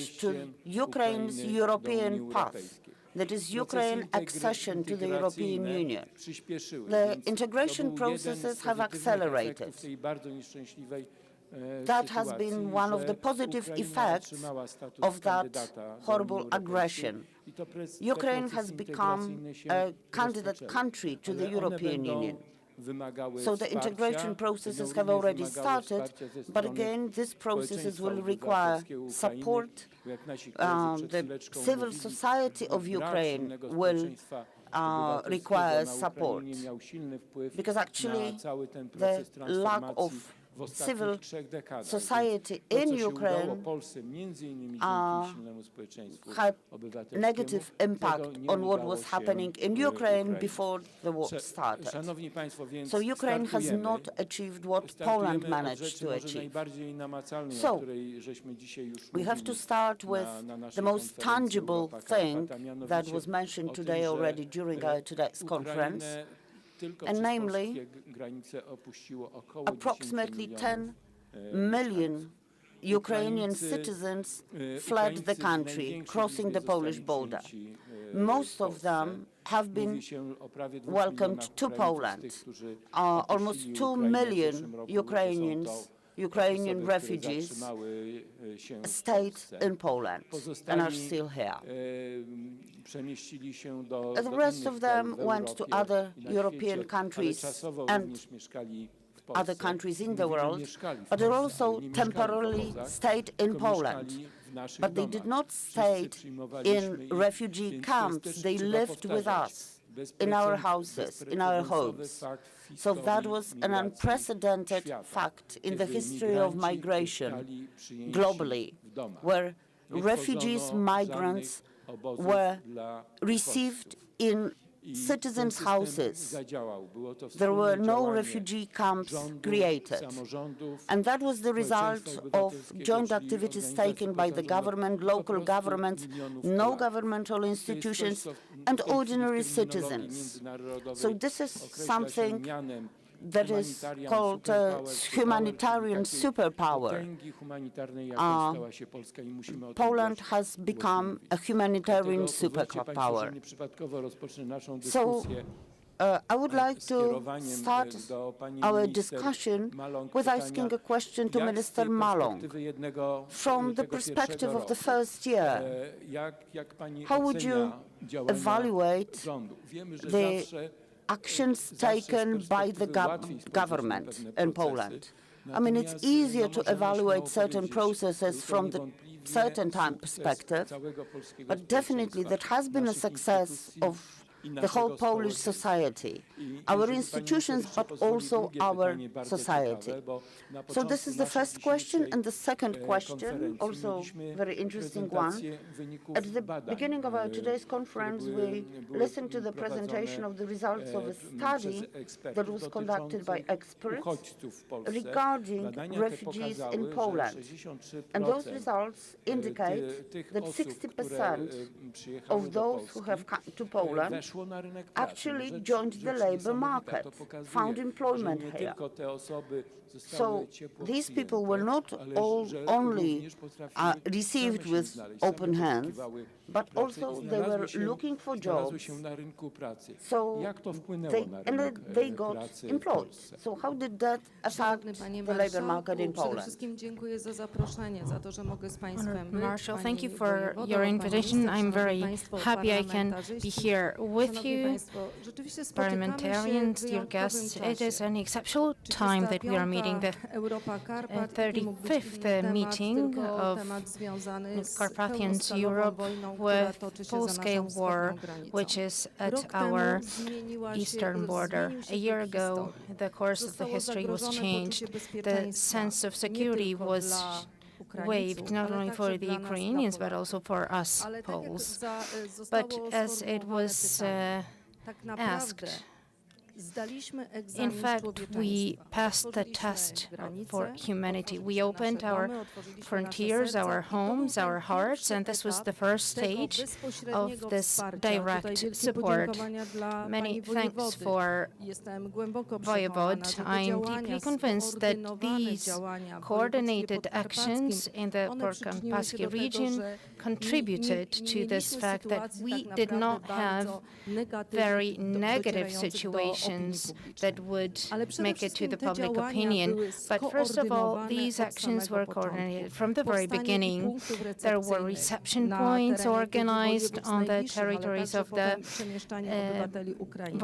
to Ukraine's European path. that is Ukraine's accession to the European Union. The integration processes have accelerated. That has been one of the positive effects of that horrible aggression. Ukraine has become a candidate country to the European Union. So the integration processes have already started, but again, these processes will require support. The civil society of Ukraine will require support, because actually the lack of civil society in Ukraine had negative impact on what was happening in Ukraine before the war started. So Ukraine has not achieved what Poland managed to achieve. So we have to start with the most tangible thing that was mentioned today already during our today's conference, and namely, approximately 10 million Ukrainian citizens fled the country, crossing the Polish border. Most of them have been welcomed to Poland. Almost 2 million Ukrainian refugees stayed in Poland and are still here. The rest of them went to other European countries and other countries in the world, but they also temporarily stayed in Poland. But they did not stay in refugee camps. They lived with us in our houses, in our homes. So that was an unprecedented fact in the history of migration globally, where refugees, migrants were received in citizens' houses. There were no refugee camps created. And that was the result of joint activities taken by the government, local governments, no governmental institutions, and ordinary citizens. So this is something that is called humanitarian superpower. Poland has become a humanitarian superpower. So I would like to start our discussion with asking a question to Minister Maląg. From the perspective of the first year, how would you evaluate the actions taken by the government in Poland? I mean, it's easier to evaluate certain processes from the certain time perspective, but definitely that has been a success of the whole Polish society, our institutions, but also our society. So this is the first question. And the second question, also very interesting one. At the beginning of our today's conference, we listened to the presentation of the results of a study that was conducted by experts regarding refugees in Poland. And those results indicate that 60% of those who have come to Poland actually joined the labor market, found employment here. So these people were not only received with open hands, but also they were looking for jobs. So they got employed. So how did that affect the labor market in Poland? Marshal, thank you for your invitation. I'm very happy I can be here with you, parliamentarians, dear guests. It is an exceptional time that we are meeting the 35th meeting of Carpathians Europe with full-scale war, which is at our eastern border. A year ago, the course of the history was changed. The sense of security was waived not only for the Ukrainians but also for us Poles. But as it was asked, In fact, we passed the test for humanity. We opened our frontiers, our homes, our hearts, and this was the first stage of this direct support. Many thanks for Voivod. I'm deeply convinced that these coordinated actions in the Carpathian region contributed to this fact that we did not have very negative situations that would make it to the public opinion. But first of all, these actions were coordinated from the very beginning. There were reception points organized on the territories of the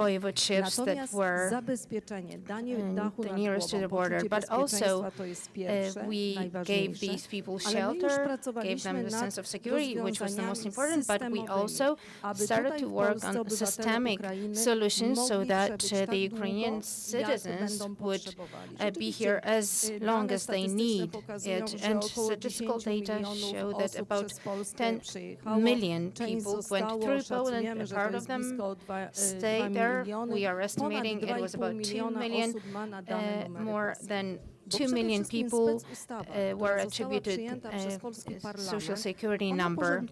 voivodeships that were the nearest to the border. But also, we gave these people shelter, gave them the sense of security, which was the most important, but we also started to work on systemic solutions so that the Ukrainian citizens would be here as long as they need it. And statistical data show that about 10 million people went through Poland. A part of them stayed there. We are estimating it was about 2 million, more than 2 million people were attributed social security number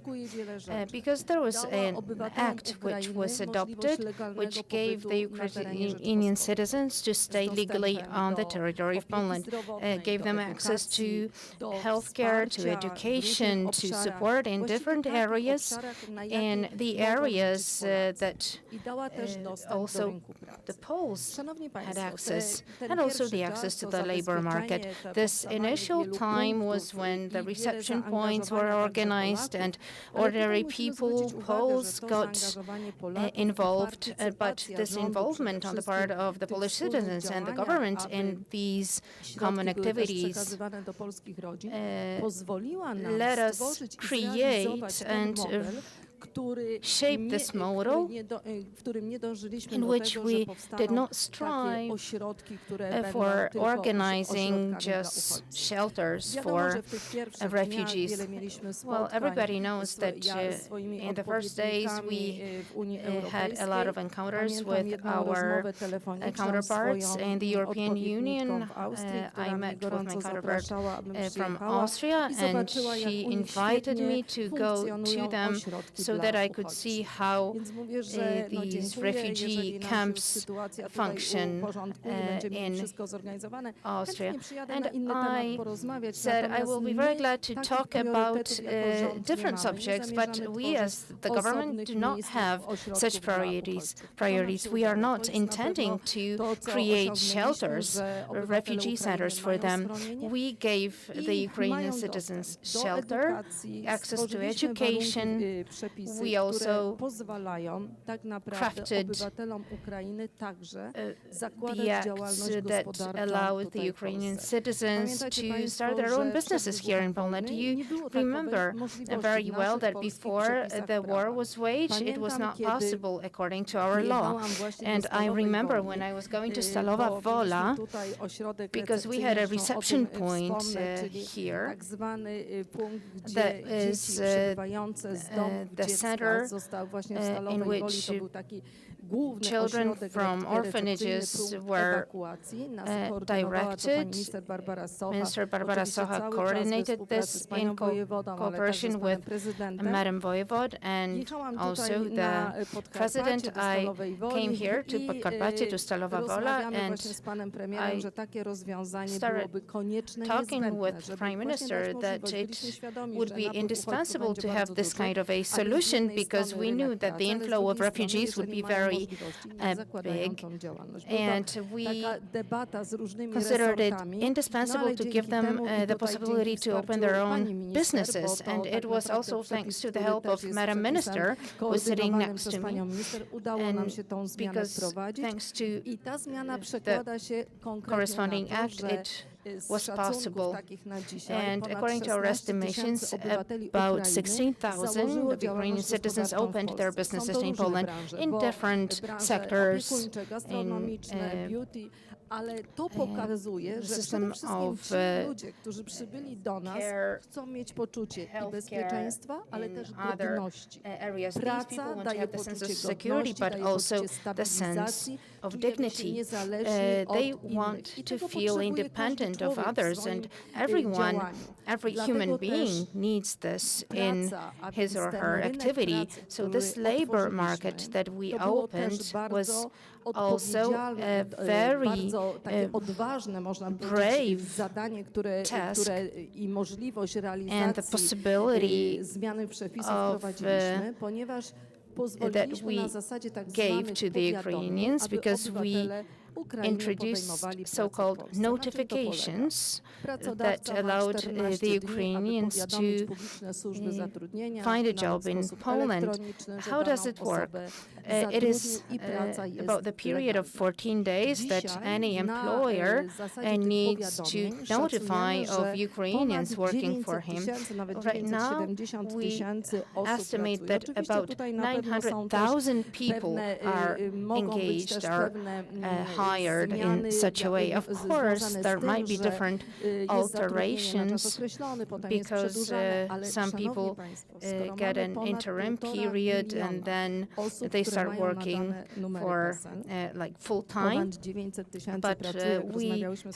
because there was an act which was adopted which gave the Ukrainian citizens to stay legally on the territory of Poland, gave them access to healthcare, to education, to support in different areas, in the areas that also the Poles had access, and also the access to the labor market. This initial time was when the reception points were organized and ordinary people, Poles, got involved, but this involvement on the part of the Polish citizens and the government in these common activities let us create and shape this model in which we did not strive for organizing just shelters for refugees. Well, everybody knows that in the first days we had a lot of encounters with our counterparts in the European Union. I met with my counterpart from Austria, and she invited me to go to them so that I could see how these refugee camps function in Austria. And I said I will be very glad to talk about different subjects, but we as the government do not have such priorities. We are not intending to create shelters, refugee centers for them. We gave the Ukrainian citizens shelter, access to education. We also crafted the acts that allowed the Ukrainian citizens to start their own businesses here in Poland. You remember very well that before the war was waged, it was not possible according to our law. And I remember when I was going to Stalowa Wola, because we had a reception point here that is the center in which children from orphanages were directed. Minister Barbara Socha coordinated this in cooperation with Madam Voivod and also the president. I came here to Podkarpacie, to Stalowa Wola, and I started talking with the Prime Minister that it would be indispensable to have this kind of a solution, because we knew that the inflow of refugees would be very big, and we considered it indispensable to give them the possibility to open their own businesses. And it was also thanks to the help of Madam Minister, who was sitting next to me, and because thanks to the corresponding act, it was possible. And according to our estimations, about 16,000 of Ukrainian citizens opened their businesses in Poland in different sectors, in Ale to pokazuje, że przede wszystkim ci ludzie, którzy przybyli do nas, chcą mieć poczucie i bezpieczeństwa, ale też godności. Praca daje poczucie godności, daje poczucie stabilizacji, czujemy się niezależni od innych. I tego potrzebuje każdy człowiek w swoim działaniu. Every human being needs this in his or her activity. So this labor market that we opened was also a very brave task and the possibility that we gave to the Ukrainians because we introduced so-called notifications that allowed the Ukrainians to find a job in Poland. How does it work? It is about the period of 14 days that any employer needs to notify of Ukrainians working for him. Right now, we estimate that about 900,000 people are engaged, are hired in such a way. Of course, there might be different alterations because some people get an interim period and then they start working for like full time. But we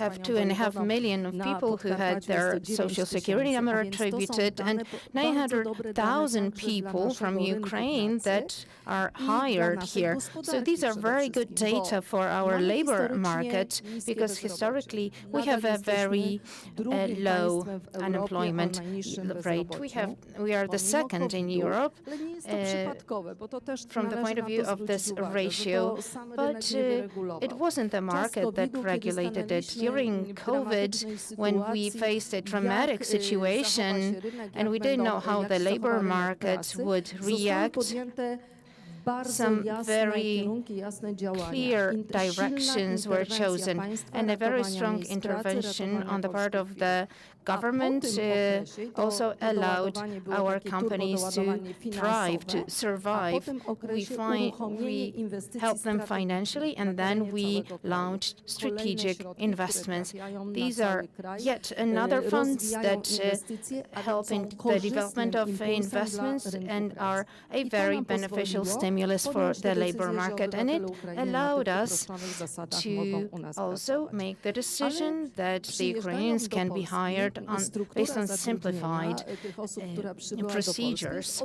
have 2.5 million of people who had their social security number attributed and 900,000 people from Ukraine that are hired here. So these are very good data for our labor market because historically we have a very low unemployment rate. We are the second in Europe from the point of view of this ratio, but it wasn't the market that regulated it. During COVID, when we faced a dramatic situation and we didn't know how the labor market would react, some very clear directions were chosen and a very strong intervention on the part of the government also allowed our companies to thrive, to survive. We helped them financially and then we launched strategic investments. These are yet another funds that help in the development of investments and are a very beneficial stimulus for the labor market, and it allowed us to also make the decision that the Ukrainians can be hired based on simplified procedures.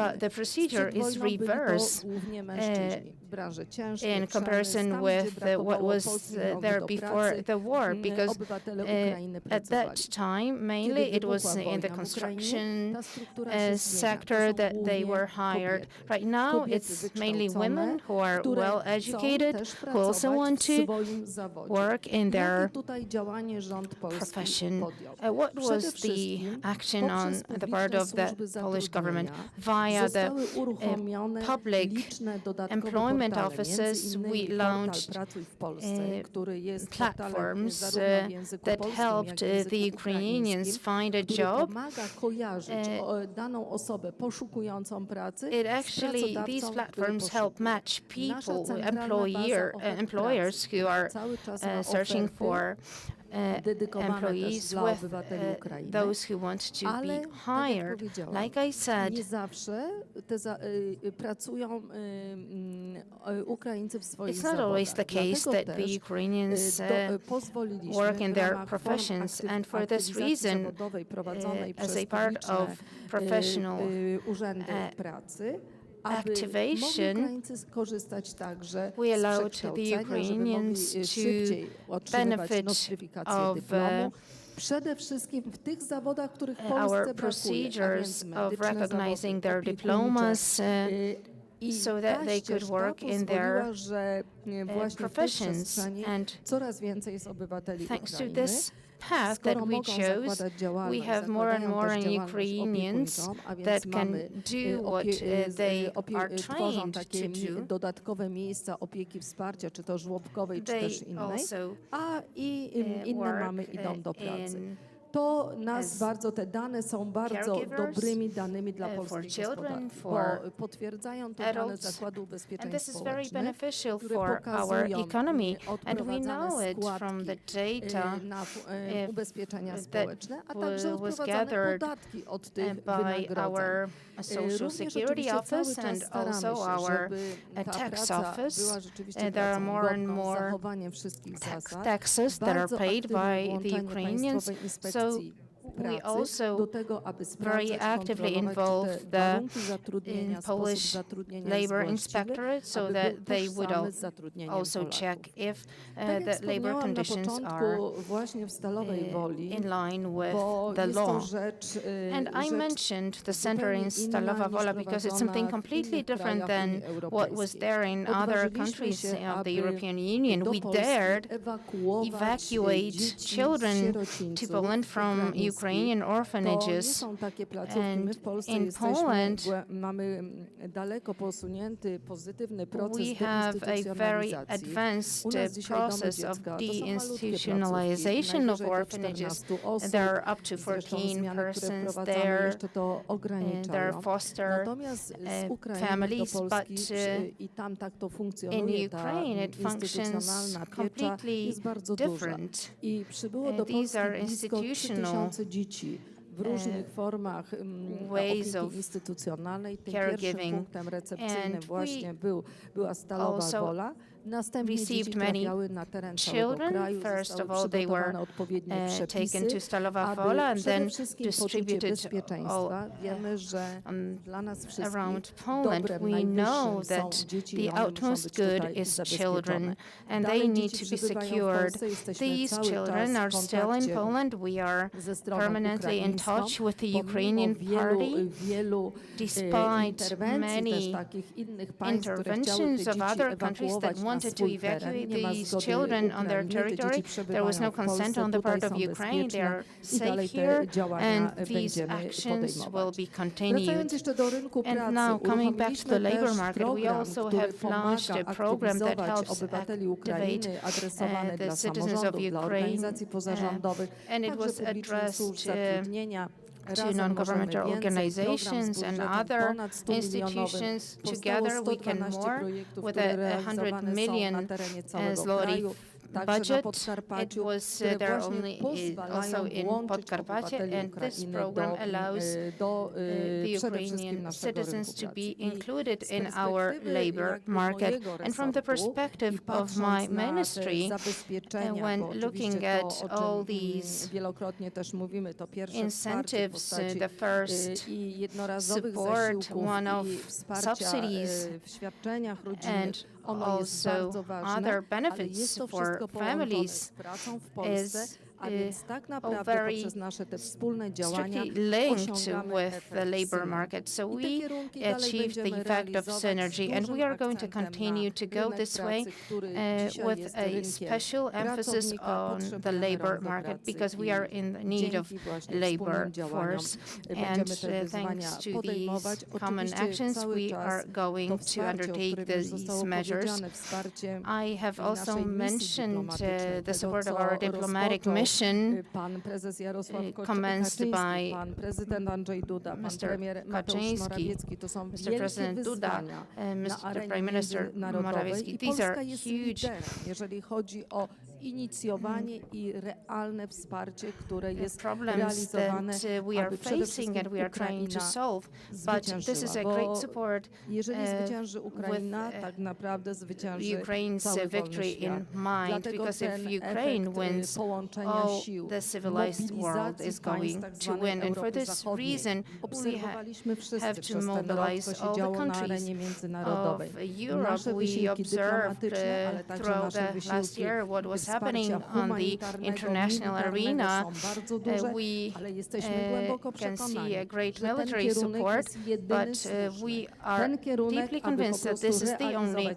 But the procedure is reverse in comparison with what was there before the war, because at that time mainly it was in the construction sector that they were hired. Right now it's mainly women who are well educated, who also want to work in their profession. What was the action on the part of the Polish government? Via the public employment offices, we launched platforms that helped the Ukrainians find a job. These platforms help match people, employers who are searching for employees with those who want to be hired. Like I said, it's not always the case that the Ukrainians work in their professions, and for this reason, as a part of professional activation, we allowed the Ukrainians to benefit of our procedures of recognizing their diplomas so that they could work in their professions. And thanks to this path that we chose, we have more and more Ukrainians that can do what they are trained to do. They also work in to nas bardzo, te dane są bardzo dobrymi danymi dla polskiej gospodarki, bo potwierdzają to dane Zakładu Ubezpieczeń Społecznych, które pokazują odprowadzane składki na ubezpieczenia społeczne, a także odprowadzane podatki od tych wynagrodzeń. Również oczywiście cały czas staramy się, żeby ta praca była rzeczywiście pracą godną, zachowaniem wszystkich zasad. Taxes that are paid by the Ukrainians. So we also very actively involve the Polish labor inspectorate so that they would also check if the labor conditions are in line with the law. And I mentioned the center in Stalowa Wola because it's something completely different than what was there in other countries of the European Union. We dared evacuate children to Poland from Ukrainian orphanages, and in Poland we have a very advanced process of deinstitutionalization of orphanages. There are up to 14 persons there, and there are foster families, but in Ukraine it functions completely different. These are institutional w różnych formach ways of instytucjonalnej. Tym caregiving. pierwszym punktem recepcyjnym właśnie była Stalowa Wola. Następnie received dzieci many trafiały na teren całego children. kraju, First of zostały all, they were przygotowane odpowiednie przepisy, taken to Stalowa aby Wola and przede then wszystkim distributed poczucie bezpieczeństwa. all Wiemy, że dla nas wszystkich around Poland. dobrem We najwyższym know są that dzieci, the one muszą utmost być good tutaj is zabezpieczone. children, and Dalej they need dzieci to be przybywają w secured. Polsce. Jesteśmy These cały children czas are w still in kontakcie Poland. We are ze stroną permanently in ukraińską, touch with the pomimo Ukrainian party. wielu Despite interwencji też many takich innych państw, które chciały te interventions of dzieci other countries that ewakuować na wanted to swój teren. evacuate Nie ma these zgody children on their Ukrainy, te dzieci territory. There was no przebywają w consent Polsce, on the tutaj part of są Ukraine. They are bezpieczne i safe dalej here, te działania and these będziemy actions will podejmować. be continued. Wracając jeszcze do rynku pracy, And now, coming back to the labor uruchomiliśmy market, też we program, also który have launched pomaga a program that aktywizować helps obywateli activate Ukrainy, adresowany the dla citizens of samorządów, dla Ukraine, organizacji pozarządowych, and it także was publicznych addressed służb zatrudnienia. to non-governmental organizations and other institutions. Together we can more with a 100 million zloty budget. It was there only also in Podkarpacie, and this program allows the Ukrainian citizens to be included in our labor market. And from the perspective of my ministry, when looking at all these incentives, the first support, one-off subsidies, and also other benefits for families is all very strictly linked with the labor market. So we achieved the effect of synergy, and we are going to continue to go this way with a special emphasis on the labor market, because we are in need of labor force. And thanks to these common actions, we are going to undertake these measures. I have also mentioned the support of our diplomatic mission commenced by Mr. Kaczyński, Mr. President Duda, Mr. Prime Minister Morawiecki. These are huge inicjowanie i realne wsparcie, które jest problems realizowane, that we are facing and we are trying to solve. But this is a great support tak naprawdę zwycięży Ukraine's victory in mind, because if Ukraine wins, all the civilized world is going to win. And for this reason, we have to mobilize all the countries of Europe. We observed throughout the last year what was happening on the international arena. We can see a great military support, but we are deeply convinced that this is the only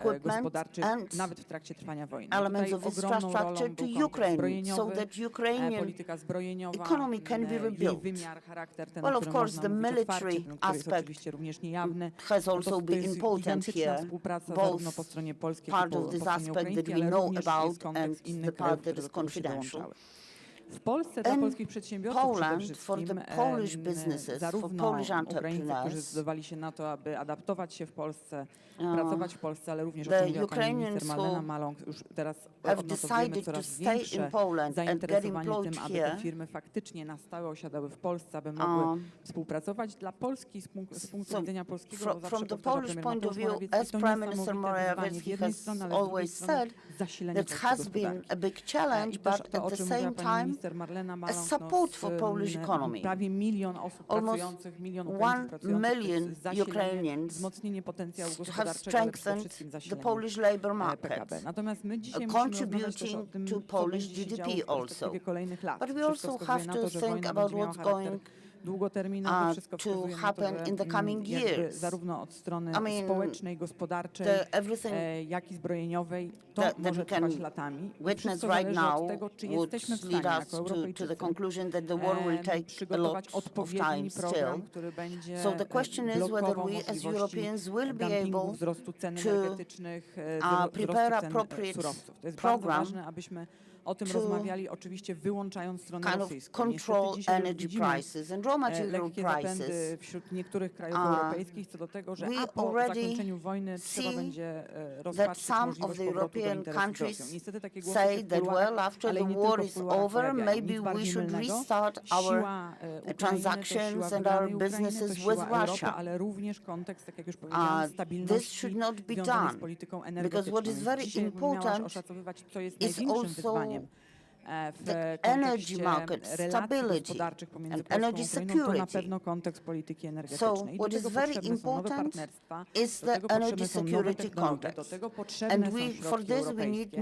gospodarczych, nawet w trakcie trwania wojny. elements of infrastructure to Ukraine so that Ukrainian polityka zbrojeniowa, economy can be jej rebuilt. wymiar, charakter ten, Well, o of którym course, można the mówić otwarcie, military który jest aspect oczywiście również niejawny. has To also jest been important gigantyczna here, współpraca both zarówno po stronie polskiej, jak part i of po this stronie aspect that ukraińskiej, we ale know również about jest kontekst and innych the krajów, part that które is do tego się confidential. dołączały. W Polsce dla polskich przedsiębiorców przede wszystkim, zarówno Ukraińcy, którzy zdecydowali się na to, aby adaptować się w Polsce, pracować w Polsce, ale również, o czym mówiła pani minister Malena Maląg, już teraz odnotowujemy coraz większe zainteresowanie tym, aby te firmy faktycznie na stałe osiadały w Polsce, aby mogły współpracować. Dla Polski, z punktu widzenia polskiego, bo zawsze powtarza premier Mateusz Morawiecki, to niesamowite wyzwanie z jednej strony, ale z drugiej strony zasilenie polskiej gospodarki. I też to, o czym mówiła pani minister Marlena Maląg, prawie 1 milion osób pracujących, 1 milion Ukraińców pracujących, zasilenie, wzmocnienie potencjału gospodarczego, ale przede wszystkim zasilenie PKB. Natomiast my dzisiaj musimy rozmawiać też o tym, co będzie się działo w perspektywie kolejnych lat. Wszystko wskazuje na to, że wojna będzie miała charakter długoterminowy, wszystko wskazuje na to, że jakby zarówno od strony społecznej, gospodarczej, jak i zbrojeniowej, to może trwać latami. Wszystko zależy od tego, czy jesteśmy w stanie jako Europejczycy przygotować odpowiedni program, który będzie blokował możliwości dumpingu, wzrostu cen energetycznych, wzrostu cen surowców. To jest bardzo ważne, abyśmy o tym rozmawiali, oczywiście wyłączając stronę rosyjską. Niestety dzisiaj już widzimy lekkie zapędy wśród niektórych krajów europejskich co do tego, że po zakończeniu wojny trzeba będzie rozpatrzyć możliwość powrotu do interesu z Rosją. Niestety takie głosy się w kuluarach, ale i nie tylko w kuluarach pojawiają. Nic bardziej mylnego. Siła Ukrainy to siła wygranej Ukrainy, to siła Europy, ale również kontekst, tak jak już powiedziałam, stabilności związanej z polityką energetyczną. Dzisiaj, jakbym miała oszacowywać, co jest największym wyzwaniem w kontekście relacji gospodarczych pomiędzy Polską a Ukrainą, to na pewno kontekst polityki energetycznej. I do tego potrzebne są nowe partnerstwa, do tego potrzebne są nowe technologie, do tego potrzebne są środki europejskie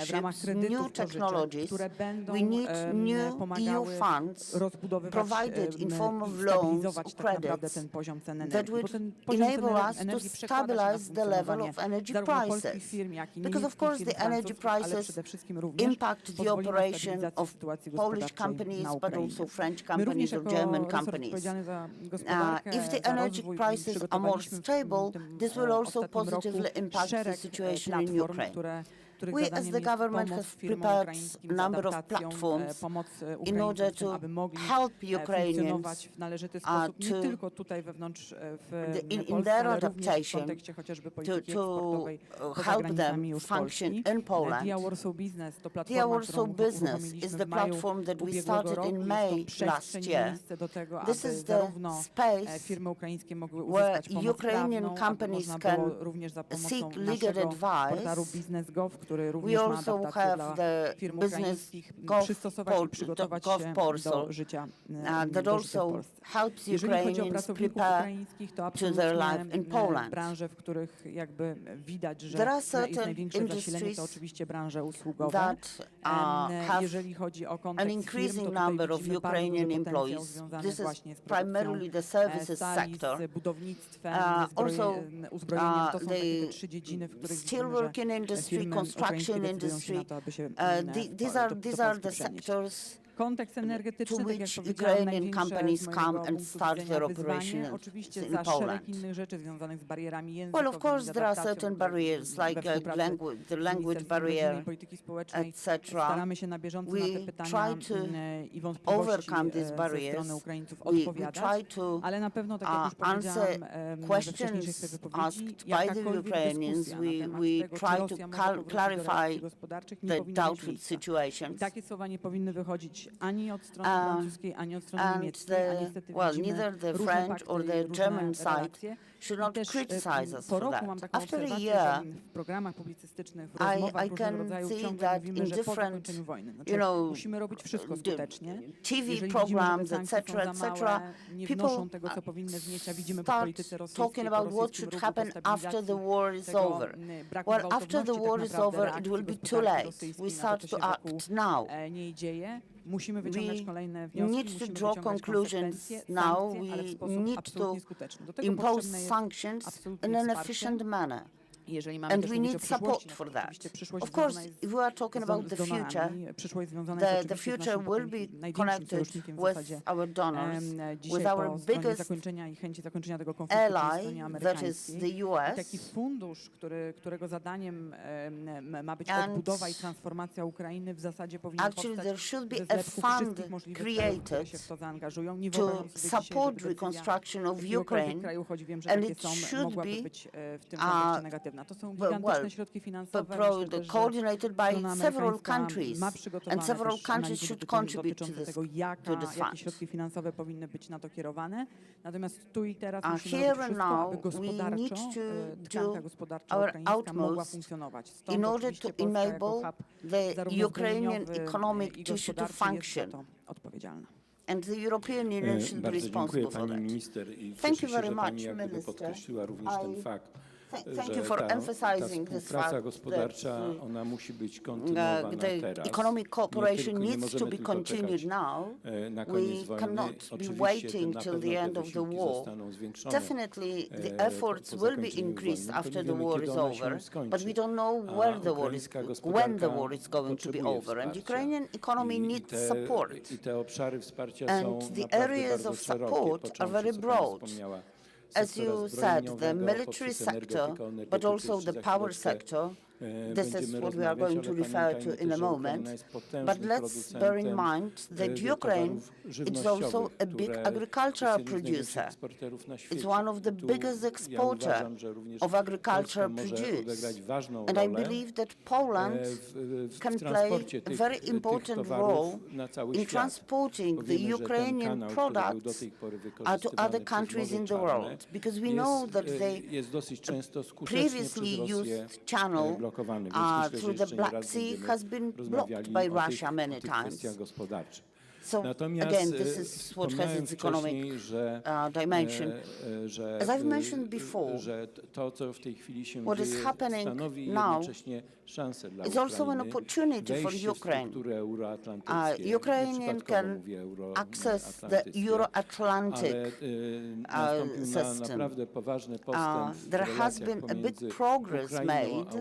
w ramach kredytów pożyczek, które będą pomagały rozbudowywać i stabilizować tak naprawdę ten poziom cen energii. Bo ten poziom cen energii przekłada się na funkcjonowanie zarówno polskich firm, jak i niemieckich firm, francuskich, ale przede wszystkim również pozwoli operation of Polish companies, but also French companies or German companies. If the energy prices are more stable, this will also positively impact the situation in Ukraine. We as the government have prepared a number of platforms in order to help Ukrainians in their adaptation, to help them function in Poland. The Warsaw Business is the platform that we started in May last year. This is the space where Ukrainian companies can seek legal advice. We also have the business gov portal that also helps Ukrainians prepare to their life in Poland. There are certain industries that have an increasing number of Ukrainian employees. This is primarily the services sector. Also, the steelworking industry, construction industry. These are the sectors to which Ukrainian companies come and start their operations in Poland. Well, of course, there are certain barriers like the language barrier, etc. We try to overcome these barriers. We try to answer questions asked by the Ukrainians. We try to clarify the doubtful situations. Ani od strony francuskiej, ani od strony niemieckiej, a niestety neither the French or the German side should not criticize us for that. After a year, I can see that in different, TV programs, etc., people start talking about what should happen after the war is over. Well, after the war is over, it will be too late. We start to act now. We need to draw conclusions now. We need to impose sanctions in an efficient manner. And we need support for that. Of course, if we are talking about the future, the future will be connected with our donors, with our biggest ally, that is the US. Taki fundusz, którego zadaniem ma być odbudowa i transformacja Ukrainy, w zasadzie powinien Actually, there should be powstać a fund created to support reconstruction of Ukraine, and it should be coordinated by several countries, and several countries should contribute to this fund. Here and now, we need to do our utmost in order to enable the Ukrainian economic tissue to function. And the European Union should be responsible for that. Thank you very much, Minister. Thank you for emphasizing this fact that the economic cooperation needs to be continued now. We cannot be waiting till the end of the war. Definitely, the efforts will be increased after the war is over, but we don't know when the war is going to be over. And the Ukrainian economy needs support. And the areas of support are very broad. As you said, the military sector, but also the power sector. This is what we are going to refer to in a moment. But let's bear in mind that Ukraine is also a big agricultural producer. It's one of the biggest exporters of agricultural produce. And I believe that Poland can play a very important role in transporting the Ukrainian products to other countries in the world. Because we know that they previously used channel through the Black Sea has been blocked by Russia many times. So again, this is what has its economic dimension. As I've mentioned before, what is happening now is also an opportunity for Ukraine. Ukraine can access the Euro-Atlantic system. There has been a big progress made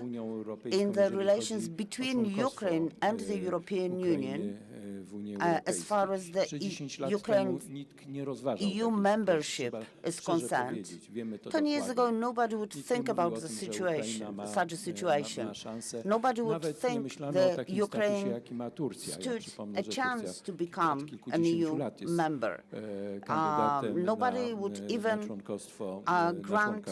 in the relations between Ukraine and the European Union as far as the Ukraine EU membership is concerned. 10 years ago, nobody would think about the situation, such a situation. Nobody would think that Ukraine stood a chance to become an EU member. Nobody would even grant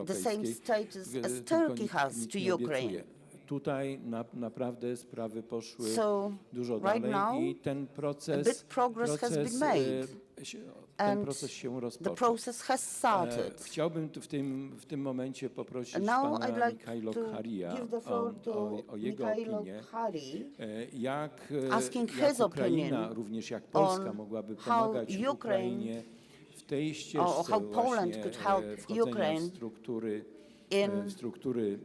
the same status as Turkey has to Ukraine. Tutaj naprawdę sprawy poszły dużo right dalej now, i ten proces, a big progress has been made. Ten proces się rozpoczął. The process has started. Chciałbym tu w tym momencie poprosić Now pana I'd like Mikhailo to Kharia give the floor to o jego Mikhailo opinię, Khari, jak his Ukraina, opinion również jak Polska on mogłaby how pomagać Ukrainie w tej ścieżce how Poland właśnie could help wchodzenia Ukraine w struktury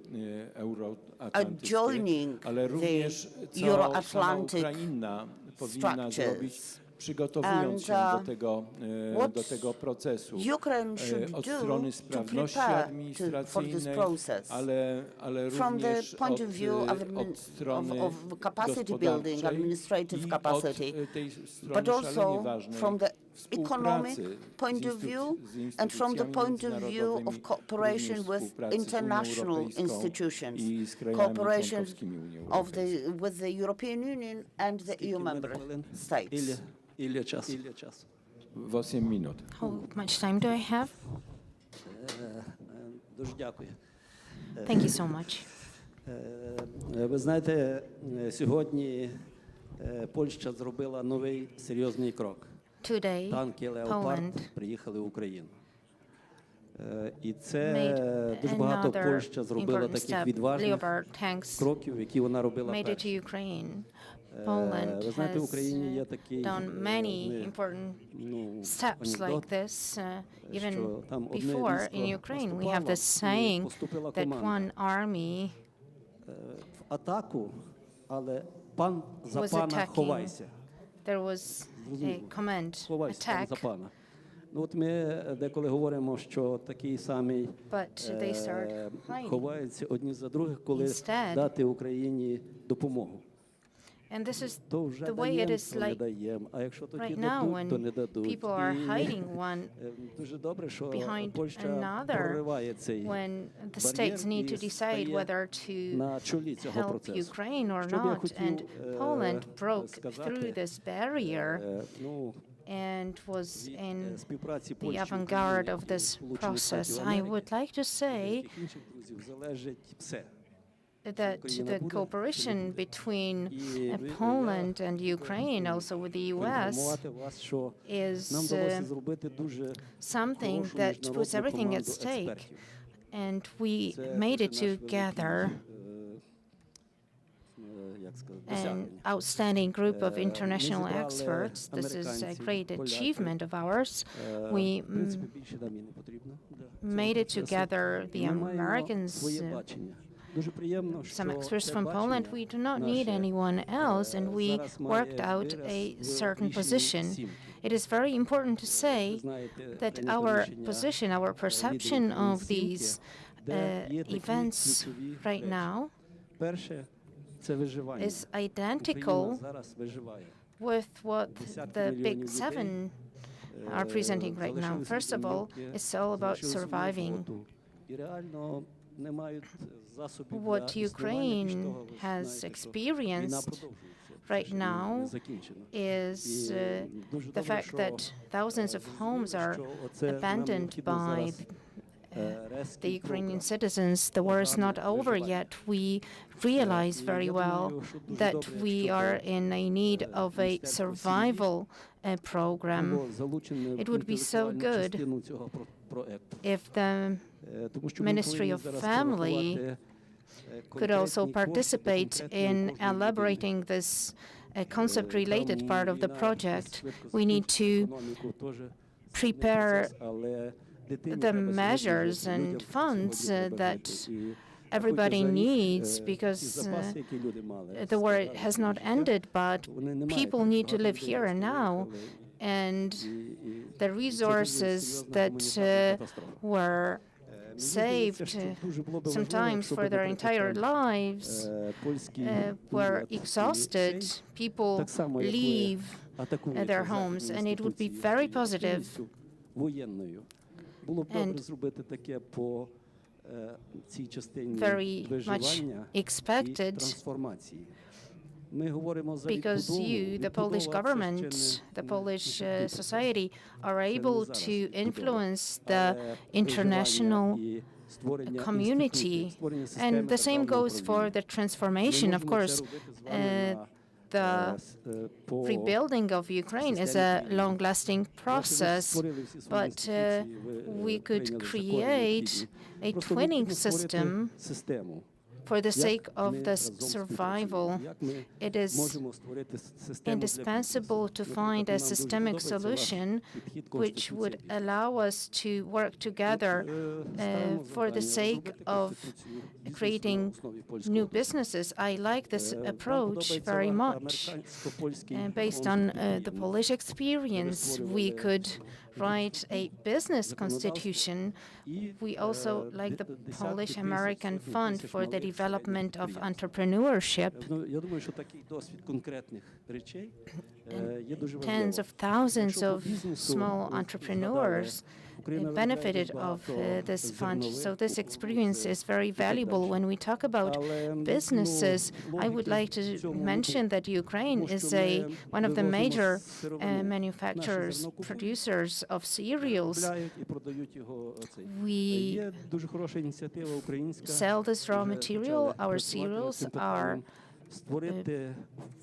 euroatlantyckie, joining ale również the sama Euro-Atlantic Ukraina powinna zrobić, structures. przygotowując się do tego procesu od strony sprawności administracyjnej, ale również od strony of capacity building, administrative capacity, but also from the economic point of view and from the point of view of cooperation with international institutions, cooperation with the European Union and the EU member states. Ile czasu? 8 minut. How much time do I have? Дуже дякую. Thank you so much. Ви знаєте, сьогодні Польща зробила новий серйозний крок. Today, Танки «Леопард» Poland приїхали в Україну. І це дуже багато Польща зробила таких відважних кроків, які вона робила перші. Poland has done many important steps like this. Even before in Ukraine, we have this saying that one army was attacking. There was a command, attack, От ми деколи говоримо, що такий самий ховаються одні за других, коли дати Україні допомогу. And this is the way it is like right now when people are hiding one behind another when the states need to decide whether to help Ukraine or not. And Poland broke through this barrier and was in the avant-garde of this process. I would like to say that the cooperation between Poland and Ukraine, also with the US, is something that puts everything at stake. And we made it together, an outstanding group of international experts. This is a great achievement of ours. We made it together, the Americans, some experts from Poland. We do not need anyone else, and we worked out a certain position. It is very important to say that our position, our perception of these events right now is identical with what the Big Seven are presenting right now. First of all, it's all about surviving. What Ukraine has experienced right now is the fact that thousands of homes are abandoned by the Ukrainian citizens. The war is not over yet. We realize very well that we are in a need of a survival program. It would be so good if the Ministry of Family could also participate in elaborating this concept-related part of the project. We need to prepare the measures and funds that everybody needs, because the war has not ended, but people need to live here and now. And the resources that were saved sometimes for their entire lives were exhausted. People leave their homes, and it would be very positive and very much expected, because you, the Polish government, the Polish society, are able to influence the international community. And the same goes for the transformation. Of course, the rebuilding of Ukraine is a long-lasting process, but we could create a twinning system for the sake of this survival. It is indispensable to find a systemic solution which would allow us to work together for the sake of creating new businesses. I like this approach very much. Based on the Polish experience, we could write a business constitution. We also like the Polish-American Fund for the Development of Entrepreneurship. Tens of thousands of small entrepreneurs benefited of this fund. So this experience is very valuable. When we talk about businesses, I would like to mention that Ukraine is one of the major manufacturers, producers of cereals. We sell this raw material. Our cereals are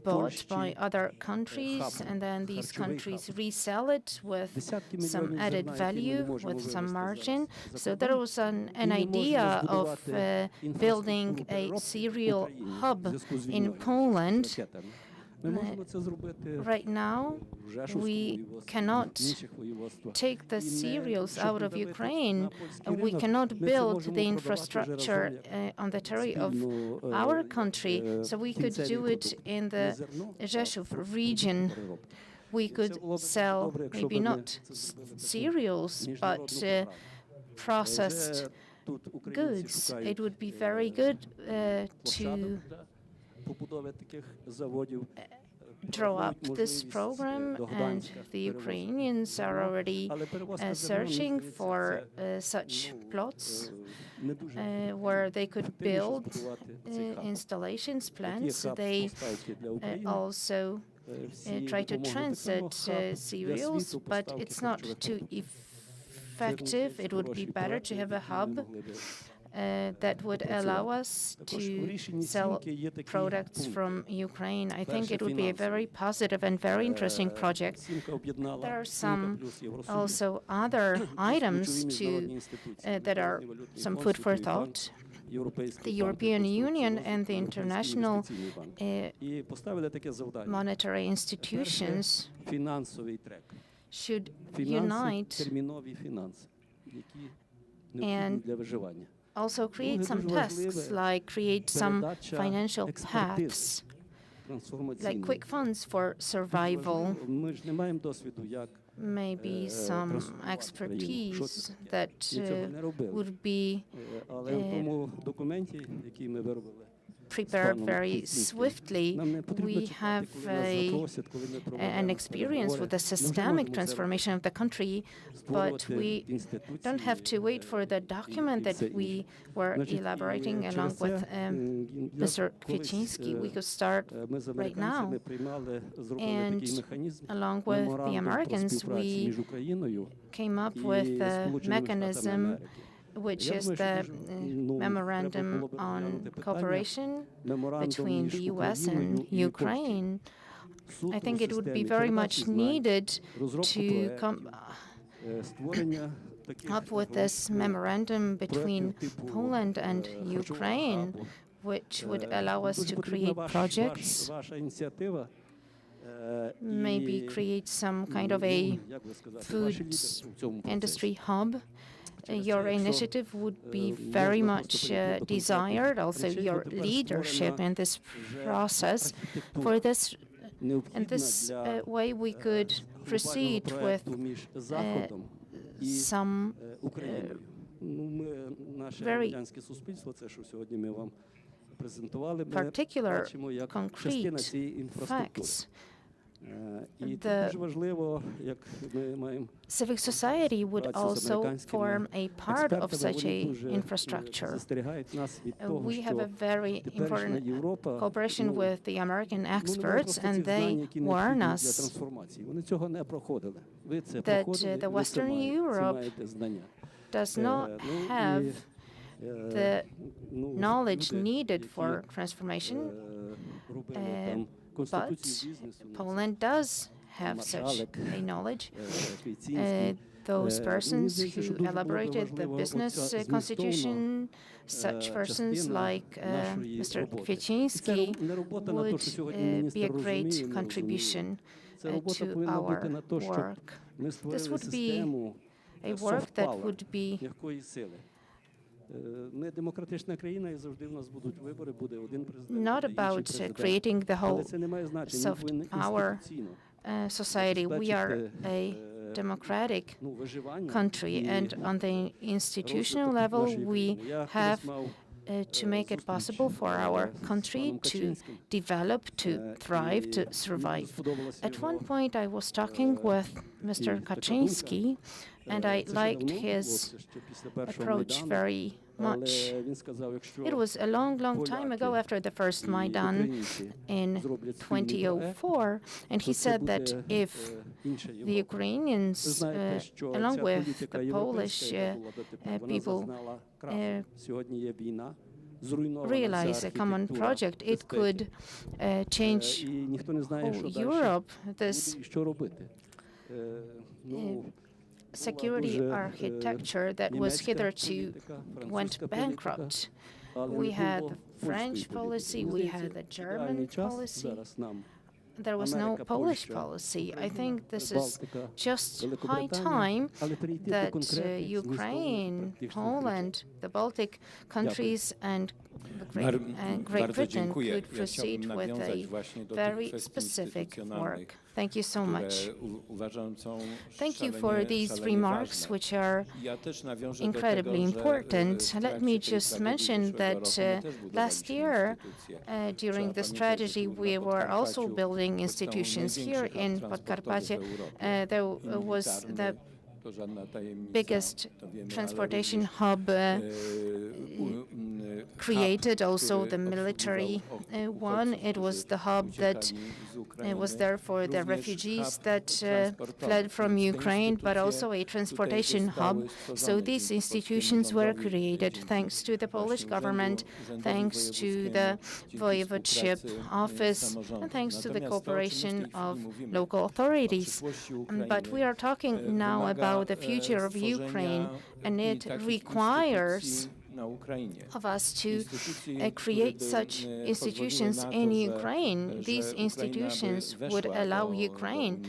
bought by other countries, and then these countries resell it with some added value, with some margin. So there was an idea of building a cereal hub in Poland. Right now, we cannot take the cereals out of Ukraine. We cannot build the infrastructure on the territory of our country, so we could do it in the Rzeszów region. we could sell maybe not cereals, but processed goods. It would be very good to draw up this program, and the Ukrainians are already searching for such plots where they could build installations, plants. They also try to transit cereals, but it's not too effective. It would be better to have a hub that would allow us to sell products from Ukraine. I think it would be a very positive and very interesting project. There are some also other items that are some food for thought. The European Union and the international monetary institutions should unite and also create some tasks, like create some financial paths, like quick funds for survival, maybe some expertise that would be prepared very swiftly. We have an experience with the systemic transformation of the country, but we don't have to wait for the document that we were elaborating along with Mr. Krasiczyn. We could start right now. And along with the Americans, we came up with a mechanism which is the Memorandum on Cooperation between the U.S. and Ukraine. I think it would be very much needed to come up with this memorandum between Poland and Ukraine, which would allow us to create projects, maybe create some kind of a food industry hub. Your initiative would be very much desired, also your leadership in this process. For this, in this way, we could proceed with some very particular, concrete facts. The civic society would also form a part of such an infrastructure. We have a very important cooperation with the American experts, and they warn us that the Western Europe does not have the knowledge needed for transformation, but Poland does have such a knowledge. Those persons who elaborated the business constitution, such persons like Mr. Krasiczyn, would be a great contribution to our work. This would be a work that would be not about creating the whole soft power society. We are a democratic country, and on the institutional level, we have to make it possible for our country to develop, to thrive, to survive. At one point, I was talking with Mr. Kaczyński, and I liked his approach very much. It was a long, long time ago after the first Maidan in 2004, and he said that if the Ukrainians, along with the Polish people, realize a common project, it could change whole Europe. This security architecture that was hitherto went bankrupt. We had the French policy, we had the German policy. There was no Polish policy. I think this is just high time that Ukraine, Poland, the Baltic countries, and the Great Britain could proceed with a very specific work. Thank you so much. Thank you for these remarks, which are incredibly important. Let me just mention that last year, during the strategy, we were also building institutions here in Podkarpacie. There was the biggest transportation hub created, also the military one. It was the hub that was there for the refugees that fled from Ukraine, but also a transportation hub. So these institutions were created thanks to the Polish government, thanks to the voivodeship office, and thanks to the cooperation of local authorities. But we are talking now about the future of Ukraine, and it requires of us to create such institutions in Ukraine. These institutions would allow Ukraine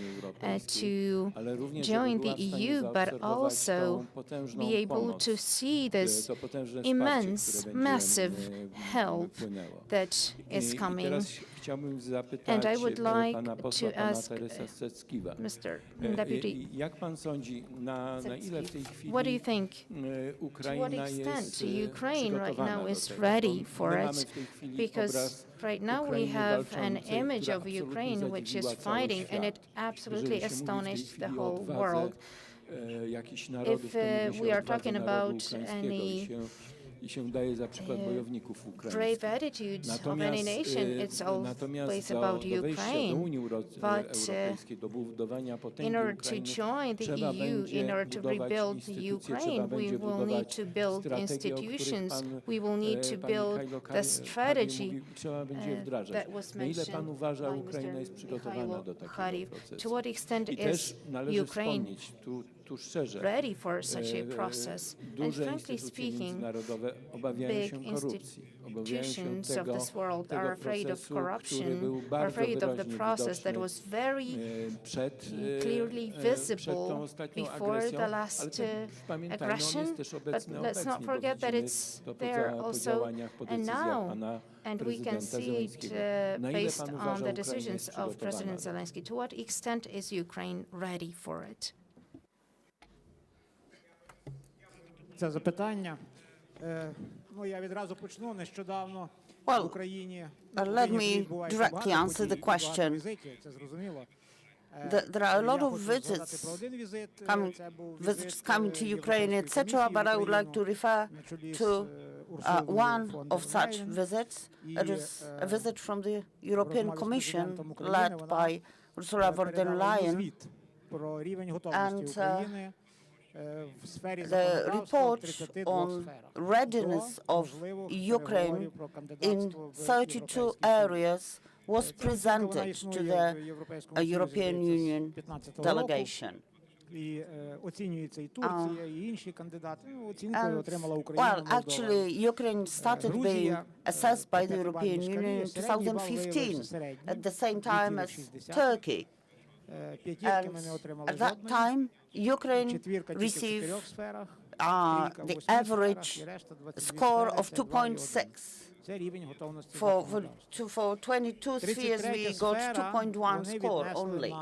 to join the EU, but also be able to see this immense, massive help that is coming. And I would like to ask Mr. Deputy, what do you think? To what extent Ukraine right now is ready for it? Because right now we have an image of Ukraine which is fighting, and it absolutely astonished the whole world. If we are talking about any brave attitudes of any nation, it's always about Ukraine. But in order to join the EU, in order to rebuild Ukraine, we will need to build institutions. We will need to build the strategy that was mentioned by Mr. To what extent is Ukraine ready for such a process? And frankly speaking, big institutions of this world are afraid of corruption, are afraid of the process that was very clearly visible before the last aggression. But let's not forget that it's there also and now. And we can see it based on the decisions of President Zelensky. To what extent is Ukraine ready for it? Це запитання. Я відразу почну. Нещодавно в Україні let me directly answer the question. There are a lot of visits coming to Ukraine, etc., but I would like to refer to one of such visits. It is a visit from the European Commission led by Ursula von der Leyen, and the report on readiness of Ukraine in 32 areas was presented to the European Union delegation. Well, actually, Ukraine started being assessed by the European Union in 2015, at the same time as Turkey. And at that time, Ukraine received the average score of 2.6. For 22 spheres, we got 2.1 score only.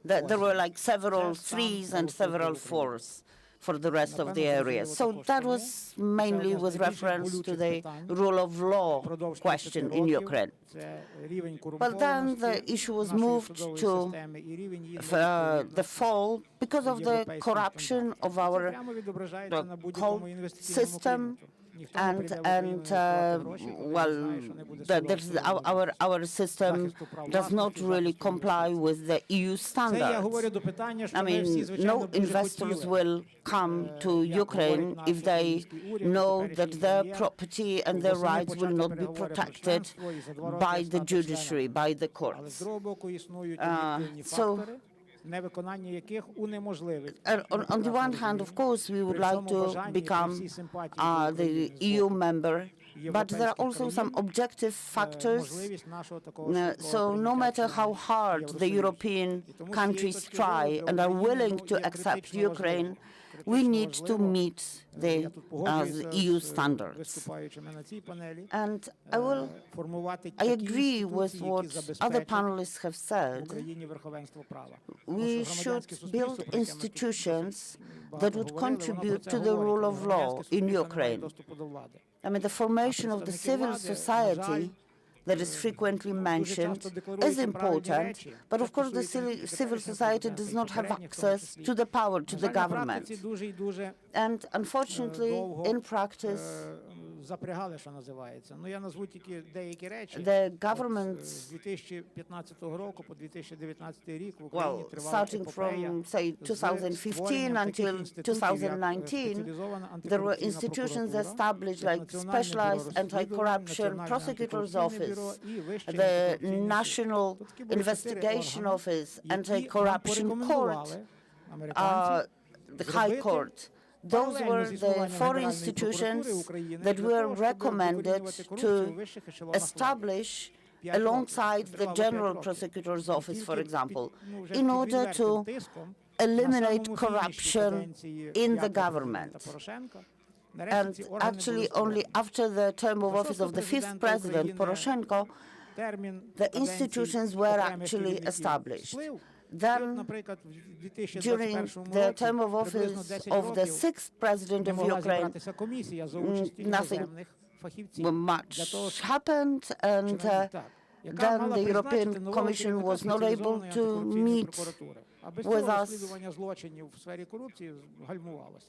There were like several 3s and several 4s for the rest of the areas. So that was mainly with reference to the rule of law question in Ukraine. But then the issue was moved to the fall because of the corruption of our court system, and our system does not really comply with the EU standards. I mean, no investors will come to Ukraine if they know that their property and their rights will not be protected by the judiciary, by the courts. On the one hand, of course, we would like to become the EU member, but there are also some objective factors. So no matter how hard the European countries try and are willing to accept Ukraine, we need to meet the EU standards. And I agree with what other panelists have said. We should build institutions that would contribute to the rule of law in Ukraine. I mean, the formation of the civil society that is frequently mentioned is important, but of course the civil society does not have access to the power, to the government. And unfortunately, in practice, the government, well, starting from, say, 2015 until 2019, there were institutions established like Specialized Anti-Corruption Prosecutor's Office, the National Investigation Office, Anti-Corruption Court, the High Court. Those were the four institutions that were recommended to establish alongside the General Prosecutor's Office, for example, in order to eliminate corruption in the government. And actually, only after the term of office of the fifth president, Poroshenko, the institutions were actually established. Then, during the term of office of the sixth president of Ukraine, nothing much happened, and then the European Commission was not able to meet with us.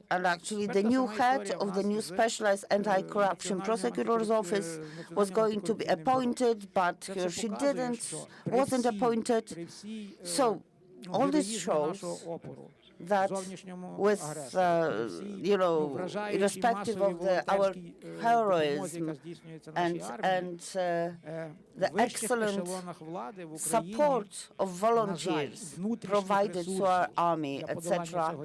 And actually, the new head of the new Specialized Anti-Corruption Prosecutor's Office was going to be appointed, but she wasn't appointed. So all this shows that with, irrespective of our heroism and the excellent support of volunteers provided to our army, etc.,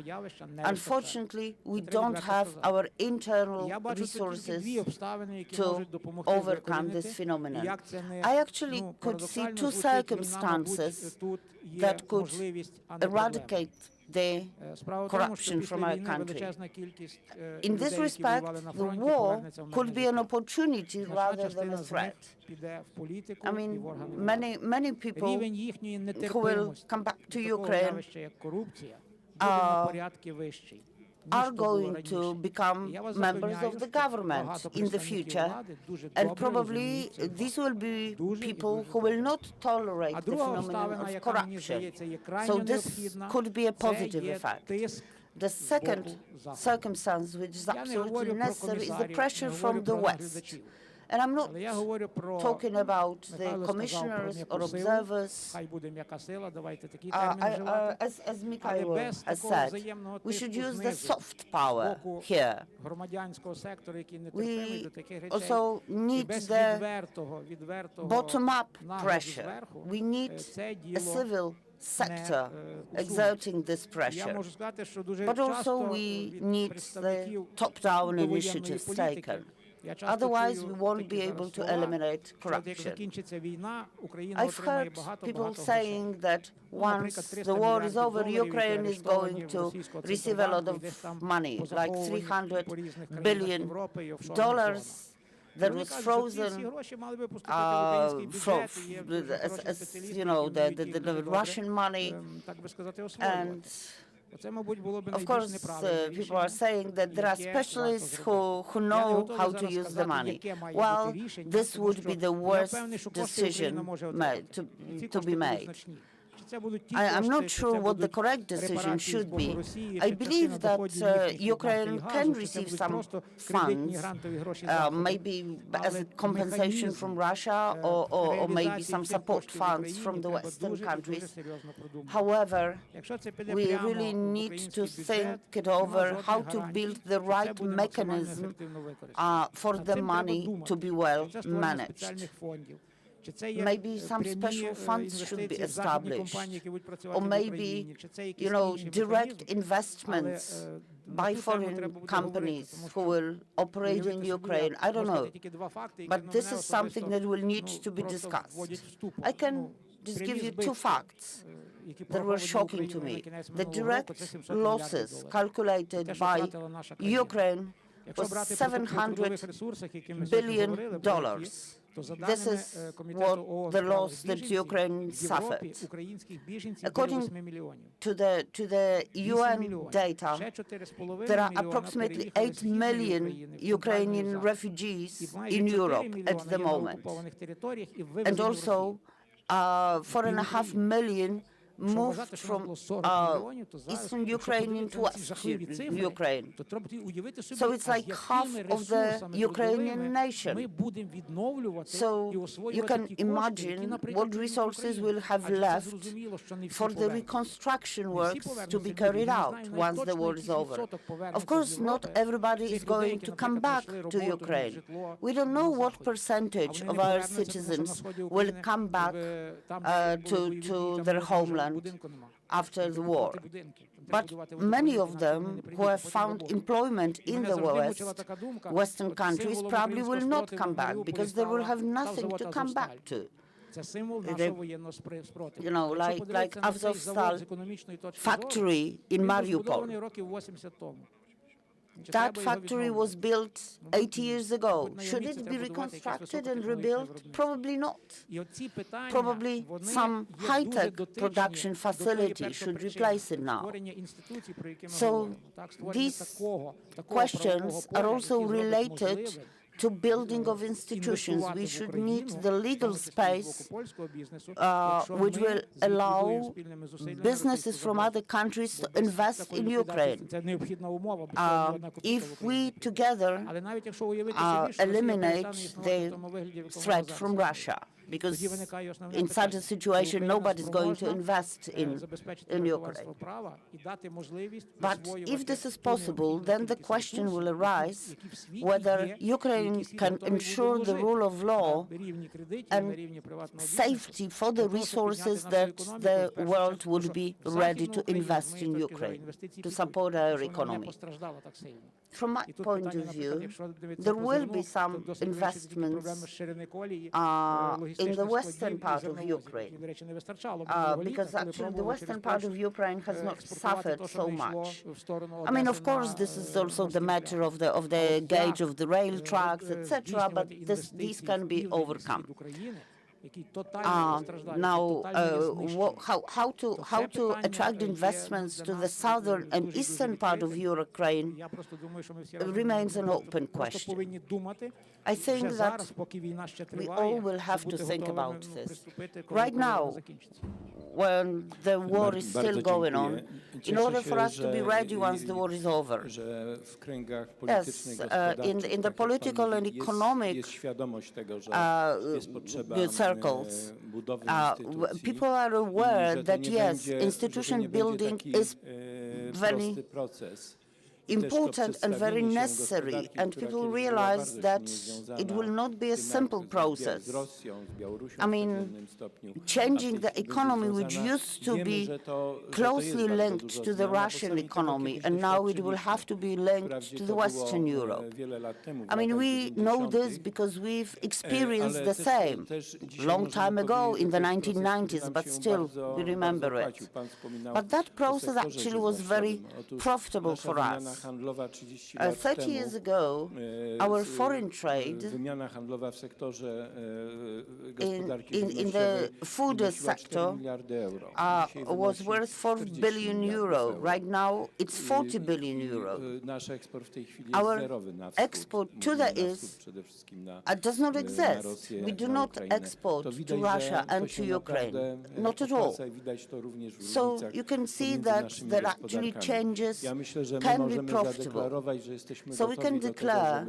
unfortunately, we don't have our internal resources to overcome this phenomenon. I actually could see two circumstances that could eradicate the corruption from our country. In this respect, the war could be an opportunity rather than a threat. I mean, many people who will come back to Ukraine are going to become members of the government in the future, and probably these will be people who will not tolerate the phenomenon of corruption. So this could be a positive effect. The second circumstance, which is absolutely necessary, is the pressure from the West. And I'm not talking about the commissioners or observers. As Mikhail has said, we should use the soft power here. We also need the bottom-up pressure. We need a civil sector exerting this pressure. But also we need the top-down initiatives taken. Otherwise, we won't be able to eliminate corruption. I've heard people saying that once the war is over, Ukraine is going to receive a lot of money, like $300 billion that was frozen the Russian money. And of course, people are saying that there are specialists who know how to use the money. Well, this would be the worst decision to be made. I'm not sure what the correct decision should be. I believe that Ukraine can receive some funds, maybe as a compensation from Russia or maybe some support funds from the Western countries. However, we really need to think it over how to build the right mechanism for the money to be well managed. Maybe some special funds should be established, or maybe, direct investments by foreign companies who will operate in Ukraine. I don't know, but this is something that will need to be discussed. I can just give you two facts that were shocking to me. The direct losses calculated by Ukraine was $700 billion. This is what the loss that Ukraine suffered. According to the UN data, there are approximately 8 million Ukrainian refugees in Europe at the moment. And also 4.5 million moved from eastern Ukraine into western Ukraine. So it's like half of the Ukrainian nation. So you can imagine what resources will have left for the reconstruction works to be carried out once the war is over. Of course, not everybody is going to come back to Ukraine. We don't know what percentage of our citizens will come back to their homeland after the war. But many of them who have found employment in the Western countries probably will not come back because they will have nothing to come back to. You know, like Azovstal factory in Mariupol. That factory was built 80 years ago. Should it be reconstructed and rebuilt? Probably not. Probably some high-tech production facility should replace it now. So these questions are also related to building of institutions. We should need the legal space which will allow businesses from other countries to invest in Ukraine. If we together eliminate the threat from Russia, because in such a situation nobody's going to invest in Ukraine. But if this is possible, then the question will arise whether Ukraine can ensure the rule of law and safety for the resources that the world would be ready to invest in Ukraine to support our economy. From my point of view, there will be some investments in the western part of Ukraine, because actually the western part of Ukraine has not suffered so much. I mean, of course, this is also the matter of the gauge of the rail tracks, etc., but these can be overcome. Now, how to attract investments to the southern and eastern part of Ukraine remains an open question. I think that we all will have to think about this. Right now, when the war is still going on, in order for us to be ready once the war is over. Yes, in the political and economic circles, people are aware that, yes, institution building is very important and very necessary, and people realize that it will not be a simple process. I mean, changing the economy, which used to be closely linked to the Russian economy, and now it will have to be linked to the Western Europe. I mean, we know this because we've experienced the same long time ago in the 1990s, but still we remember it. But that process actually was very profitable for us. 30 years ago, our foreign trade in the food sector was worth 4 billion euro. Right now, it's 40 billion euro. Our export to the East does not exist. We do not export to Russia and to Ukraine, not at all. So you can see that there actually changes can be profitable. So we can declare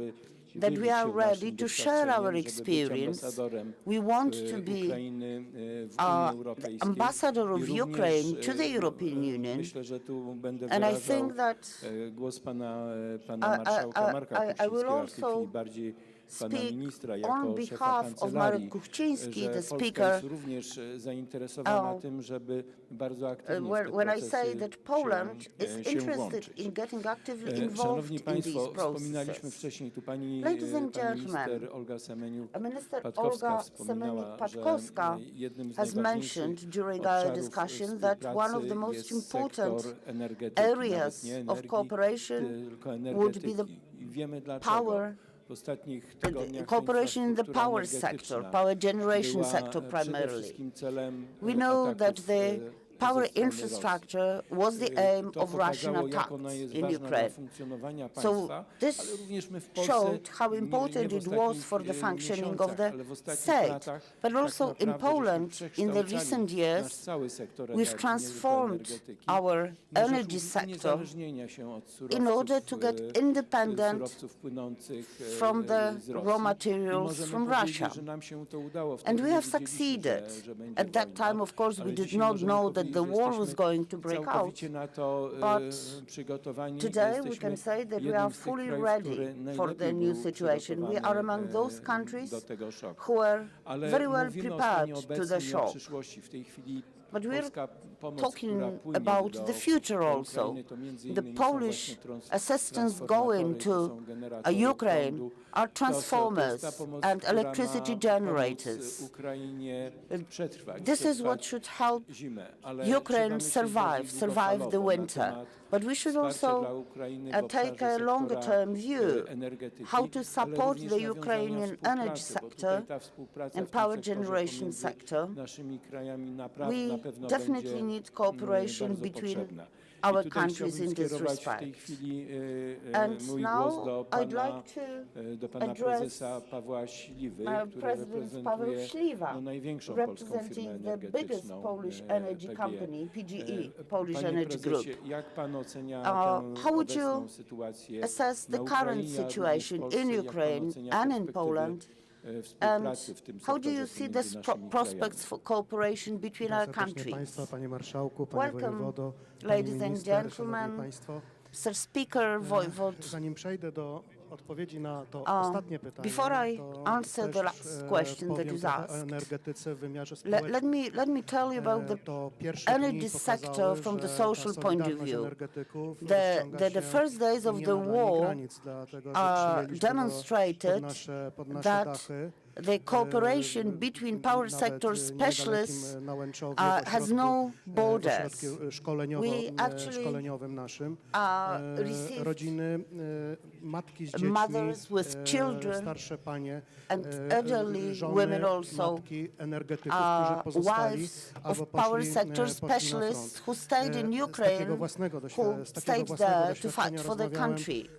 that we are ready to share our experience. We want to be the ambassador of Ukraine to the European Union. And I think that I will also pana speak ministra on jako szefa behalf of Marek kancelarii, Kuchciński, że the Polska speaker. jest również zainteresowana tym, żeby bardzo aktywnie w te When I say procesy that Poland is się interested włączyć. in getting actively involved Szanowni in these Państwo, wspominaliśmy processes. wcześniej, tu pani Ladies and minister gentlemen, Olga Minister Semeniuk-Patkowska Olga wspominała, że Semeniuk-Patkowska jednym z has mentioned during our discussion that one of the most important areas of cooperation would be the power cooperation in the power sector, power generation sector primarily. We know that the power infrastructure was the aim of Russian attacks in Ukraine. So this showed how important it was for the functioning of the state. But also in Poland, in the recent years, we've transformed our energy sector in order to get independent from the raw materials from Russia. And we have succeeded. At that time, of course, we did not know that the war was going to break out, but today we can say that we are fully ready for the new situation. We are among those countries who are very well prepared to the shock. But we're talking about the future also. The Polish assistance going to Ukraine are transformers and electricity generators. This is what should help Ukraine survive the winter. But we should also take a longer-term view, how to support the Ukrainian energy sector and power generation sector. We definitely need cooperation between our countries in this respect. And now I'd like to address President Paweł Śliwa, representing the biggest Polish energy company, PGE, Polish Energy Group. How would you assess the current situation in Ukraine and in Poland? And how do you see the prospects for cooperation between our countries? Welcome, ladies and gentlemen, Mr. Speaker, Voivod. Before I answer the last question that is asked, let me tell you about the energy sector from the social point of view. The first days of the war demonstrated that the cooperation between power sector specialists has no borders. We actually received mothers with children and elderly women also, wives of power sector specialists who stayed in Ukraine, who stayed there to fight for the country.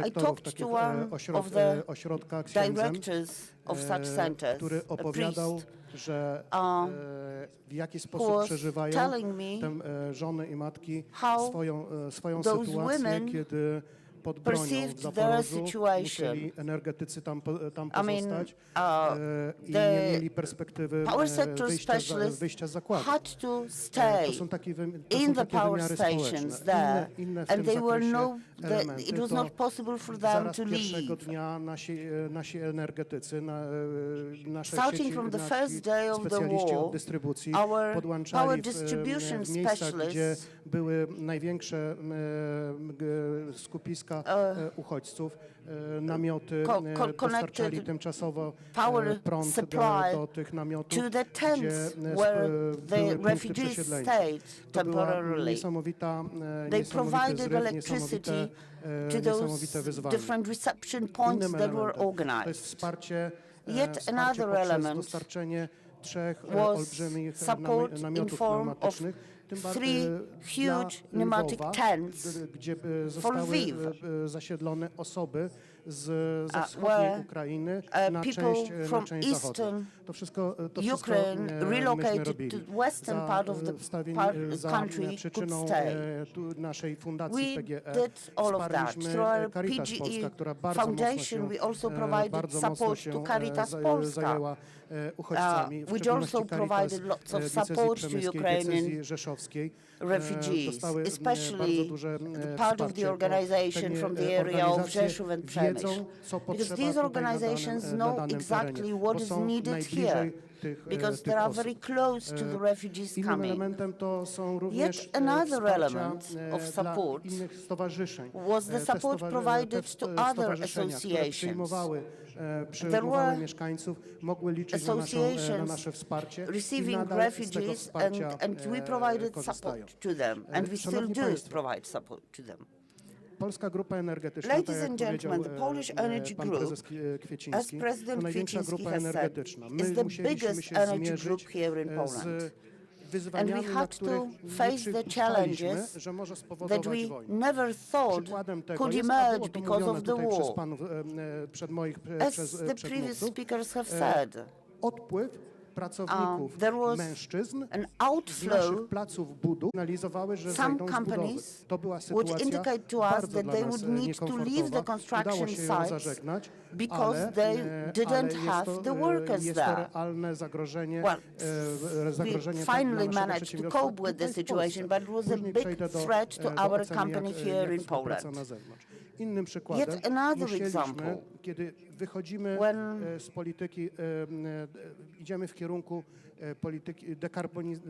I talked to one of the directors of such centers, a priest, who was telling me how those women perceived their situation. I mean, the power sector specialists had to stay in the power stations there, and they were it was not possible for them to leave. Starting from the first day of the war, our power distribution specialists namioty dostarczali tymczasowo prąd do tych namiotów, to the tents where the refugees stayed temporarily. They provided electricity to those different reception points that were organized. Yet another element was support in form of 3 huge pneumatic tents for Lviv, where people from eastern Ukraine relocated to the western part of the country could stay. We did all of that. Through our PGE Foundation, we also provided support to Caritas Polska, which also provided lots of support to Ukrainian refugees, especially the part of the organization from the area of Rzeszów and Przemysl. Flemish, because these organizations know exactly what is needed here, because they are very close to the refugees coming. Yet another element of support was the support provided to other associations. There were associations receiving refugees, and we provided support to them, and we still do provide support to them. Ladies and gentlemen, the Polish Energy Group, as President Kwieciński has said, is the biggest energy group here in Poland. And we had to face the challenges that we never thought could emerge because of the war. As the previous speakers have said, there was an outflow. Some companies would indicate to us that they would need to leave the construction sites because they didn't have the workers there. Well, we finally managed to cope with the situation, but it was a big threat to our company here in Poland. Yet another example, when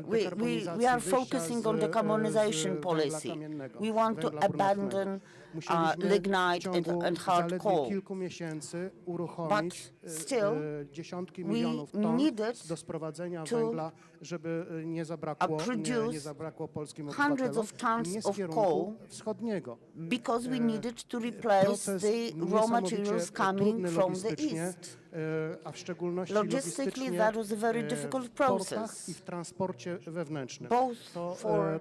we are focusing on decarbonization policy. We want to abandon lignite and hard coal. But still, we needed to produce hundreds of tons of coal because we needed to replace the raw materials coming from the east. Logistically, that was a very difficult process, both for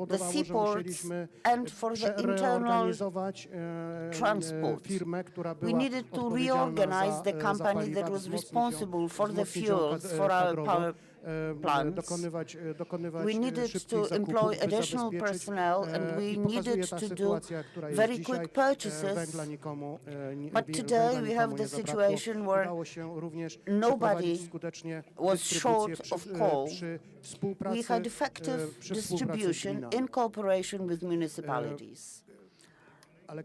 the seaports and for the internal transport. We needed to reorganize the company that was responsible for the fuels for our power plants. We needed to employ additional personnel, and we needed to do very quick purchases. But today we have the situation where nobody was short of coal. We had effective distribution in cooperation with municipalities.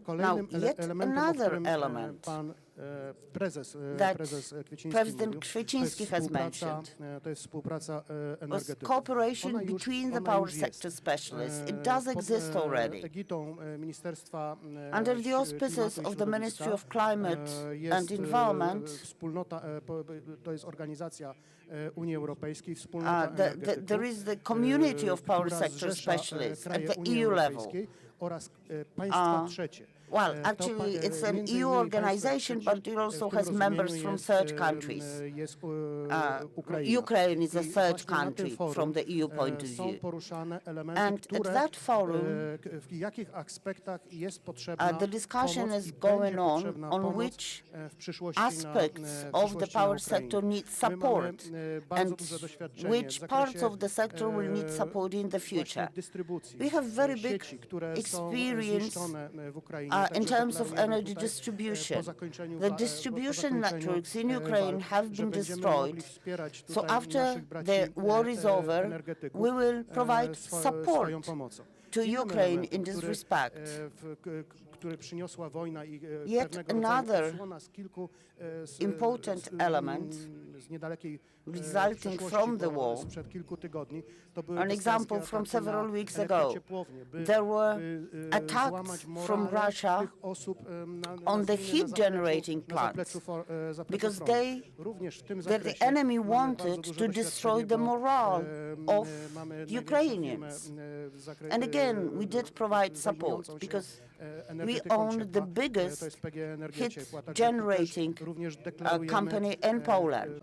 Now, yet another element that President Kwieciński has mentioned was cooperation between the power sector specialists. It does exist already. Under the auspices of the Ministry of Climate and Environment, there is the community of power sector specialists at the EU level. Well, actually, it's an EU organization, but it also has members from third countries. Ukraine is a third country from the EU point of view. And at that forum, the discussion is going on which aspects of the power sector need support and which parts of the sector will need support in the future. We have very big experience in terms of energy distribution. The distribution networks in Ukraine have been destroyed. So after the war is over, we will provide support to Ukraine in this respect. Yet another important element resulting from the war, an example from several weeks ago, there were attacks from Russia on the heat generating plants because the enemy wanted to destroy the morale of Ukrainians. And again, we did provide support because we own the biggest heat generating company in Poland.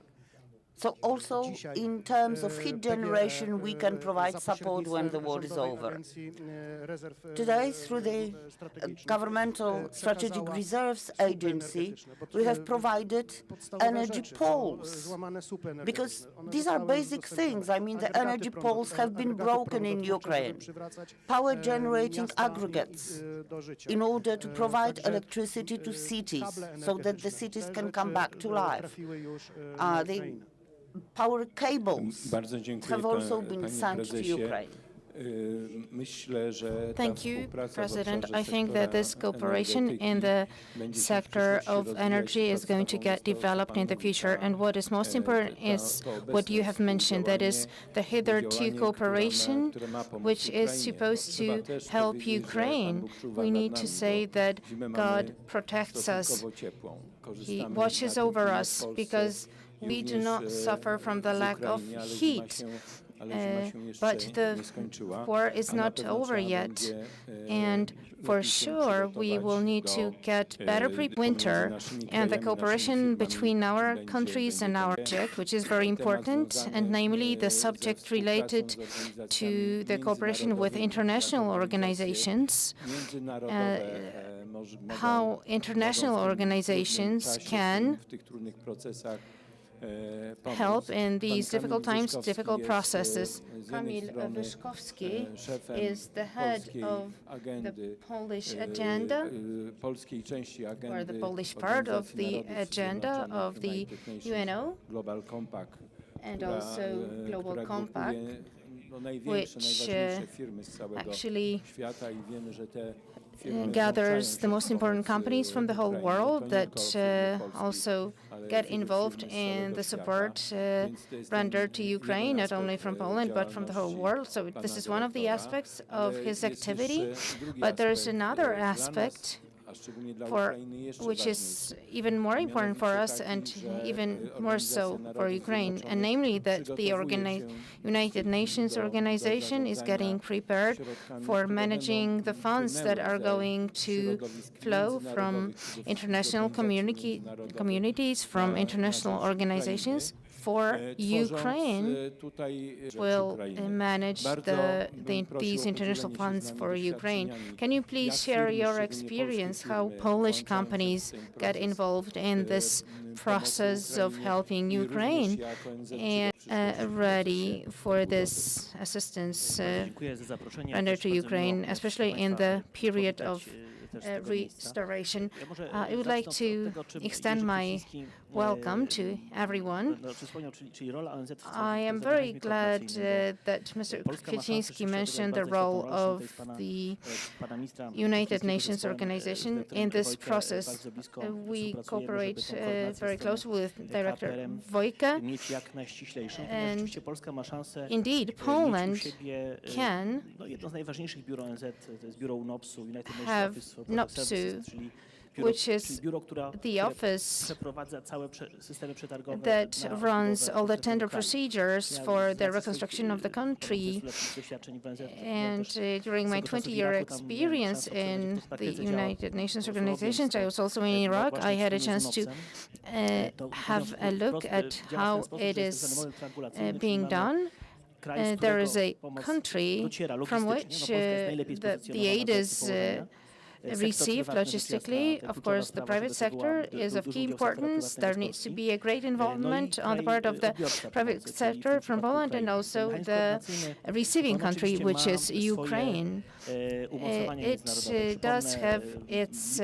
So also in terms of heat generation, we can provide support when the war is over. Today, through the Governmental Strategic Reserves Agency, we have provided energy poles, because these are basic things. I mean, the energy poles have been broken in Ukraine. Power generating aggregates in order to provide electricity to cities so that the cities can come back to life. The power cables have also been sent to Ukraine. Thank you, President. I think that this cooperation in the sector of energy is going to get developed in the future. And what is most important is what you have mentioned, that is the hitherto cooperation, which is supposed to help Ukraine. We need to say that God protects us. He watches over us because we do not suffer from the lack of heat. But the war is not over yet, and for sure we will need to get better winter, and the cooperation between our countries and our subject, which is very important, and namely the subject related to the cooperation with international organizations, how international organizations can help in these difficult times, difficult processes. Kamil Wyszkowski is the head of the Polish agenda, or the Polish part of the agenda of the UNO, and also Global Compact, which actually gathers the most important companies from the whole world that also get involved in the support rendered to Ukraine, not only from Poland, but from the whole world. So this is one of the aspects of his activity. But there is another aspect which is even more important for us and even more so for Ukraine, and namely that the United Nations organization is getting prepared for managing the funds that are going to flow from international communities, from international organizations, for Ukraine will manage these international funds for Ukraine. Can you please share your experience how Polish companies get involved in this process of helping Ukraine and ready for this assistance rendered to Ukraine, especially in the period of restoration? I would like to extend my welcome to everyone. I am very glad that Mr. Krasiczyn mentioned the role of the United Nations organization in this process. We cooperate very closely with Director Wojka, and indeed Poland can have NOPS-u, which is the office that runs all the tender procedures for the reconstruction of the country. And during my 20-year experience in the United Nations organizations, I was also in Iraq. I had a chance to have a look at how it is being done. There is a country from which the aid is received logistically. Of course, the private sector is of key importance. There needs to be a great involvement on the part of the private sector from Poland, and also the receiving country, which is Ukraine. It does have its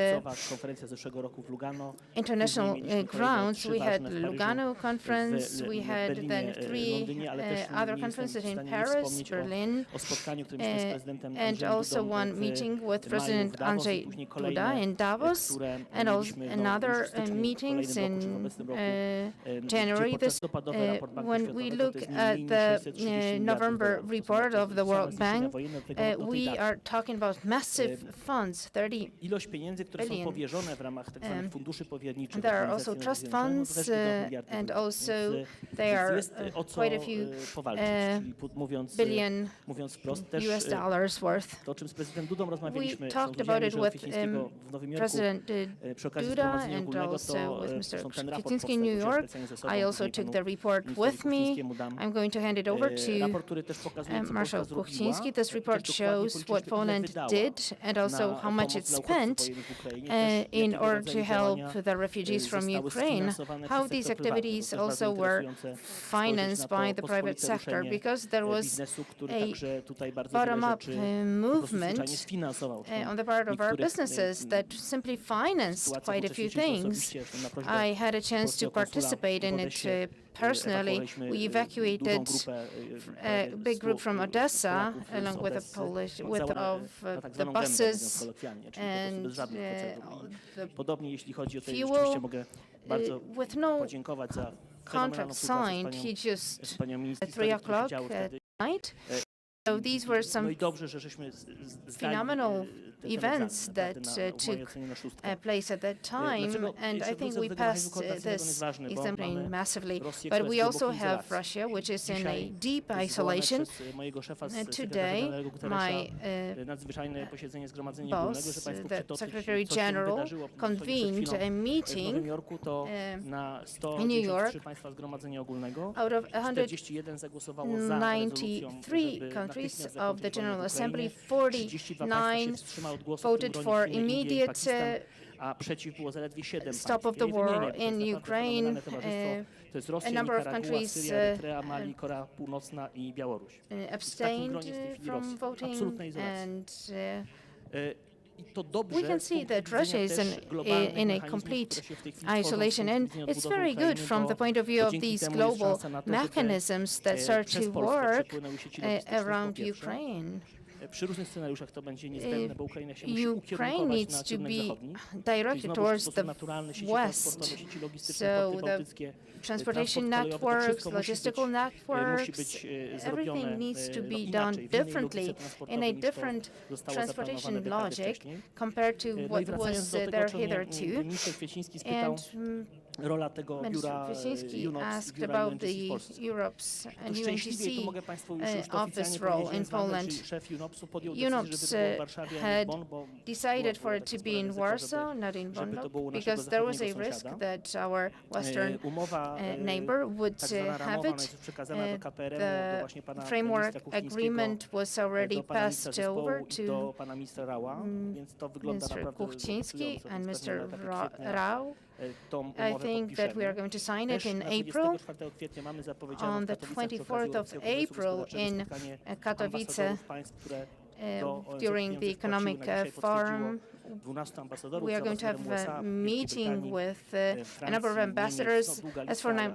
international grounds. We had the Lugano conference, we had then 3 other conferences in Paris, Berlin, and also one meeting with President Andrzej Duda in Davos, and also another meetings in January. When we look at the November report of the World Bank, we are talking about massive funds, 30 billion. There are also trust funds, and also there are quite a few billion US dollars worth. We talked about it with President Duda and also with Mr. Przemysl in New York. I also took the report with me. I'm going to hand it over to Marshal Kuchciński. This report shows what Poland did and also how much it spent in order to help the refugees from Ukraine, how these activities also were financed by the private sector, because there was a bottom-up movement on the part of our businesses that simply financed quite a few things. I had a chance to participate in it personally. We evacuated a big group from Odessa along with the buses and the fuel with no contract signed. He just at 3 o'clock at night. So these were some phenomenal events that took place at that time, and I think we passed this exam massively. But we also have Russia, which is in a deep isolation. Today, my boss, the Secretary General, convened a meeting in New York. Out of 193 countries of the General Assembly, 49 voted for immediate stop of the war in Ukraine. A number of countries abstained from voting, and we can see that Russia is in a complete isolation, and it's very good from the point of view of these global mechanisms that start to work around Ukraine. Ukraine needs to be directed towards the west, so the transportation networks, logistical networks, everything needs to be done differently, in a different transportation logic compared to what was there hitherto. And Minister Przemysl asked about the Europe's and UNGC office role in Poland. UNOPS had decided for it to be in Warsaw, not in Bonn, because there was a risk that our Western neighbor would have it. The framework agreement was already passed over to Mr. Kuchcinski and Mr. Rau. I think that we are going to sign it in April. On the 24th of April in Katowice, during the economic forum, we are going to have a meeting with a number of ambassadors. As for now,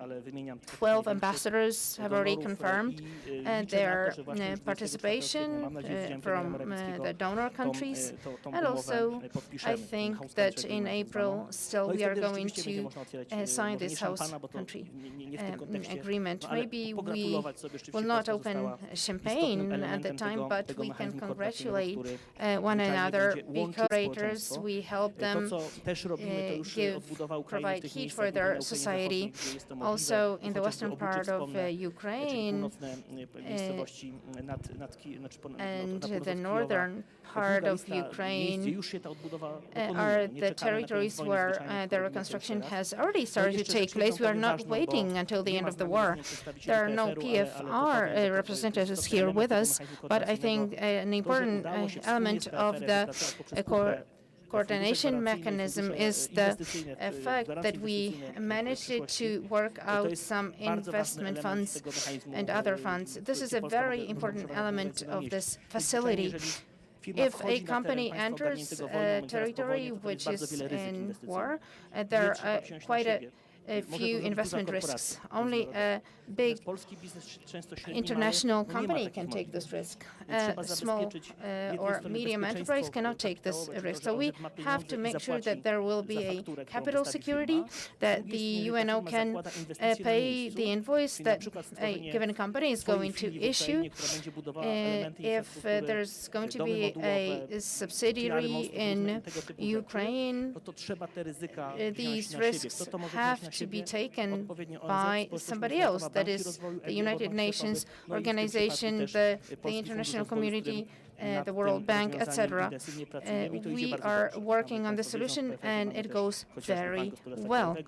12 ambassadors have already confirmed their participation from the donor countries. And also, I think that in April, still, we are going to sign this House country agreement. Maybe we will not open champagne at the time, but we can congratulate one another because we help them provide heat for their society. Also, in the western part of Ukraine and the northern part of Ukraine are the territories where the reconstruction has already started to take place. We are not waiting until the end of the war. There are no PFR representatives here with us, but I think an important element of the coordination mechanism is the fact that we managed to work out some investment funds and other funds. This is a very important element of this facility. If a company enters a territory which is in war, there are quite a few investment risks. Only a big international company can take this risk. A small or medium enterprise cannot take this risk. So we have to make sure that there will be a capital security, that the UNO can pay the invoice that a given company is going to issue. If there's going to be a subsidiary in Ukraine, these risks have to be taken by somebody else, that is the United Nations organization, the international community, the World Bank, etc. We are working on the solution, and it goes very well. The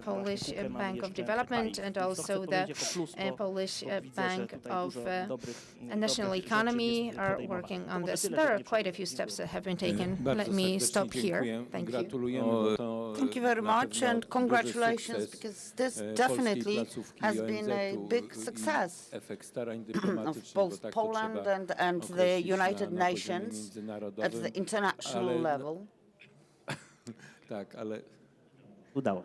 Polish Bank of Development and also the Polish Bank of National Economy are working on this. There are quite a few steps that have been taken. Let me stop here. Thank you. Thank you very much, and congratulations, because this definitely has been a big success of both Poland and the United Nations at the international level. Tak, ale Udało.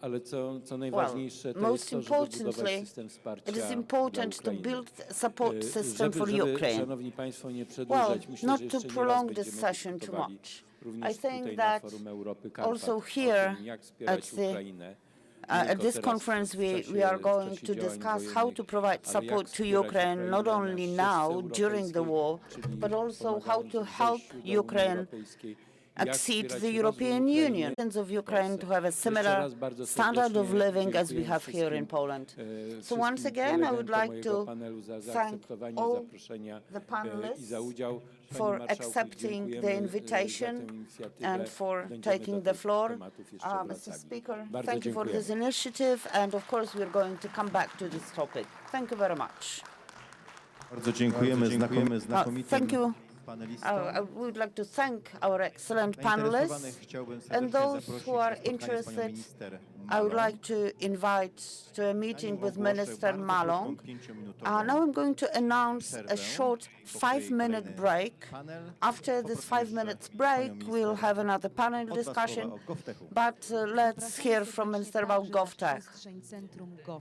ale co najważniejsze, to jest to, żeby budować system wsparcia it is important to build a support system for Ukraine. Szanowni Państwo, nie przedłużać, myślę, not że to jeszcze nie prolong raz this będziemy session too dyskutowali much. również I think tutaj na that forum Europy Karpat also o here tym, jak wspierać Ukrainę. at this conference, we are going to discuss how to provide support to Ukraine, not only now, during the war, but also how to help Ukraine accede to the European Union, of Ukraine to have a similar standard of living as we have here in Poland. So once again, I would like to thank all the panelists for accepting the invitation and for taking the floor. Mr. Speaker, thank you for this initiative, and of course we're going to come back to this topic. Thank you very much. Bardzo dziękujemy Thank you. I would like to thank our excellent panelists and those who are interested. I would like to invite to a meeting with Minister Malong. Now I'm going to announce a short 5-minute break. After this 5 minutes break, we'll have another panel discussion, but let's hear from Minister about GovTech.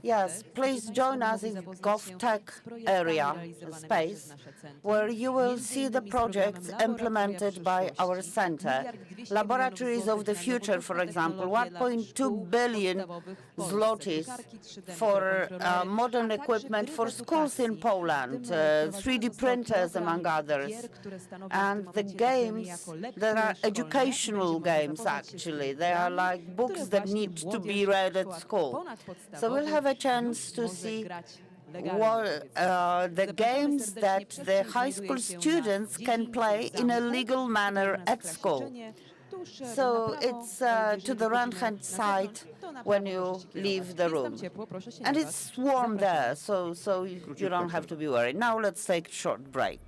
Yes, please join us in GovTech area space, where you will see the projects implemented by our center. Laboratories of the future, for example, 1.2 billion zlotys for modern equipment for schools in Poland, 3D printers, among others. And the games, there are educational games, actually. They are like books that need to be read at school. So we'll have a chance to see what, the games that the high school students can play in a legal manner at school. So it's to the right-hand side when you leave the room. And it's warm there, so you don't have to be worried. Now let's take a short break.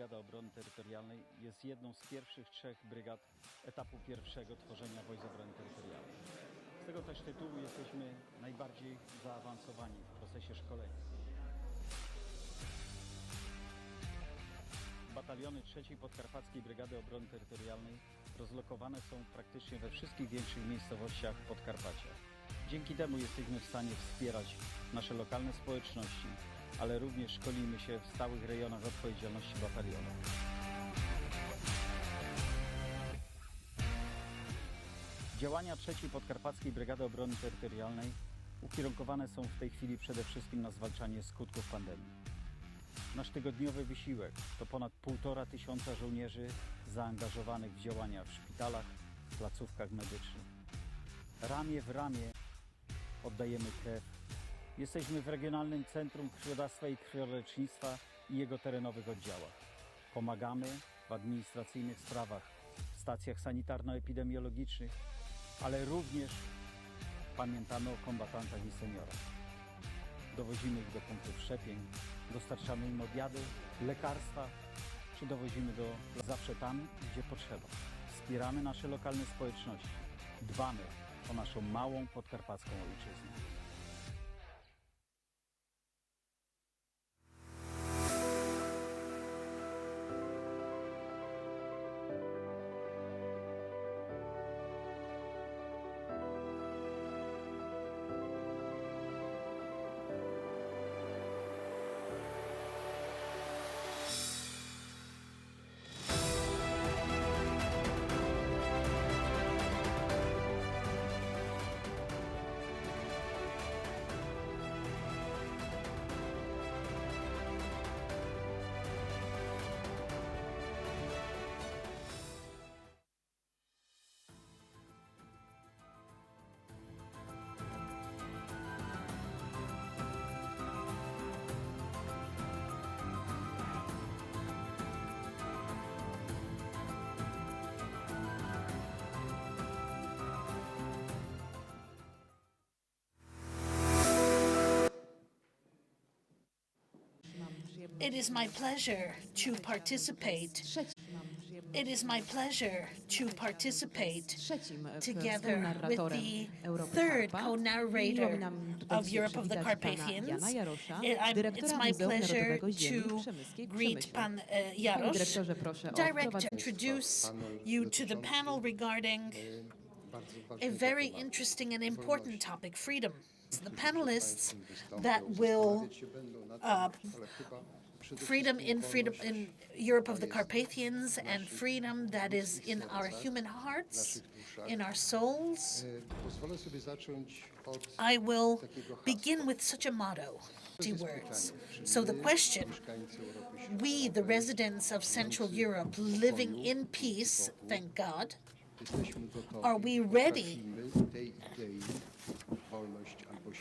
Brygada Obrony Terytorialnej jest jedną z pierwszych 3 brygad etapu pierwszego tworzenia Wojsk Obrony Terytorialnej. Z tego też tytułu jesteśmy najbardziej zaawansowani w procesie szkolenia. Bataliony 3. Podkarpackiej Brygady Obrony Terytorialnej rozlokowane są praktycznie we wszystkich większych miejscowościach Podkarpacia. Dzięki temu jesteśmy w stanie wspierać nasze lokalne społeczności, ale również szkolimy się w stałych rejonach odpowiedzialności batalionu. Działania 3. Podkarpackiej Brygady Obrony Terytorialnej ukierunkowane są w tej chwili przede wszystkim na zwalczanie skutków pandemii. Nasz tygodniowy wysiłek to ponad 1500 żołnierzy zaangażowanych w działania w szpitalach, placówkach medycznych. Ramię w ramię oddajemy krew. Jesteśmy w Regionalnym Centrum Krwiodawstwa i Krwiolecznictwa i jego terenowych oddziałach. Pomagamy w administracyjnych sprawach, w stacjach sanitarno-epidemiologicznych, ale również pamiętamy o kombatantach i seniorach. Dowozimy ich do punktów szczepień, dostarczamy im obiady, lekarstwa, czy dowozimy go zawsze tam, gdzie potrzeba. Wspieramy nasze lokalne społeczności, dbamy o naszą małą podkarpacką ojczyznę. It is my pleasure to participate. It is my pleasure to participate together with the third co-narrator of Europe of the Carpathians. It's my pleasure to greet Pan Jarosz. Director, introduce you to the panel regarding a very interesting and important topic, freedom. The panelists that will freedom in Europe of the Carpathians and freedom that is in our human hearts, in our souls. I will begin with such a motto, 2 words. So the question, we, the residents of Central Europe, living in peace, thank God, are we ready?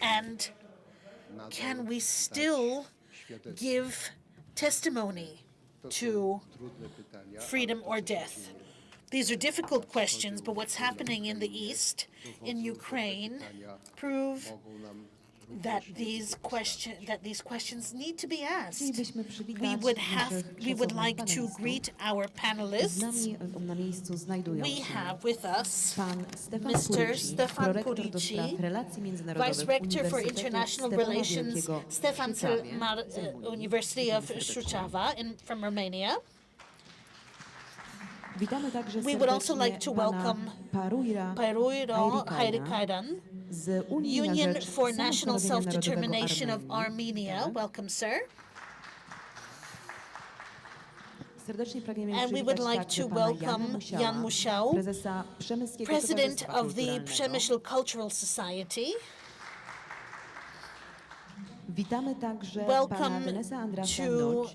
And can we still give testimony to freedom or death? These are difficult questions, but what's happening in the East, in Ukraine, prove that these questions need to be asked. We would like to greet our panelists. We have with us Mr. Stefan Kurici, Vice Rector for International Relations, Stefan Cel-Mar University of Suceava from Romania. We would also like to welcome Paruiro Hairikaidan, Union for National Self-Determination of Armenia. Welcome, sir. And we would like to welcome Jan Musiał, President of the Przemysl Cultural Society. Welcome to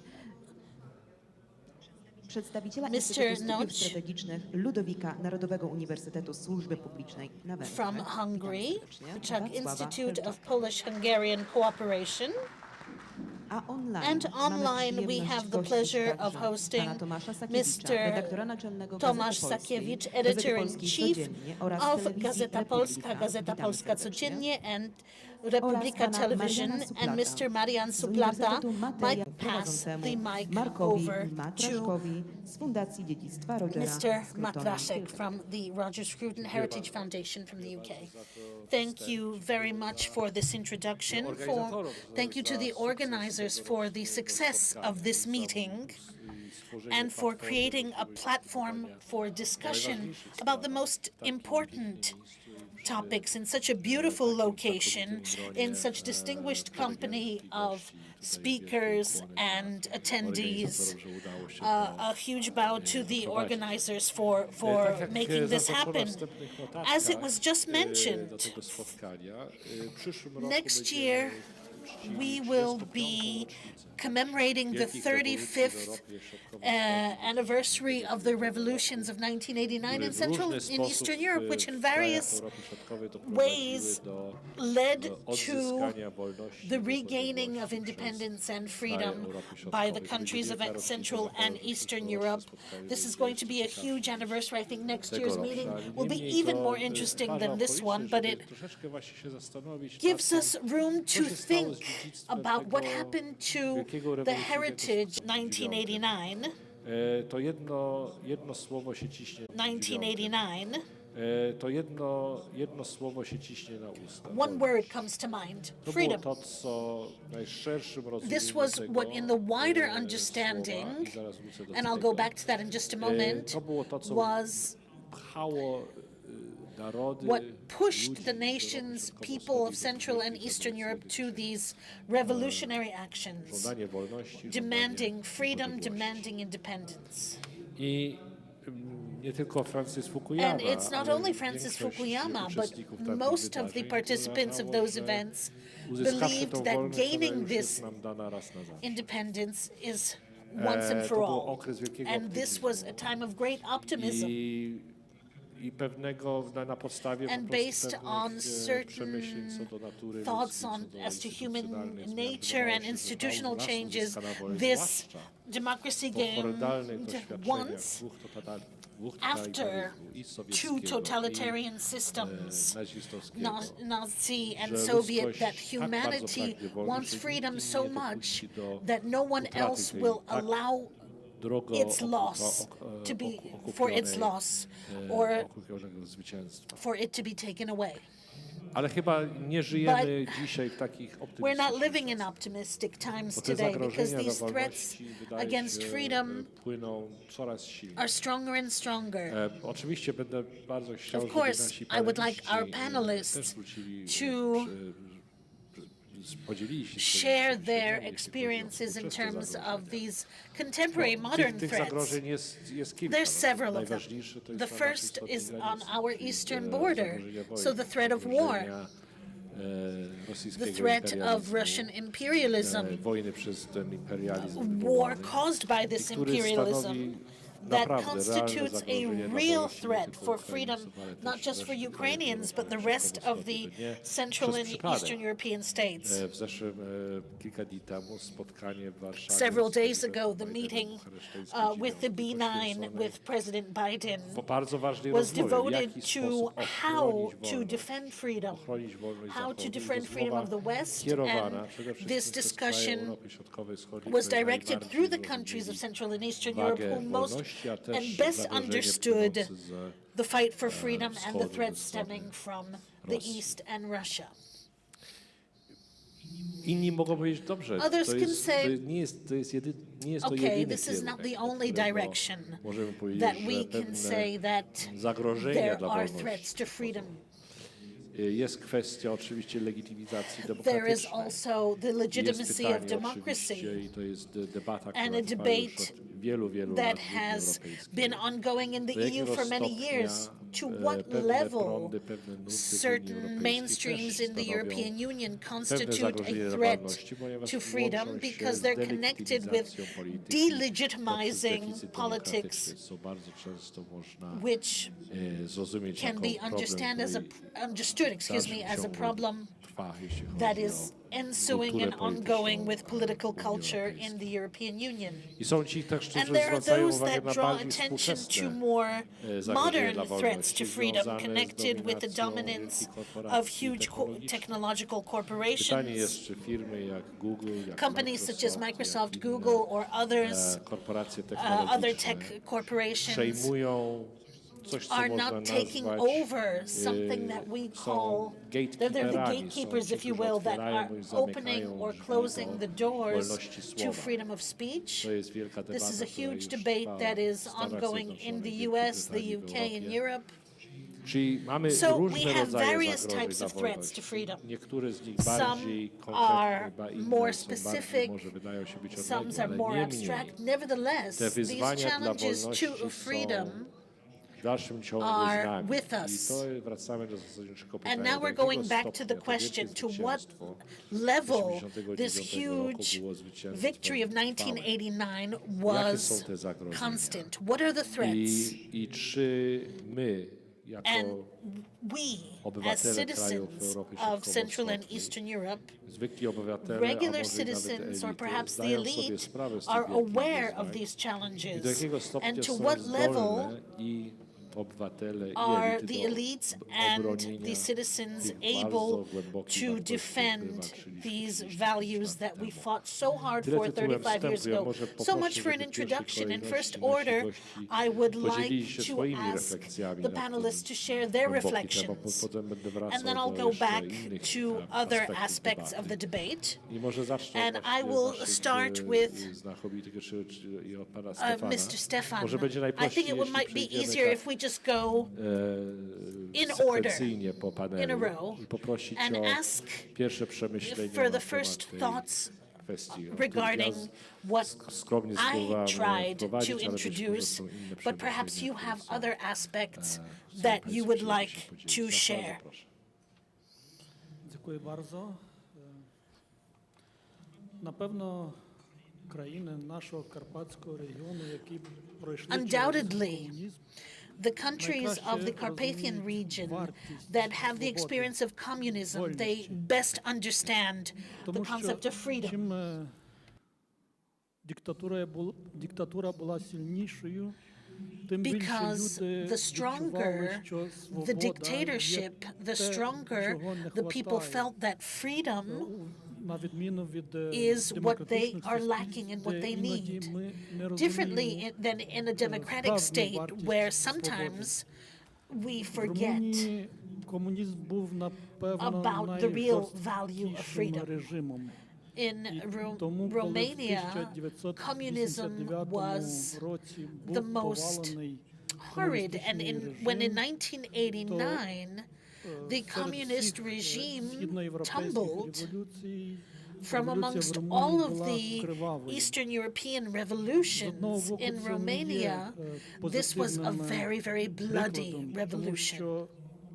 przedstawiciela Instytutów Studiów Strategicznych Ludowika Narodowego Uniwersytetu Służby Publicznej na Węgrzech. From Hungary, Czech Institute of Polish-Hungarian Cooperation. And online we have the pleasure of hosting Mr. Tomasz Sakiewicz, Editor-in-Chief of Gazeta Polska, Gazeta Polska Codziennie, and Republika Television and Mr. Marian Suplata might pass the mic over to Mr. Matraszek from the Roger Scruton Heritage Foundation from the UK. Thank you very much for this introduction. Thank you to the organizers for the success of this meeting and for creating a platform for discussion about the most important topics in such a beautiful location, in such distinguished company of speakers and attendees. A huge bow to the organizers for making this happen. As it was just mentioned, next year we will be commemorating the 35th anniversary of the revolutions of 1989 in Central and Eastern Europe, which in various ways led to the regaining of independence and freedom by the countries of Central and Eastern Europe. This is going to be a huge anniversary. I think next year's meeting will be even more interesting than this one, but it gives us room to think about what happened to the heritage 1989. 1989. One word comes to mind: freedom. This was what, in the wider understanding, and I'll go back to that in just a moment, was what pushed the nations, people of Central and Eastern Europe to these revolutionary actions, demanding freedom, demanding independence. And it's not only Francis Fukuyama, but most of the participants of those events believed that gaining this independence is once and for all. And this was a time of great optimism. And based on certain thoughts as to human nature and institutional changes, this democracy gained once after two totalitarian systems, Nazi and Soviet, that humanity wants freedom so much that no one else will allow its loss to be for its loss or for it to be taken away. But we're not living in optimistic times today, because these threats against freedom are stronger and stronger. Of course, I would like our panelists to share their experiences in terms of these contemporary modern threats. There's several of them. The first is on our eastern border, so the threat of war, the threat of Russian imperialism, war caused by this imperialism, that constitutes a real threat for freedom, not just for Ukrainians, but the rest of the Central and Eastern European states. Several days ago, the meeting with the B9 with President Biden was devoted to how to defend freedom, of the West, and this discussion was directed through the countries of Central and Eastern Europe, who most and best understood the fight for freedom and the threats stemming from the East and Russia. Others can say, okay, this is not the only direction that we can say that there are threats to freedom. There is also the legitimacy of democracy, and a debate that has been ongoing in the EU for many years. To what level certain mainstreams in the European Union constitute a threat to freedom, because they're connected with delegitimizing politics, which can be understood as a problem that is ensuing and ongoing with political culture in the European Union. I są ci też, którzy And there are zwracają those uwagę that na draw bardziej attention to współczesne more zagrożenia modern dla threats to wolności, freedom związane z connected with the dominacją dominance wielkich of korporacji huge technologicznych. technological Pytanie corporations, jest, czy firmy jak Google, jak companies such as Microsoft, jak inne, Google, or others, korporacje other technologiczne tech corporations przejmują coś, co are można not taking nazwać over something that we call, they're the gatekeepers, if you will, that are opening or closing the doors to freedom of speech. This is a huge debate that is ongoing in the US, the UK, and Europe. Czyli mamy So we różne have rodzaje various zagrożeń types dla of threats to wolności. freedom. Niektóre z nich Some bardziej are konkretne, chyba inne more są bardziej, specific, może wydają się być some odległe, are ale more niemniej abstract. Nevertheless, te these wyzwania dla challenges wolności to są freedom w dalszym ciągu are z nami. with us. I to wracamy do zasadniczego pytania, And now do we're jakiego going back to the stopnia to question, wielkie to what zwycięstwo level 89 this roku huge było zwycięstwem victory of trwałym. 1989 Jakie są was te zagrożenia? constant? What are the threats? I czy my, jako And we, as obywatele krajów citizens Europy of Central and Środkowo-Wschodniej, Eastern Europe, zwykli obywatele, a regular może i nawet citizens, or elity, perhaps the zdają sobie elite, sprawę z tych are wielkich aware wyzwań of these i do challenges, jakiego stopnia and to są what level zdolne i obywatele i are elity the do elites and obronienia the citizens tych bardzo able głębokich to wartości, które defend walczyliśmy these 30 values lat that we temu. fought so hard Tyle for tytułem 35 years wstępu. Ja ago? może So much poproszę, for an żeby w pierwszej introduction. In first kolejności order, nasi I would gości like podzielili się to swoimi ask refleksjami the na ten panelists to share their głęboki temat. reflections, Potem będę wracał and then I'll do go jeszcze back innych to other aspektów aspects debaty. of the debate. I może zacznę And właśnie I will z naszych, start with znakomitych i od pana Stefana. Mr. Stefan. Może będzie I najprościej, think it jeśli might be przejdziemy easier tak, if we just go in order, sekwencyjnie po panelu in a row, i poprosić and o ask pierwsze przemyślenia for na the temat first tej thoughts kwestii. regarding what Skromnie I spróbowałem tried to wprowadzić, ale być może introduce, są inne but perhaps you przemyślenia, have które są, other aspects są that you would państwo like chcieliby się to podzielić. share. Proszę. Dziękuję bardzo. На певно, країни нашого карпатського регіону, які пройшли через Undoubtedly, комунізм, the countries of the Carpathian region that have the experience of communism, they best understand the тому що concept of freedom. чим диктатура була сильнішою, тим більше Because люди the stronger відчували, що the свобода є dictatorship, the те, stronger чого не the people хватає. felt that freedom На відміну від is what they демократичних are lacking and what суспільств, they де іноді need. ми не Differently розуміємо than in a democratic справжню state вартість where свободи. sometimes we В forget Румунії комунізм був, напевно, about the real value of найжорсткішим freedom. режимом. In Тому, коли в Romania, communism 1989 was році the був most повалений horrid, and when in режим, 1989 the communist regime східноєвропейських tumbled революцій, from революція в amongst Румунії all of була the кривавою. Eastern European З одного revolutions боку, in це не Romania, є this was a позитивним very, very bloody прикладом, тому revolution. що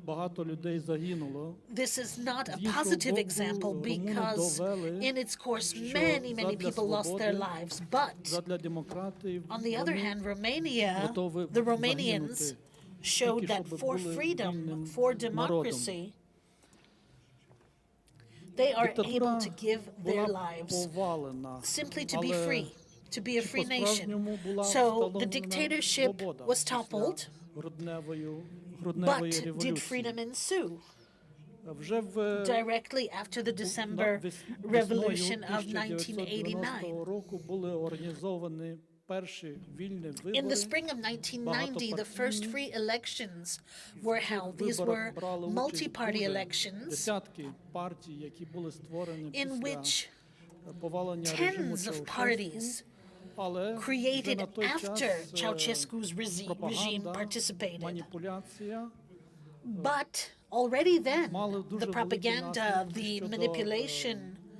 багато людей загинуло. This is not З a іншого positive боку, example румуни because довели, in its course що many задля people lost their свободи, lives. But задля демократії on the other вони hand, Romania, готові the Romanians загинути, showed тільки that щоб for були freedom, вільним for народом. democracy, they are able Диктатура to give their була lives повалена, simply to be але free, to be a чи free nation. по-справжньому була So the встановлена dictatorship свобода was після toppled, грудневої but did революції? freedom ensue? Вже в Directly after the December revolution of 1989. року були організовані перші вільні In the вибори. spring of 1990, the first free elections were held. These were брали участь multi-party дуже elections десятки партій, які були створені in після which повалення режиму tens of Чаушеску. parties Але вже created на той after час Ceausescu's regime пропаганда, participated. маніпуляція But already then, мали дуже the великий propaganda, наслідок the щодо manipulation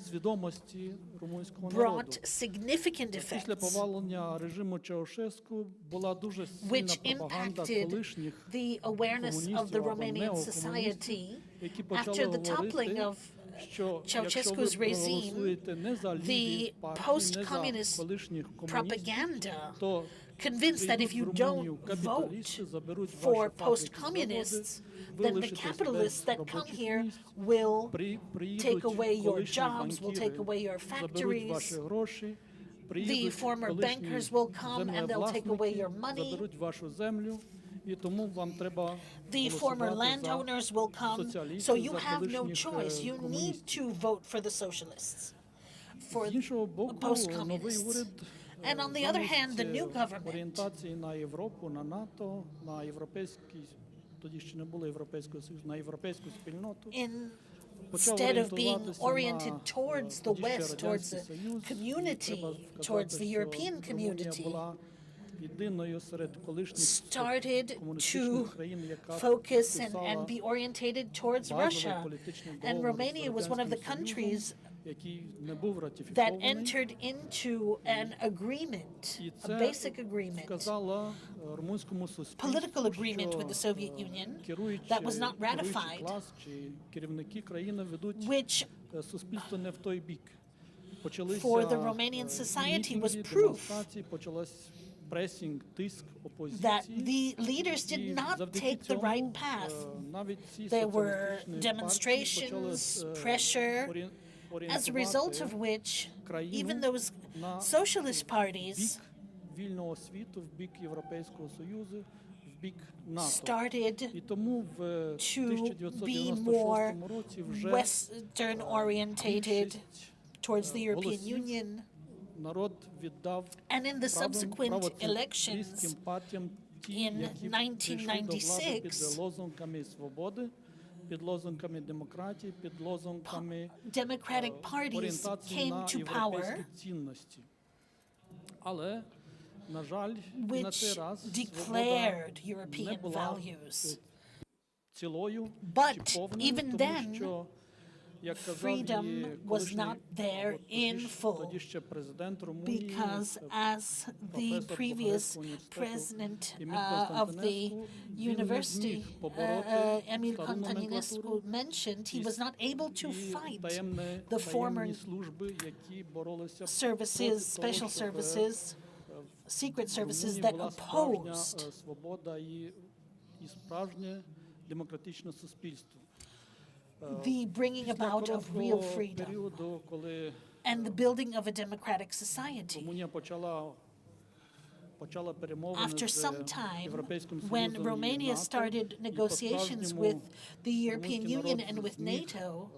свідомості румунського народу. brought significant Після effects, повалення режиму Чаушеску була дуже сильна which пропаганда impacted колишніх the awareness of the комуністів або Romanian неокомуністів, society які почали after the toppling говорити, of Ceausescu's regime, the post-communist propaganda convinced that if you don't vote for post-communists, then the capitalists that come here will take away your jobs, will take away your factories. The former bankers will come and they'll take away your money. The former landowners will come, so you have no choice. You need to vote for the socialists, for post-communists. And on the other hand, the new government, instead of being oriented towards the West, towards the community, towards the European community, started to focus and be orientated towards Russia. And Romania was one of the countries that entered into an agreement, a basic agreement, political agreement with the Soviet Union that was not ratified, which for the Romanian society was proof that the leaders did not take the right path. There were demonstrations, pressure, as a result of which even those socialist parties started to be more Western orientated towards the European Union. And in the subsequent elections in 1996, democratic parties came to power, which declared European values. But even then, freedom was not there in full, because as the previous president of the university, Emil Contaninescu, mentioned, he was not able to fight the former services, special services, secret services that opposed the bringing about of real freedom and the building of a democratic society. After some time, when Romania started negotiations with the European Union and with NATO,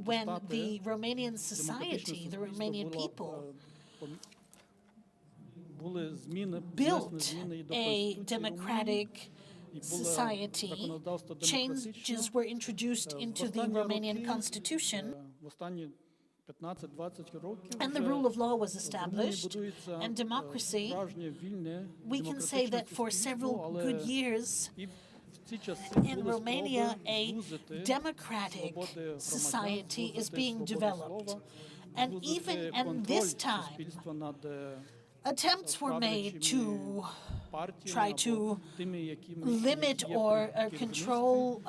when the Romanian society, the Romanian people, built a democratic society, changes were introduced into the Romanian constitution, and the rule of law was established, and democracy. We can say that for several good years, in Romania, a democratic society is being developed. And even at this time, attempts were made to try to limit or control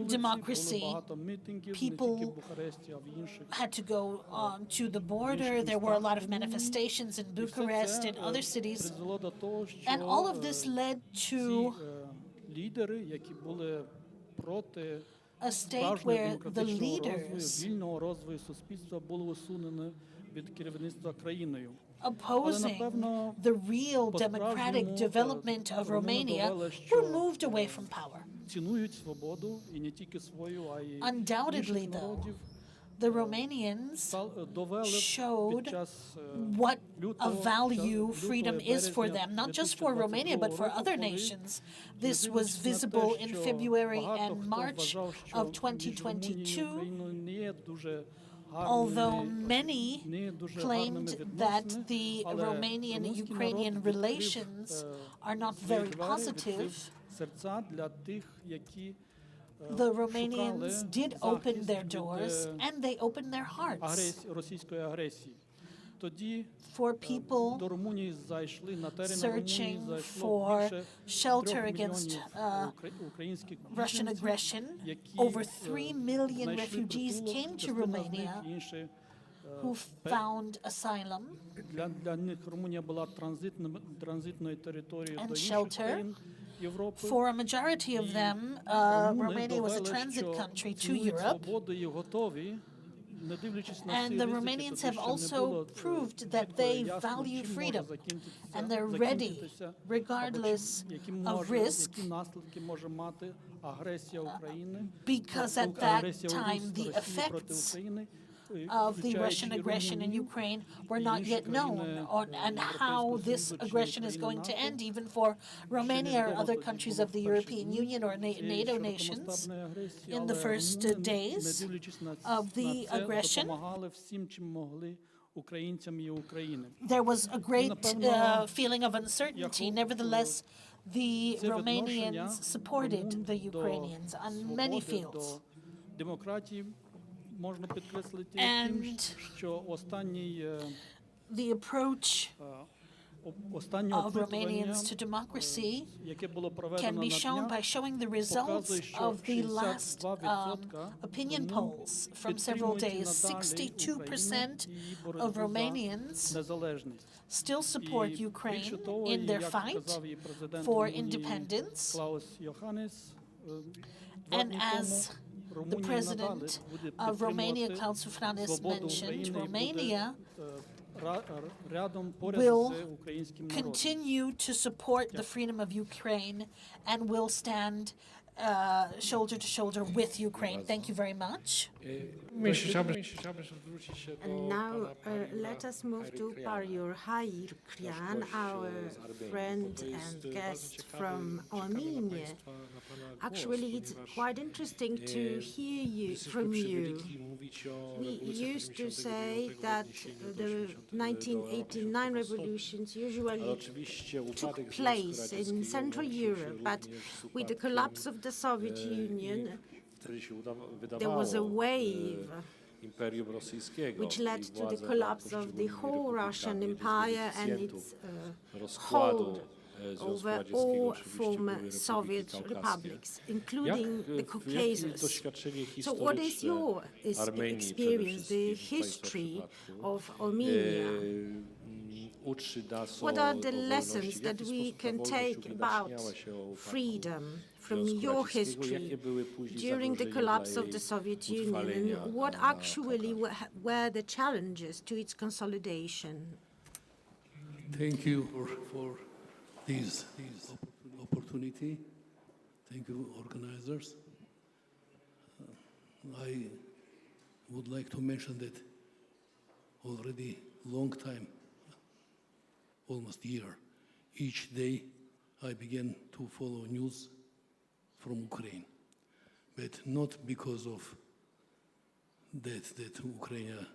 democracy. People had to go to the border. There were a lot of manifestations in Bucharest and other cities. And all of this led to a state where the leaders opposing the real democratic development of Romania were moved away from power. Undoubtedly, though, the Romanians showed what a value freedom is for them, not just for Romania, but for other nations. This was visible in February and March of 2022. Although many claimed that the Romanian-Ukrainian relations are not very positive, the Romanians did open their doors and they opened their hearts for people searching for shelter against Russian aggression. Over 3 million refugees came to Romania who found asylum and shelter. For a majority of them, Romania was a transit country to Europe. And the Romanians have also proved that they value freedom and they're ready, regardless of risk, because at that time the effects of the Russian aggression in Ukraine were not yet known, and how this aggression is going to end, even for Romania or other countries of the European Union or NATO nations. In the first days of the aggression, there was a great feeling of uncertainty. Nevertheless, the Romanians supported the Ukrainians on many fields. And the approach of Romanians to democracy can be shown by showing the results of the last opinion polls from several days. 62% of Romanians still support Ukraine in their fight for independence. And as the president of Romania, Klaus Iohannis, mentioned, Romania will continue to support the freedom of Ukraine and will stand shoulder to shoulder with Ukraine. Thank you very much. And now let us move to Pariur Hayrkyan, our friend and guest from Armenia. Actually, it's quite interesting to hear from you. We used to say that the 1989 revolutions usually took place in Central Europe, but with the collapse of the Soviet Union, there was a wave which led to the collapse of the whole Russian Empire and its hold over all former Soviet republics, including the Caucasus. So what is your experience, the history of Armenia? What are the lessons that we can take about freedom from your history during the collapse of the Soviet Union, and what actually were the challenges to its consolidation? Thank you for this opportunity. Thank you, organizers. I would like to mention that already long time, almost a year, each day I began to follow news from Ukraine, but not because of that Ukraine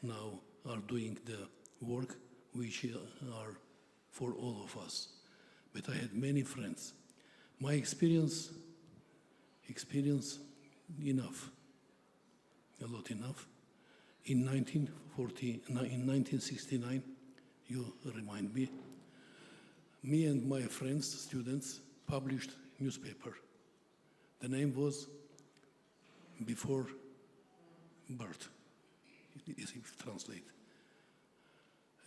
now are doing the work which are for all of us. But I had many friends. My experience enough, a lot enough. In 1969, you remind me and my friends, students, published newspaper. The name was Before Birth, if you translate.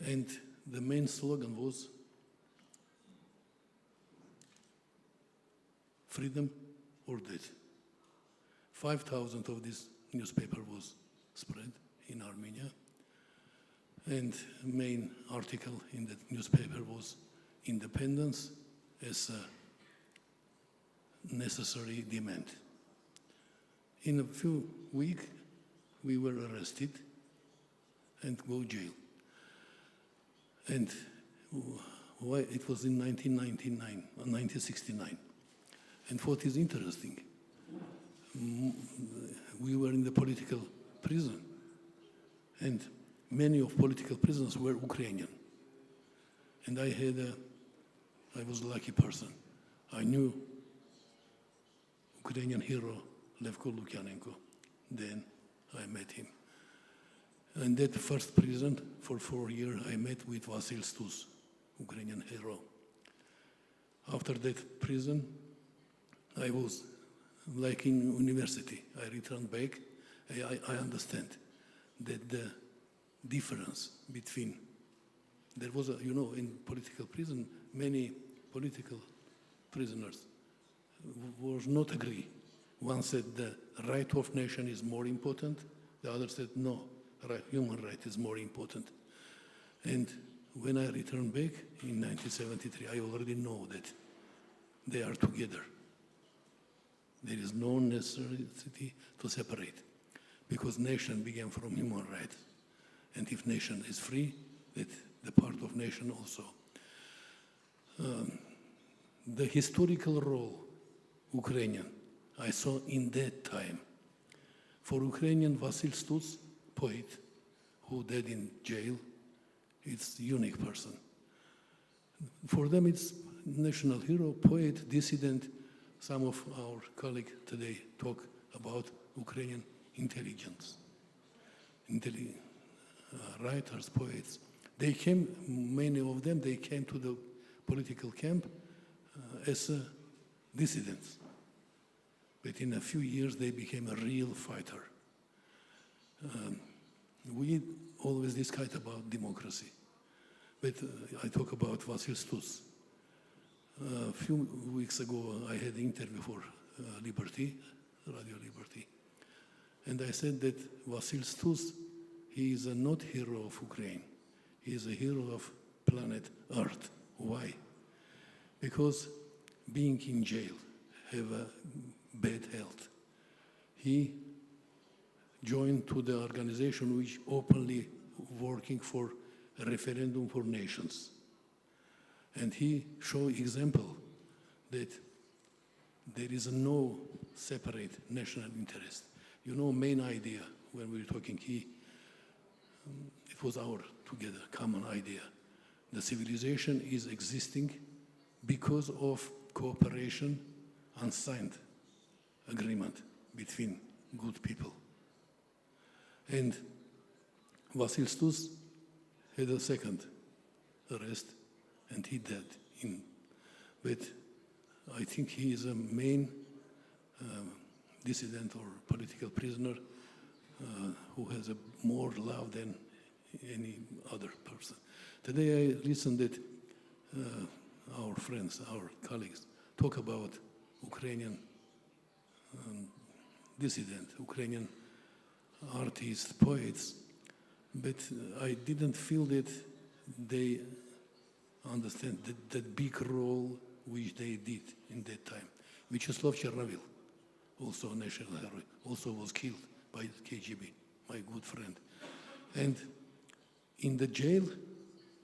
And the main slogan was freedom or death. 5,000 of this newspaper was spread in Armenia. And main article in that newspaper was independence as a necessary demand. In a few weeks, we were arrested and go to jail. And why it was in 1969. And what is interesting, we were in the political prison, and many of political prisoners were Ukrainian. And I was a lucky person. I knew Ukrainian hero Levko Lukyanenko. Then I met him. In that first prison for 4 years, I met with Vasil Stus, Ukrainian hero. After that prison, I was like in university. I returned back. I understand that the difference between, there was, in political prison, many political prisoners was not agree. One said the right of nation is more important. The other said no, human right is more important. And when I returned back in 1973, I already know that they are together. There is no necessity to separate, because nation began from human rights. And if nation is free, that the part of nation also. The historical role Ukrainian I saw in that time. For Ukrainian, Vasil Stus, poet, who died in jail, it's a unique person. For them, it's national hero, poet, dissident. Some of our colleagues today talk about Ukrainian intelligence, writers, poets. They came, many of them, they came to the political camp as dissidents. But in a few years, they became a real fighter. We always discuss about democracy. But I talk about Vasil Stus. A few weeks ago, I had an interview for Liberty, Radio Liberty. And I said that Vasil Stus, he is not hero of Ukraine. He is a hero of planet Earth. Why? Because being in jail, have a bad health. He joined to the organization which openly working for a referendum for nations. And he showed example that there is no separate national interest. Main idea when we were talking, it was our together common idea. The civilization is existing because of cooperation and signed agreement between good people. And Vasil Stus had a second arrest, and he died. But I think he is a main dissident or political prisoner who has more love than any other person. Today I listened that our friends, our colleagues, talk about Ukrainian dissident, Ukrainian artists, poets, but I didn't feel that they understand that big role which they did in that time. Vyacheslav Chernovil, also a national hero, also was killed by KGB, my good friend. And in the jail,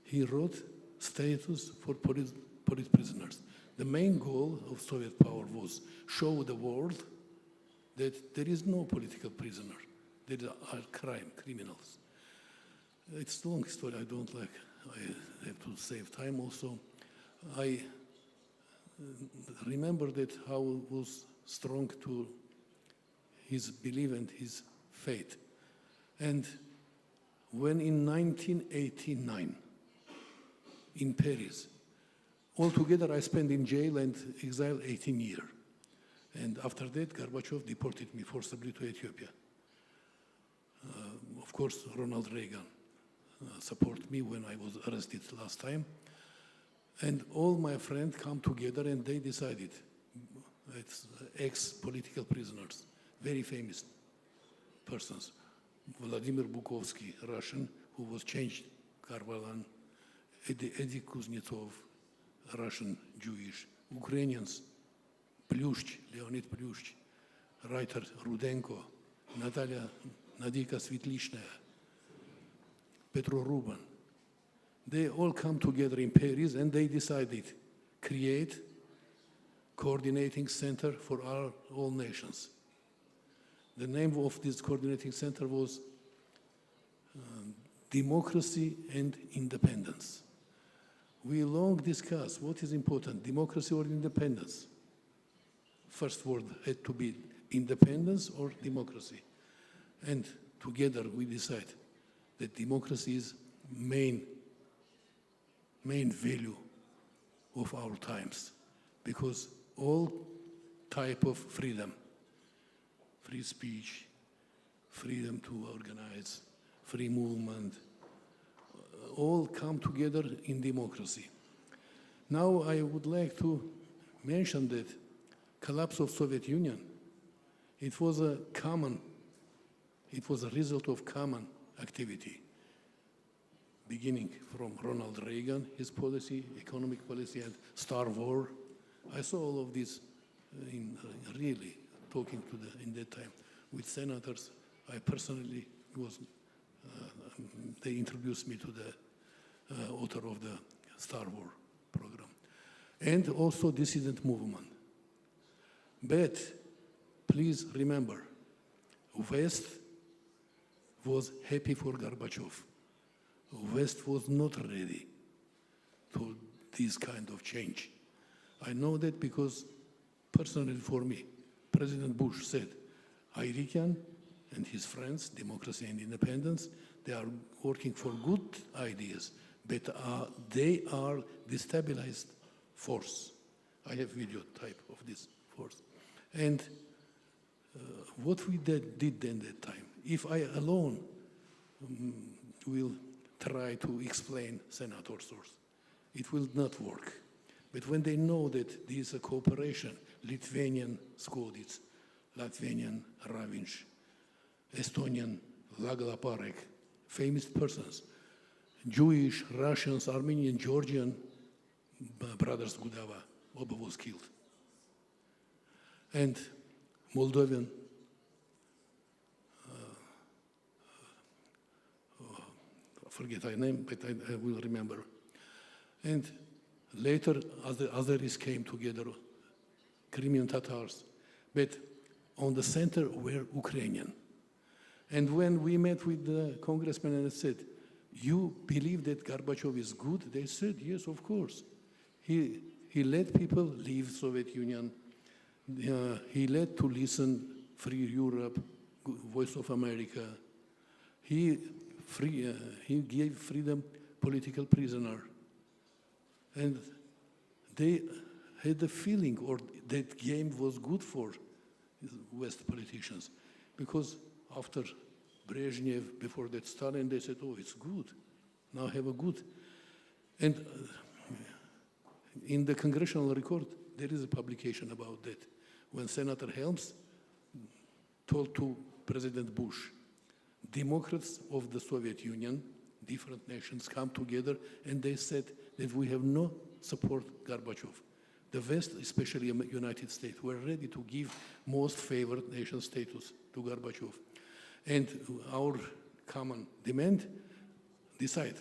he wrote status for police prisoners. The main goal of Soviet power was show the world that there is no political prisoner. There are criminals. It's a long story, I don't like, I have to save time also. I remember that how was strong to his belief and his faith. And when in 1989, in Paris, altogether I spent in jail and exile 18 years. And after that, Gorbachev deported me forcibly to Ethiopia. Of course, Ronald Reagan supported me when I was arrested last time. And all my friends come together and they decided, it's ex-political prisoners, very famous persons. Vladimir Bukovsky, Russian, who was changed, Karvalan, Eddie Kuznetsov, Russian, Jewish, Ukrainians, Plyushch, Leonid Plyushch, writer Rudenko, Nadika Svetlichnaya, Petro Ruban. They all come together in Paris and they decided create coordinating center for all nations. The name of this coordinating center was Democracy and Independence. We long discussed what is important, democracy or independence. First word had to be independence or democracy. And together we decide that democracy is main value of our times, because all type of freedom, free speech, freedom to organize, free movement, all come together in democracy. Now I would like to mention that collapse of Soviet Union, it was a result of common activity, beginning from Ronald Reagan, his policy, economic policy, and Star War. I saw all of this in really talking to in that time with senators. I personally was, they introduced me to the author of the Star War program. And also dissident movement. But please remember, West was happy for Gorbachev. West was not ready to this kind of change. I know that because personally for me, President Bush said, Ayrikian and his friends, democracy and independence, they are working for good ideas, but they are destabilized force. I have video type of this force. And what we did then that time, if I alone will try to explain senator source, it will not work. But when they know that there is a cooperation, Lithuanian Skodits, Latvian Ravinš, Estonian Laglaparek, famous persons, Jewish, Russians, Armenian, Georgian, brothers Gudava, Oba was killed. And Moldovan, forget her name, but I will remember. And later, Azeris came together, Crimean Tatars, but on the center were Ukrainian. And when we met with the congressman and I said, you believe that Gorbachev is good? They said, yes, of course. He let people leave Soviet Union. He let to listen Free Europe, Voice of America. He gave freedom political prisoner. And they had the feeling, or that game was good for West politicians, because after Brezhnev, before that Stalin, they said, oh, it's good. Now have a good. And in the congressional record, there is a publication about that. When Senator Helms told to President Bush, Democrats of the Soviet Union, different nations come together, and they said that we have no support Gorbachev. The West, especially United States, were ready to give most favored nation status to Gorbachev. And our common demand, decide,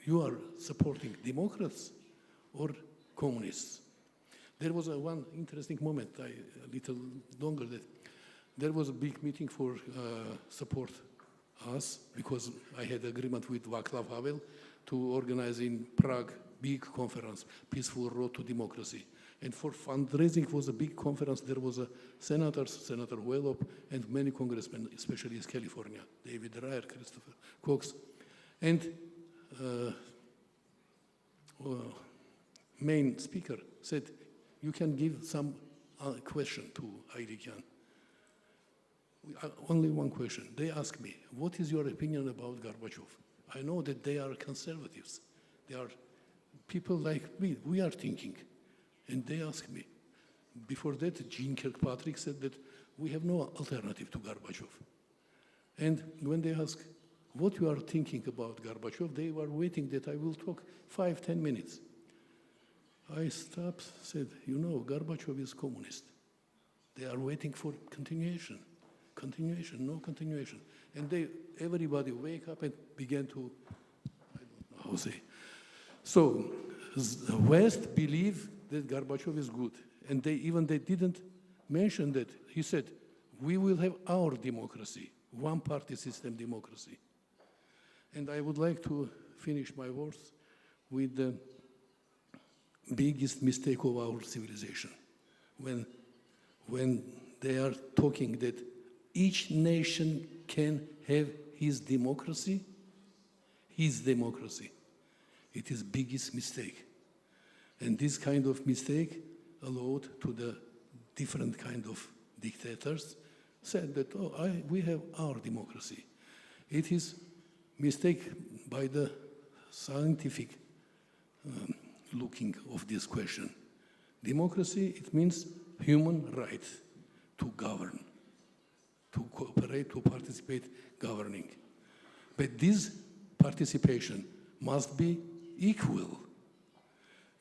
you are supporting Democrats or communists. There was one interesting moment, a little longer, that there was a big meeting for support us, because I had agreement with Václav Havel to organize in Prague big conference, Peaceful Road to Democracy. And for fundraising was a big conference. There was a Senator Wellop, and many congressmen, especially in California, David Ryer, Christopher Cox. And main speaker said, you can give some question to Ayrikian. Only one question. They asked me, what is your opinion about Gorbachev? I know that they are conservatives. They are people like me. We are thinking. And they asked me. Before that, Jean Kirkpatrick said that we have no alternative to Gorbachev. And when they asked what you are thinking about Gorbachev, they were waiting that I will talk 5-10 minutes. I stopped, said, you know, Gorbachev is communist. They are waiting for continuation. Continuation, no continuation. And everybody wake up and began to, I don't know how to say. So the West believe that Gorbachev is good. And they didn't mention that. He said, we will have our democracy, one-party system democracy. And I would like to finish my words with the biggest mistake of our civilization. When they are talking that each nation can have his democracy, it is biggest mistake. And this kind of mistake allowed to the different kind of dictators said that, we have our democracy. It is mistake by the scientific looking of this question. Democracy, it means human right to govern, to cooperate, to participate governing. But this participation must be equal.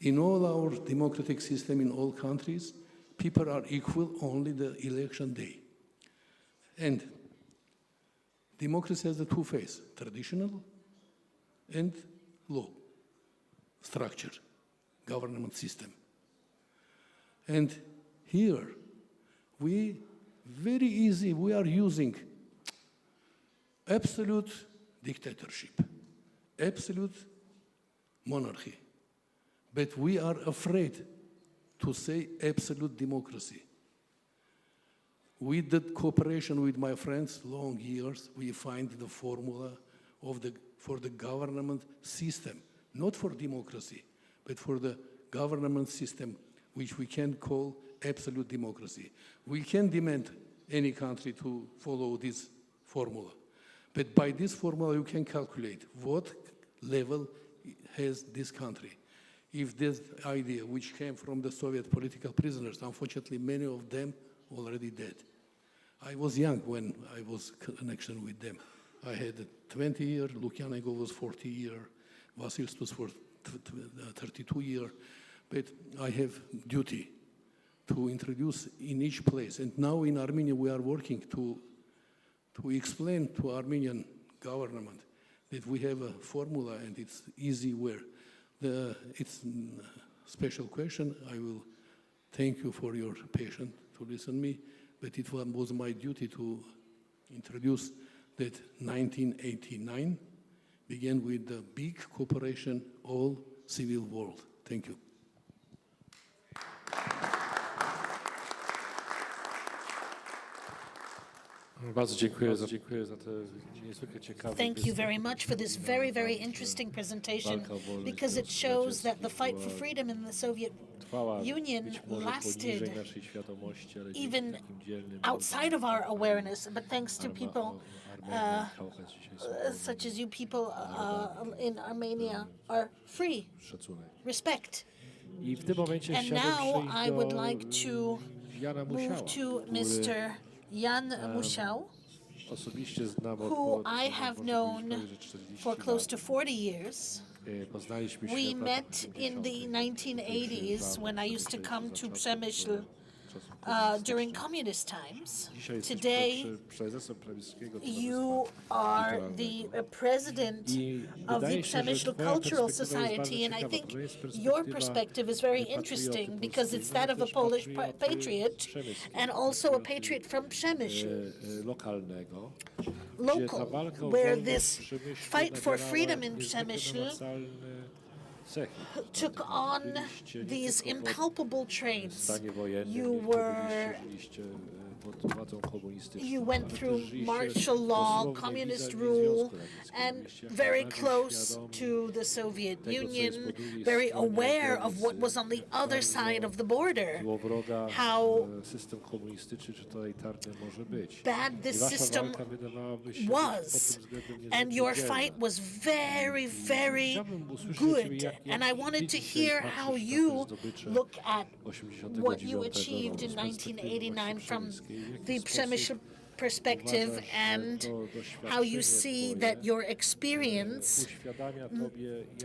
In all our democratic system in all countries, people are equal only the election day. And democracy has the two phases, traditional and law, structure, government system. And here, we are using absolute dictatorship, absolute monarchy. But we are afraid to say absolute democracy. With the cooperation with my friends, long years, we find the formula for the government system, not for democracy, but for the government system, which we can call absolute democracy. We can demand any country to follow this formula. But by this formula, you can calculate what level has this country. If this idea, which came from the Soviet political prisoners, unfortunately, many of them already dead. I was young when I was in connection with them. I had 20 years, Lukyanenko was 40 years, Vasilst was for 32 years, but I have duty to introduce in each place. And now in Armenia, we are working to explain to Armenian government that we have a formula and it's easy where. It's a special question. I will thank you for your patience to listen to me, but it was my duty to introduce that 1989 began with the big cooperation, all civil world. Thank you. Bardzo dziękuję za te niezwykle ciekawe. Thank you very much for this very, very interesting presentation, because it shows that the fight for freedom in the Soviet Union lasted even outside of our awareness, but thanks to people such as you people in Armenia are free. Respect. And now I would like to move to Mr. Jan Musiał, who I have known for close to 40 years. We met in the 1980s when I used to come to Przemysl during communist times. Today, you are the president of the Przemysl Cultural Society, and I think your perspective is very interesting because it's that of a Polish patriot and also a patriot from Przemysl, local, where this fight for freedom in Przemysl took on these impalpable traits. You went through martial law, communist rule, and very close to the Soviet Union, very aware of what was on the other side of the border, how bad this system was. And your fight was very, very good. And I wanted to hear how you look at what you achieved in 1989 from the Przemysl perspective, and how you see that your experience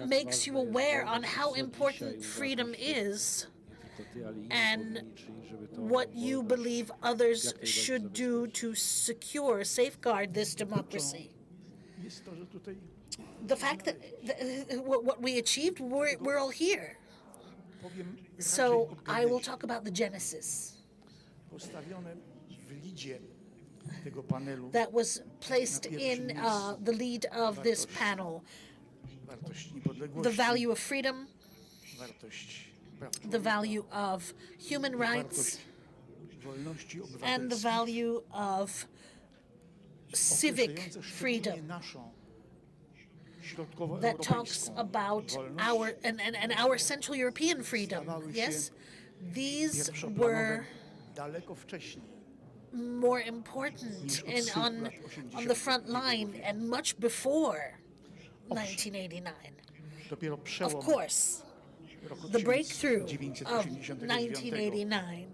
makes you aware on how important freedom is and what you believe others should do to secure, safeguard this democracy. The fact that what we achieved, we're all here. So I will talk about the genesis that was placed in the lead of this panel. The value of freedom, the value of human rights, and the value of civic freedom that talks about our Central European freedom. Yes, these were more important and on the front line and much before 1989. Of course, the breakthrough of 1989,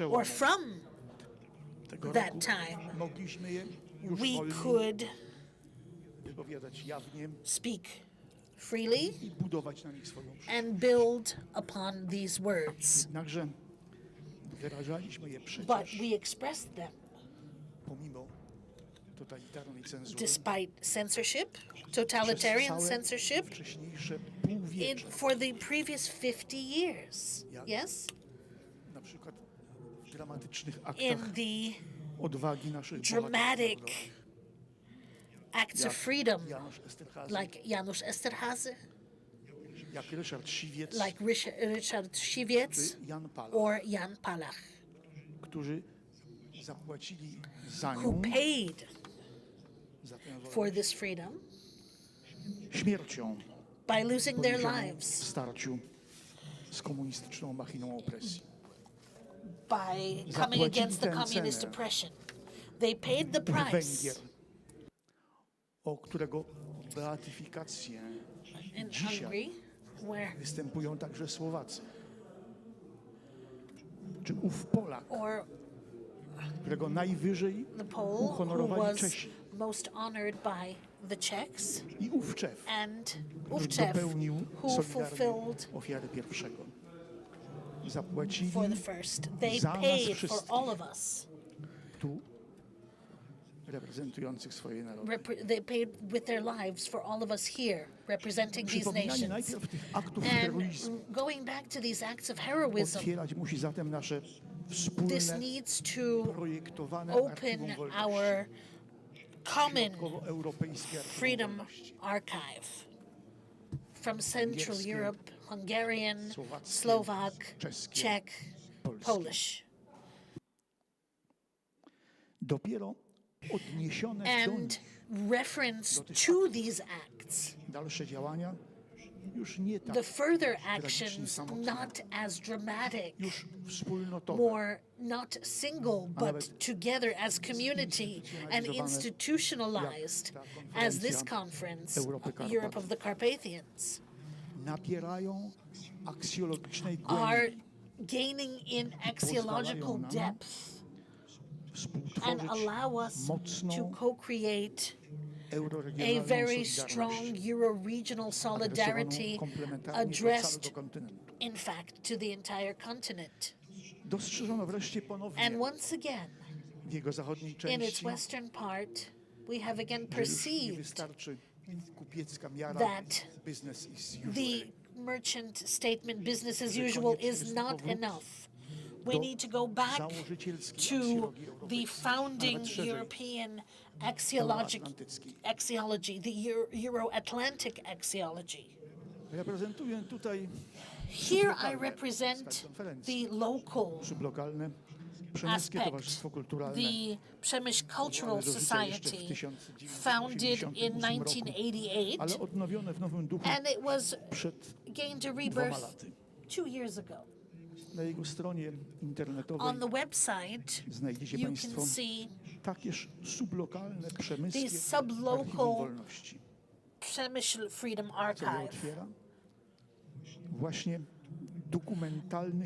or from that time, we could speak freely and build upon these words. But we expressed them despite censorship, totalitarian censorship, for the previous 50 years. Yes? In the dramatic acts of freedom, like Janusz Esterhazy, like Richard Siwiec, or Jan Palach, who paid for this freedom by losing their lives, by coming against the communist oppression. They paid the price. In Hungary, where or the Pole who was most honored by the Czechs, and Ówczew, who fulfilled for the first. They paid for all of us. They paid with their lives for all of us here, representing these nations. And going back to these acts of heroism, this needs to open our common freedom archive from Central Europe, Hungarian, Slovak, Czech, Polish. And reference to these acts, the further actions not as dramatic, more not single, but together as community and institutionalized as this conference, Europe of the Carpathians, are gaining in axiological depth and allow us to co-create a very strong Euro-regional solidarity addressed, in fact, to the entire continent. And once again, in its western part, we have again perceived that the merchant statement business as usual is not enough. We need to go back to the founding European axiology, the Euro-Atlantic axiology. Here I represent the local aspect, the Przemysl Cultural Society, founded in 1988, and it was gained a rebirth 2 years ago. On the website, you can see the sublocal Przemysl Freedom Archive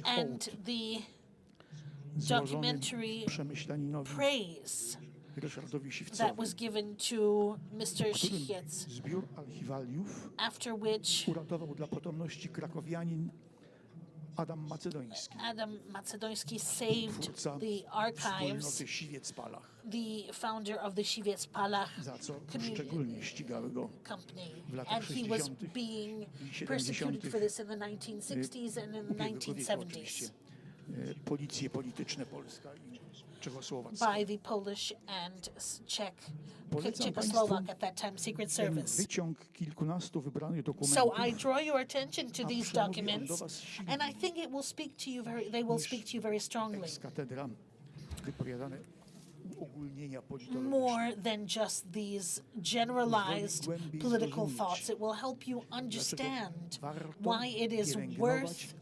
and the documentary praise that was given to Mr. Siwiec, after which Adam Macedoński saved the archives, the founder of the Siwiec-Palach company, and he was being persecuted for this in the 1960s and in the 1970s by the Polish and Czechoslovak at that time Secret Service. So I draw your attention to these documents, and I think it will speak to you they will speak to you very strongly. more than just these generalized political thoughts. It will help you understand why it is worth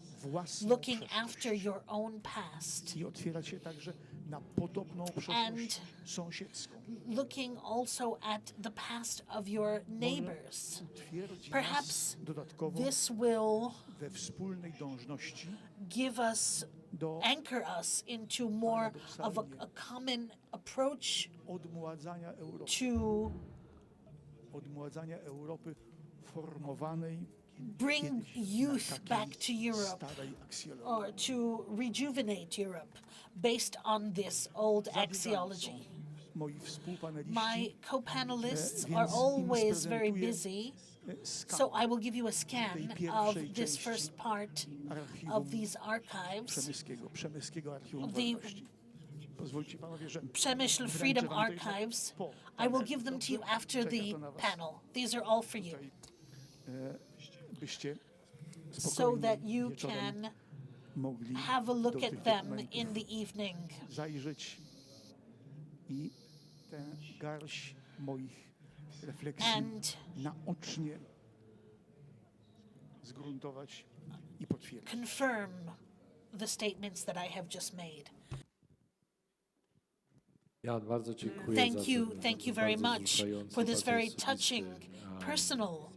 looking after your own past and looking also at the past of your neighbors. Perhaps this will give us, anchor us into more of a common approach to bring youth back to Europe or to rejuvenate Europe based on this old axiology. My co-panelists are always very busy, so I will give you a scan of this first part of these archives. The Przemysl Freedom Archives. I will give them to you after the panel. These are all for you, so that you can have a look at them in the evening. And confirm the statements that I have just made. Thank you very much for this very touching, personal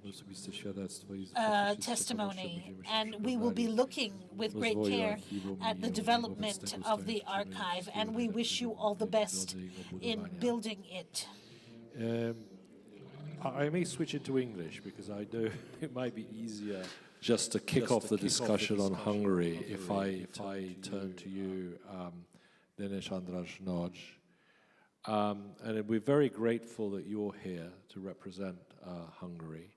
testimony, and we will be looking with great care at the development of the archive, and we wish you all the best in building it. I may switch into English because I know it might be easier just to kick off the discussion on Hungary if I turn to you, Denis Andrasnoj. And we're very grateful that you're here to represent Hungary,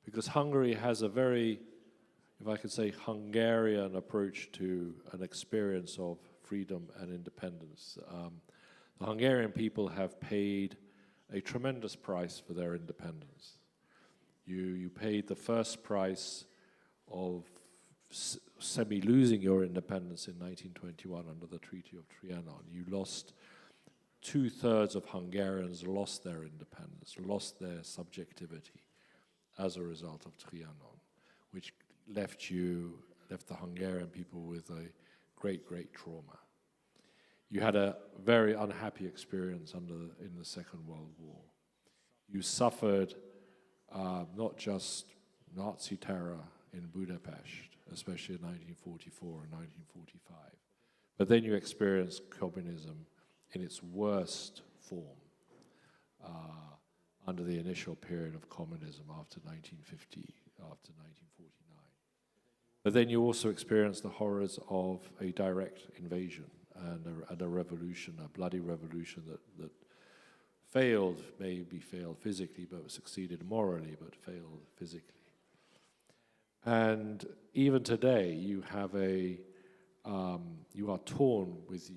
because Hungary has a very, if I could say, Hungarian approach to an experience of freedom and independence. The Hungarian people have paid a tremendous price for their independence. You paid the first price of semi-losing your independence in 1921 under the Treaty of Trianon. You lost 2/3 of Hungarians lost their independence, lost their subjectivity as a result of Trianon, which left the Hungarian people with a great trauma. You had a very unhappy experience in the Second World War. You suffered not just Nazi terror in Budapest, especially in 1944 and 1945, but then you experienced communism in its worst form under the initial period of communism after 1950, after 1949. But then you also experienced the horrors of a direct invasion and a revolution, a bloody revolution that failed, maybe failed physically, but succeeded morally, but failed physically. And even today, you have you are torn with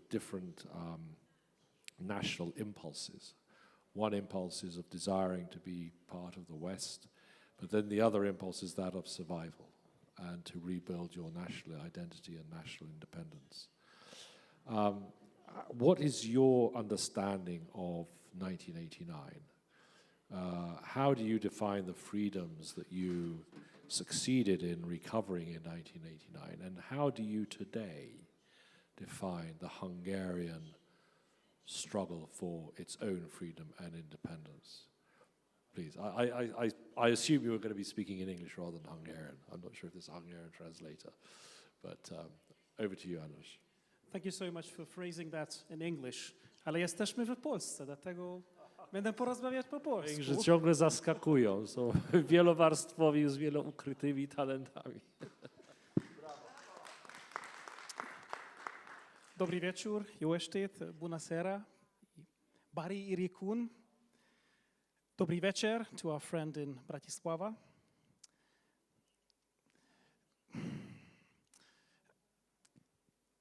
different national impulses. One impulse is of desiring to be part of the West, but then the other impulse is that of survival and to rebuild your national identity and national independence. What is your understanding of 1989? How do you define the freedoms that you succeeded in recovering in 1989, and how do you today define the Hungarian struggle for its own freedom and independence? Please, I assume you were going to be speaking in English rather than Hungarian. I'm not sure if there's a Hungarian translator, but over to you, Janusz. Thank you so much for phrasing that in English. Ale jesteśmy w Polsce, dlatego będę porozmawiać po polsku. Że ciągle zaskakują, są wielowarstwowi z wieloukrytymi talentami. Dobry wieczór, jó estét, bună seara, bari irikun. Dobry wieczór to our friend in Bratislava.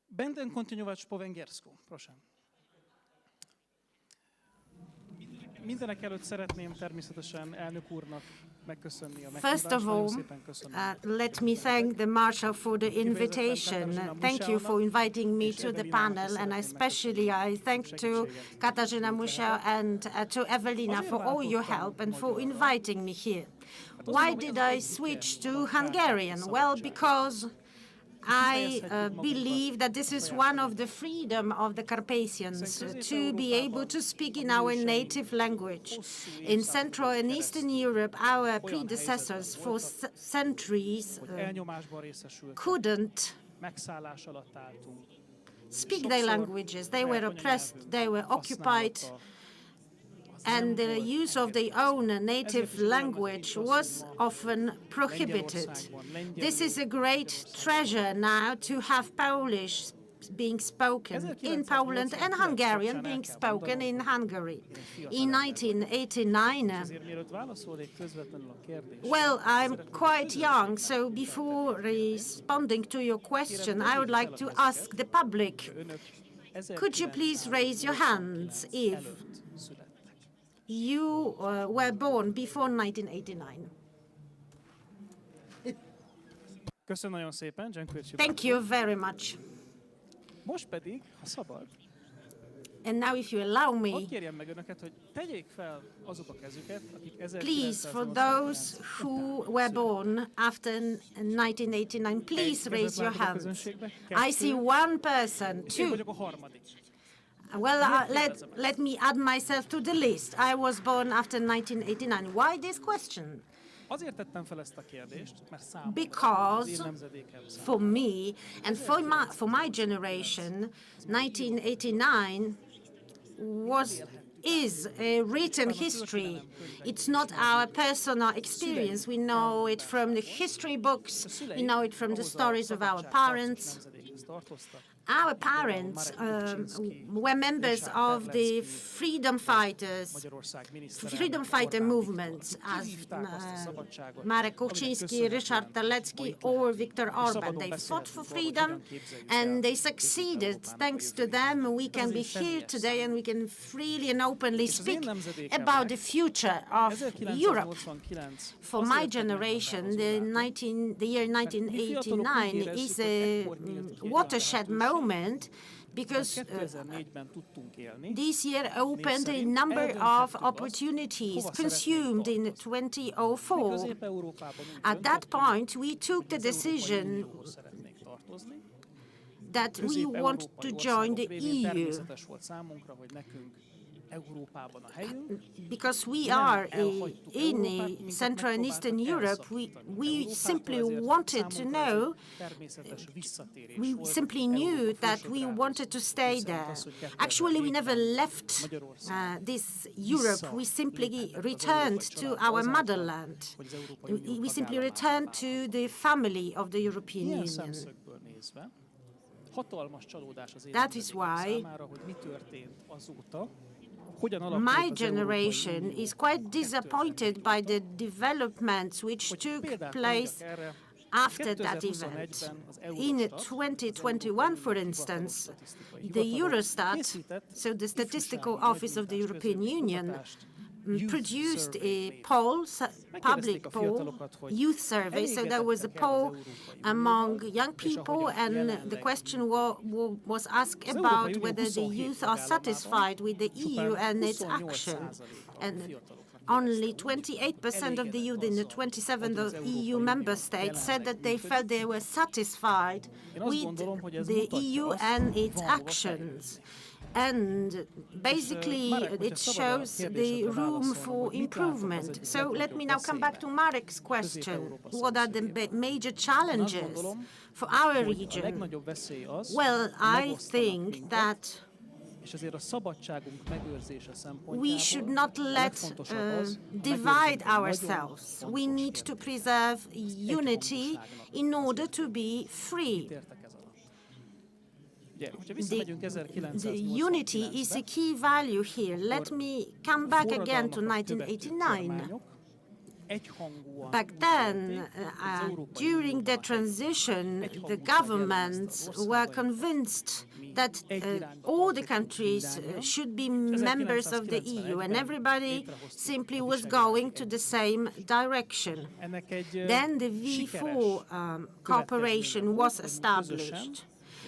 Będę kontynuować po węgiersku, proszę. Mindenek előtt szeretném természetesen elnök úrnak megköszönni a First meghívást. of all, Nagyon szépen köszönöm. let me thank the Marshal for the invitation. Thank you for inviting me to the panel, and especially I thank to Katarzyna Musia and to Evelina for all your help and for inviting me here. Why did I switch to Hungarian? Well, because I believe that this is one of the freedom of the Carpathians to be able to speak in our native language. In Central and Eastern Europe, our predecessors for centuries couldn't speak their languages. They were oppressed, they were occupied, and the use of their own native language was often prohibited. This is a great treasure now to have Polish being spoken in Poland and Hungarian being spoken in Hungary. In 1989, well, I'm quite young, so before responding to your question, I would like to ask the public, could you please raise your hands if you were born before 1989? Köszönöm nagyon szépen, Thank you very much. Most pedig, ha szabad, and now if you allow me, hadd kérjem meg önöket, hogy tegyék fel azok a kezüket, akik please, for those who were born after 1989, please raise your hands. I see one person, two. Well, let me add myself to the list. I was born after 1989. Why this question? Azért tettem fel ezt a kérdést, mert számomra, because for me and for my generation, 1989 is a written history. It's not our personal experience. We know it from the history books. We know it from the stories of our parents. Our parents were members of the freedom fighter movements, as Marek Kuchcinski, Ryszard Terlecki, or Viktor Orban. They fought for freedom, and they succeeded. Thanks to them, we can be here today, and we can freely and openly speak about the future of Europe. For my generation, the year 1989 is a watershed moment, because this year opened a number of opportunities consumed in 2004. At that point, we took the decision that we want to join the EU. Because we are in Central and Eastern Europe, we simply wanted to know, we simply knew that we wanted to stay there. Actually, we never left this Europe. We simply returned to our motherland. We simply returned to the family of the European Union. That is why my generation is quite disappointed by the developments which took place after that event. In 2021, for instance, the Eurostat, so the Statistical Office of the European Union, produced a poll, public poll, youth survey. So there was a poll among young people, and the question was asked about whether the youth are satisfied with the EU and its action. And only 28% of the youth in the 27 EU member states said that they felt they were satisfied with the EU and its actions. And basically, it shows the room for improvement. So let me now come back to Marek's question. What are the major challenges for our region? Well, I think that we should not divide ourselves. We need to preserve unity in order to be free. The unity is a key value here. Let me come back again to 1989. Back then, during the transition, the governments were convinced that all the countries should be members of the EU, and everybody simply was going to the same direction. Then the V4 cooperation was established.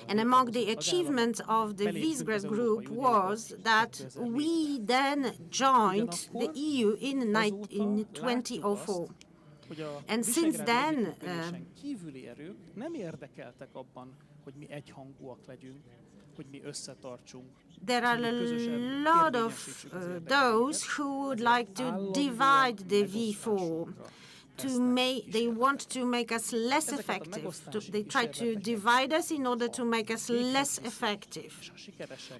And among the achievements of the Visegrad Group was that we then joined the EU in 2004. And since then, there are a lot of those who would like to divide the V4. They want to make us less effective. They try to divide us in order to make us less effective.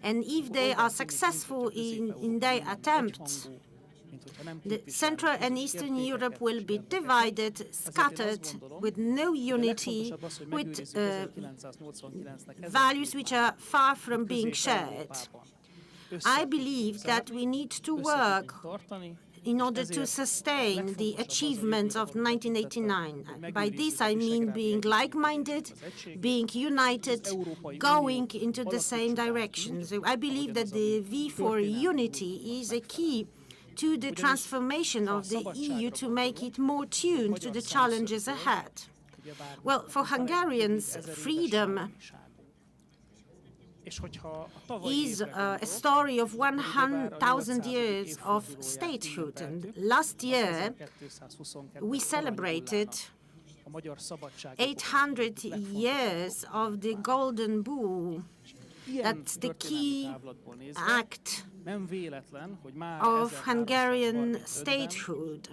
And if they are successful in their attempts, Central and Eastern Europe will be divided, scattered, with no unity, with values which are far from being shared. I believe that we need to work in order to sustain the achievements of 1989. By this I mean being like-minded, being united, going into the same direction. So I believe that the V4 unity is a key to the transformation of the EU to make it more tuned to the challenges ahead. Well, for Hungarians, freedom is a story of 1,000 years of statehood. And last year, we celebrated 800 years of the Golden Bull. That's the key act of Hungarian statehood.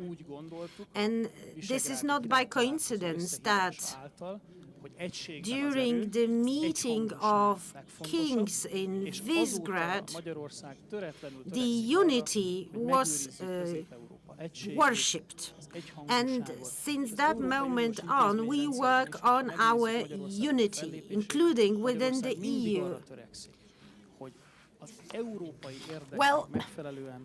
And this is not by coincidence that during the meeting of kings in Visegrad, the unity was worshipped. And since that moment on, we work on our unity, including within the EU. Well,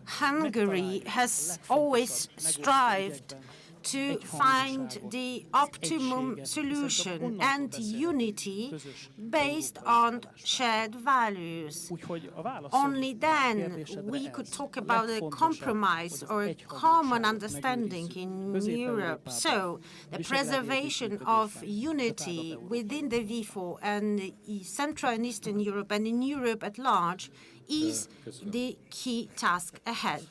Hungary has always strived to find the optimum solution and unity based on shared values. Only then we could talk about a compromise or a common understanding in Europe. So the preservation of unity within the V4 and Central and Eastern Europe and in Europe at large is the key task ahead.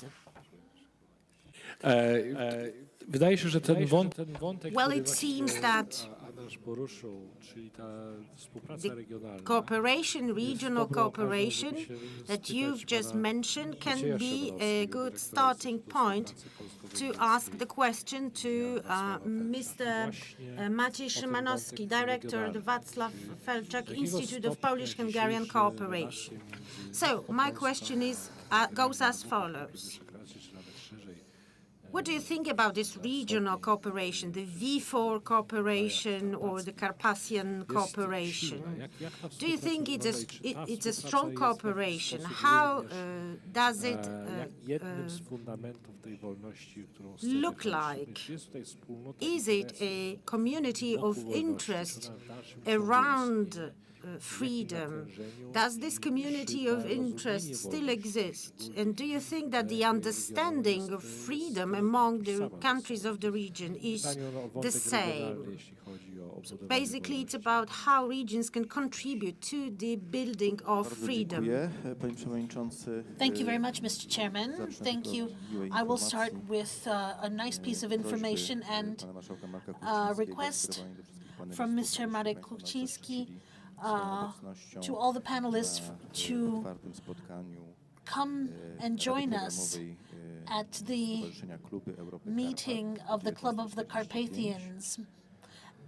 Well, it seems that the cooperation, regional cooperation that you've just mentioned can be a good starting point to ask the question to Mr. Maciej Szymanowski, Director of the Wacław Felczak Institute of Polish-Hungarian Cooperation. So my question goes as follows. What do you think about this regional cooperation, the V4 cooperation or the Carpathian cooperation? Do you think it's a strong cooperation? How does it look like? Is it a community of interest around freedom? Does this community of interest still exist? And do you think that the understanding of freedom among the countries of the region is the same? So basically, it's about how regions can contribute to the building of freedom. Thank you very much, Mr. Chairman. Thank you. I will start with a nice piece of information and a request from Mr. Marek Kuczynski to all the panelists to come and join us at the meeting of the Club of the Carpathians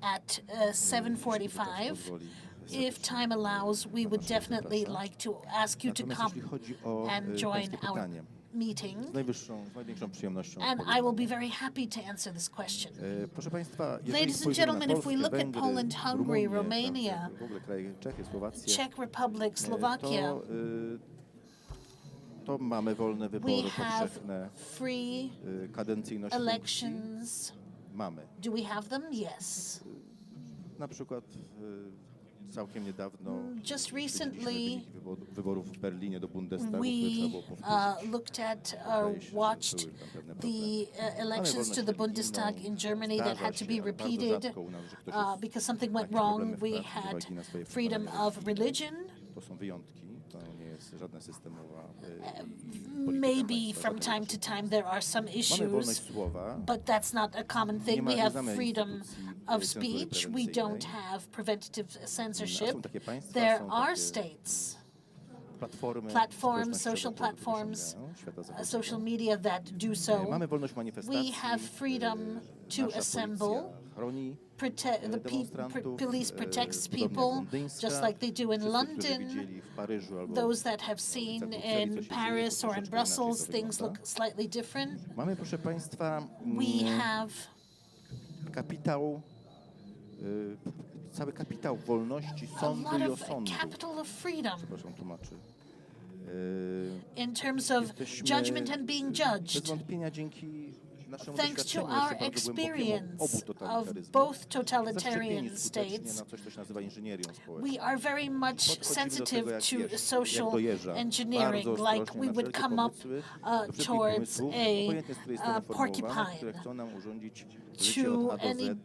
at 7:45. If time allows, we would definitely like to ask you to come and join our meeting, and I will be very happy to answer this question. Ladies and gentlemen, if we look at Poland, Hungary, Romania, Czech Republic, Slovakia, to mamy wolne We wybory have powszechne, free kadencyjność funkcji. elections. Mamy. Do we have them? Yes. Na przykład całkiem niedawno Just widzieliśmy recently, wyniki wyborów w Berlinie do Bundestagu, które we trzeba było powtórzyć. looked at Wydaje się, że watched były tam pewne the problemy. elections to the Bundestag in Germany that had to be repeated because something went wrong. We had freedom of religion. To są wyjątki, to nie jest żadna systemowa Maybe from time to time there are some Mamy issues, wolność słowa. but that's not a common Nie thing. ma- We nie have znamy freedom instytucji of cenzury speech. We prewencyjnej. don't have preventative censorship. Są takie państwa, There są are takie states, platformy platforms, społecznościowe, social które platforms, wykorzystują świata zachodniego. social media that do so. Mamy wolność manifestacji. We have freedom to Nasza assemble. policja chroni The demonstrantów, police protects podobnie jak people, londyńska. just like they do in Wszyscy, którzy London. widzieli w Paryżu albo Those that have seen centrum Celi, co in się dzieje, Paris to or in troszeczkę inaczej Brussels, to things wygląda. look slightly different. Mamy, proszę Państwa, We have kapitał, cały kapitał wolności a sądu lot i of osądu. capital of freedom Przepraszam, tłumaczy. in terms of judgment and being Bez judged. wątpienia dzięki naszemu Thanks to doświadczeniu our jeszcze bardzo głębokiemu experience obu of totalitaryzmów, both zaszczepieni totalitarian skutecznie states, na coś, co się nazywa inżynierią społeczną. we are very much Podchodzimy do sensitive tego jak to jeż, jak social do jeża. engineering, Bardzo like ostrożnie we na would wszelkie come up pomysły, do wszelkich towards pomysłów, obojętnie z której strony a formułowane, które porcupine, chcą nam urządzić życie to od A do any Z,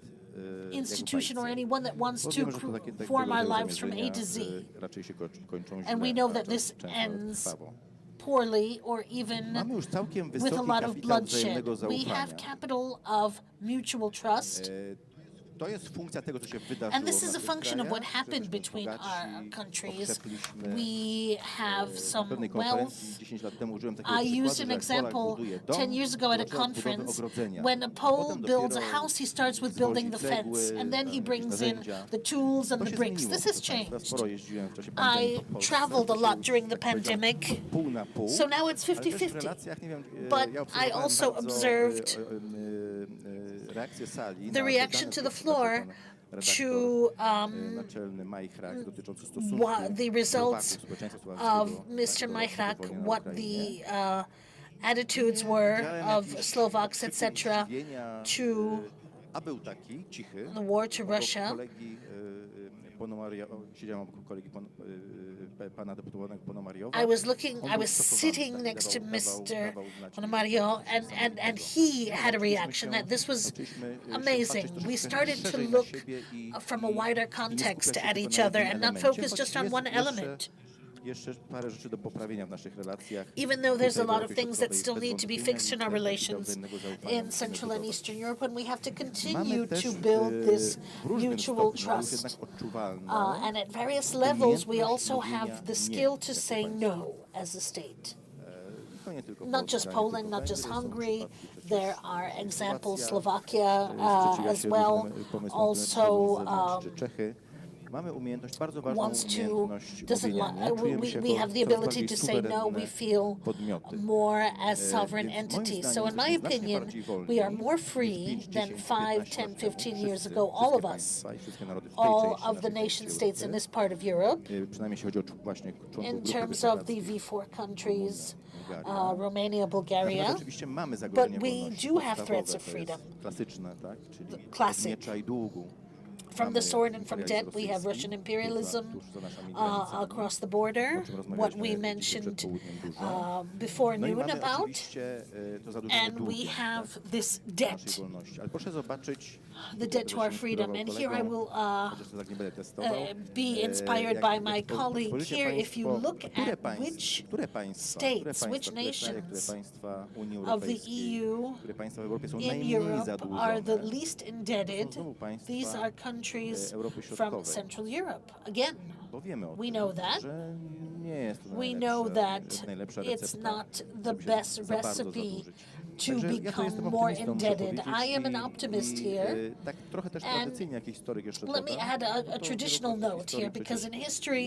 institution or jak anyone that wants Bo to wiemy, że to takie, form our tego lives from A to Z. raczej się kończą źle, And we know that raczej this często ends krwawo. poorly or even Mamy już całkiem with a wysoki lot of kapitał bloodshed. wzajemnego We have zaufania. capital of mutual trust. To jest funkcja tego, co się wydarzyło And this w is a naszych function of what krajach, happened żebyśmy between bogaci, our countries. okrzepiliśmy. We have W some pewnej wealth. konferencji 10 lat temu użyłem takiego I przykładu, used an że jak Polak example buduje dom, 10 years ago at a zaczyna od budowy conference. ogrodzenia. When a Pole Potem builds a dopiero house, he starts with zwozi building the fence, cegły, and then he jakieś brings in narzędzia. the tools and To the się bricks. zmieniło, This has proszę państwa. changed. Sporo jeździłem w czasie pandemii I po Polsce. traveled a lot during the Tak powiedziałem, pandemic, pół na pół. so now it's Ale też w 50-50. relacjach, nie wiem, But ja I obserwowałem also bardzo, observed reakcję sali the na reaction te to dane, the które floor przytaczał pan redaktor, naczelny Majchrak dotyczący stosunku the results Słowaków, społeczeństwa of słowackiego Mr. do Majchrak, wojny na what Ukrainie. the attitudes were Widziałem of jakiś Slovaks, krzyk etc., zdziwienia, to a był taki, cichy, the war to obok Russia. kolegi siedziałem obok kolegi pana deputowanego Ponomariowa. I was looking, On I był was zszokowany, sitting tak, next to dawał Mr. znać, Ponomario, and he had a reaction that this was amazing. We started to look from a wider context at each other and not focus just on one element. Jeszcze parę rzeczy do poprawienia w naszych relacjach. Even though there's a lot of things that still need to be fixed in our relations in Central and Eastern Europe, and we have to continue to build this mutual trust. And at various levels, we also have the skill to say no as a state. Not just Poland, not just Hungary. There are examples, Slovakia as well. Also, mamy umiejętność, bardzo ważną wants to, umiejętność doesn't mówienia. Czujemy się we have the coraz ability bardziej to say no, we suwerenne feel podmioty. more as sovereign Więc moim entities. zdaniem So in my jesteśmy znacznie opinion, bardziej wolni we are more niż free 5, than 10, 5, 15 10, lat temu. 15 years Wszyscy, ago, all of wszystkie us, państwa i wszystkie narody w tej all części of the naszej nation części states in Europy, this part of Europe, przynajmniej jeśli chodzi o właśnie członków in Grupy terms of the Wyszehradzkiej. V4 countries, Romania, Natomiast Bulgaria, oczywiście mamy but zagrożenie we wolności do have podstawowe, threats of to freedom. jest klasyczne, tak? Czyli Classic. od miecza i długu. From the sword and from debt, we have Russian imperialism across the border, what we mentioned before noon about, and we have this debt, the debt to our freedom. And here I will be inspired by my colleague here. If you look at which states, which nations of the EU in Europe are the least indebted, these are countries from Central Europe. Again, we know that. We know that it's not the best recipe to become more indebted. I am an optimist here. And let me add a traditional note here, because in history,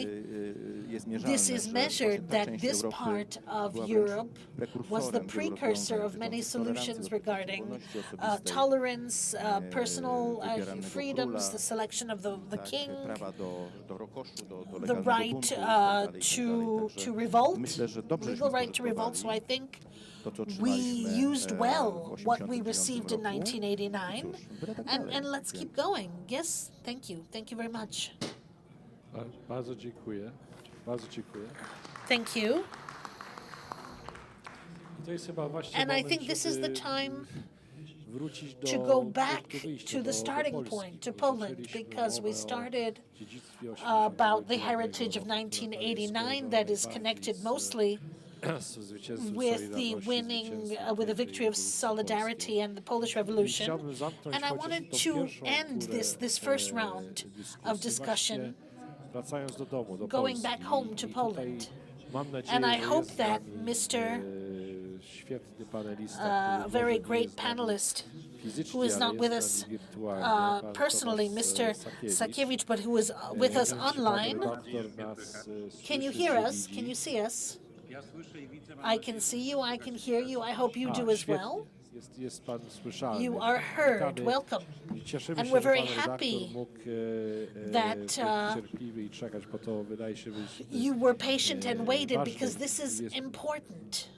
this is measured that this part of Europe was the precursor of many solutions regarding tolerance, personal freedoms, the selection of the king, the right to revolt, legal right to revolt. So I think we used well what we received in 1989, and let's keep going. Yes, thank you. Thank you very much. Bardzo dziękuję. Bardzo dziękuję. Thank you. I to jest chyba właśnie And I moment, think this is the żeby time wrócić to do go punktu back wyjścia, to the do starting Polski, point, to bo Poland, słyszeliśmy because we mowę o started dziedzictwie about the 89 heritage of roku, która jest 1989 that is skojarzona connected najbardziej mostly z zwycięstwem with the Solidarności, winning, zwycięstwem with the pięknej victory of rewolucji solidarity polskiej. and the Polish I Revolution. chciałbym zamknąć And I chociaż wanted tą to pierwszą end turę, this first round dyskusji, of discussion właśnie wracając do domu, do going Polski. back home to I tutaj Poland. mam nadzieję, And I że hope jest z that nami, Mr. Świetny panelista, A który very może nie great jest z nami panelist fizycznie, who is ale not jest with z us nami wirtualnie, pan personally, Tomasz Mr. Sakiewicz, but who is with us Nie wiem, czy pan online. redaktor nas, Can you słyszy, hear czy us? widzi? Can you see us? I can see you, I can hear you. I hope you do as Świetnie. well. Jest pan słyszalny. You are heard. Witamy. Welcome. Cieszymy And się, we're że very pan redaktor happy mógł that, być cierpliwy i czekać, bo to wydaje się być You were patient and waited ważny, because this is jest important.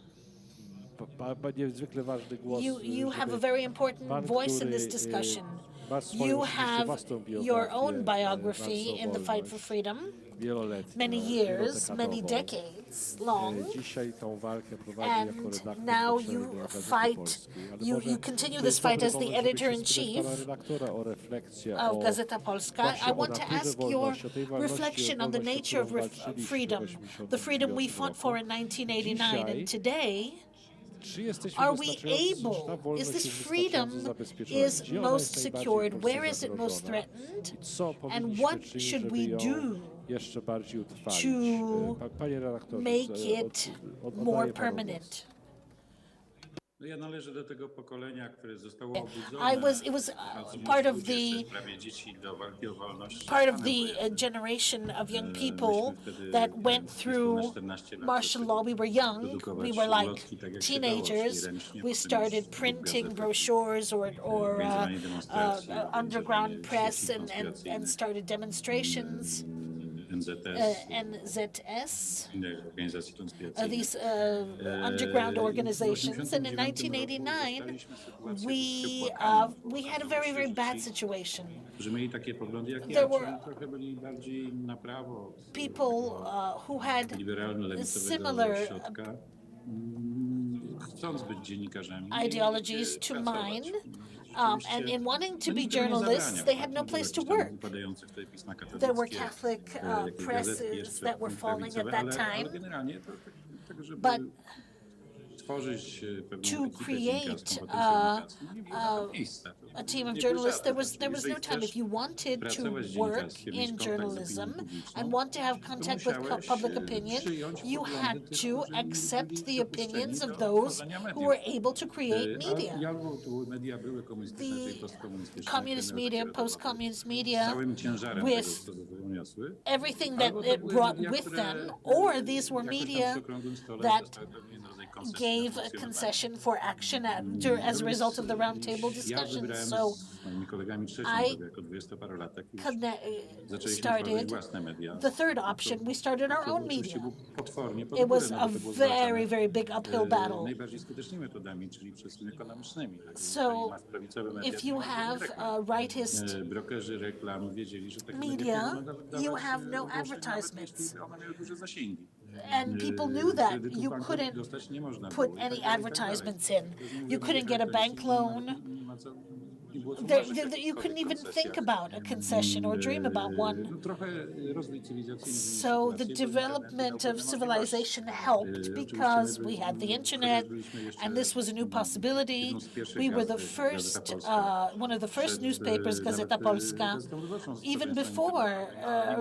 niezwykle ważny głos. You have a żeby very important pan, voice in który, this discussion. ma swoją You oczywiście have własną your own biografię, biography walce o in the fight for wolność, freedom, wieloletnią, many years, many wielodekadową. decades long. Dzisiaj tą walkę prowadzi jako And redaktor now naczelny you Gazety fight, Polskiej. Ale you może continue to this jest fight dobry as the moment, żeby się editor-in-chief spytać pana redaktora o refleksję of o Gazeta Polska. właśnie I want o to naturze ask your wolności, o tej wolności, reflection o on the wolności, o nature of którą walczyliśmy w freedom, 89 the freedom we fought roku. for in 1989, and Dzisiaj today, czy jesteśmy are we wystarczający, czy ta able, wolność is this jest freedom wystarczająco zabezpieczona? is Gdzie ona most jest najbardziej secured, w Polsce where is it most zagrożona? threatened, I co and powinniśmy what czynić, should żeby we ją do jeszcze bardziej utrwalić? to Panie redaktorze, make it oddaję more panu permanent? głos. No ja należę do tego pokolenia, które zostało obudzone It was part of the w sprawie dzieci do walki o wolność. part of the generation of young people that went through martial law. We were young, we were like teenagers. We started printing brochures or underground press and started demonstrations. NZS, these underground organizations, and in 1989 we had a very, very bad situation. There were people who had similar ideologies to mine, and in wanting to be journalists, they had no place to work. There were Catholic presses that were falling at that time, but to create a team of journalists, there was no time. If you wanted to work in journalism and want to have contact with public opinion, you had to accept the opinions of those who were able to create media. The communist media, post-communist media, with everything that it brought with them, or these were media that gave a concession for action as a result of the roundtable discussions. So I started the third option. We started our own media. It was a very, very big uphill battle. So if you have rightist media, you have no advertisements. And people knew that you couldn't put any advertisements in. You couldn't get a bank loan. You couldn't even think about a concession or dream about one. So the development of civilization helped because we had the internet, and this was a new possibility. We were the first, one of the first newspapers, Gazeta Polska, even before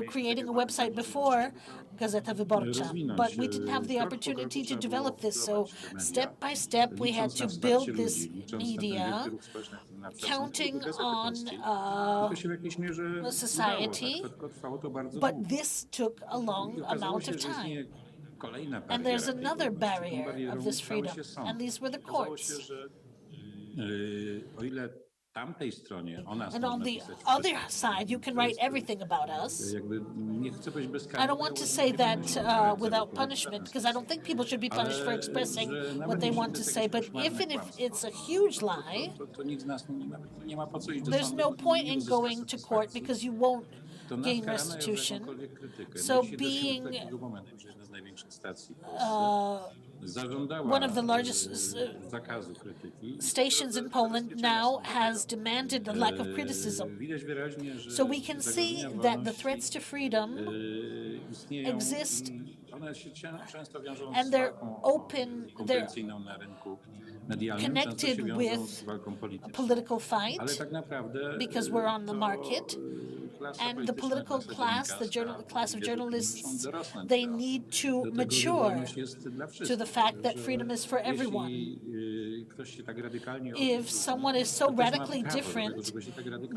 creating a website before Gazeta Wyborcza. But we didn't have the opportunity to develop this. So step by step, we had to build this media, counting on society, but this took a long amount of time. And there's another barrier of this freedom, and these were the courts. And on the other side, you can write everything about us. I don't want to say that without punishment, because I don't think people should be punished for expressing what they want to say. But if it's a huge lie, there's no point in going to court because you won't gain restitution. So being one of the largest stations in Poland now has demanded a lack of criticism. So we can see that the threats to freedom exist, and they're open, they're connected with a political fight because we're on the market. And the political class, the class of journalists, they need to mature to the fact that freedom is for everyone. If someone is so radically different,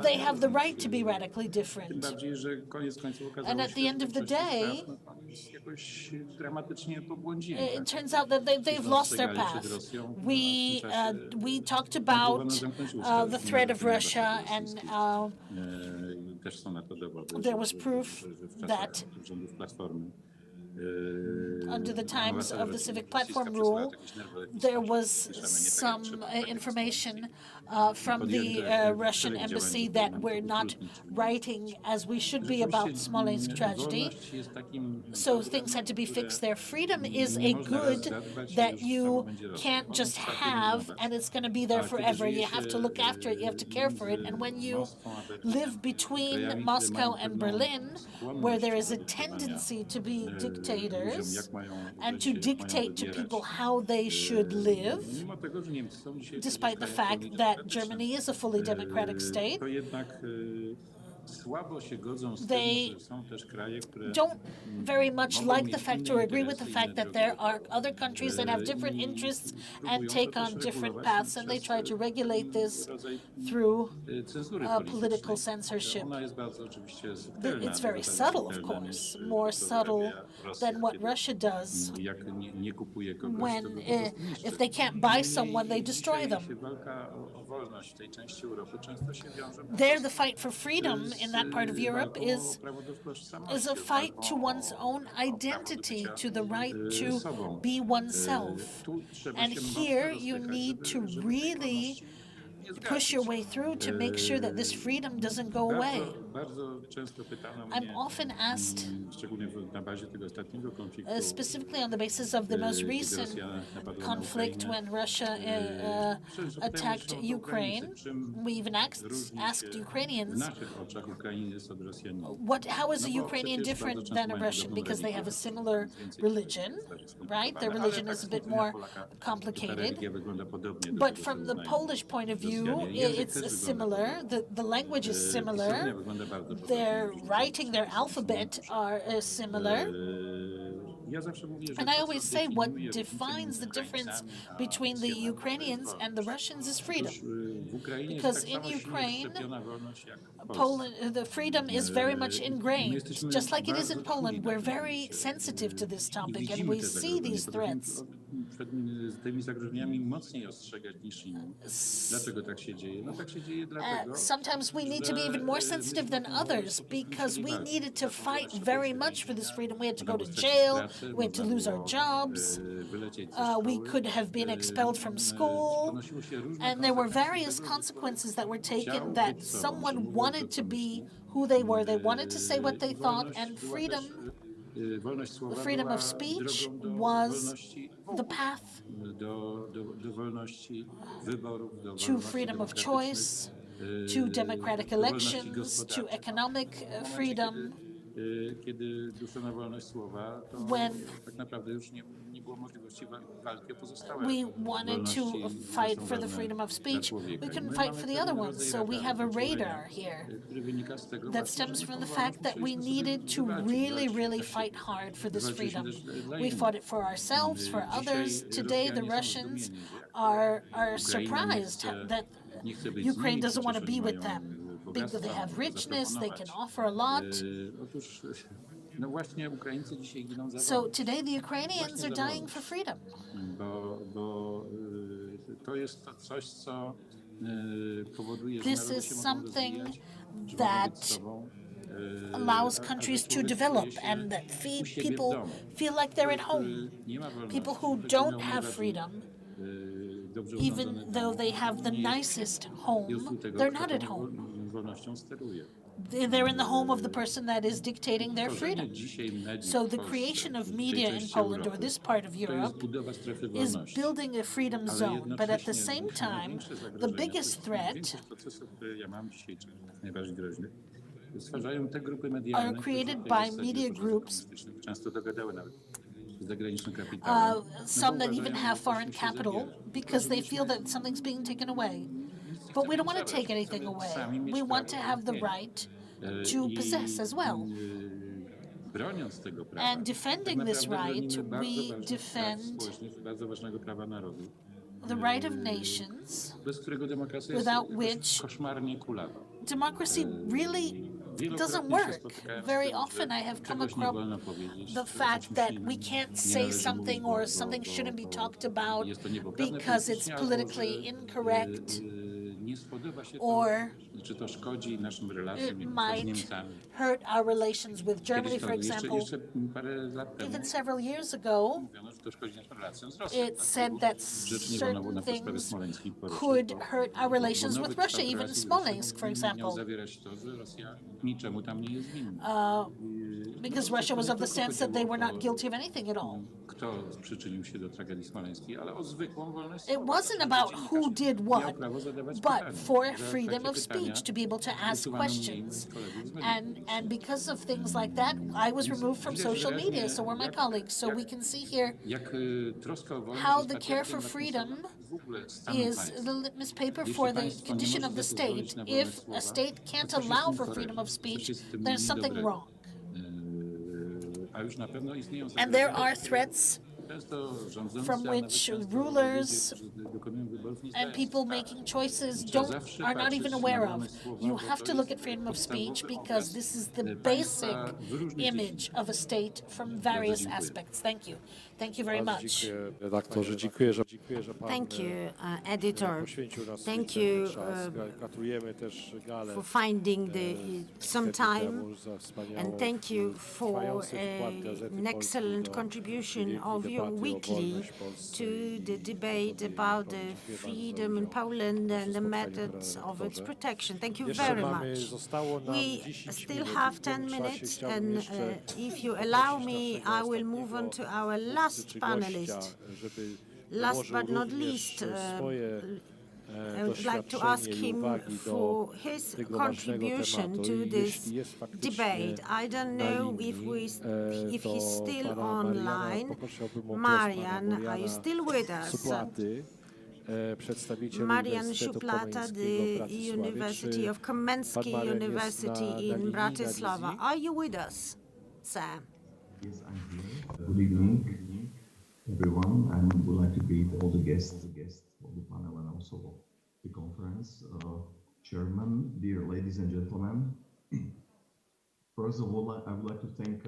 they have the right to be radically different. And at the end of the day, it turns out that they've lost their path. We talked about the threat of Russia, and there was proof that under the times of the civic platform rule, there was some information from the Russian embassy that we're not writing as we should be about Smolensk tragedy. So things had to be fixed there. Freedom is a good that you can't just have and it's going to be there forever. You have to look after it. You have to care for it. And when you live between Moscow and Berlin, where there is a tendency to be dictators and to dictate to people how they should live, despite the fact that Germany is a fully democratic state, they don't very much like the fact or agree with the fact that there are other countries that have different interests and take on different paths, and they try to regulate this through political censorship. It's very subtle, of course, more subtle than what Russia does. When, if they can't buy someone, they destroy them. There, the fight for freedom in that part of Europe is a fight to one's own identity, to the right to be oneself. And here you need to really push your way through to make sure that this freedom doesn't go away. I'm often asked, specifically on the basis of the most recent conflict when Russia attacked Ukraine, we even asked Ukrainians, how is a Ukrainian different than a Russian? Because they have a similar religion, right? Their religion is a bit more complicated. But from the Polish point of view, it's similar. The language is similar. Their writing, their alphabet are similar. And I always say what defines the difference between the Ukrainians and the Russians is freedom. Because in Ukraine, Poland, the freedom is very much ingrained. Just like it is in Poland, we're very sensitive to this topic and we see these threats. Sometimes we need to be even more sensitive than others because we needed to fight very much for this freedom. We had to go to jail, we had to lose our jobs, we could have been expelled from school, and there were various consequences that were taken that someone wanted to be who they were. They wanted to say what they thought, and freedom, the freedom of speech was the path to freedom of choice, to democratic elections, to economic freedom. Kiedy duszono wolność słowa, to tak naprawdę już nie było możliwości walki o pozostałe we wanted to fight for the freedom of speech. We couldn't fight for the other ones, so we have a radar here that stems from the fact that we needed to really fight hard for this freedom. We fought it for ourselves, for others. Today, the Russians are surprised that Ukraine doesn't want to be with them. They have richness, they can offer a lot. So today the Ukrainians are dying for freedom. This is something that allows countries to develop and that people feel like they're at home. People who don't have freedom, even though they have the nicest home, they're not at home. They're in the home of the person that is dictating their freedom. So the creation of media in Poland or this part of Europe is building a freedom zone. But at the same time, the biggest threat are created by media groups, some that even have foreign capital, because they feel that something's being taken away. But we don't want to take anything away. We want to have the right to possess as well. And defending this right, we defend the right of nations, without which democracy really doesn't work. Very often I have come across the fact that we can't say something or something shouldn't be talked about because it's politically incorrect, or it might hurt our relations with Germany, for example. Even several years ago, it said that certain things could hurt our relations with Russia, even Smolensk, for example. Because Russia was of the stance that they were not guilty of anything at all. It wasn't about who did what, but for freedom of speech, to be able to ask questions. And because of things like that, I was removed from social media, so were my colleagues. So we can see here how the care for freedom is the litmus paper for the condition of the state. If a state can't allow for freedom of speech, there's something wrong. And there are threats from which rulers and people making choices are not even aware of. You have to look at freedom of speech because this is the basic image of a state from various aspects. Thank you. Thank you very much. Thank you, editor. Thank you for finding some time, and thank you for an excellent contribution of your weekly to the debate about the freedom in Poland and the methods of its protection. Thank you very much. We still have 10 minutes, and if you allow me, I will move on to our last panelist. Last but not least, I would like to ask him for his contribution to this debate. I don't know if he's still online. Marian, are you still with us? Marian Szuplata, the University of Kamensky University in Bratislava. Are you with us, sir? Yes, I'm here. Good evening, everyone. I would like to greet all the guests of the panel and also the conference. Chairman, dear ladies and gentlemen, first of all, I would like to thank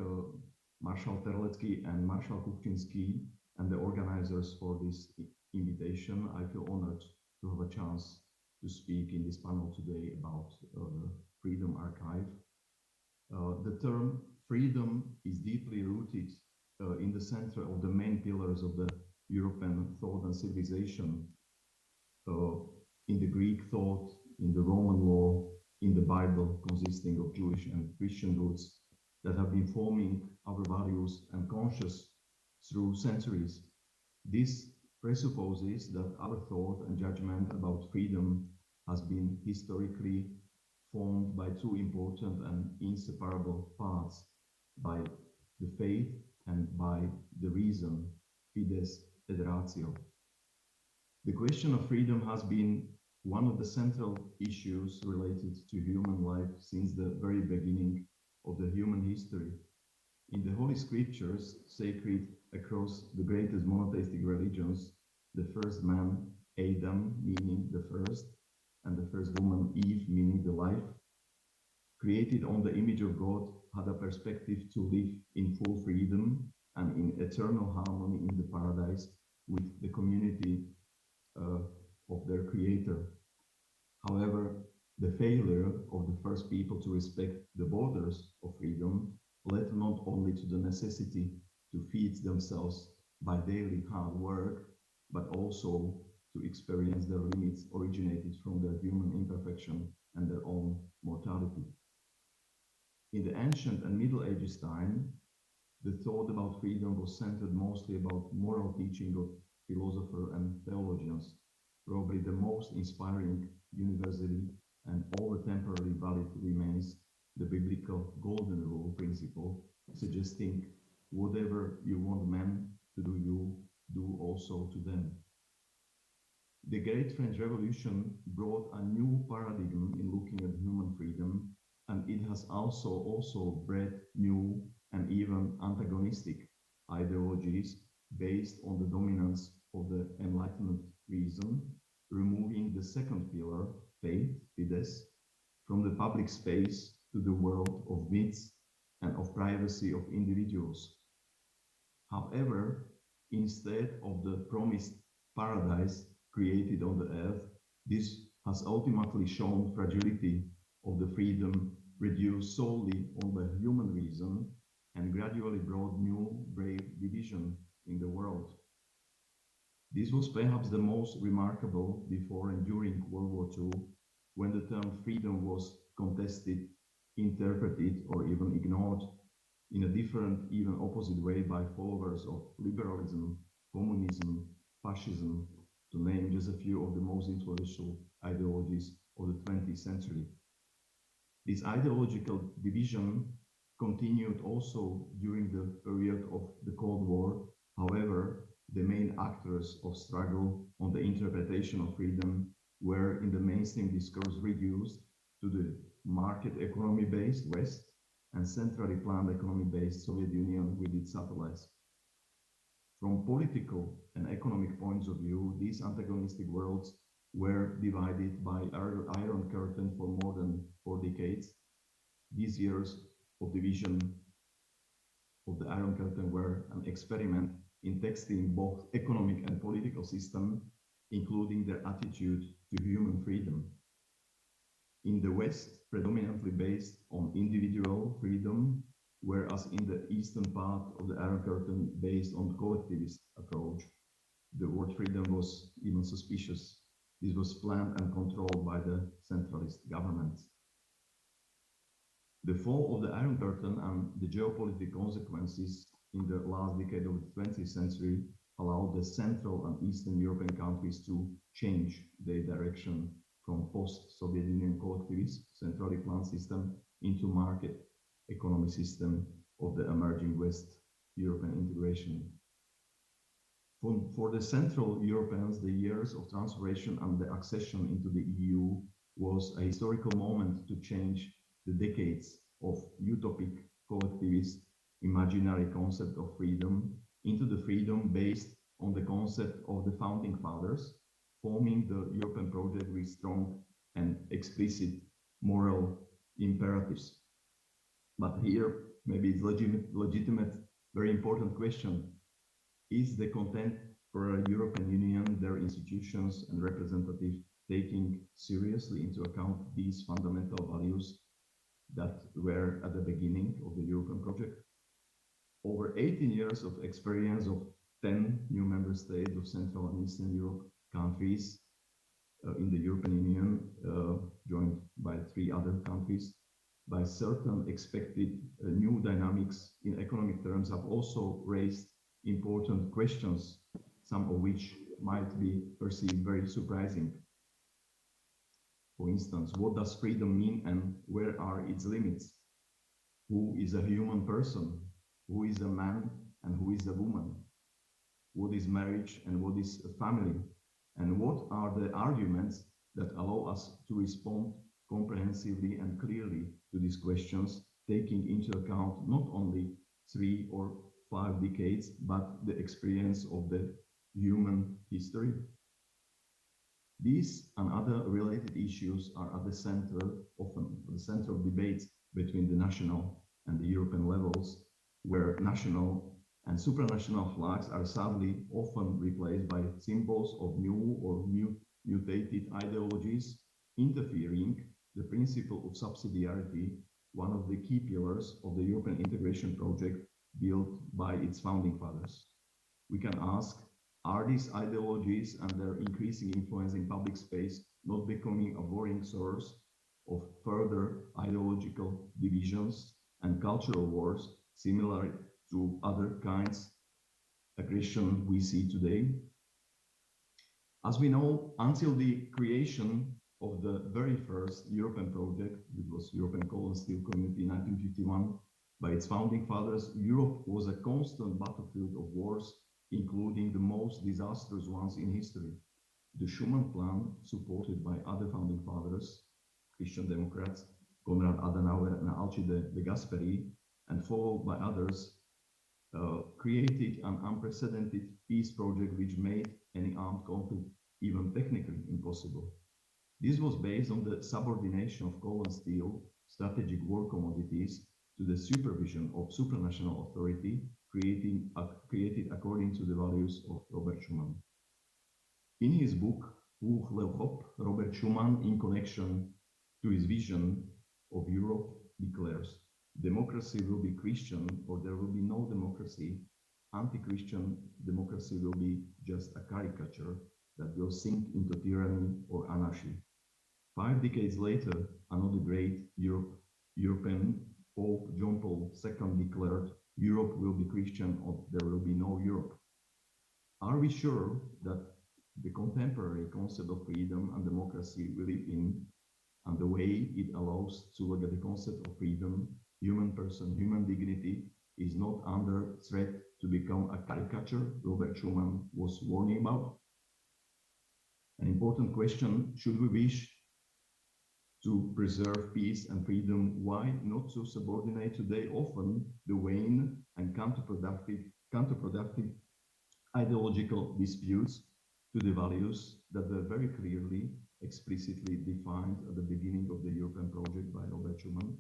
Marshal Terlecki and Marshal Kuchcinski and the organizers for this invitation. I feel honored to have a chance to speak in this panel today about the Freedom Archive. The term freedom is deeply rooted in the center of the main pillars of the European thought and civilization, in the Greek thought, in the Roman law, in the Bible, consisting of Jewish and Christian roots that have been forming our values and conscience through centuries. This presupposes that our thought and judgment about freedom has been historically formed by two important and inseparable parts, by the faith and by the reason, fides et ratio. The question of freedom has been one of the central issues related to human life since the very beginning of the human history. In the Holy Scriptures, sacred across the greatest monotheistic religions, the first man, Adam, meaning the first, and the first woman, Eve, meaning the life, created on the image of God, had a perspective to live in full freedom and in eternal harmony in the paradise with the community of their Creator. However, the failure of the first people to respect the borders of freedom led not only to the necessity to feed themselves by daily hard work, but also to experience their limits originated from their human imperfection and their own mortality. In the ancient and Middle Ages time, the thought about freedom was centered mostly about moral teaching of philosophers and theologians. Probably the most inspiring, universally and over-temporally valid remains the biblical golden rule principle, suggesting whatever you want men to do, you do also to them. The Great French Revolution brought a new paradigm in looking at human freedom, and it has also bred new and even antagonistic ideologies based on the dominance of the Enlightenment reason, removing the second pillar, faith, fides, from the public space to the world of myths and of privacy of individuals. However, instead of the promised paradise created on the earth, this has ultimately shown fragility of the freedom reduced solely on the human reason and gradually brought new brave division in the world. This was perhaps the most remarkable before and during World War II, when the term freedom was contested, interpreted, or even ignored in a different, even opposite way by followers of liberalism, communism, fascism, to name just a few of the most influential ideologies of the 20th century. This ideological division continued also during the period of the Cold War. However, the main actors of struggle on the interpretation of freedom were in the mainstream discourse reduced to the market economy-based West and centrally planned economy-based Soviet Union with its satellites. From political and economic points of view, these antagonistic worlds were divided by Iron Curtain for more than 4 decades. These years of division of the Iron Curtain were an experiment in testing both economic and political system, including their attitude to human freedom. In the West, predominantly based on individual freedom, whereas in the eastern part of the Iron Curtain based on collectivist approach, the word freedom was even suspicious. This was planned and controlled by the centralist governments. The fall of the Iron Curtain and the geopolitical consequences in the last decade of the 20th century allowed the Central and Eastern European countries to change their direction from post-Soviet Union collectivist, centrally planned system into market economy system of the emerging West European integration. For the Central Europeans, the years of transformation and the accession into the EU was a historical moment to change the decades of utopic collectivist imaginary concept of freedom into the freedom based on the concept of the founding fathers, forming the European project with strong and explicit moral imperatives. But here, maybe it's legitimate, very important question. Is the content for a European Union, their institutions and representatives taking seriously into account these fundamental values that were at the beginning of the European project? Over 18 years of experience of 10 new member states of Central and Eastern Europe countries in the European Union, joined by 3 other countries, by certain expected new dynamics in economic terms have also raised important questions, some of which might be perceived very surprising. For instance, what does freedom mean and where are its limits? Who is a human person? Who is a man and who is a woman? What is marriage and what is a family? And what are the arguments that allow us to respond comprehensively and clearly to these questions, taking into account not only 3 or 5 decades, but the experience of the human history? These and other related issues are at the center, often the center of debates between the national and the European levels, where national and supranational flags are sadly often replaced by symbols of new or mutated ideologies, interfering the principle of subsidiarity, one of the key pillars of the European integration project built by its founding fathers. We can ask, are these ideologies and their increasing influence in public space not becoming a worrying source of further ideological divisions and cultural wars similar to other kinds of aggression we see today? As we know, until the creation of the very first European project, which was European Coal and Steel Community in 1951, by its founding fathers, Europe was a constant battlefield of wars, including the most disastrous ones in history. The Schuman Plan, supported by other founding fathers, Christian Democrats, Konrad Adenauer and Alcide de Gasperi, and followed by others, created an unprecedented peace project which made any armed conflict even technically impossible. This was based on the subordination of coal and steel, strategic war commodities, to the supervision of supranational authority created according to the values of Robert Schuman. In his book, Pour l'Europe, Robert Schuman, in connection to his vision of Europe, declares, democracy will be Christian or there will be no democracy. Anti-Christian democracy will be just a caricature that will sink into tyranny or anarchy. 5 decades later, another great European Pope John Paul II declared, Europe will be Christian or there will be no Europe. Are we sure that the contemporary concept of freedom and democracy we live in, and the way it allows to look at the concept of freedom, human person, human dignity, is not under threat to become a caricature Robert Schuman was warning about? An important question, should we wish to preserve peace and freedom, why not to subordinate today often the vain and counterproductive ideological disputes to the values that were very clearly, explicitly defined at the beginning of the European project by Robert Schuman?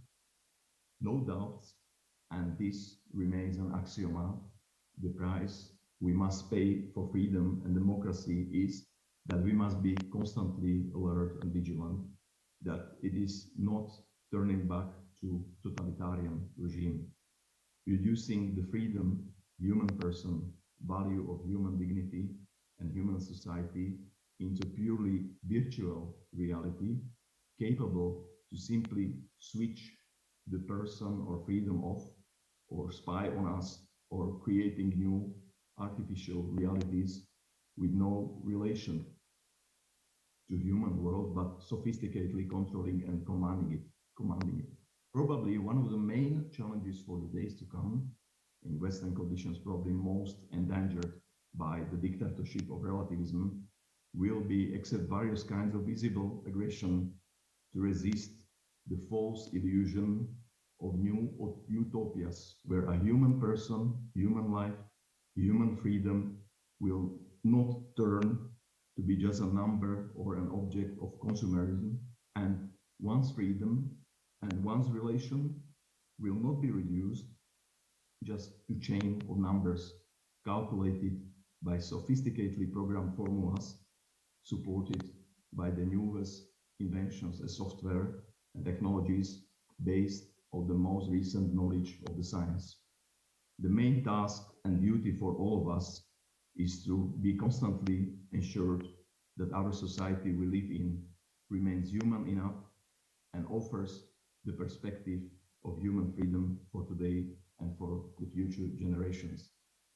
No doubts, and this remains an axioma, the price we must pay for freedom and democracy is that we must be constantly alert and vigilant, that it is not turning back to totalitarian regime, reducing the freedom, human person, value of human dignity and human society into purely virtual reality, capable to simply switch the person or freedom off, or spy on us, or creating new artificial realities with no relation to human world, but sophisticatedly controlling and commanding it. Probably one of the main challenges for the days to come, in Western conditions probably most endangered by the dictatorship of relativism, will be accept various kinds of visible aggression to resist the false illusion of new utopias, where a human person, human life, human freedom will not turn to be just a number or an object of consumerism, and one's freedom and one's relation will not be reduced just to chain of numbers calculated by sophisticatedly programmed formulas supported by the newest inventions as software and technologies based on the most recent knowledge of the science. The main task and duty for all of us is to be constantly ensured that our society we live in remains human enough and offers the perspective of human freedom for today and for the future generations.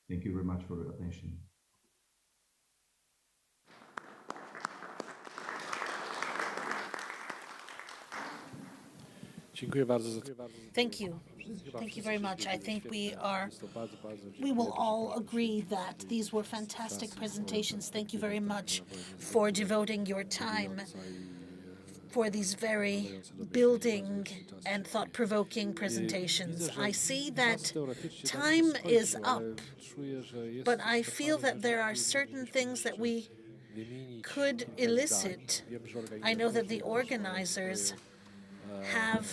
Thank you very much for your attention. Dziękuję bardzo za Thank you. Thank you very much. I think we will all agree that these were fantastic presentations. Thank you very much for devoting your time for these very building and thought-provoking presentations. I see that time is up, but I feel that there are certain things that we could elicit. I know that the organizers have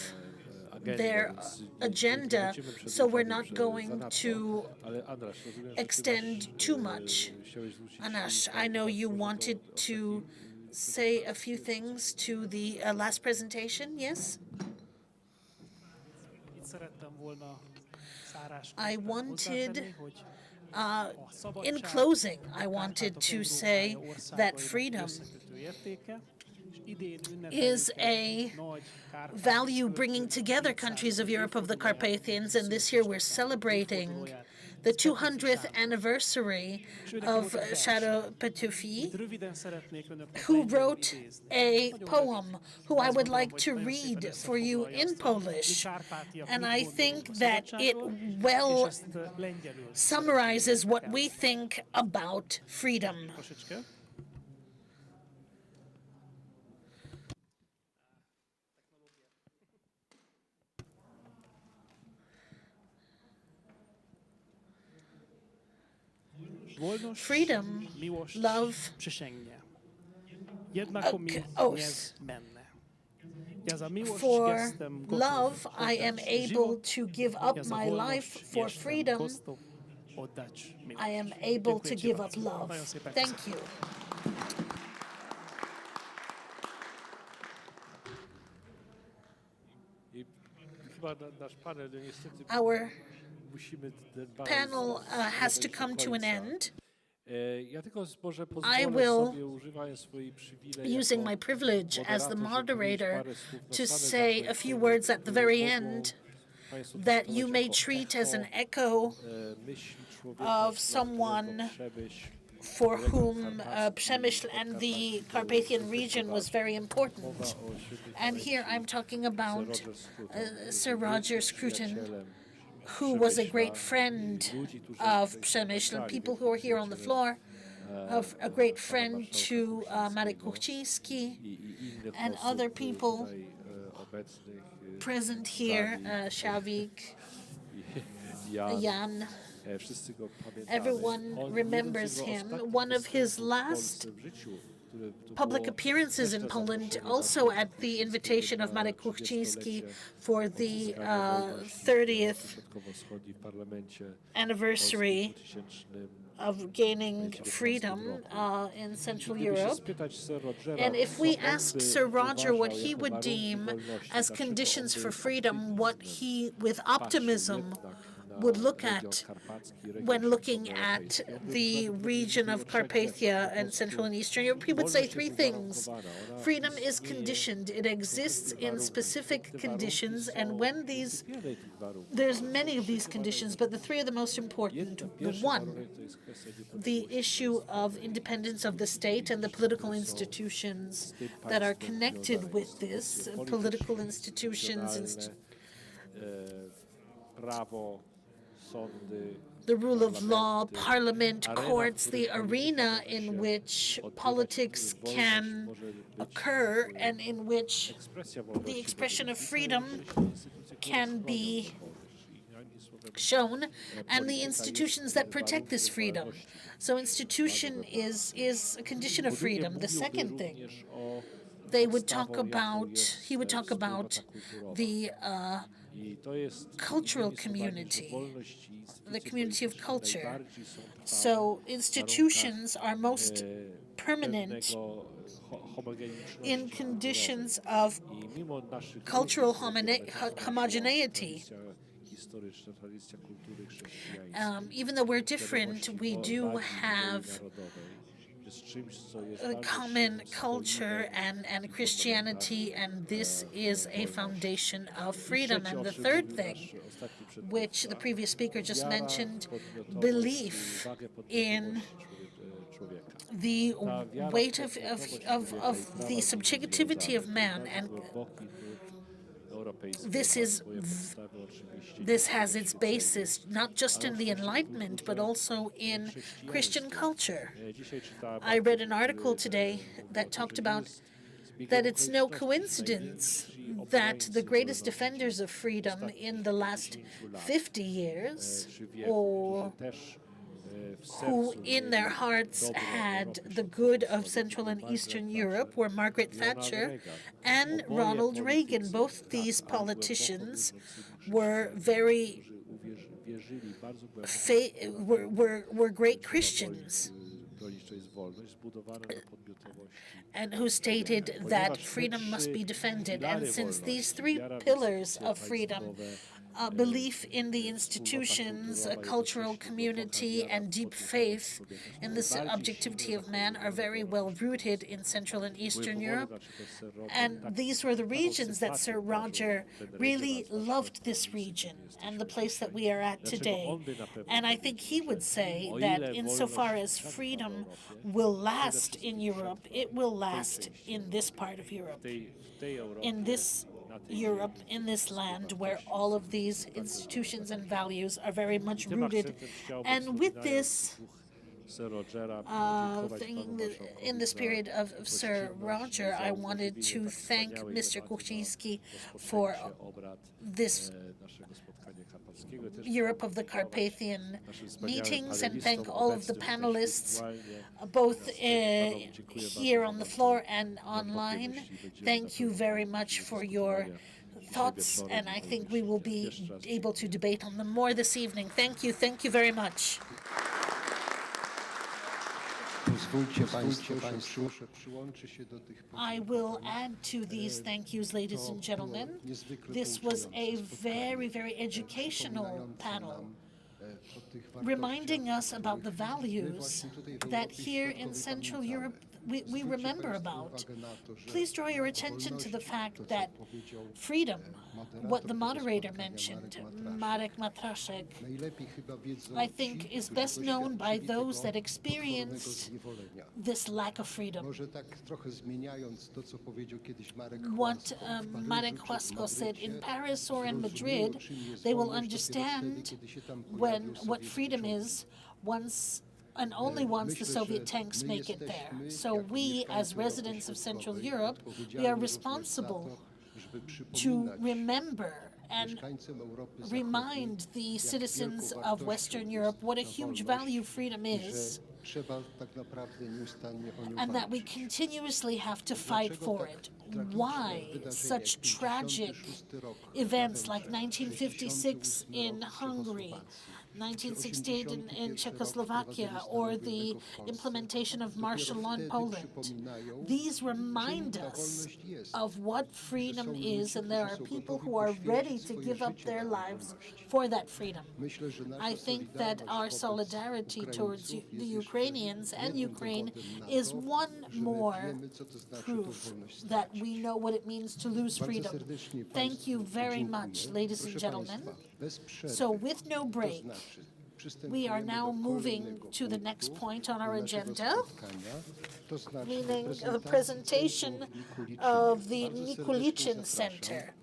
their agenda, so we're not going to extend too much. Anash, I know you wanted to say a few things to the last presentation, yes? I wanted, in closing, I wanted to say that freedom is a value bringing together countries of Europe of the Carpathians, and this year we're celebrating the 200th anniversary of Shadow Petufi, who wrote a poem who I would like to read for you in Polish. And I think that it well summarizes what we think about freedom. Freedom, love, oath. For love, I am able to give up my life. For freedom, I am able to give up love. Thank you. Our panel has to come to an end. I will, using my privilege as the moderator, to say a few words at the very end that you may treat as an echo of someone for whom Przemysl and the Carpathian region was very important. And here I'm talking about Sir Roger Scruton, who was a great friend of Przemysl, people who are here on the floor, of a great friend to Marek Kuchciński and other people present here, Szawik, Jan. Everyone remembers him. One of his last public appearances in Poland, also at the invitation of Marek Kuchciński for the 30th anniversary of gaining freedom in Central Europe. And if we asked Sir Roger what he would deem as conditions for freedom, what he, with optimism, would look at when looking at the region of Carpathia and Central and Eastern Europe, he would say three things. Freedom is conditioned. It exists in specific conditions, and when there's many of these conditions, but the three are the most important. The one, the issue of independence of the state and the political institutions that are connected with this, political institutions, the rule of law, parliament, courts, the arena in which politics can occur and in which the expression of freedom can be shown, and the institutions that protect this freedom. So institution is a condition of freedom. The second thing, he would talk about the cultural community, the community of culture. So institutions are most permanent in conditions of cultural homogeneity. Even though we're different, we do have a common culture and Christianity, and this is a foundation of freedom. And the third thing, which the previous speaker just mentioned, belief in the weight of the subjectivity of man, and this has its basis not just in the Enlightenment, but also in Christian culture. I read an article today that talked about that it's no coincidence that the greatest defenders of freedom in the last 50 years, or who in their hearts had the good of Central and Eastern Europe, were Margaret Thatcher and Ronald Reagan. Both these politicians were were great Christians, and who stated that freedom must be defended. And since these three pillars of freedom, belief in the institutions, a cultural community, and deep faith in the objectivity of man are very well rooted in Central and Eastern Europe. And these were the regions that Sir Roger really loved, this region and the place that we are at today. And I think he would say that insofar as freedom will last in Europe, it will last in this part of Europe, in this land where all of these institutions and values are very much rooted. And with this, in the spirit of Sir Roger, I wanted to thank Mr. Kuchcinski for this Europe of the Carpathian meetings, and thank all of the panelists, both here on the floor and online. Thank you very much for your thoughts, and I think we will be able to debate on them more this evening. Thank you very much. I will add to these thank yous, ladies and gentlemen. This was a very, very educational panel, reminding us about the values that here in Central Europe we remember about. Please draw your attention to the fact that freedom, what the moderator mentioned, Marek Matraszek, I think is best known by those that experienced this lack of freedom. What Marek Chłasko said, in Paris or in Madrid, they will understand what freedom is once and only once the Soviet tanks make it there. So we, as residents of Central Europe, we are responsible to remember and remind the citizens of Western Europe what a huge value freedom is, and that we continuously have to fight for it. Why such tragic events like 1956 in Hungary, 1968 in Czechoslovakia, or the implementation of martial law in Poland? These remind us of what freedom is, and there are people who are ready to give up their lives for that freedom. I think that our solidarity towards the Ukrainians and Ukraine is one more proof that we know what it means to lose freedom. Thank you very much, ladies and gentlemen. So with no break, we are now moving to the next point on our agenda, meaning the presentation of the Mikulichin Center.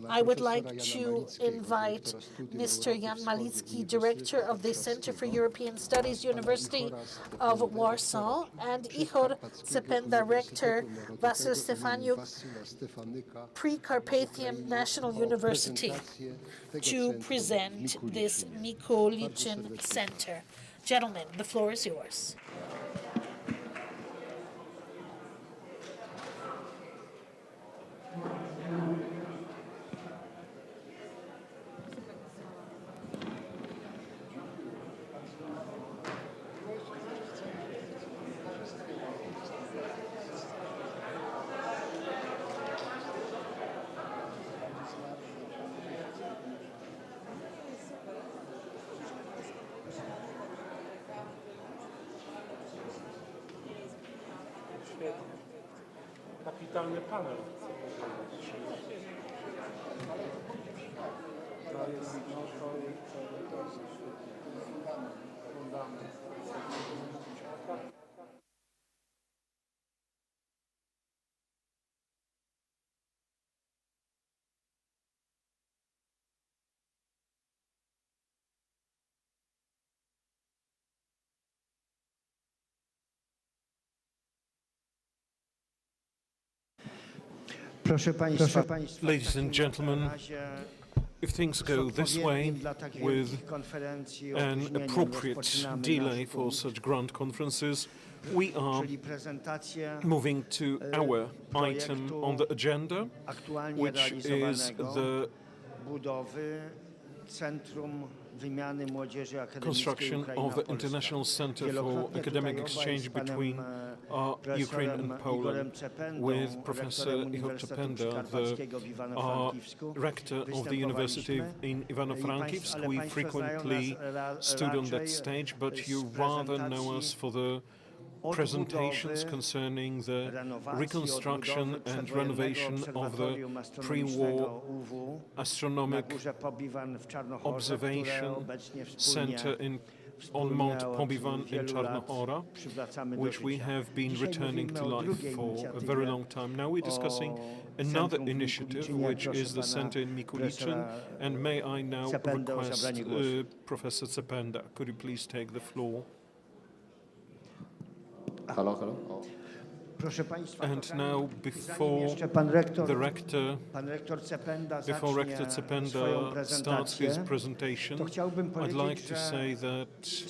I would like to invite Mr. Jan Malicki, Director of the Center for European Studies, University of Warsaw, and Ihor Cepen, Director, Vasyl Stefaniuk, Pre-Carpathian National University, to present this Mikulichin Center. Gentlemen, the floor is yours. Kapitalny panel. To jest, Ladies and gentlemen, if things go this way, with an appropriate delay for such grand conferences, we are moving to our item on the agenda, which is the construction of the International Center for Academic Exchange between Ukraine and Poland, with Professor Igor Czependa, the rector of the University in Ivano-Frankivsk. We frequently stood on that stage, but you rather know us for the presentations concerning the reconstruction and renovation of the pre-war astronomic observation center on Mount Pobivan in Czarnohora, which we have been returning to life for a very long time. Now we're discussing another initiative, which is the center in Mikulicin, and may I now request Professor Czependa, could you please take the floor? Hello. And now, before the rector, before Rector Czependa starts his presentation, I'd like to say that the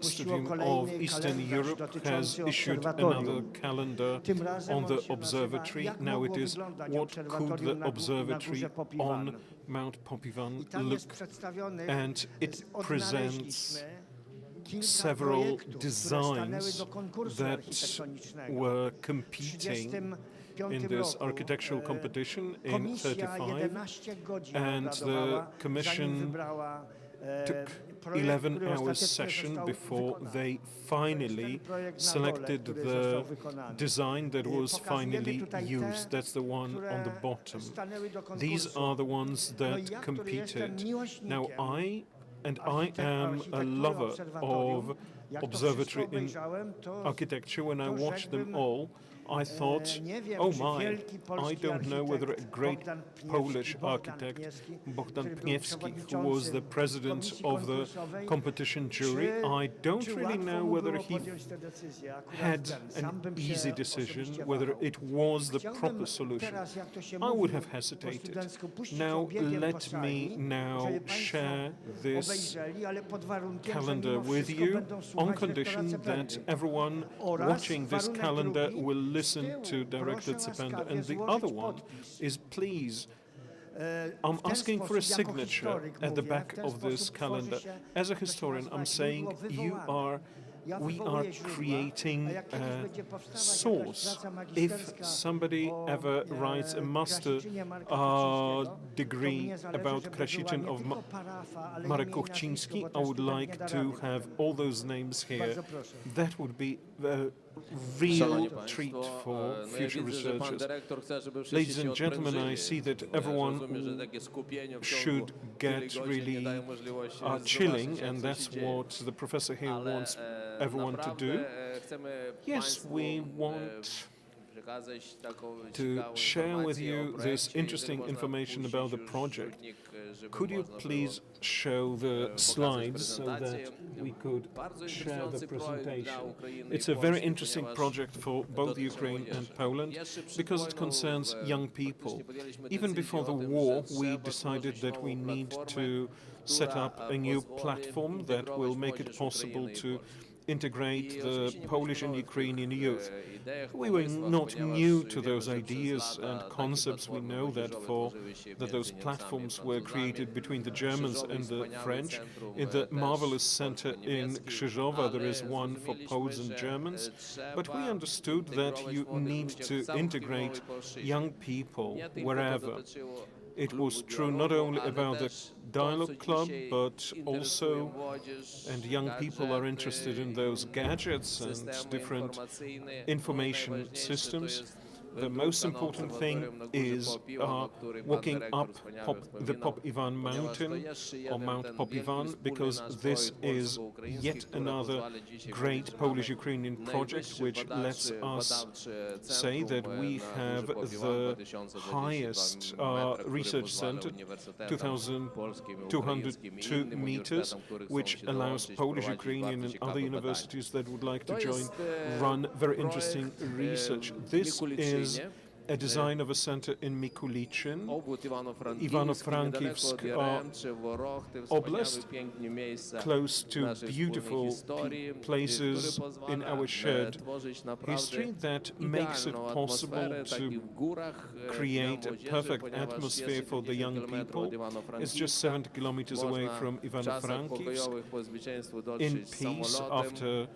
Studium of Eastern Europe has issued another calendar on the observatory. Now it is, what could the observatory on Mount Popivan look? And it presents several designs that were competing in this architectural competition in 1935, and the commission took 11 hours session before they finally selected the design that was finally used. That's the one on the bottom. These are the ones that competed. Now I am a lover of observatory in architecture. When I watched them all, I thought, oh my, I don't know whether a great Polish architect, Bogdan Pniewski, who was the president of the competition jury, I don't really know whether he had an easy decision, whether it was the proper solution. I would have hesitated. Now, let me now share this calendar with you on condition that everyone watching this calendar will listen to Director Czependa. And the other one is, please, I'm asking for a signature at the back of this calendar. As a historian, I'm saying we are creating a source. If somebody ever writes a master degree about Krasiczyn of Marek Kuchciński, I would like to have all those names here. That would be a real treat for future researchers. Ladies and gentlemen, I see that everyone should get really chilling, and that's what the professor here wants everyone to do. Yes, we want to share with you this interesting information about the project. Could you please show the slides so that we could share the presentation? It's a very interesting project for both Ukraine and Poland because it concerns young people. Even before the war, we decided that we need to set up a new platform that will make it possible to integrate the Polish and Ukrainian youth. We were not new to those ideas and concepts. We know that those platforms were created between the Germans and the French. In the marvelous center in Krzyżowa, there is one for Poles and Germans. But we understood that you need to integrate young people wherever. It was true not only about the Dialogue Club, but also, and young people are interested in those gadgets and different information systems. The most important thing is walking up the Pop-Ivan mountain, or Mount Pop-Ivan, because this is yet another great Polish-Ukrainian project which lets us say that we have the highest research center, 2,202 meters, which allows Polish, Ukrainian and other universities that would like to join run very interesting research. This is a design of a center in Mikulichin, Ivano-Frankivsk Oblast, close to beautiful places in our shared history that makes it possible to create a perfect atmosphere for the young people. It's just 70 kilometers away from Ivano-Frankivsk. In peace, after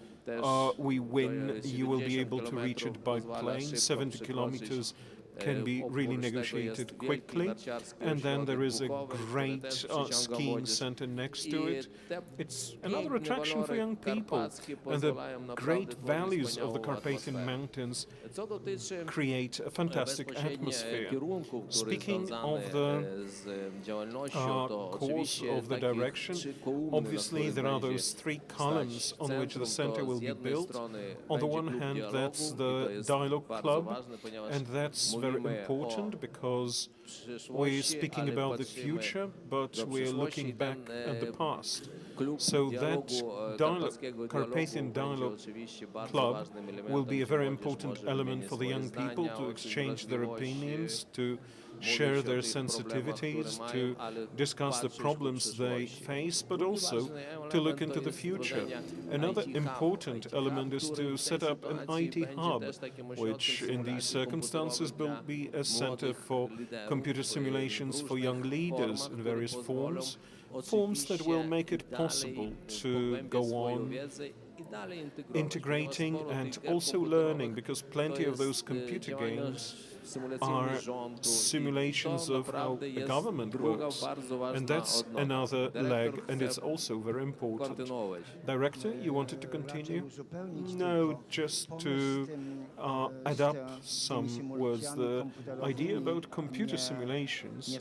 we win, you will be able to reach it by plane. 70 kilometers can be really negotiated quickly. And then there is a great skiing center next to it. It's another attraction for young people. And the great valleys of the Carpathian Mountains create a fantastic atmosphere. Speaking of the course of the direction, obviously there are those three columns on which the center will be built. On the one hand, that's the Dialogue Club, and that's very important because we're speaking about the future, but we're looking back at the past. So that Carpathian Dialogue Club will be a very important element for the young people to exchange their opinions, to share their sensitivities, to discuss the problems they face, but also to look into the future. Another important element is to set up an IT hub, which in these circumstances will be a center for computer simulations for young leaders in various forms that will make it possible to go on integrating and also learning, because plenty of those computer games are simulations of how a government works, and that's another leg, and it's also very important. Director, you wanted to continue? No, just to add up some words. The idea about computer simulations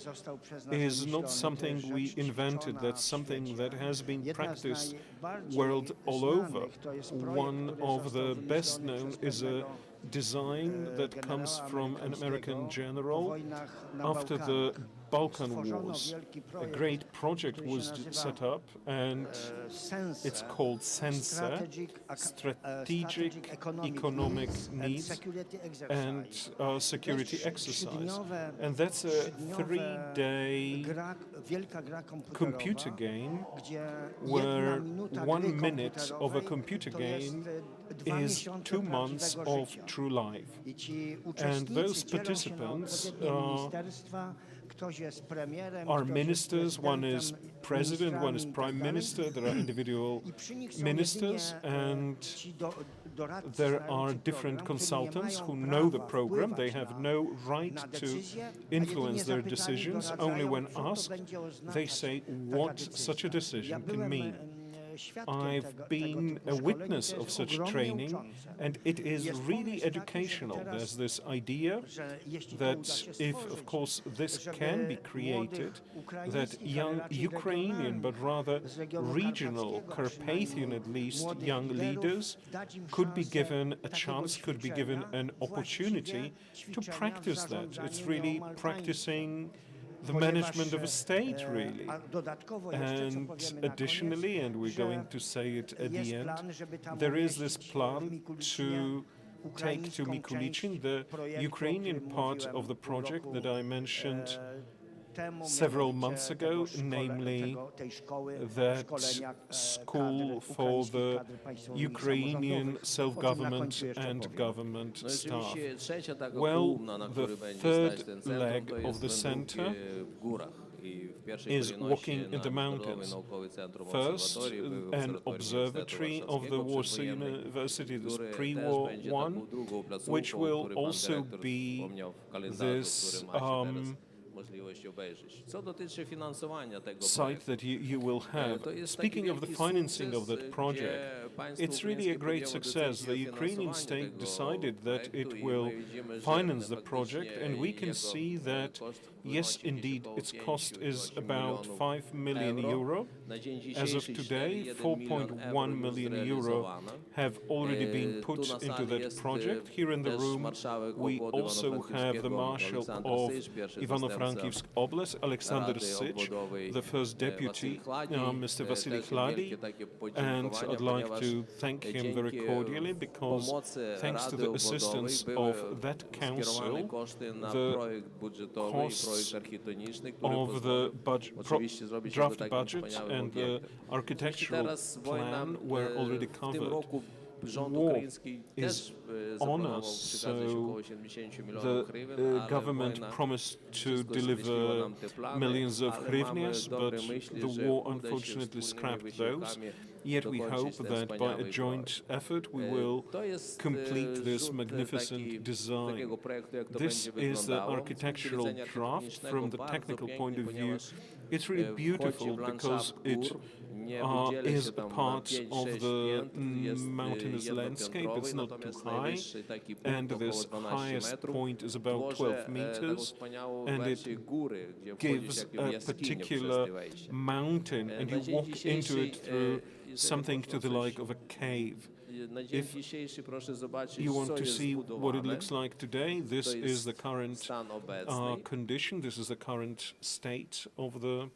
is not something we invented, that's something that has been practiced world all over. One of the best known is a design that comes from an American general after the Balkan Wars. A great project was set up, and it's called SENSE, Strategic Economic Needs and Security Exercise. And that's a 3-day computer game where 1 minute of a computer game is 2 months of true life. And those participants are ministers. One is president, one is prime minister. There are individual ministers, and there are different consultants who know the program. They have no right to influence their decisions. Only when asked, they say what such a decision can mean. I've been a witness of such training, and it is really educational. There's this idea that if, of course, this can be created, that young Ukrainian, but rather regional, Carpathian at least, young leaders could be given a chance, could be given an opportunity to practice that. It's really practicing the management of a state, really. And additionally, and we're going to say it at the end, there is this plan to take to Mikulichin the Ukrainian part of the project that I mentioned several months ago, namely that school for the Ukrainian self-government and government staff. Well, the third leg of the center is walking in the mountains. First, an observatory of the Warsaw University, this pre-war one, which will also be this site that you will have. Speaking of the financing of that project, it's really a great success. The Ukrainian state decided that it will finance the project, and we can see that, yes, indeed, its cost is about 5 million euro. As of today, 4.1 million euro have already been put into that project. Here in the room, we also have the Marshal of Ivano-Frankivsk Ivano-Frankivsk Oblast, Alexander Sich, the first deputy, Mr. Vasily Chlady, and I'd like to thank him very cordially because thanks to the assistance of that council, the costs of the draft budget and the architectural plan were already covered. War is on us, so the government promised to deliver millions of hryvnias, but the war unfortunately scrapped those. Yet we hope that by a joint effort we will complete this magnificent design. This is the architectural draft. From the technical point of view, it's really beautiful because it is a part of the mountainous landscape. It's not too high, and this highest point is about 12 meters, and it gives a particular mountain, and you walk into it through something to the like of a cave. If you want to see what it looks like today, this is the current condition, this is the current state of the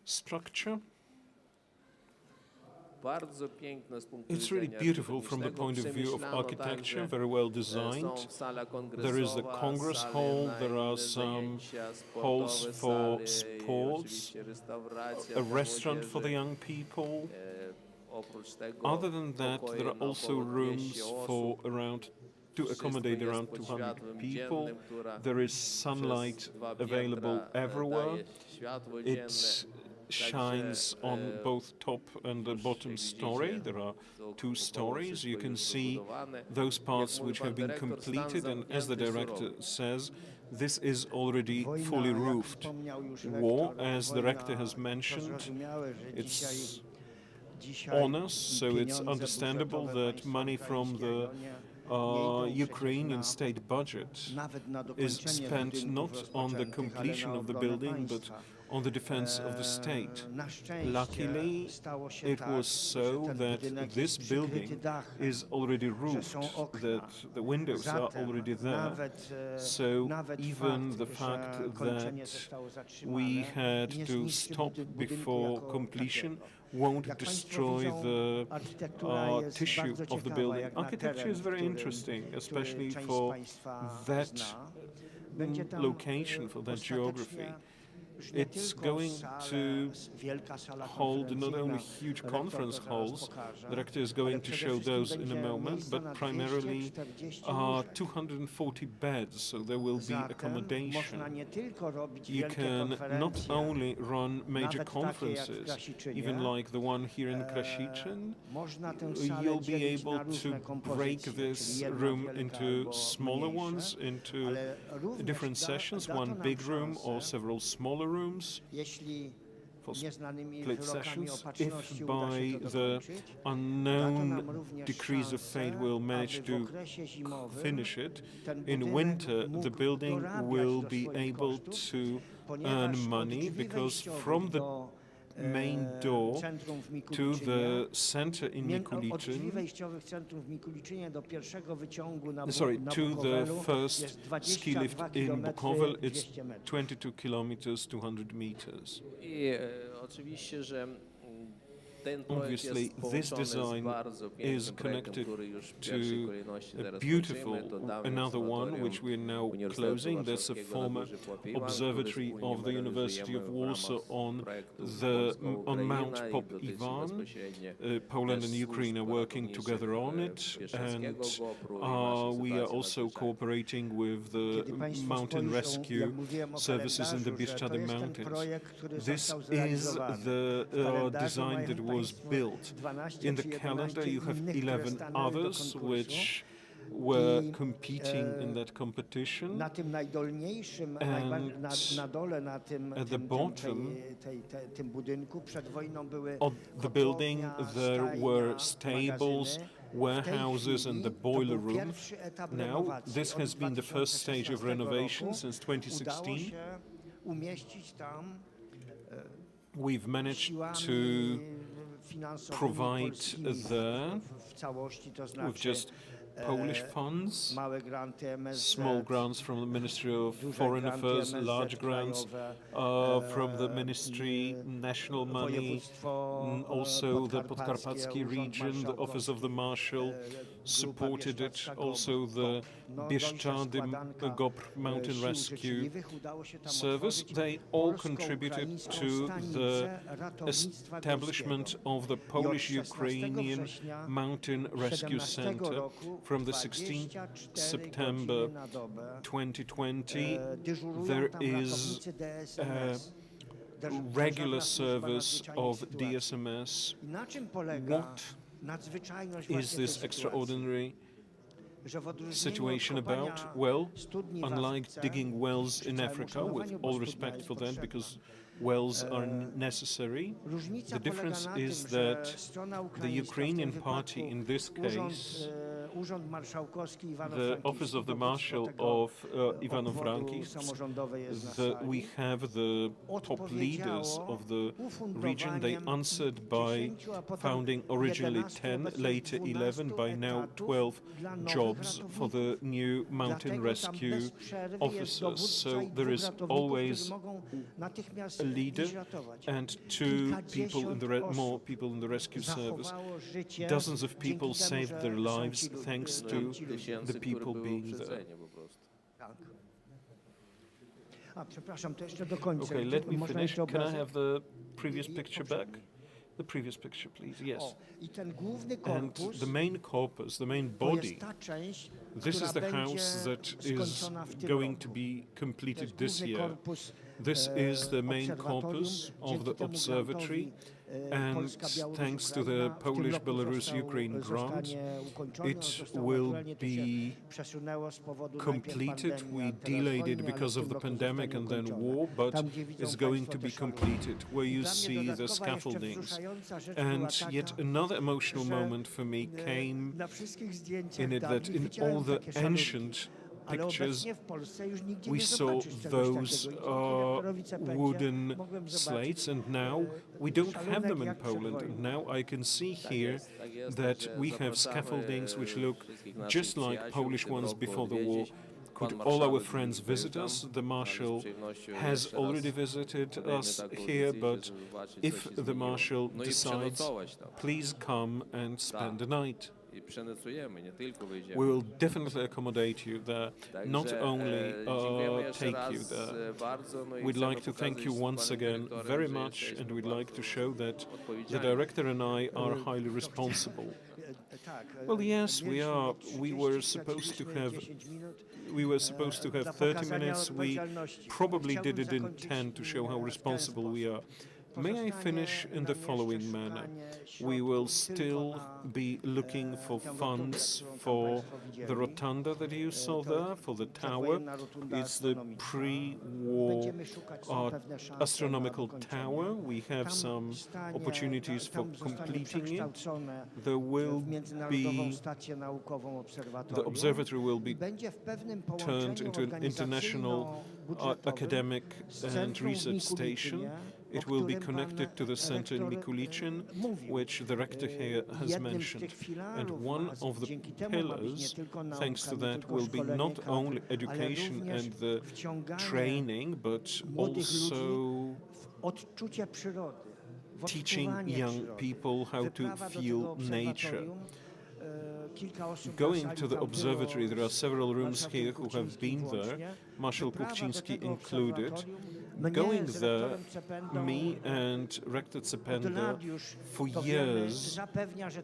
structure. It's really beautiful from the point of view of architecture, very well designed. There is the Congress Hall, there are some halls for sports, a restaurant for the young people. Other than that, there are also rooms for to accommodate around 200 people. There is sunlight available everywhere. It shines on both top and the bottom story. There are 2 stories. You can see those parts which have been completed, and as the director says, this is already fully roofed. War, as the rector has mentioned, it's on us, so it's understandable that money from the Ukrainian state budget is spent not on the completion of the building, but on the defense of the state. Luckily, it was so that this building is already roofed, that the windows are already there. So even the fact that we had to stop before completion won't destroy the tissue of the building. Architecture is very interesting, especially for that location, for that geography. It's going to hold not only huge conference halls, the rector is going to show those in a moment, but primarily 240 beds, so there will be accommodation. You can not only run major conferences, even like the one here in Krasiczyn, you'll be able to break this room into smaller ones, into different sessions, one big room or several smaller rooms for split sessions. If by the unknown decrees of fate we'll manage to finish it, in winter the building will be able to earn money because from the main door to the center in Mikuliczyn, to the first ski lift in Bukovel, it's 22 kilometers, 200 meters. Obviously, this design is connected to a beautiful, another one, which we are now closing. That's a former observatory of the University of Warsaw on Mount Pop Ivan. Poland and Ukraine are working together on it, and we are also cooperating with the mountain rescue services in the Bieszczady Mountains. This is the design that was built. In the calendar you have 11 others which were competing in that competition, and at the bottom of the building there were stables, warehouses and the boiler room. Now this has been the first stage of renovation since 2016. We've managed to provide there with just Polish funds, small grants from the Ministry of Foreign Affairs, large grants from the ministry, national money, also the Podkarpacki region, the Office of the Marshal supported it, also the Bieszczady Gopr Mountain Rescue Service. They all contributed to the establishment of the Polish-Ukrainian Mountain Rescue Center from the 16th September 2020. There is a regular service of DSMS. What is this extraordinary situation about? Well, unlike digging wells in Africa, with all respect for that, because wells are necessary, the difference is that the Ukrainian party in this case, the Office of the Marshal of Ivano-Frankivsk, we have the top leaders of the region. They answered by founding originally 10, later 11, by now 12 jobs for the new mountain rescue officers. So there is always a leader and more people in the rescue service. Dozens of people saved their lives thanks to the people being there. Okay, let me finish. Can I have the previous picture back? The previous picture, please. Yes. And the main corpus, the main body, this is the house that is going to be completed this year. This is the main corpus of the observatory, and thanks to the Polish-Belarus-Ukraine grant, it will be completed. We delayed it because of the pandemic and then war, but it's going to be completed, where you see the scaffoldings. And yet another emotional moment for me came in it that in all the ancient pictures, we saw those wooden slates, and now we don't have them in Poland. And now I can see here that we have scaffoldings which look just like Polish ones before the war. Could all our friends visit us? The Marshal has already visited us here, but if the Marshal decides, please come and spend the night. We will definitely accommodate you there, not only take you there. We'd like to thank you once again very much, and we'd like to show that the director and I are highly responsible. Well, yes, we are. We were supposed to have 30 minutes. We probably did it in 10 to show how responsible we are. May I finish in the following manner? We will still be looking for funds for the rotunda that you saw there, for the tower. It's the pre-war astronomical tower. We have some opportunities for completing it. There will be, the observatory will be turned into an international academic and research station. It will be connected to the center in Mikulicin, which the rector here has mentioned. And one of the pillars, thanks to that, will be not only education and the training, but also teaching young people how to feel nature. Going to the observatory, there are several rooms here who have been there, Marshal Kuchcinski included. Going there, me and Rector Cependa for years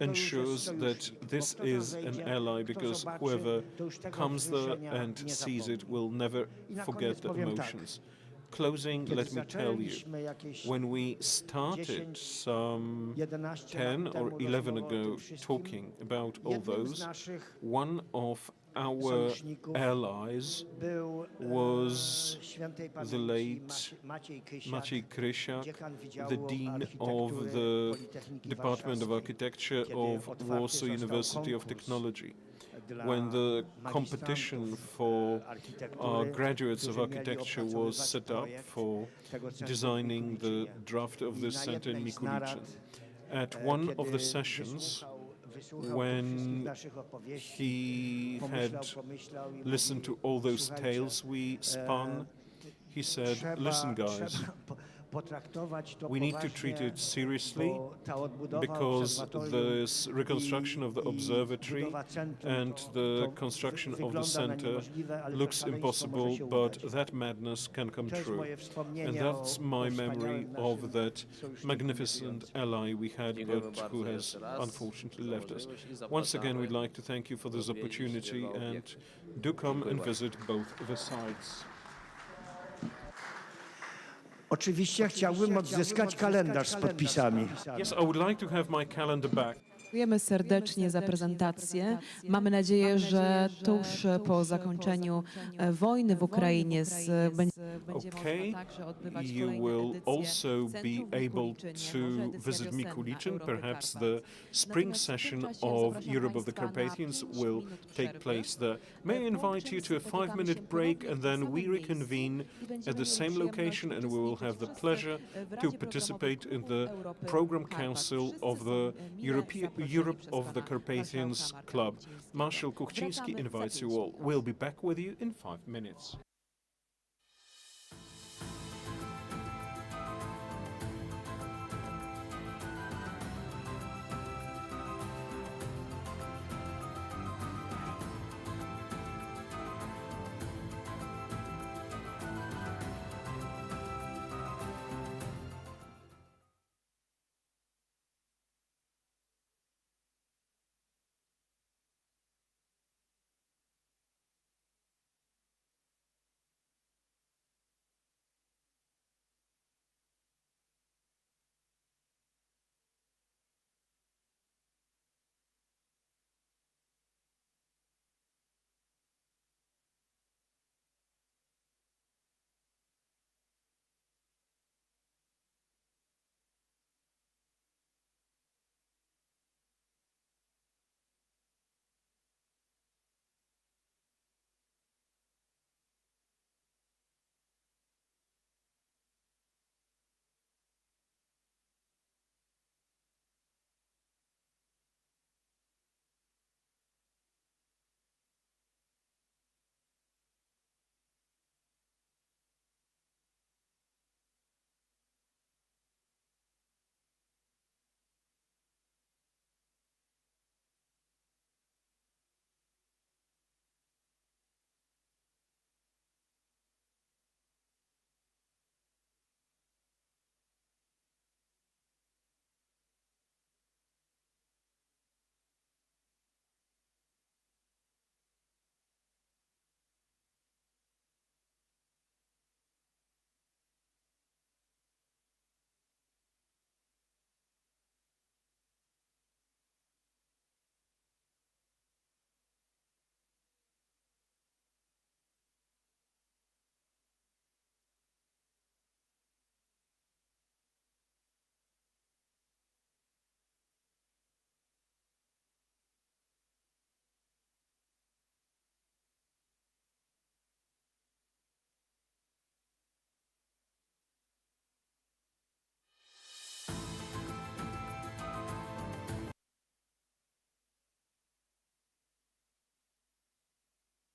ensures that this is an ally, because whoever comes there and sees it will never forget the emotions. Closing, let me tell you, when we started some 10 or 11 ago talking about all those, one of our allies was the late Maciej Krysiak, the Dean of the Department of Architecture of Warsaw University of Technology. When the competition for graduates of architecture was set up for designing the draft of this center in Mikulicin. At one of the sessions, when he had listened to all those tales we spun, he said, "Listen, guys, we need to treat it seriously because this reconstruction of the observatory and the construction of the center looks impossible, but that madness can come true." And that's my memory of that magnificent ally we had, but who has unfortunately left us. Once again, we'd like to thank you for this opportunity, and do come and visit both the sites. Oczywiście chciałbym odzyskać kalendarz z podpisami. Yes, I would like to have my calendar back. Dziękujemy serdecznie za prezentację. Mamy nadzieję, że tuż po zakończeniu wojny w Ukrainie będzie także odbywać kolejne will also be able to visit Mikulicin. Perhaps the spring session of Europe of the Carpathians will take place there. May I invite you to a 5-minute break, and then we reconvene at the same location, and we will have the pleasure to participate in the Program Council of the Europe of the Carpathians Club. Marshal Kuchciński invites you all. We'll be back with you in 5 minutes.